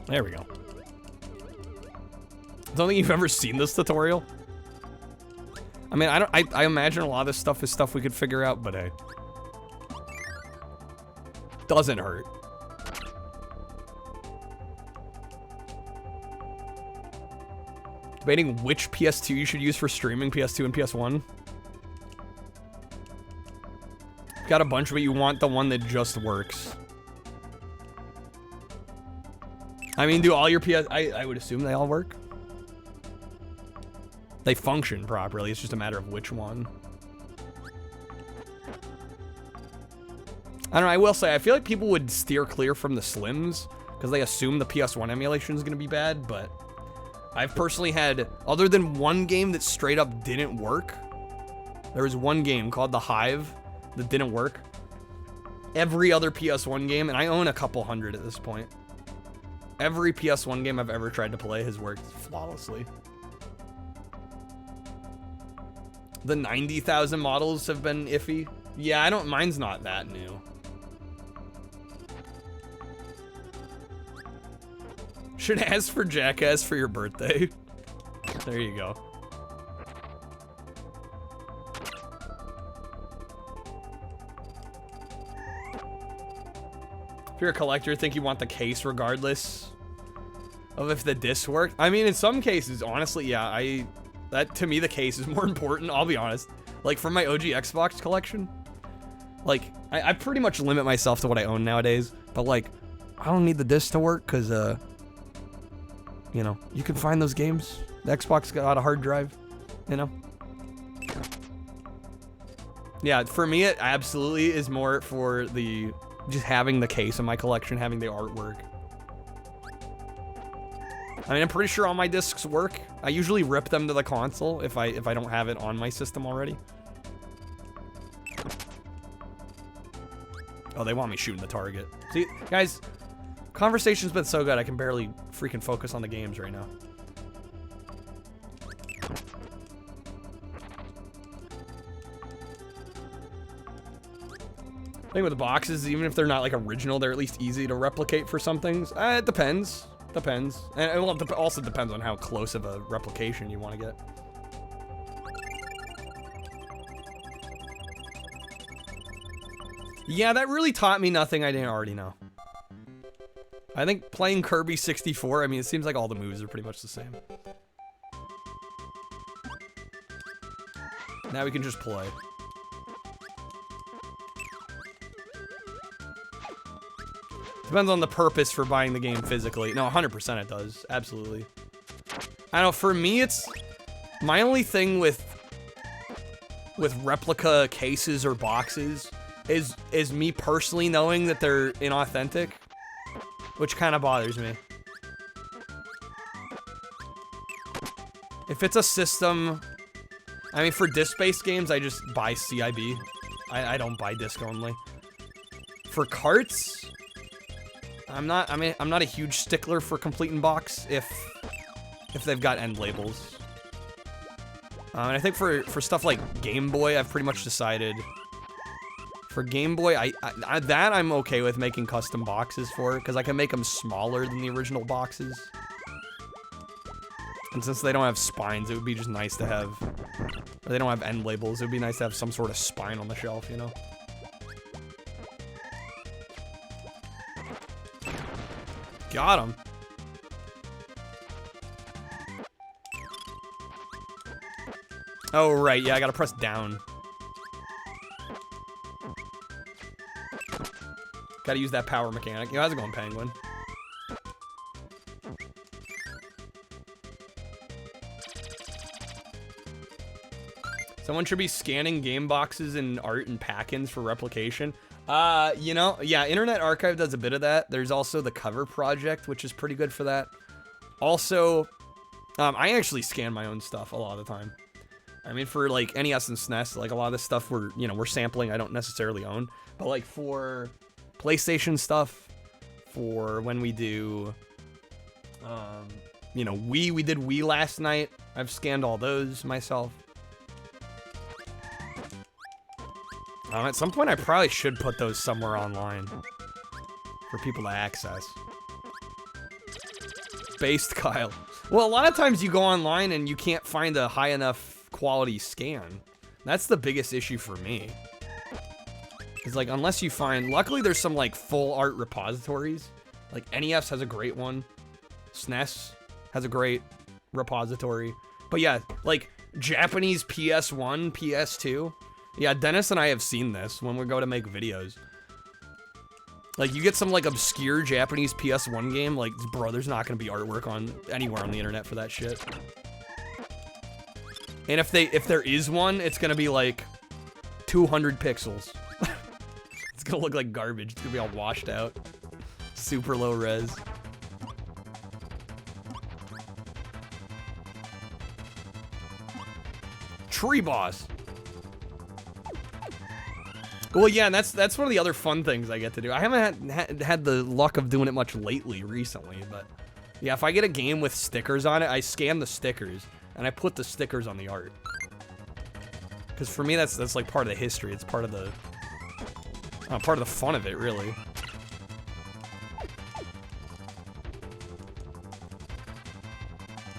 [SPEAKER 1] There we go. I don't think you've ever seen this tutorial. I mean, I imagine a lot of this stuff is stuff we could figure out, but hey. Doesn't hurt. Debating which PS2 you should use for streaming, PS2 and PS1. Got a bunch, but you want the one that just works. I mean, do all your I would assume they all work. They function properly, it's just a matter of which one. I don't know, I will say, I feel like people would steer clear from the Slims, because they assume the PS1 emulation is going to be bad, but I've personally had, other than one game that straight up didn't work, there was one game called The Hive that didn't work. Every other PS1 game, and I own a couple hundred at this point, every PS1 game I've ever tried to play has worked flawlessly. The 90,000 models have been iffy. Yeah, mine's not that new. Should ask for Jackass for your birthday. There you go. If you're a collector, think you want the case regardless of if the discs work. I mean, in some cases, honestly, yeah, that to me, the case is more important, I'll be honest. Like, for my OG Xbox collection, like, I pretty much limit myself to what I own nowadays, but like, I don't need the disc to work, because, you know, you can find those games. The Xbox got a hard drive, you know. Yeah, for me, it absolutely is more for the just having the case in my collection, having the artwork. I mean, I'm pretty sure all my discs work. I usually rip them to the console if I don't have it on my system already. Oh, they want me shooting the target. See, guys, conversation's been so good I can barely freaking focus on the games right now. I think with the boxes, even if they're not like original, they're at least easy to replicate for some things. It depends. Depends. And it also depends on how close of a replication you want to get. Yeah, that really taught me nothing I didn't already know. I think playing Kirby 64, I mean, it seems like all the moves are pretty much the same. Now we can just play. Depends on the purpose for buying the game physically. No, 100% it does. Absolutely. I don't know, for me, it's... My only thing with replica cases or boxes is me personally knowing that they're inauthentic, which kind of bothers me. If it's a system... I mean, for disc-based games, I just buy CIB. I don't buy disc only. For carts... I'm not a huge stickler for complete in box if they've got end labels. And I think for stuff like Game Boy, I've pretty much decided. For Game Boy, that I'm okay with making custom boxes for, because I can make them smaller than the original boxes. And since they don't have spines, it would be just nice to have. Or they don't have end labels. It would be nice to have some sort of spine on the shelf, you know. Got him. Oh, right. Yeah, I gotta press down. Gotta use that power mechanic. Yo, how's it going, Penguin? Someone should be scanning game boxes and art and pack-ins for replication. You know, yeah, Internet Archive does a bit of that. There's also the Cover Project, which is pretty good for that. Also, I actually scan my own stuff a lot of the time. I mean, for like NES and SNES, like a lot of this stuff we're sampling I don't necessarily own. But like for PlayStation stuff, for when we do, you know, we did Wii last night. I've scanned all those myself. At some point, I probably should put those somewhere online for people to access. Based Kyle. Well, a lot of times you go online and you can't find a high enough quality scan. That's the biggest issue for me. It's like, unless you find... Luckily, there's some, like, full art repositories. Like, NES has a great one. SNES has a great repository. But yeah, like, Japanese PS1, PS2... Yeah, Dennis and I have seen this when we go to make videos. Like, you get some, like, obscure Japanese PS1 game, like, bro, there's not gonna be artwork on anywhere on the internet for that shit. And if there is one, it's gonna be, like, 200 pixels. It's gonna look like garbage. It's gonna be all washed out. Super low res. Tree boss. Well, yeah, and that's one of the other fun things I get to do. I haven't had the luck of doing it much recently, but yeah, if I get a game with stickers on it, I scan the stickers and I put the stickers on the art. Because for me, that's like part of the history. It's part of the fun of it, really.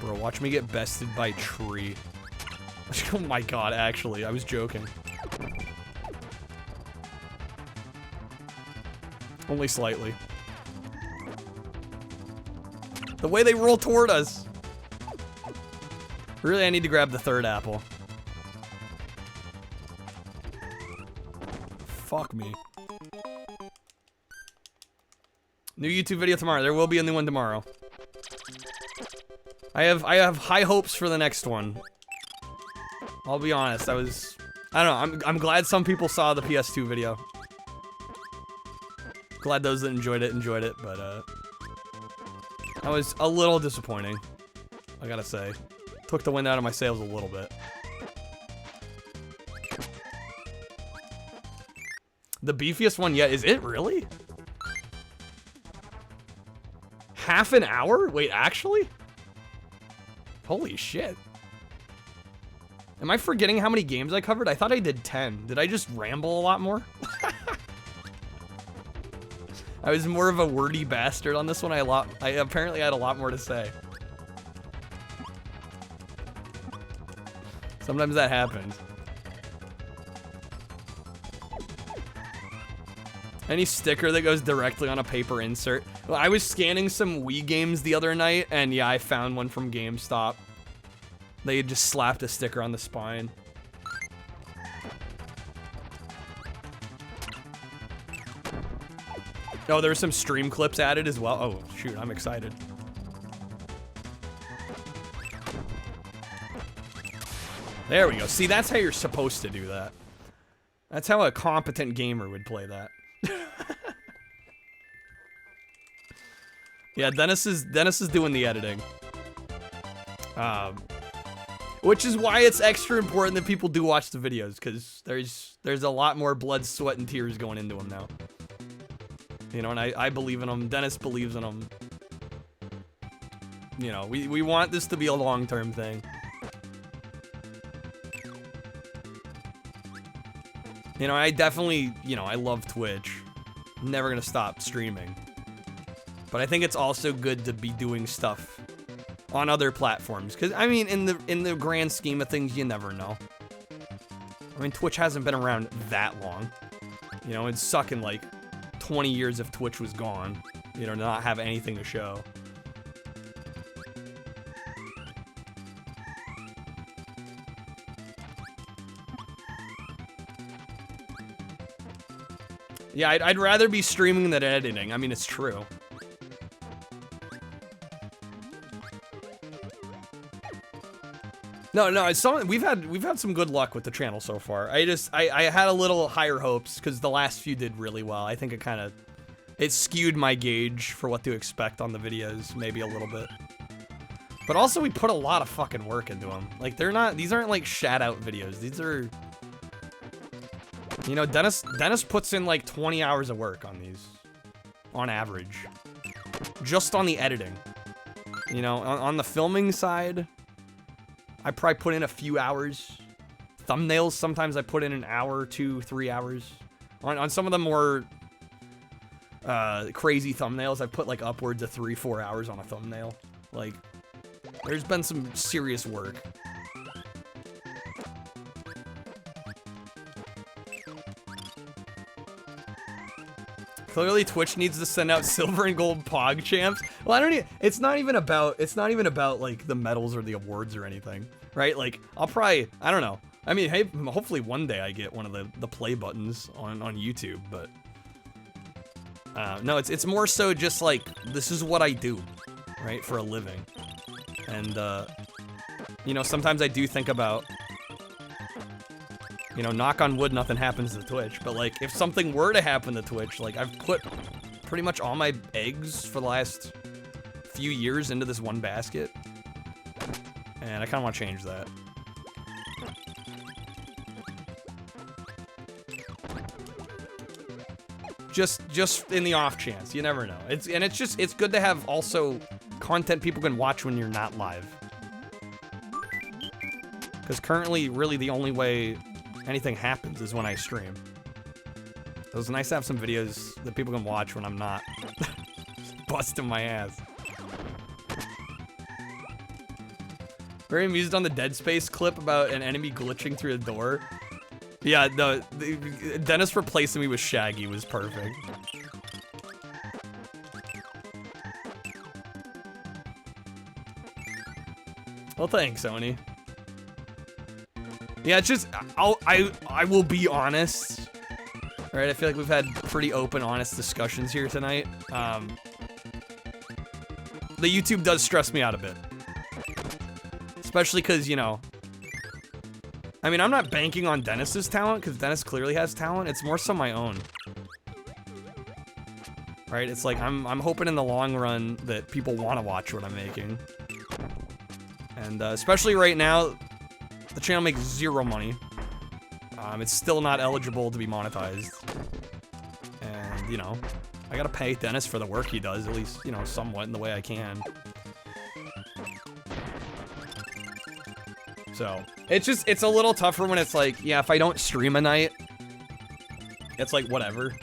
[SPEAKER 1] Bro, watch me get bested by tree. Oh my god, actually, I was joking. Only slightly. The way they roll toward us. Really, I need to grab the third apple. Fuck me. New YouTube video tomorrow. There will be a new one tomorrow. I have high hopes for the next one. I'll be honest, I don't know, I'm glad some people saw the PS2 video. Glad those that enjoyed it, but that was a little disappointing, I gotta say. Took the wind out of my sails a little bit. The beefiest one yet, is it really? Half an hour? Wait, actually? Holy shit. Am I forgetting how many games I covered? I thought I did 10. Did I just ramble a lot more? I was more of a wordy bastard on this one. I apparently had a lot more to say. Sometimes that happens. Any sticker that goes directly on a paper insert. Well, I was scanning some Wii games the other night, and yeah, I found one from GameStop. They had just slapped a sticker on the spine. Oh, there were some stream clips added as well. Oh, shoot, I'm excited. There we go. See, that's how you're supposed to do that. That's how a competent gamer would play that. Yeah, Dennis is doing the editing. Which is why it's extra important that people do watch the videos, because there's a lot more blood, sweat, and tears going into them now. You know, and I believe in them. Dennis believes in them. You know, we want this to be a long-term thing. You know, I definitely, you know, I love Twitch. I'm never gonna stop streaming. But I think it's also good to be doing stuff on other platforms. Because, I mean, in the grand scheme of things, you never know. I mean, Twitch hasn't been around that long. You know, it's sucking like 20 years if Twitch was gone. You know, not have anything to show. Yeah, I'd rather be streaming than editing. I mean, it's true. No, it's something we've had some good luck with the channel so far. I had a little higher hopes because the last few did really well. I think it skewed my gauge for what to expect on the videos, maybe a little bit. But also we put a lot of fucking work into them. Like these aren't like shout out videos. These are, you know, Dennis puts in like 20 hours of work on these, on average, just on the editing. You know, on the filming side, I probably put in a few hours. Thumbnails, sometimes I put in an hour, 2, 3 hours. On some of the more crazy thumbnails, I put like upwards of 3, 4 hours on a thumbnail. Like, there's been some serious work. Clearly, Twitch needs to send out silver and gold Pog champs. Well, it's not even about like the medals or the awards or anything, right? Like, I don't know. I mean, hey, hopefully one day I get one of the play buttons on YouTube, but no, it's more so just like, this is what I do, right, for a living. And you know, sometimes I do think about, you know, knock on wood, nothing happens to Twitch, but like, if something were to happen to Twitch, like, I've put pretty much all my eggs for the last few years into this one basket, and I kind of want to change that. Just in the off chance, you never know. It's good to have also content people can watch when you're not live. Because currently, really the only way anything happens is when I stream. So it's nice to have some videos that people can watch when I'm not busting my ass. Very amused on the Dead Space clip about an enemy glitching through a door. Yeah, no, Dennis replacing me with Shaggy was perfect. Well, thanks, Sony. Yeah, it's just, I will be honest. Alright, I feel like we've had pretty open, honest discussions here tonight. the YouTube does stress me out a bit. Especially because, you know, I mean, I'm not banking on Dennis's talent, because Dennis clearly has talent. It's more so my own. Right? It's like, I'm hoping in the long run that people want to watch what I'm making. And especially right now, the channel makes zero money. It's still not eligible to be monetized. And, you know, I gotta pay Dennis for the work he does, at least, you know, somewhat in the way I can. So, it's a little tougher when it's like, yeah, if I don't stream a night, it's like, whatever.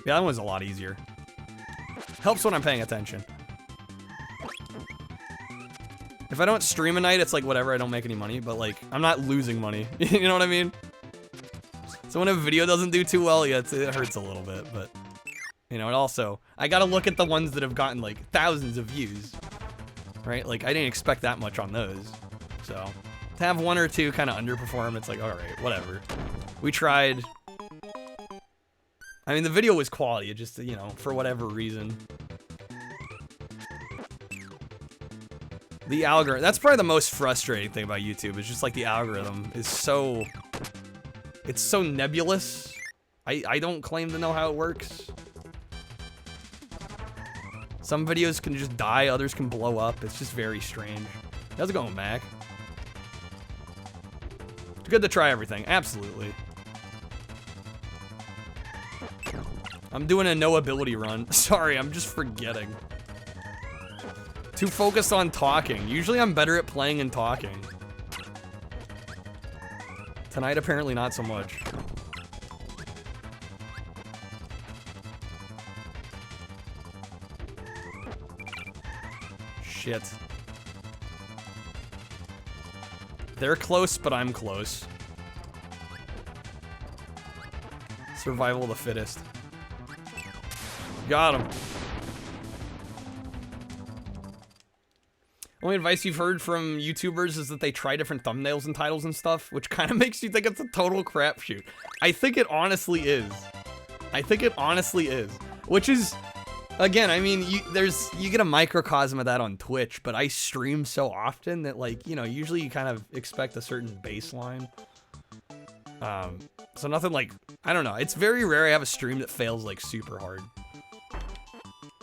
[SPEAKER 1] Yeah, that one's a lot easier. Helps when I'm paying attention. If I don't stream a night, it's like, whatever, I don't make any money, but like, I'm not losing money. You know what I mean? So when a video doesn't do too well, yeah, it hurts a little bit, but, you know, and also, I gotta look at the ones that have gotten like thousands of views. Right? Like, I didn't expect that much on those. So, to have one or two kind of underperform, it's like, alright, whatever. We tried. I mean, the video was quality, it just, you know, for whatever reason. The algorithm, that's probably the most frustrating thing about YouTube, is just like the algorithm is so, it's so nebulous. I don't claim to know how it works. Some videos can just die, others can blow up. It's just very strange. How's it going, Mac? It's good to try everything, absolutely. I'm doing a no ability run. Sorry, I'm just forgetting. Too focused on talking. Usually I'm better at playing and talking. Tonight, apparently not so much. Shit. They're close, but I'm close. Survival of the fittest. Got him. Only advice you've heard from YouTubers is that they try different thumbnails and titles and stuff, which kind of makes you think it's a total crapshoot. I think it honestly is. I think it honestly is. Which is... Again, I mean, you get a microcosm of that on Twitch, but I stream so often that, like, you know, usually you kind of expect a certain baseline. So nothing like, I don't know, it's very rare I have a stream that fails, like, super hard.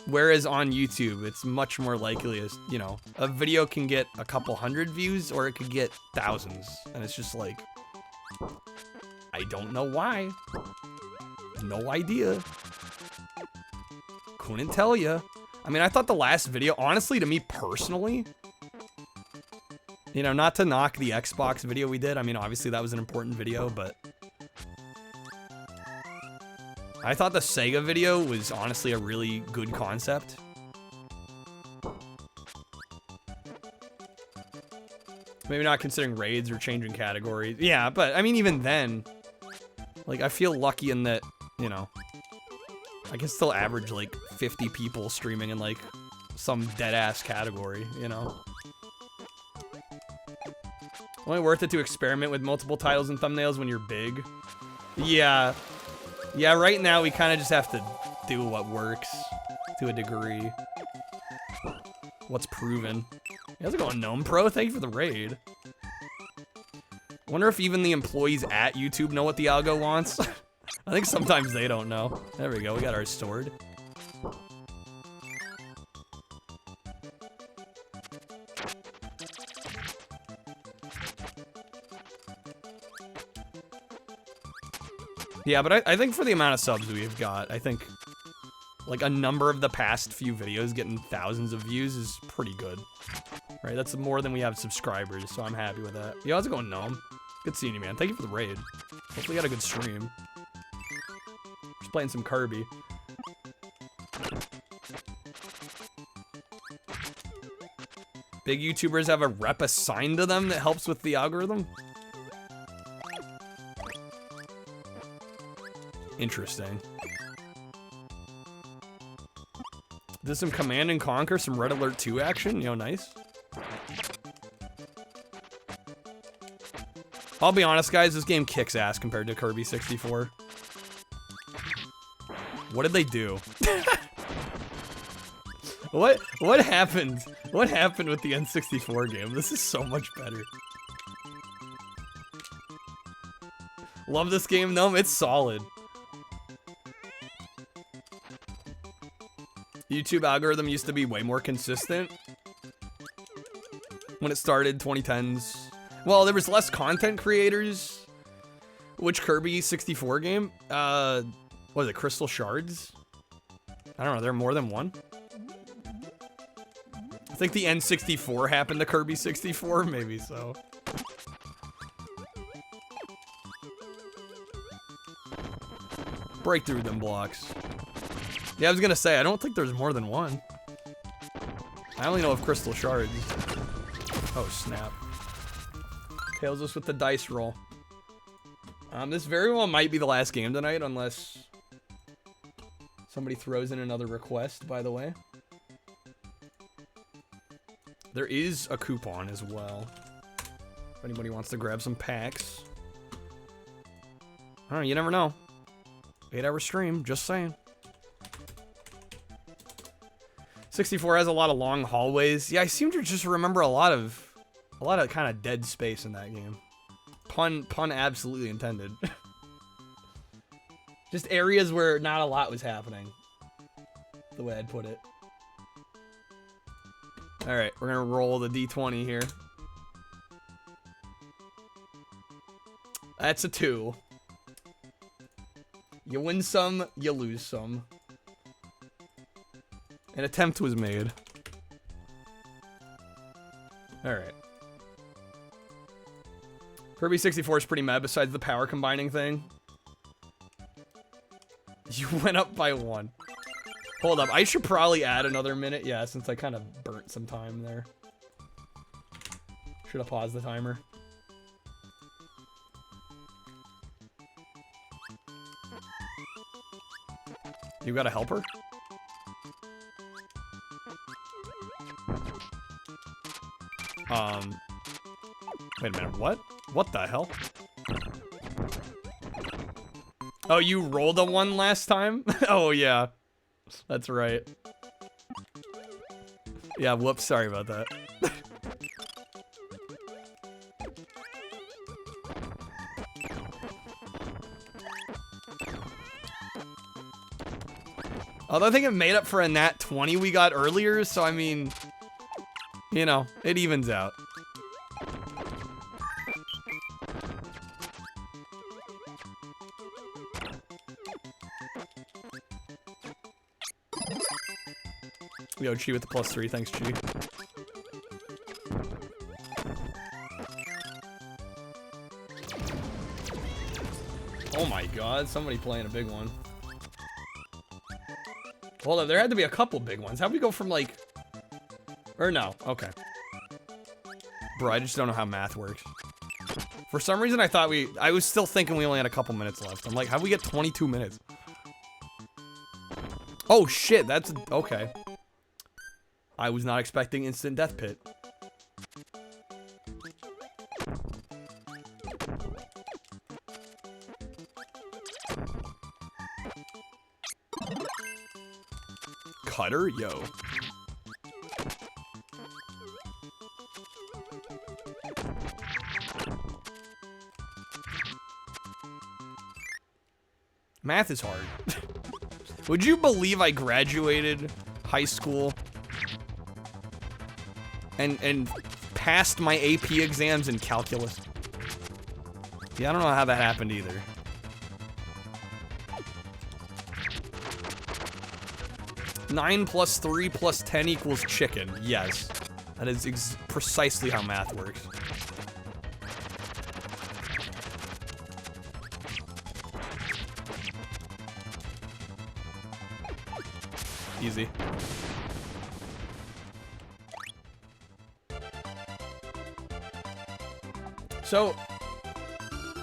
[SPEAKER 1] Whereas on YouTube, it's much more likely as, you know, a video can get a couple hundred views or it could get thousands. And it's just like, I don't know why. No idea. Couldn't tell you. I mean, I thought the last video, honestly, to me personally, you know, not to knock the Xbox video we did. I mean, obviously that was an important video, but I thought the Sega video was honestly a really good concept. Maybe not considering raids or changing categories. Yeah, but I mean, even then, like, I feel lucky in that, you know, I can still average like 50 people streaming in like some dead-ass category, you know? Only worth it to experiment with multiple titles and thumbnails when you're big. Yeah. Yeah, right now we kind of just have to do what works to a degree. What's proven. How's it going, Gnome Pro? Thank you for the raid. Wonder if even the employees at YouTube know what the algo wants. I think sometimes they don't know. There we go, we got our sword. Yeah, but I think for the amount of subs we've got, I think like a number of the past few videos getting thousands of views is pretty good. Right, that's more than we have subscribers, so I'm happy with that. Yo, how's it going, Gnome? Good seeing you, man. Thank you for the raid. Hopefully you had a good stream. Just playing some Kirby. Big YouTubers have a rep assigned to them that helps with the algorithm? Interesting. Did some Command and Conquer, some Red Alert 2 action? Yo, nice. I'll be honest, guys, this game kicks ass compared to Kirby 64. What did they do? What happened? What happened with the N64 game? This is so much better. Love this game, though. It's solid. YouTube algorithm used to be way more consistent when it started, 2010s. Well, there was less content creators. Which Kirby 64 game? What was it, Crystal Shards? I don't know, there are more than one? I think the N64 happened to Kirby 64, maybe so. Break through them blocks. Yeah, I was gonna say, I don't think there's more than one. I only know of Crystal Shards. Oh, snap. Tails us with the dice roll. This very well might be the last game tonight, unless somebody throws in another request, by the way. There is a coupon as well. If anybody wants to grab some packs. I don't know, you never know. 8-hour stream, just saying. 64 has a lot of long hallways. Yeah, I seem to just remember a lot of kind of dead space in that game. Pun absolutely intended. Just areas where not a lot was happening. The way I'd put it. Alright, we're gonna roll the D20 here. That's a 2. You win some, you lose some. An attempt was made. Alright. Kirby 64 is pretty meh besides the power combining thing. You went up by 1. Hold up, I should probably add another minute, yeah, since I kind of burnt some time there. Should have paused the timer. You got a helper? Wait a minute, what? What the hell? Oh, you rolled a 1 last time? Oh, yeah. That's right. Yeah, whoops, sorry about that. Although I think it made up for a nat 20 we got earlier, so I mean, you know, it evens out. Yo, Chi with the +3, thanks, Chi. Oh my god, somebody playing a big one. Hold up, there had to be a couple big ones. How'd we go from like... Or no, okay. Bro, I just don't know how math works. For some reason, I was still thinking we only had a couple minutes left. I'm like, how'd we get 22 minutes? Oh shit, that's... Okay. I was not expecting instant death pit. Cutter? Yo. Math is hard. Would you believe I graduated high school and passed my AP exams in calculus? Yeah, I don't know how that happened either. Nine plus 3 plus 10 equals chicken. Yes. That is precisely how math works. Easy. So,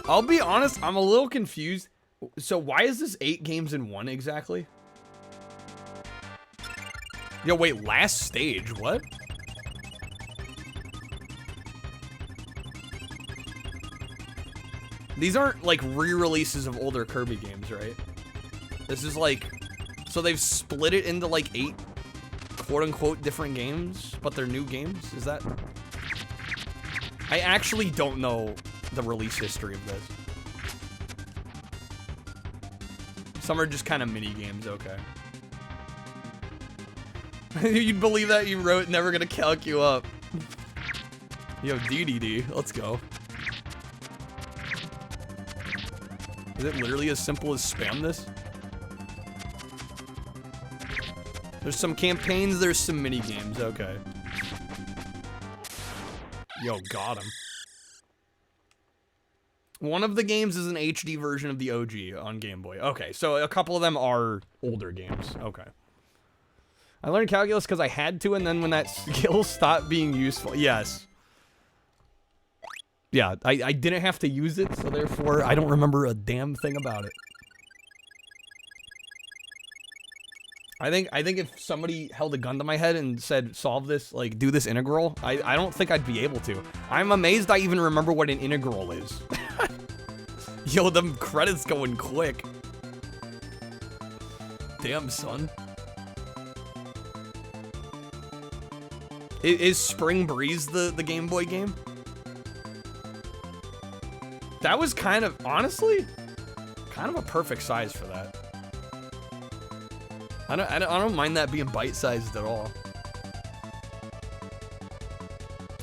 [SPEAKER 1] I'll be honest, I'm a little confused. So why is this 8 games in 1 exactly? Yo, wait, last stage, what? These aren't like re-releases of older Kirby games, right? This is like, so they've split it into like 8 quote-unquote different games, but they're new games? Is that... I actually don't know the release history of this. Some are just kind of mini games, okay. You'd believe that you wrote never gonna calc you up. Yo, DDD, let's go. Is it literally as simple as spam this? There's some campaigns, there's some mini games, okay. Yo, got him. One of the games is an HD version of the OG on Game Boy. Okay, so a couple of them are older games. Okay. I learned calculus because I had to, and then when that skill stopped being useful. Yes. Yeah, I didn't have to use it, so therefore I don't remember a damn thing about it. I think if somebody held a gun to my head and said, solve this, like, do this integral, I don't think I'd be able to. I'm amazed I even remember what an integral is. Yo, them credits going quick. Damn, son. Is Spring Breeze the Game Boy game? That was kind of, honestly, kind of a perfect size for that. I don't mind that being bite-sized at all.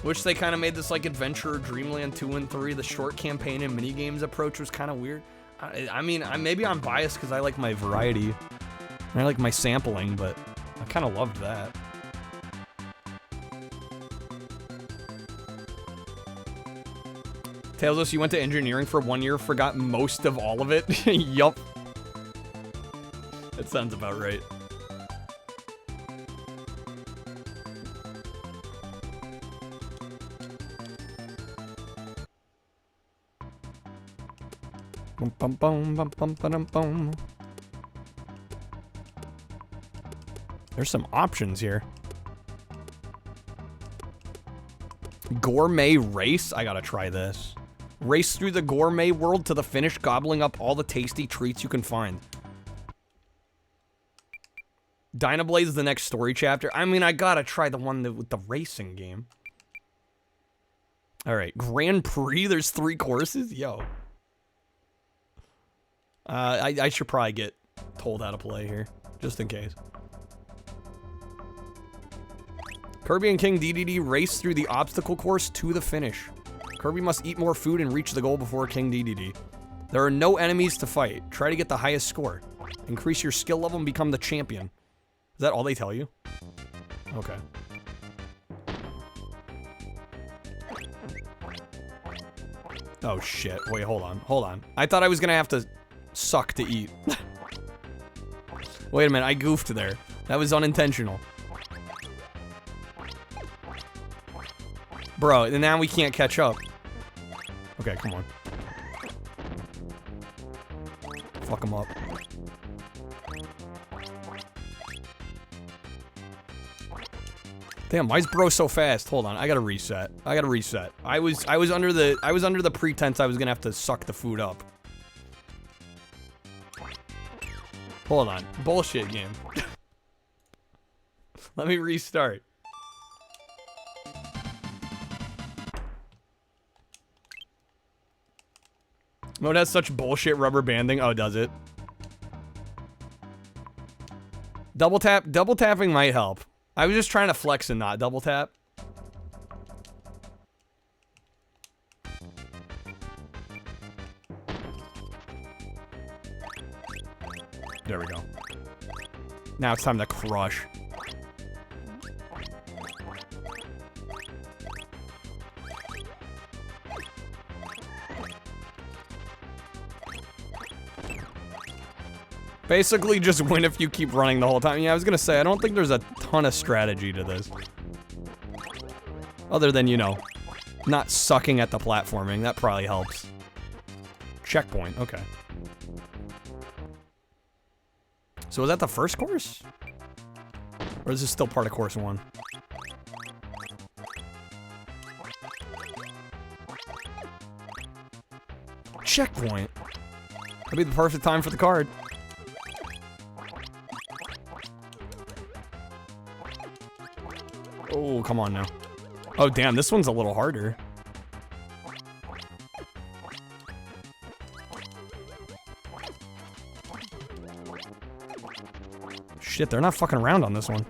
[SPEAKER 1] Wish they kind of made this like Adventure Dreamland 2 and 3. The short campaign and minigames approach was kind of weird. I mean, maybe I'm biased because I like my variety. And I like my sampling, but I kind of loved that. Tails, you went to engineering for 1 year, forgot most of all of it? Yup. That sounds about right. Bum, bum, bum, bum, bum, bum, bum. There's some options here. Gourmet race? I gotta try this. Race through the gourmet world to the finish, gobbling up all the tasty treats you can find. Dynablade is the next story chapter. I mean, I gotta try the one with the racing game. Alright, Grand Prix, there's 3 courses? Yo. I should probably get told how to play here, just in case. Kirby and King DDD race through the obstacle course to the finish. Kirby must eat more food and reach the goal before King DDD. There are no enemies to fight. Try to get the highest score. Increase your skill level and become the champion. Is that all they tell you? Okay. Oh shit. Wait, hold on. Hold on. I thought I was gonna have to suck to eat. Wait a minute, I goofed there. That was unintentional. Bro, and now we can't catch up. Okay, come on. Fuck him up. Damn, why is bro so fast? Hold on, I gotta reset. I gotta reset. I was under the pretense I was gonna have to suck the food up. Hold on. Bullshit game. Let me restart. Mode has such bullshit rubber banding. Oh, does it? Double tapping might help. I was just trying to flex and not double tap. There we go. Now it's time to crush. Basically, just win if you keep running the whole time. Yeah, I was gonna say, I don't think there's a ton of strategy to this. Other than, you know, not sucking at the platforming. That probably helps. Checkpoint, okay. So is that the first course? Or is this still part of course 1? Checkpoint. That'd be the perfect time for the card. Oh, come on now. Oh, damn, this one's a little harder. Shit, they're not fucking around on this one.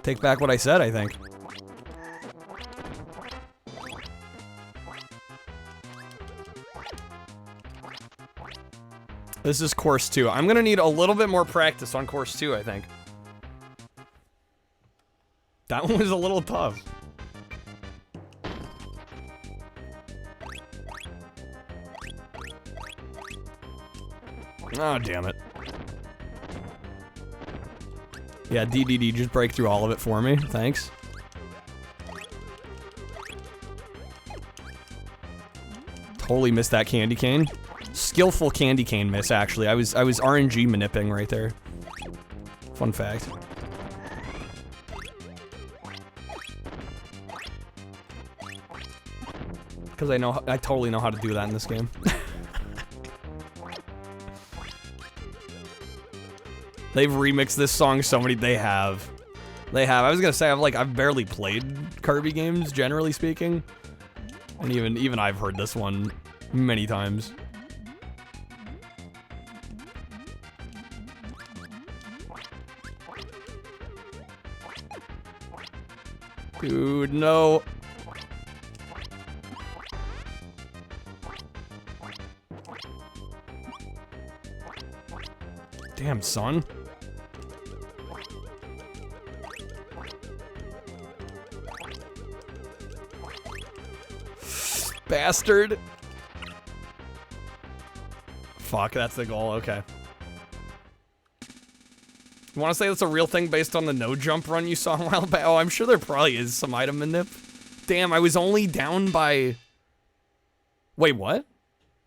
[SPEAKER 1] Take back what I said, I think. This is course 2. I'm gonna need a little bit more practice on course 2, I think. That one was a little tough. Oh, damn it. Yeah, DDD, just break through all of it for me. Thanks. Totally missed that candy cane. Skillful candy cane miss, actually. I was RNG manipping right there. Fun fact. Because I totally know how to do that in this game. They've remixed this song so many. They have. I was gonna say I've barely played Kirby games, generally speaking, and even I've heard this one many times. Dude, no. Damn, son. Bastard. Fuck, that's the goal, okay. You want to say that's a real thing based on the no jump run you saw a while back? Oh, I'm sure there probably is some item manip. Damn, I was only down by... Wait, what?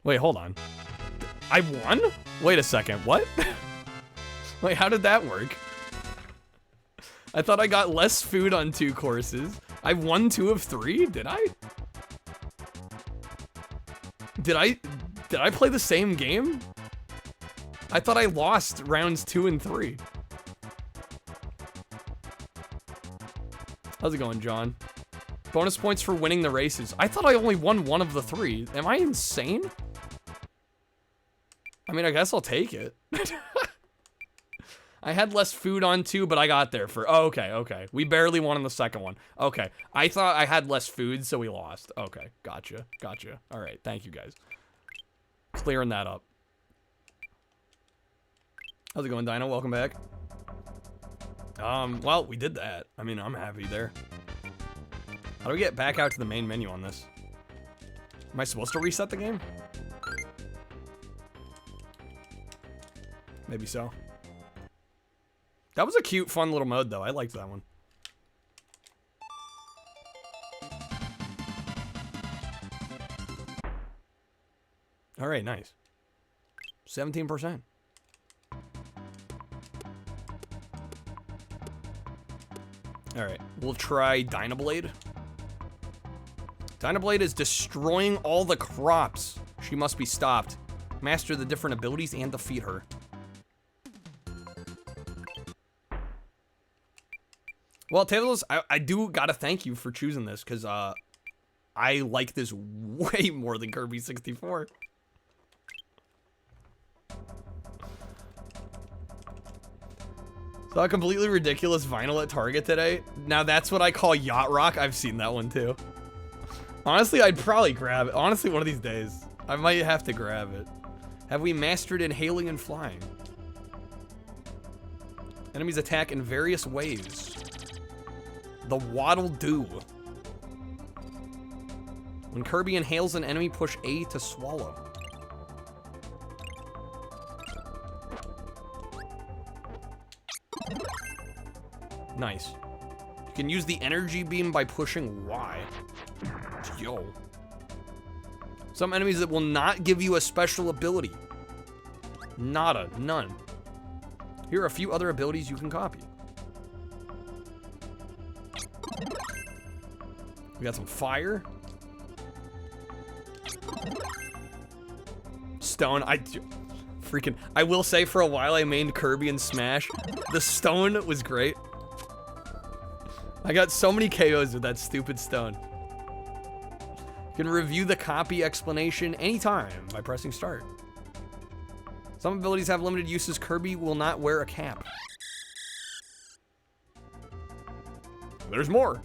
[SPEAKER 1] Wait, hold on. I won? Wait a second, what? Wait, how did that work? I thought I got less food on 2 courses. I won 2 of 3? Did I? Did I play the same game? I thought I lost rounds 2 and 3. How's it going, John? Bonus points for winning the races. I thought I only won 1 of the 3. Am I insane? I mean, I guess I'll take it. I had less food on 2, but I got there for... Oh, okay. We barely won on the second one. Okay. I thought I had less food, so we lost. Okay. Gotcha. All right. Thank you, guys. Clearing that up. How's it going, Dino? Welcome back. Well, we did that. I mean, I'm happy there. How do we get back out to the main menu on this? Am I supposed to reset the game? Maybe so. That was a cute, fun little mode, though. I liked that one. All right, nice. 17%. All right, we'll try Dynablade. Dynablade is destroying all the crops. She must be stopped. Master the different abilities and defeat her. Well, Taylor's, I do gotta thank you for choosing this, because I like this way more than Kirby 64. Saw a completely ridiculous vinyl at Target today. Now that's what I call yacht rock. I've seen that one too. Honestly, I'd probably grab it. Honestly, one of these days, I might have to grab it. Have we mastered inhaling and flying? Enemies attack in various ways. The Waddle Doo. When Kirby inhales an enemy, push A to swallow. Nice. You can use the energy beam by pushing Y. Yo. Some enemies that will not give you a special ability. Nada. None. Here are a few other abilities you can copy. We got some fire. freaking... I will say for a while I mained Kirby in Smash. The stone was great. I got so many KOs with that stupid stone. You can review the copy explanation anytime by pressing start. Some abilities have limited uses. Kirby will not wear a cap. There's more.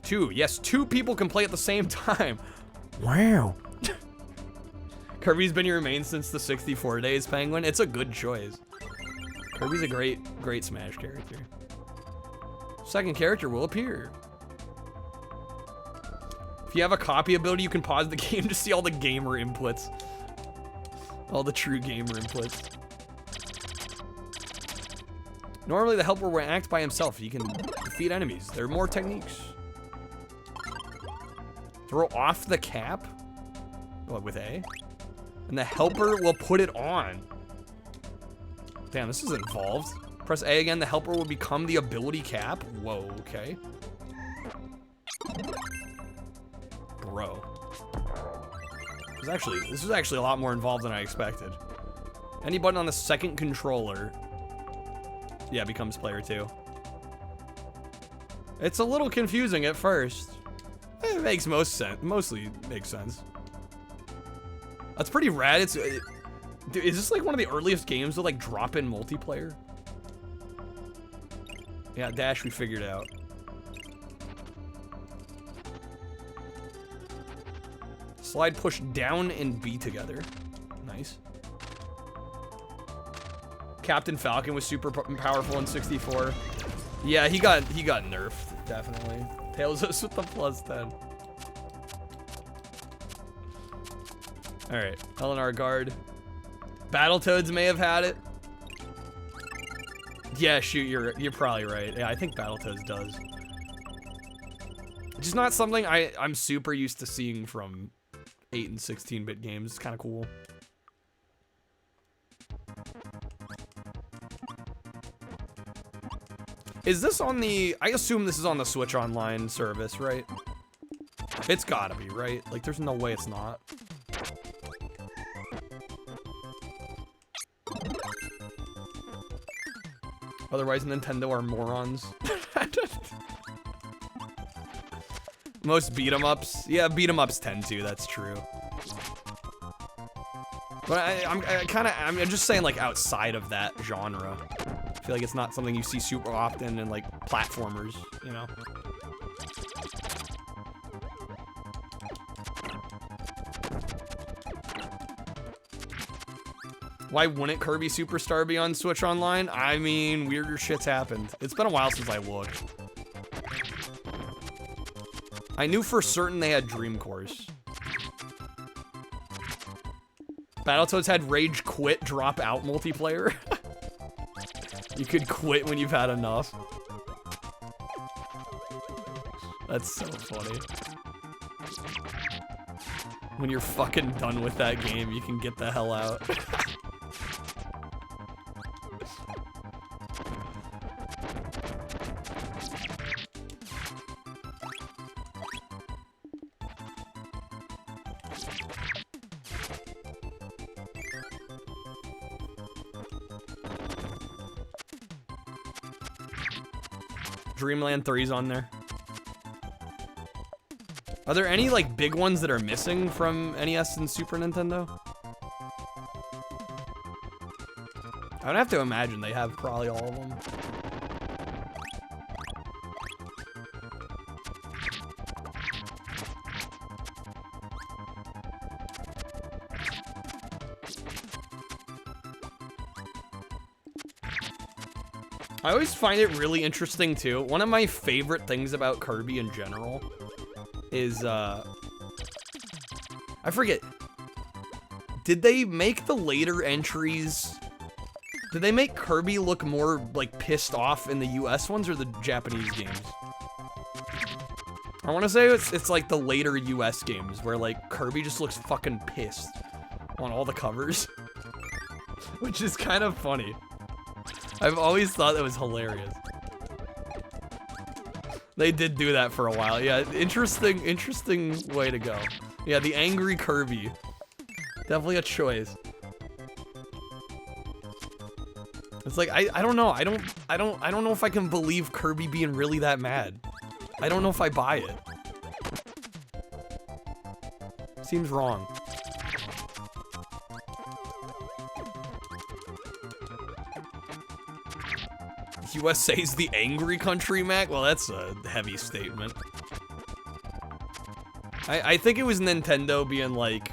[SPEAKER 1] 2. Yes, 2 people can play at the same time. Wow. Kirby's been your main since the 64 days, Penguin. It's a good choice. Kirby's a great Smash character. Second character will appear. If you have a copy ability, you can pause the game to see all the gamer inputs. All the true gamer inputs. Normally, the helper will act by himself. He can defeat enemies. There are more techniques. Throw off the cap. What, with A? And the helper will put it on. Damn, this is involved. Press A again, the helper will become the ability cap. Whoa, okay. Bro. This is actually a lot more involved than I expected. Any button on the second controller, yeah, becomes player 2. It's a little confusing at first. It makes mostly makes sense. That's pretty rad. Dude, is this like one of the earliest games to like drop in multiplayer? Yeah, dash we figured out. Slide, push down, and B together. Nice. Captain Falcon was super powerful in 64. Yeah, he got nerfed, definitely. Tails us with the +10. Alright, Eleanor Guard. Battletoads may have had it. Yeah, shoot, you're probably right. Yeah, I think Battletoads does. It's just not something I'm super used to seeing from 8 and 16-bit games. It's kind of cool. Is this on the... I assume this is on the Switch Online service, right? It's gotta be, right? Like, there's no way it's not. Otherwise, Nintendo are morons. Most beat-em-ups. Yeah, beat-em-ups tend to, that's true. But I'm just saying, like, outside of that genre. I feel like it's not something you see super often in, like, platformers, you know? Why wouldn't Kirby Superstar be on Switch Online? I mean, weirder shit's happened. It's been a while since I looked. I knew for certain they had Dream Course. Battletoads had Rage Quit Drop Out multiplayer. You could quit when you've had enough. That's so funny. When you're fucking done with that game, you can get the hell out. Dreamland 3's on there. Are there any, like, big ones that are missing from NES and Super Nintendo? I would have to imagine they have probably all of them. I always find it really interesting, too. One of my favorite things about Kirby in general is, I forget. Did they make the later entries... Did they make Kirby look more, like, pissed off in the US ones or the Japanese games? I want to say it's like the later US games where, like, Kirby just looks fucking pissed on all the covers. Which is kind of funny. I've always thought that was hilarious. They did do that for a while. Yeah, interesting way to go. Yeah, the angry Kirby Definitely a choice. It's like I don't know. I don't know if I can believe Kirby being really that mad. I don't know if I buy it. Seems wrong. USA's the angry country, Mac? Well, that's a heavy statement. I think it was Nintendo being like,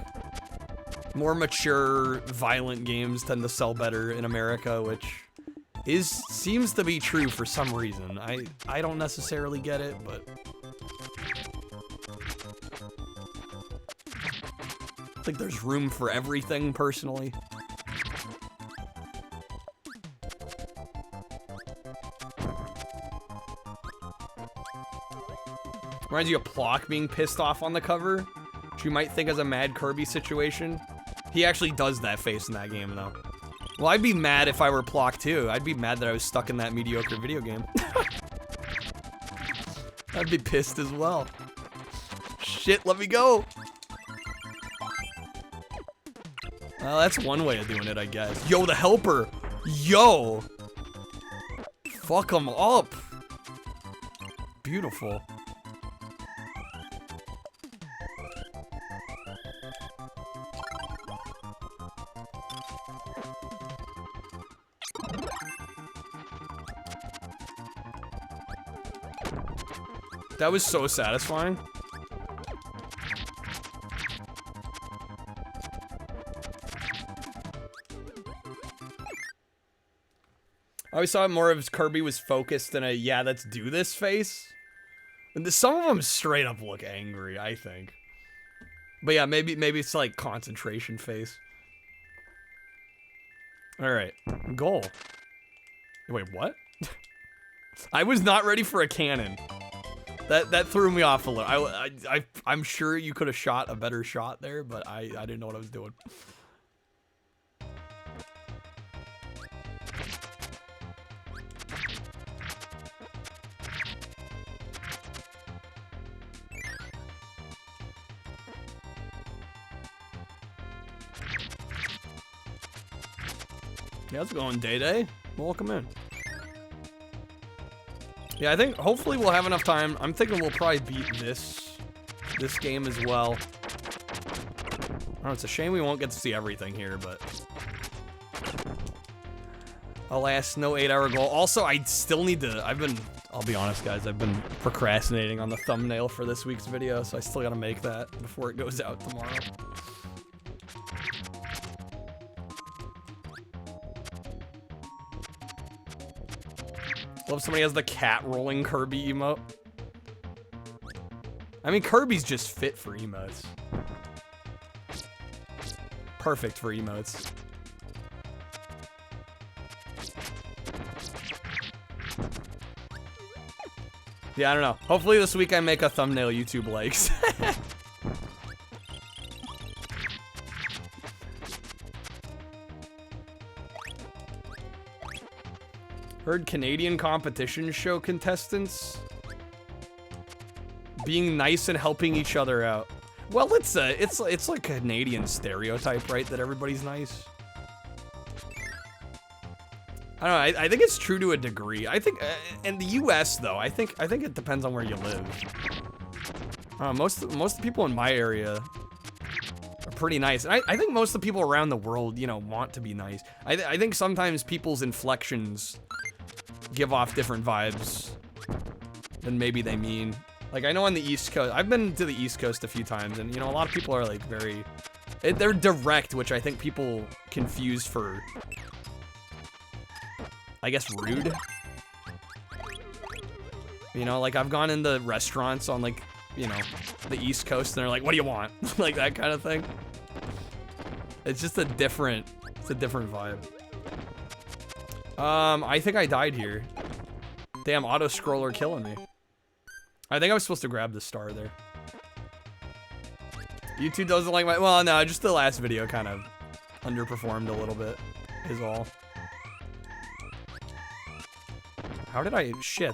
[SPEAKER 1] more mature, violent games tend to sell better in America, which seems to be true for some reason. I don't necessarily get it, but I think there's room for everything, personally. Reminds you of Plock being pissed off on the cover, which you might think is a Mad Kirby situation. He actually does that face in that game, though. Well, I'd be mad if I were Plock, too. I'd be mad that I was stuck in that mediocre video game. I'd be pissed as well. Shit, let me go! Well, that's one way of doing it, I guess. Yo, the helper! Yo! Fuck him up! Beautiful. That was so satisfying. I always thought more of Kirby was focused than a, yeah, let's do this face. And some of them straight up look angry, I think. But yeah, maybe it's like concentration face. Alright, goal. Wait, what? I was not ready for a cannon. That threw me off a little. I'm sure you could have shot a better shot there, but I didn't know what I was doing. Yeah, how's it going, Day? Welcome in. Yeah, I think hopefully we'll have enough time. I'm thinking we'll probably beat this game as well. Oh, it's a shame we won't get to see everything here, but alas, no 8-hour goal. Also, I still need to, I'll be honest, guys, I've been procrastinating on the thumbnail for this week's video, so I still gotta make that before it goes out tomorrow. Love somebody has the cat rolling Kirby emote. I mean, Kirby's just fit for emotes. Perfect for emotes. Yeah, I don't know. Hopefully this week I make a thumbnail YouTube likes. Heard Canadian competitions show contestants being nice and helping each other out. Well, it's like a Canadian stereotype, right? That everybody's nice. I don't know. I think it's true to a degree. I think in the U.S. though, I think it depends on where you live. Most of the people in my area are pretty nice. And I think most of the people around the world, you know, want to be nice. I think sometimes people's inflections give off different vibes than maybe they mean. Like, I know on the East Coast, I've been to the East Coast a few times, and, you know, a lot of people are, like, they're direct, which I think people confuse for, I guess, rude. You know, like, I've gone into restaurants on, like, you know, the East Coast, and they're like, what do you want? Like, that kind of thing. It's just a different vibe. I think I died here. Damn, auto-scroller killing me. I think I was supposed to grab the star there. YouTube doesn't like my... Well, no, just the last video kind of underperformed a little bit, is all. How did I... Shit.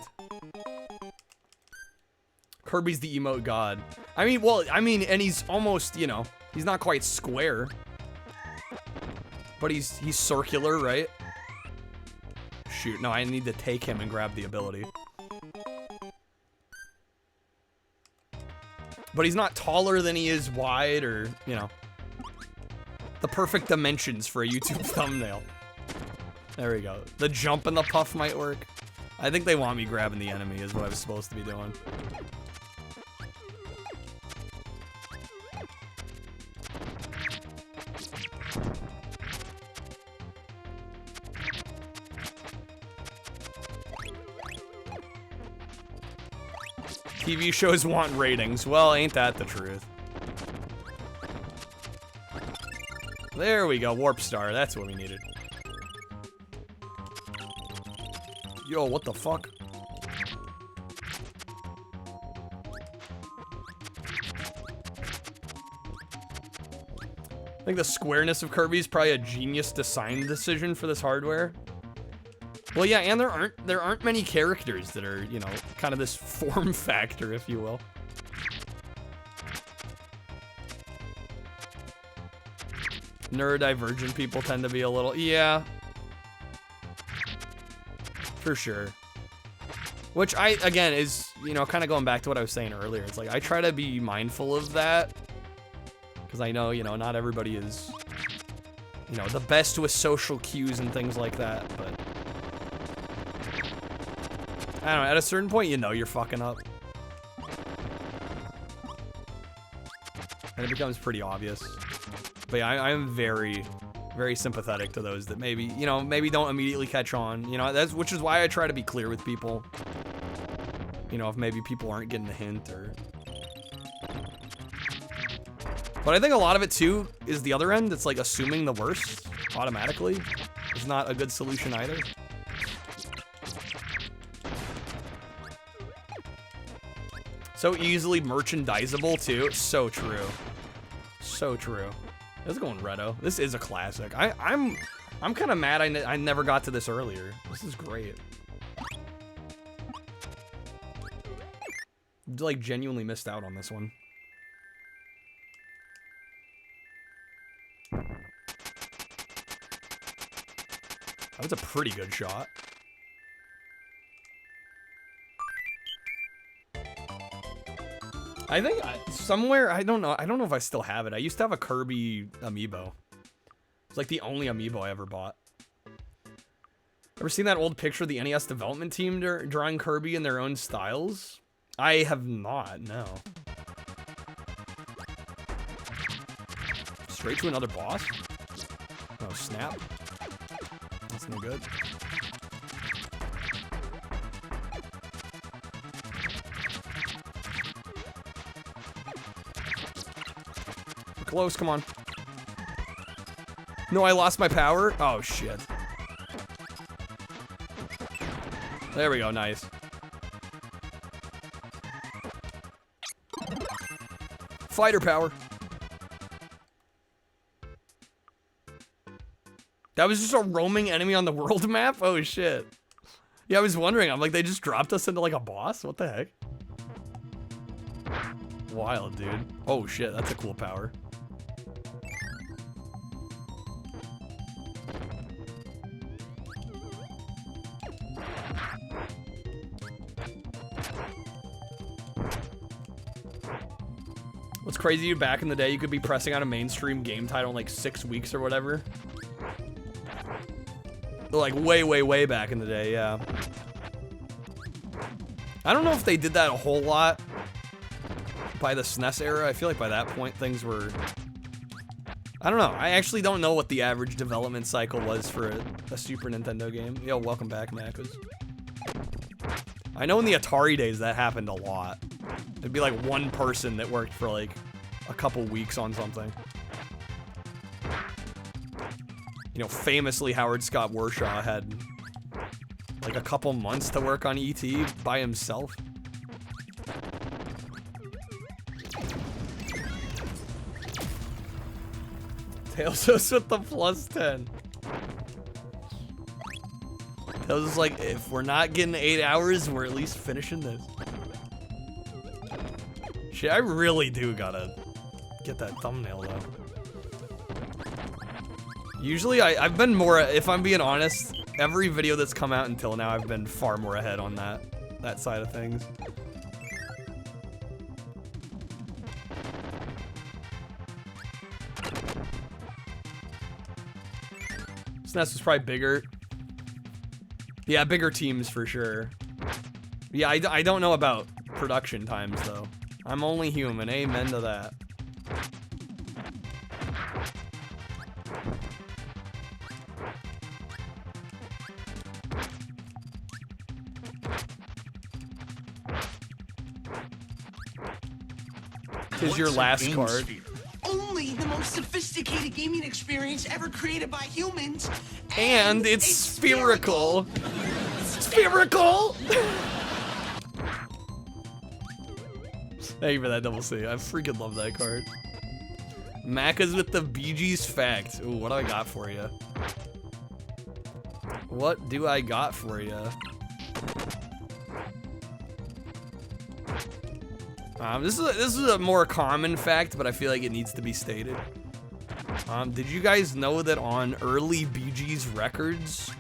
[SPEAKER 1] Kirby's the emote god. I mean, well, and he's almost, you know, he's not quite square. But he's circular, right? Shoot, no, I need to take him and grab the ability. But he's not taller than he is wide, or, you know, the perfect dimensions for a YouTube thumbnail. There we go. The jump and the puff might work. I think they want me grabbing the enemy is what I was supposed to be doing. TV shows want ratings. Well, ain't that the truth? There we go, Warp Star. That's what we needed. Yo, what the fuck? I think the squareness of Kirby is probably a genius design decision for this hardware. Well, yeah, and there aren't many characters that are, you know, kind of this form factor, if you will. Neurodivergent people tend to be a little, yeah. For sure. Which again, is, you know, kind of going back to what I was saying earlier. It's like, I try to be mindful of that. Because I know, you know, not everybody is, you know, the best with social cues and things like that, but I don't know, at a certain point, you know you're fucking up. And it becomes pretty obvious. But yeah, I'm very, very sympathetic to those that maybe, you know, maybe don't immediately catch on. You know, which is why I try to be clear with people. You know, if maybe people aren't getting the hint or... But I think a lot of it, too, is the other end. It's like assuming the worst automatically is not a good solution either. So easily merchandisable, too. So true. So true. This is going Redo. This is a classic. I'm kind of mad I never got to this earlier. This is great. Like, genuinely missed out on this one. That was a pretty good shot. I think somewhere, I don't know if I still have it. I used to have a Kirby amiibo. It's like the only amiibo I ever bought. Ever seen that old picture of the NES development team drawing Kirby in their own styles? I have not, no. Straight to another boss? Oh, snap. That's no good. Close, come on. No, I lost my power? Oh, shit. There we go, nice. Fighter power. That was just a roaming enemy on the world map? Oh, shit. Yeah, I was wondering. I'm like, they just dropped us into, like, a boss? What the heck? Wild, dude. Oh, shit, that's a cool power. What's crazy, back in the day, you could be pressing on a mainstream game title in like 6 weeks or whatever. Like way, way, way back in the day, yeah. I don't know if they did that a whole lot by the SNES era. I feel like by that point things were... I don't know. I actually don't know what the average development cycle was for a Super Nintendo game. Yo, welcome back, Macas. I know in the Atari days that happened a lot. It'd be like one person that worked for like a couple weeks on something. You know, famously Howard Scott Warshaw had like a couple months to work on E.T. by himself. Tails with the +10. Tails is like, if we're not getting 8 hours, we're at least finishing this. Shit, I really do gotta get that thumbnail though. Usually I've been more, if I'm being honest, every video that's come out until now, I've been far more ahead on that side of things. SNES was probably bigger. Yeah, bigger teams for sure. Yeah, I don't know about production times though. I'm only human, amen to that. Is your last card.
[SPEAKER 11] Only the most sophisticated gaming experience ever created by humans.
[SPEAKER 1] And it's spherical. Spherical! Thank you for that double C. I freaking love that card. Macca's with the BG's fact. Ooh, what do I got for you? What do I got for you? This is a more common fact, but I feel like it needs to be stated. Did you guys know that on early BG's records,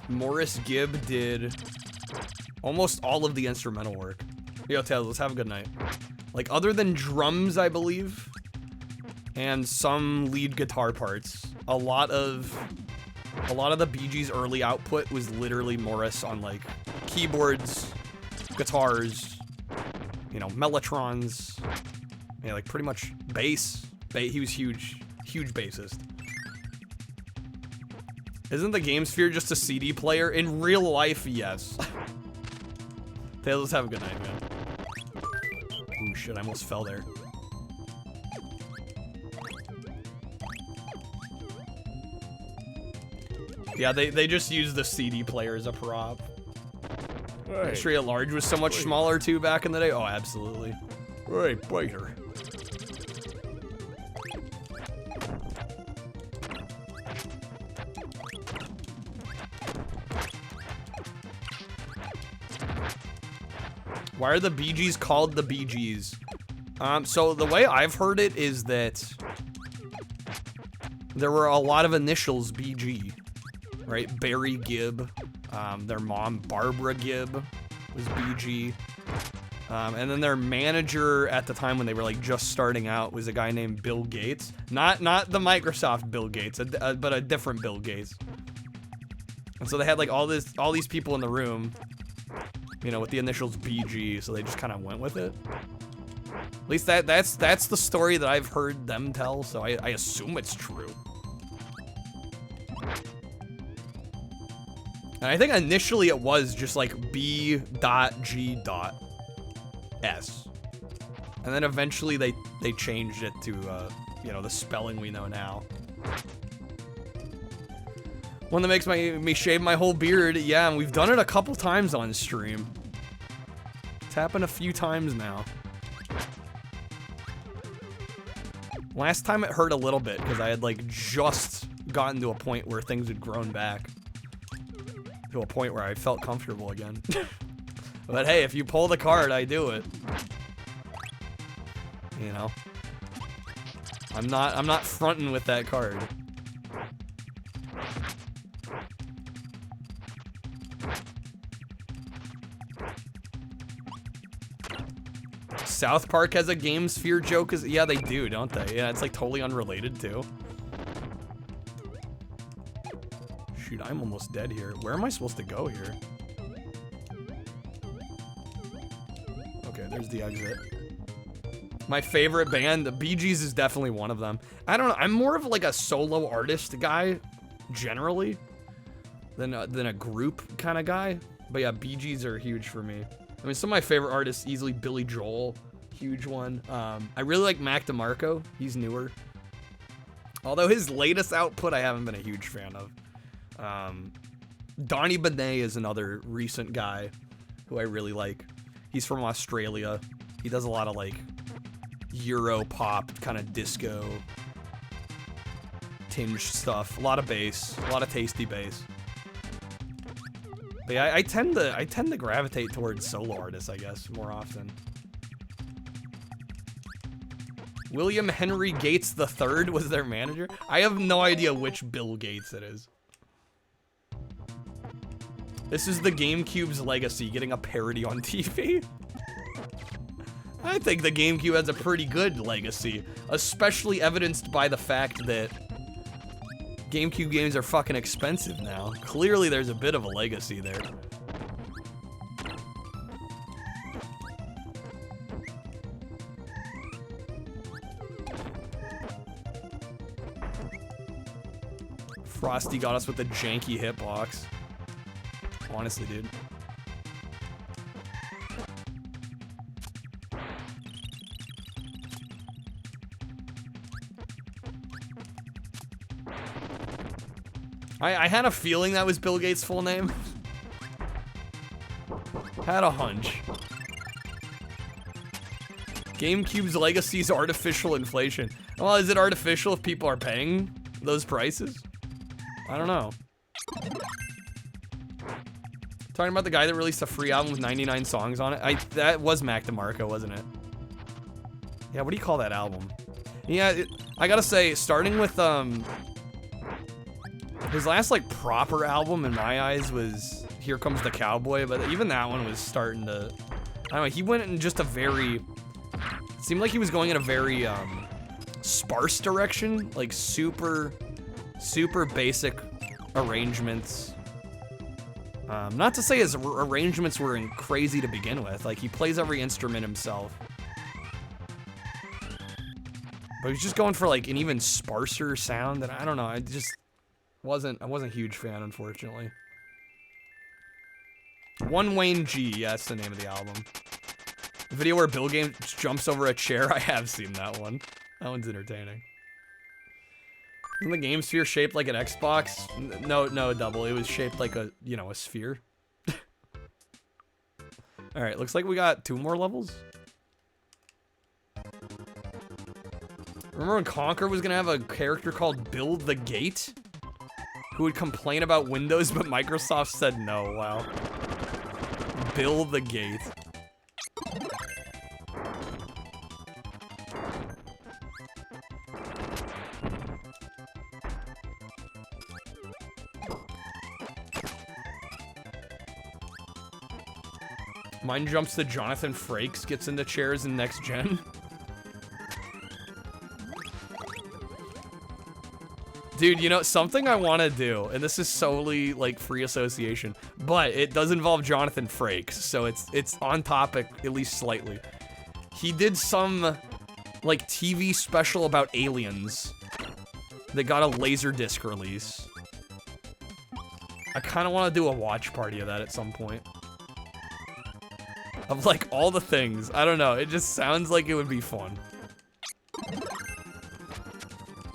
[SPEAKER 1] Morris Gibb did almost all of the instrumental work? Yo, Tails, let's have a good night. Like, other than drums, I believe, and some lead guitar parts, a lot of the BG's early output was literally Morris on like keyboards, guitars, you know, mellotrons, yeah, like pretty much bass. He was huge bassist. Isn't the Game Sphere just a CD player? In real life, yes. Tails, let's have a good night, man. Ooh, shit, I almost fell there. Yeah, they just use the CD player as a prop.
[SPEAKER 4] Hey.
[SPEAKER 1] History at Large was so much smaller too back in the day. Oh, absolutely.
[SPEAKER 4] Hey, biter.
[SPEAKER 1] Why are the BGs called the BGs? So the way I've heard it is that there were a lot of initials BG, right? Barry Gibb, their mom Barbara Gibb was BG, and then their manager at the time when they were like just starting out was a guy named Bill Gates, not the Microsoft Bill Gates, but a different Bill Gates. And so they had like all these people in the room, you know, with the initials BG, so they just kind of went with it. At least that's the story that I've heard them tell, so I assume it's true. And I think initially it was just like B.G.S. And then eventually they changed it to, you know, the spelling we know now. One that makes me shave my whole beard. Yeah, and we've done it a couple times on stream. It's happened a few times now. Last time it hurt a little bit because I had like just gotten to a point where things had grown back. To a point where I felt comfortable again. But hey, if you pull the card, I do it. You know? I'm not fronting with that card. South Park has a Game Sphere joke. Yeah, they do, don't they? Yeah, it's like totally unrelated too. Shoot, I'm almost dead here. Where am I supposed to go here? Okay, there's the exit. My favorite band, the Bee Gees, is definitely one of them. I don't know. I'm more of like a solo artist guy, generally, than a group kind of guy. But yeah, Bee Gees are huge for me. I mean, some of my favorite artists, easily Billy Joel, huge one. I really like Mac DeMarco. He's newer. Although his latest output, I haven't been a huge fan of. Donny Benet is another recent guy who I really like. He's from Australia. He does a lot of like Euro pop, kind of disco tinged stuff. A lot of bass, a lot of tasty bass. But yeah, I tend to gravitate towards solo artists, I guess, more often. William Henry Gates III was their manager? I have no idea which Bill Gates it is. This is the GameCube's legacy, getting a parody on TV. I think the GameCube has a pretty good legacy, especially evidenced by the fact that GameCube games are fucking expensive now. Clearly there's a bit of a legacy there. Frosty got us with the janky hitbox. Honestly, dude. I had a feeling that was Bill Gates' full name. Had a hunch. GameCube's legacy is artificial inflation. Well, is it artificial if people are paying those prices? I don't know. Talking about the guy that released a free album with 99 songs on it. That was Mac DeMarco, wasn't it? Yeah, what do you call that album? Yeah, I gotta say, starting with his last like proper album in my eyes was Here Comes the Cowboy, but even that one was starting to, I don't know, he went in just a very, it seemed like he was going in a very sparse direction, like super basic arrangements. Not to say his arrangements were crazy to begin with, like he plays every instrument himself. But he's just going for like an even sparser sound, and I don't know, I wasn't a huge fan, unfortunately. One Wayne G, yeah, that's the name of the album. The video where Bill Gates jumps over a chair, I have seen that one. That one's entertaining. Isn't the Game Sphere shaped like an Xbox? No, double. It was shaped like a, you know, a sphere. Alright, looks like we got 2 more levels. Remember when Conker was gonna have a character called Bill the Gate? Who would complain about Windows, but Microsoft said no. Wow. Bill the Gate. Mine jumps to Jonathan Frakes, gets into chairs in next gen. Dude, you know, something I want to do, and this is solely, like, free association, but it does involve Jonathan Frakes, so it's on topic, at least slightly. He did some, like, TV special about aliens that got a Laserdisc release. I kind of want to do a watch party of that at some point. Of, like, all the things. I don't know, it just sounds like it would be fun.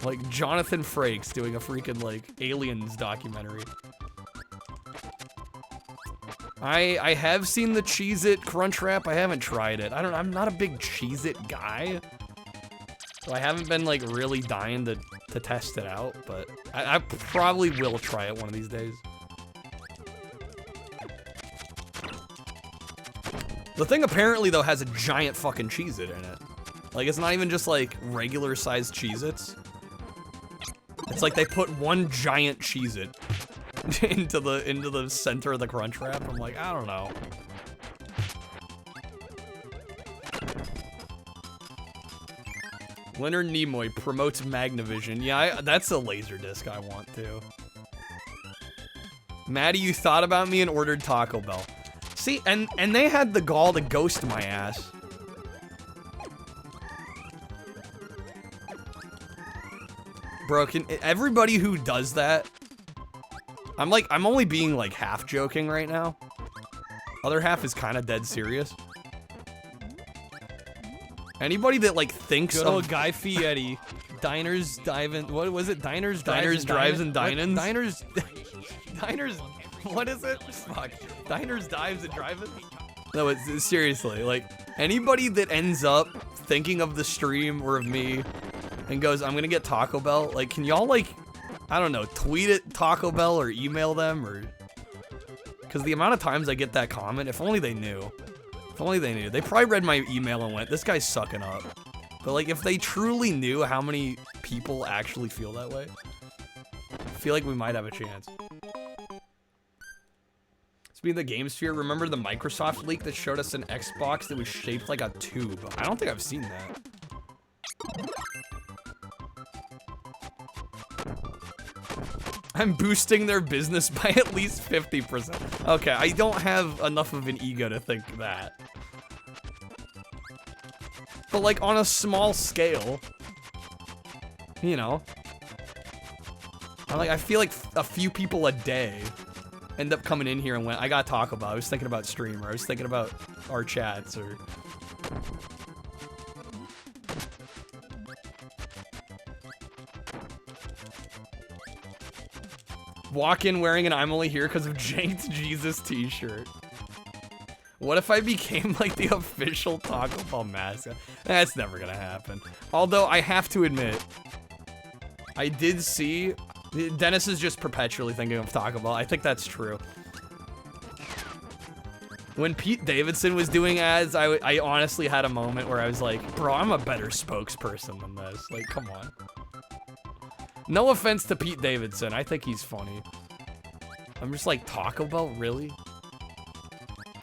[SPEAKER 1] Like, Jonathan Frakes doing a freaking, like, aliens documentary. I have seen the Cheez-It Crunchwrap. I haven't tried it. I'm not a big Cheez-It guy. So I haven't been, like, really dying to test it out. But I probably will try it one of these days. The thing apparently, though, has a giant fucking Cheez-It in it. Like, it's not even just, like, regular-sized Cheez-Its. It's like they put one giant Cheez-It into the center of the Crunchwrap. I'm like, I don't know. Leonard Nimoy promotes Magnavision. Yeah, that's a Laserdisc I want to. Maddie, you thought about me and ordered Taco Bell. See, and they had the gall to ghost my ass. Bro, everybody who does that, I'm only being like half joking right now. Other half is kind of dead serious. Anybody that like thinks of Guy Fieri, Diners, Dive-In, what was it? Diners, Drives, and Dine-Ins? Diners, what is it? Fuck. Diners, Dives, and Drive-In? No, it's seriously, like, anybody that ends up thinking of the stream or of me and goes, I'm gonna get Taco Bell, like, can y'all, like, I don't know, tweet at Taco Bell or email them, or, because the amount of times I get that comment, if only they knew. If only they knew. They probably read my email and went, this guy's sucking up. But like, if they truly knew how many people actually feel that way, I feel like we might have a chance. Speaking of the Game Sphere, remember the Microsoft leak that showed us an Xbox that was shaped like a tube? I don't think I've seen that. I'm boosting their business by at least 50%. Okay, I don't have enough of an ego to think that. But like on a small scale, you know, I feel like a few people a day end up coming in here and went, I got Taco Bell. I was thinking about streamer. I was thinking about our chats or. Walk in wearing an I'm only here because of Janked Jesus t-shirt. What if I became like the official Taco Bell mascot? That's never gonna happen. Although I have to admit, I did see, Dennis is just perpetually thinking of Taco Bell. I think that's true. When Pete Davidson was doing ads, I honestly had a moment where I was like, bro, I'm a better spokesperson than this. Like, come on. No offense to Pete Davidson, I think he's funny. I'm just like, Taco Bell, really?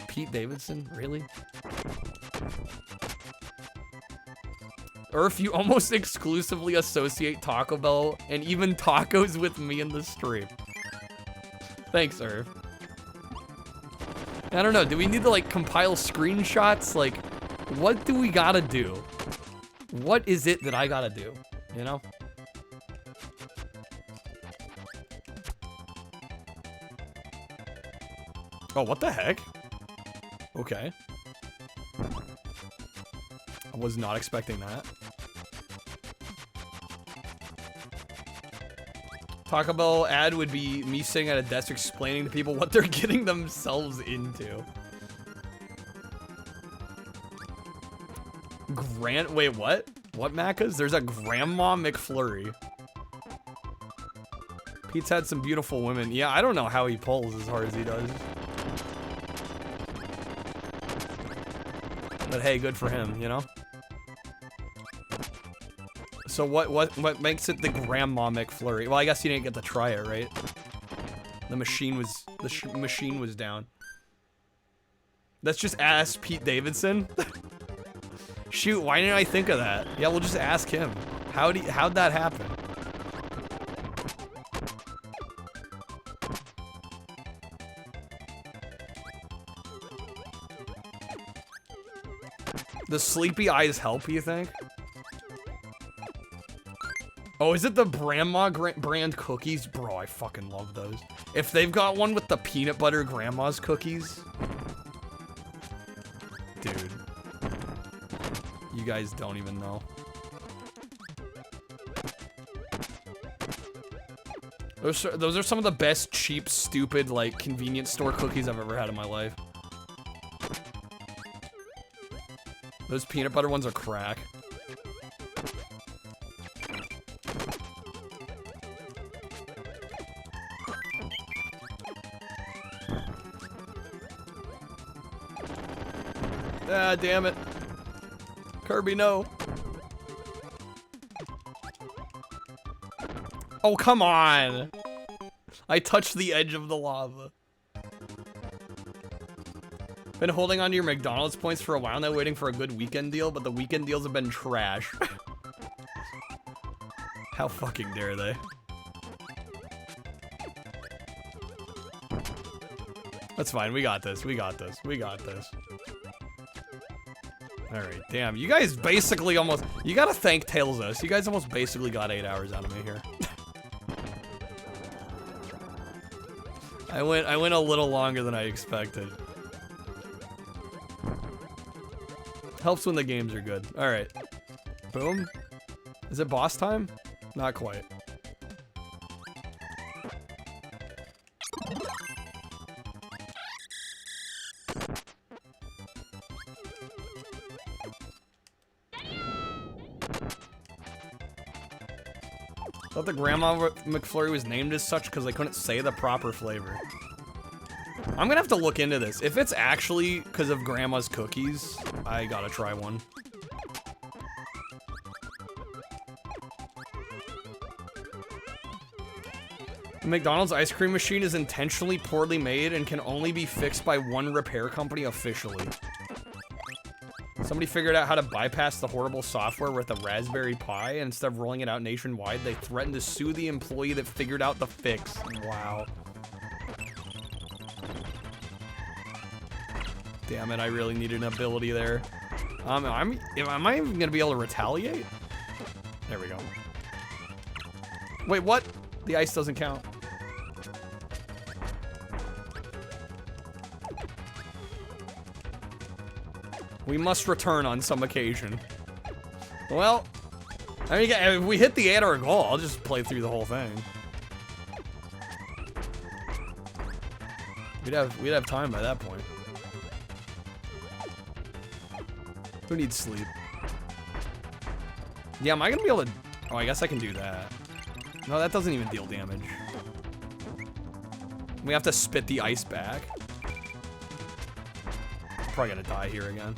[SPEAKER 1] Pete Davidson, really? Or if you almost exclusively associate Taco Bell and even tacos with me in the stream. Thanks, Irv. I don't know, do we need to like compile screenshots? Like, what do we gotta do? What is it that I gotta do, you know? Oh, what the heck? Okay. I was not expecting that. Taco Bell ad would be me sitting at a desk explaining to people what they're getting themselves into. Wait, what? What Macca's? There's a Grandma McFlurry. Pete's had some beautiful women. Yeah, I don't know how he pulls as hard as he does. But hey, good for him, you know? So what makes it the Grandma McFlurry? Well, I guess you didn't get to try it, right? The machine was down. Let's just ask Pete Davidson. Shoot, why didn't I think of that? Yeah, we'll just ask him. How'd that happen? Does sleepy eyes help, you think? Oh, is it the Grandma brand cookies? Bro, I fucking love those. If they've got one with the peanut butter Grandma's cookies. Dude. You guys don't even know. Those are some of the best, cheap, stupid, like, convenience store cookies I've ever had in my life. Those peanut butter ones are crack. Ah, damn it. Kirby, no. Oh, come on. I touched the edge of the lava. Been holding on to your McDonald's points for a while now, waiting for a good weekend deal, but the weekend deals have been trash. How fucking dare they? That's fine. We got this. We got this. We got this. Alright, damn. You guys basically almost... You gotta thank Tailsos. You guys almost basically got 8 hours out of me here. I went a little longer than I expected. Helps when the games are good. Alright. Boom. Is it boss time? Not quite. I thought the Grandma McFlurry was named as such because they couldn't say the proper flavor. I'm gonna have to look into this. If it's actually because of Grandma's cookies, I gotta try one. The McDonald's ice cream machine is intentionally poorly made and can only be fixed by one repair company officially. Somebody figured out how to bypass the horrible software with a Raspberry Pi, and instead of rolling it out nationwide, they threatened to sue the employee that figured out the fix. Wow. Damn it, I really need an ability there. Am I even gonna be able to retaliate? There we go. Wait, what? The ice doesn't count. We must return on some occasion. Well, I mean, if we hit the 8-hour goal, I'll just play through the whole thing. We'd have time by that point. Who needs sleep? Yeah, am I gonna be able to? Oh, I guess I can do that. No, that doesn't even deal damage. We have to spit the ice back. Probably gonna die here again.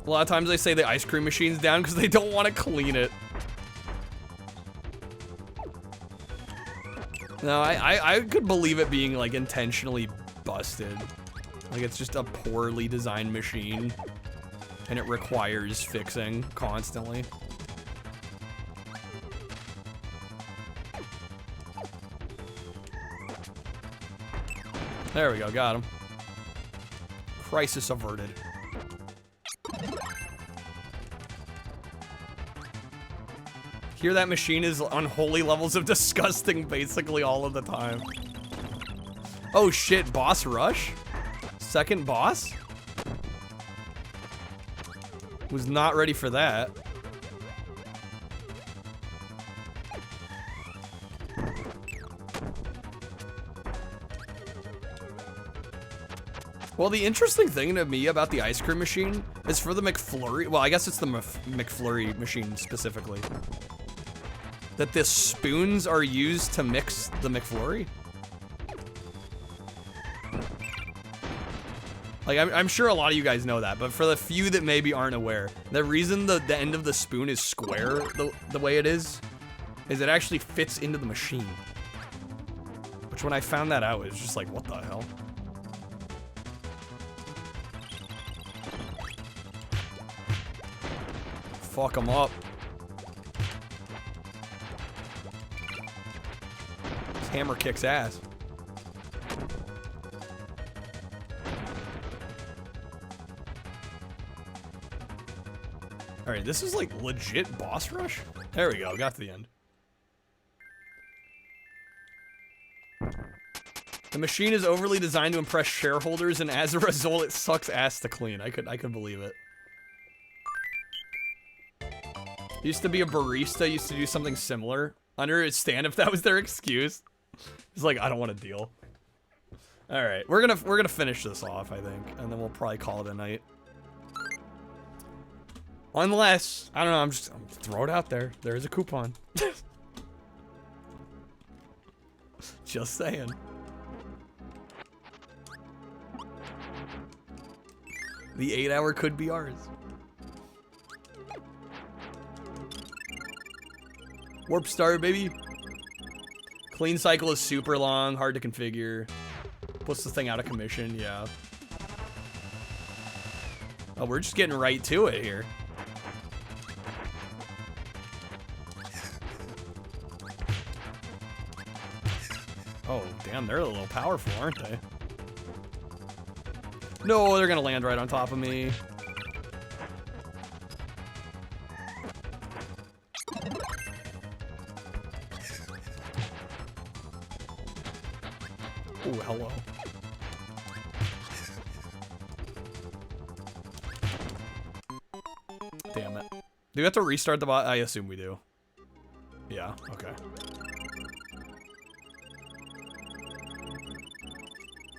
[SPEAKER 1] A lot of times they say the ice cream machine's down because they don't want to clean it. No, I could believe it being like intentionally busted. Like it's just a poorly designed machine and it requires fixing constantly. There we go, got him. Crisis averted. Hear that machine is unholy levels of disgusting basically all of the time. Oh shit, boss rush? Second boss? Was not ready for that. Well, the interesting thing to me about the ice cream machine is for the McFlurry, well, I guess it's the McFlurry machine specifically, that the spoons are used to mix the McFlurry. Like, I'm sure a lot of you guys know that, but for the few that maybe aren't aware, the reason the end of the spoon is square the way it is it actually fits into the machine. Which when I found that out, it was just like, what the hell? Fuck them up. This hammer kicks ass. Alright, this is like legit boss rush? There we go, got to the end. The machine is overly designed to impress shareholders, and as a result, it sucks ass to clean. I could believe it. Used to be a barista, used to do something similar. Understand if that was their excuse. It's like, I don't want to deal. Alright, we're gonna finish this off, I think, and then we'll probably call it a night. Unless, I don't know, I'm throw it out there. There's a coupon. Just saying. The 8-hour could be ours. Warp Star, baby. Clean cycle is super long, hard to configure. Puts the thing out of commission, yeah. Oh, we're just getting right to it here. Oh, damn, they're a little powerful, aren't they? No, they're gonna land right on top of me. Oh, hello. Damn it. Do we have to restart the bot? I assume we do. Yeah, okay.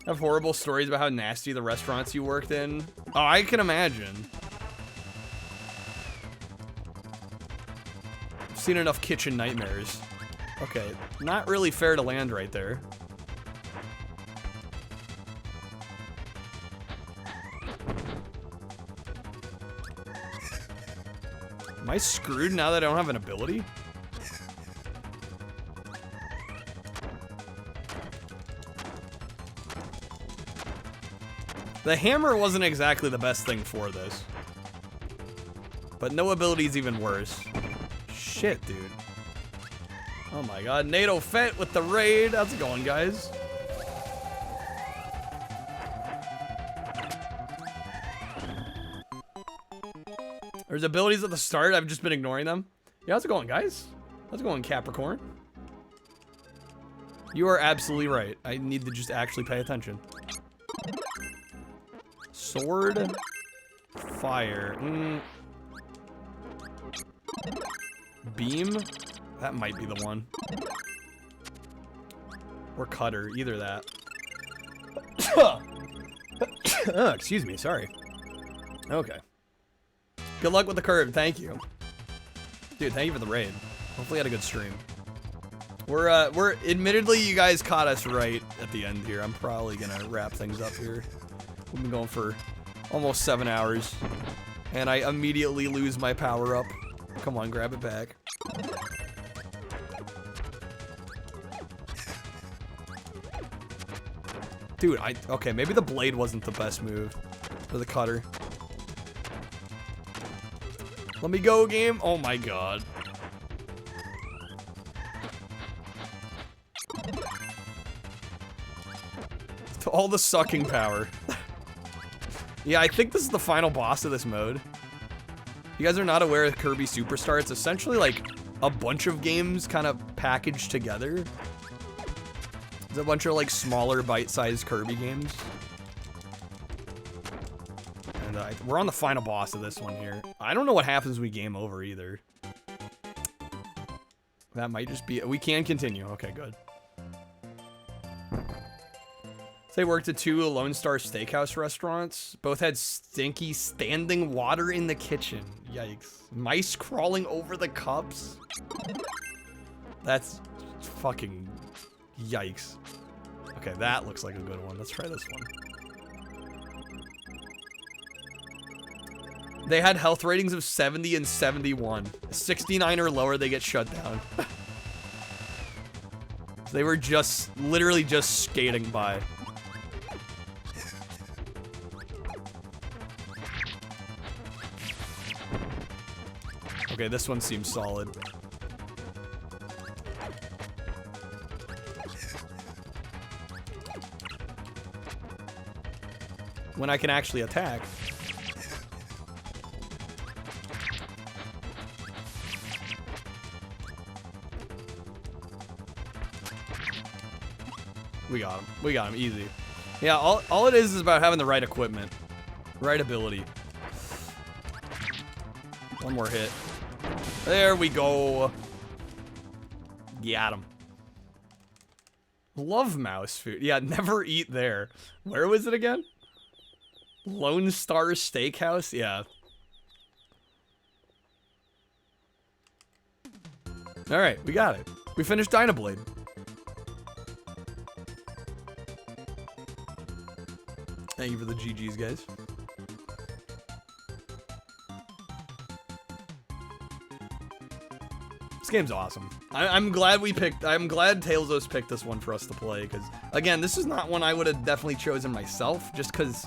[SPEAKER 1] I have horrible stories about how nasty the restaurants you worked in. Oh, I can imagine. I've seen enough kitchen nightmares. Okay, not really fair to land right there. Am I screwed now that I don't have an ability? The hammer wasn't exactly the best thing for this. But no ability is even worse. Shit, dude. Oh my god. NATO Fett with the raid. How's it going, guys? There's abilities at the start. I've just been ignoring them. Yeah, how's it going, guys? How's it going, Capricorn? You are absolutely right. I need to just actually pay attention. Sword. Fire. Beam. That might be the one. Or cutter. Either that. Oh, excuse me. Sorry. Okay. Good luck with the curve. Thank you. Dude, thank you for the raid. Hopefully you had a good stream. We're admittedly, you guys caught us right at the end here. I'm probably gonna wrap things up here. We've been going for almost 7 hours. And I immediately lose my power up. Come on, grab it back. Dude, okay, maybe the blade wasn't the best move. For the cutter. Let me go, game. Oh my god. All the sucking power. Yeah, I think this is the final boss of this mode. You guys are not aware of Kirby Superstar. It's essentially like a bunch of games kind of packaged together. It's a bunch of like smaller bite-sized Kirby games. And we're on the final boss of this one here. I don't know what happens when we game over either. That might just be... We can continue. Okay, good. They worked at 2 Lone Star Steakhouse restaurants. Both had stinky standing water in the kitchen. Yikes. Mice crawling over the cups. That's fucking yikes. Okay, that looks like a good one. Let's try this one. They had health ratings of 70 and 71. 69 or lower, they get shut down. They were just, literally just skating by. Okay, this one seems solid. When I can actually attack. We got him. We got him easy. Yeah, all it is about having the right equipment. Right ability. One more hit. There we go. Got him. Love mouse food. Yeah, never eat there. Where was it again? Lone Star Steakhouse? Yeah. Alright, we got it. We finished Dynablade. Thank you for the GGs, guys. This game's awesome. I'm glad I'm glad Tailsos picked this one for us to play, because, again, this is not one I would have definitely chosen myself, just because,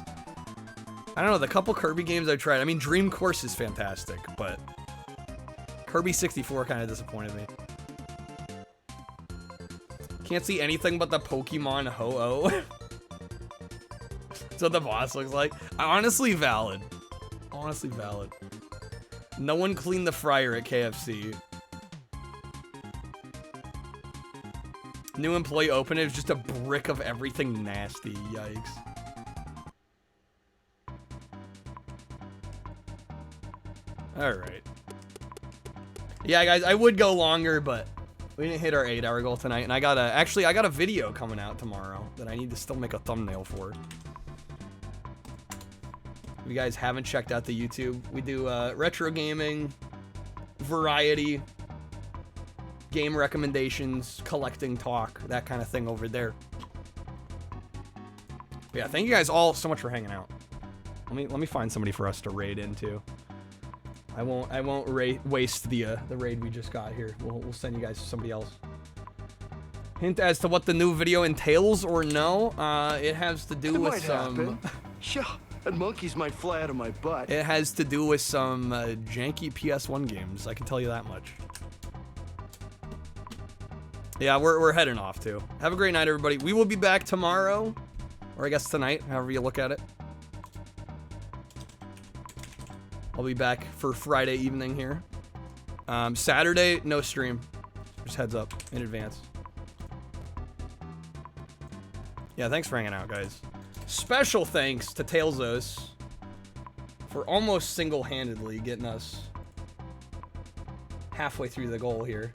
[SPEAKER 1] I don't know, the couple Kirby games I've tried, I mean, Dream Course is fantastic, but Kirby 64 kind of disappointed me. Can't see anything but the Pokemon Ho-Oh. That's what the boss looks like. Honestly valid. Honestly valid. No one cleaned the fryer at KFC. New employee open, it was just a brick of everything nasty. Yikes. Alright. Yeah, guys, I would go longer, but we didn't hit our 8-hour goal tonight. And I got a video coming out tomorrow that I need to still make a thumbnail for. If you guys haven't checked out the YouTube, we do retro gaming, variety, game recommendations, collecting talk, that kind of thing over there. But yeah, thank you guys all so much for hanging out. Let me find somebody for us to raid into. I won't waste the raid we just got here. We'll send you guys to somebody else. Hint as to what the new video entails or no? It has to do with some
[SPEAKER 12] Yeah, and monkeys might fly out of my butt.
[SPEAKER 1] It has to do with some janky PS1 games, I can tell you that much. Yeah, we're heading off too. Have a great night, everybody. We will be back tomorrow, or I guess tonight, however you look at it. I'll be back for Friday evening here. Saturday, no stream. Just heads up in advance. Yeah, thanks for hanging out, guys. Special thanks to Tailzos for almost single-handedly getting us halfway through the goal here.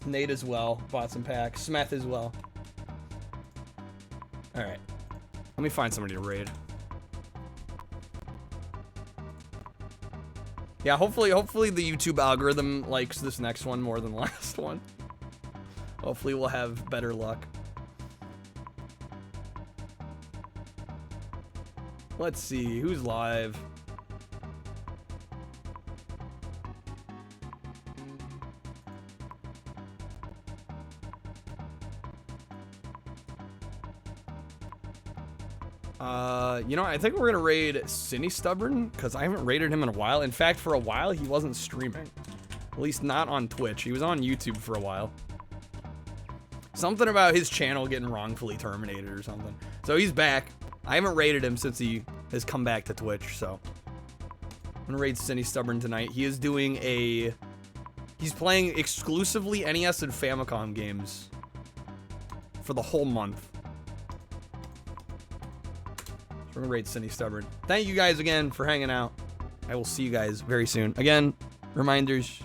[SPEAKER 1] Nate as well, bought some packs. Smith as well. Alright. Let me find somebody to raid. Yeah, hopefully the YouTube algorithm likes this next one more than the last one. Hopefully we'll have better luck. Let's see, who's live? You know, I think we're gonna raid Cinny Stubborn, because I haven't raided him in a while. In fact, for a while, he wasn't streaming. At least not on Twitch. He was on YouTube for a while. Something about his channel getting wrongfully terminated or something. So he's back. I haven't raided him since he has come back to Twitch, so. I'm gonna raid Cinny Stubborn tonight. He is doing a... He's playing exclusively NES and Famicom games for the whole month. We're gonna raid Cindy Stubborn. Thank you guys again for hanging out. I will see you guys very soon. Again, reminders.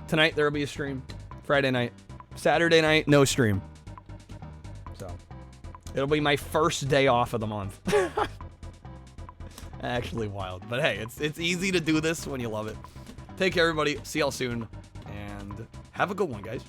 [SPEAKER 1] Tonight there will be a stream. Friday night. Saturday night, no stream. So, it'll be my first day off of the month. Actually wild. But hey, it's easy to do this when you love it. Take care, everybody. See y'all soon. And have a good one, guys.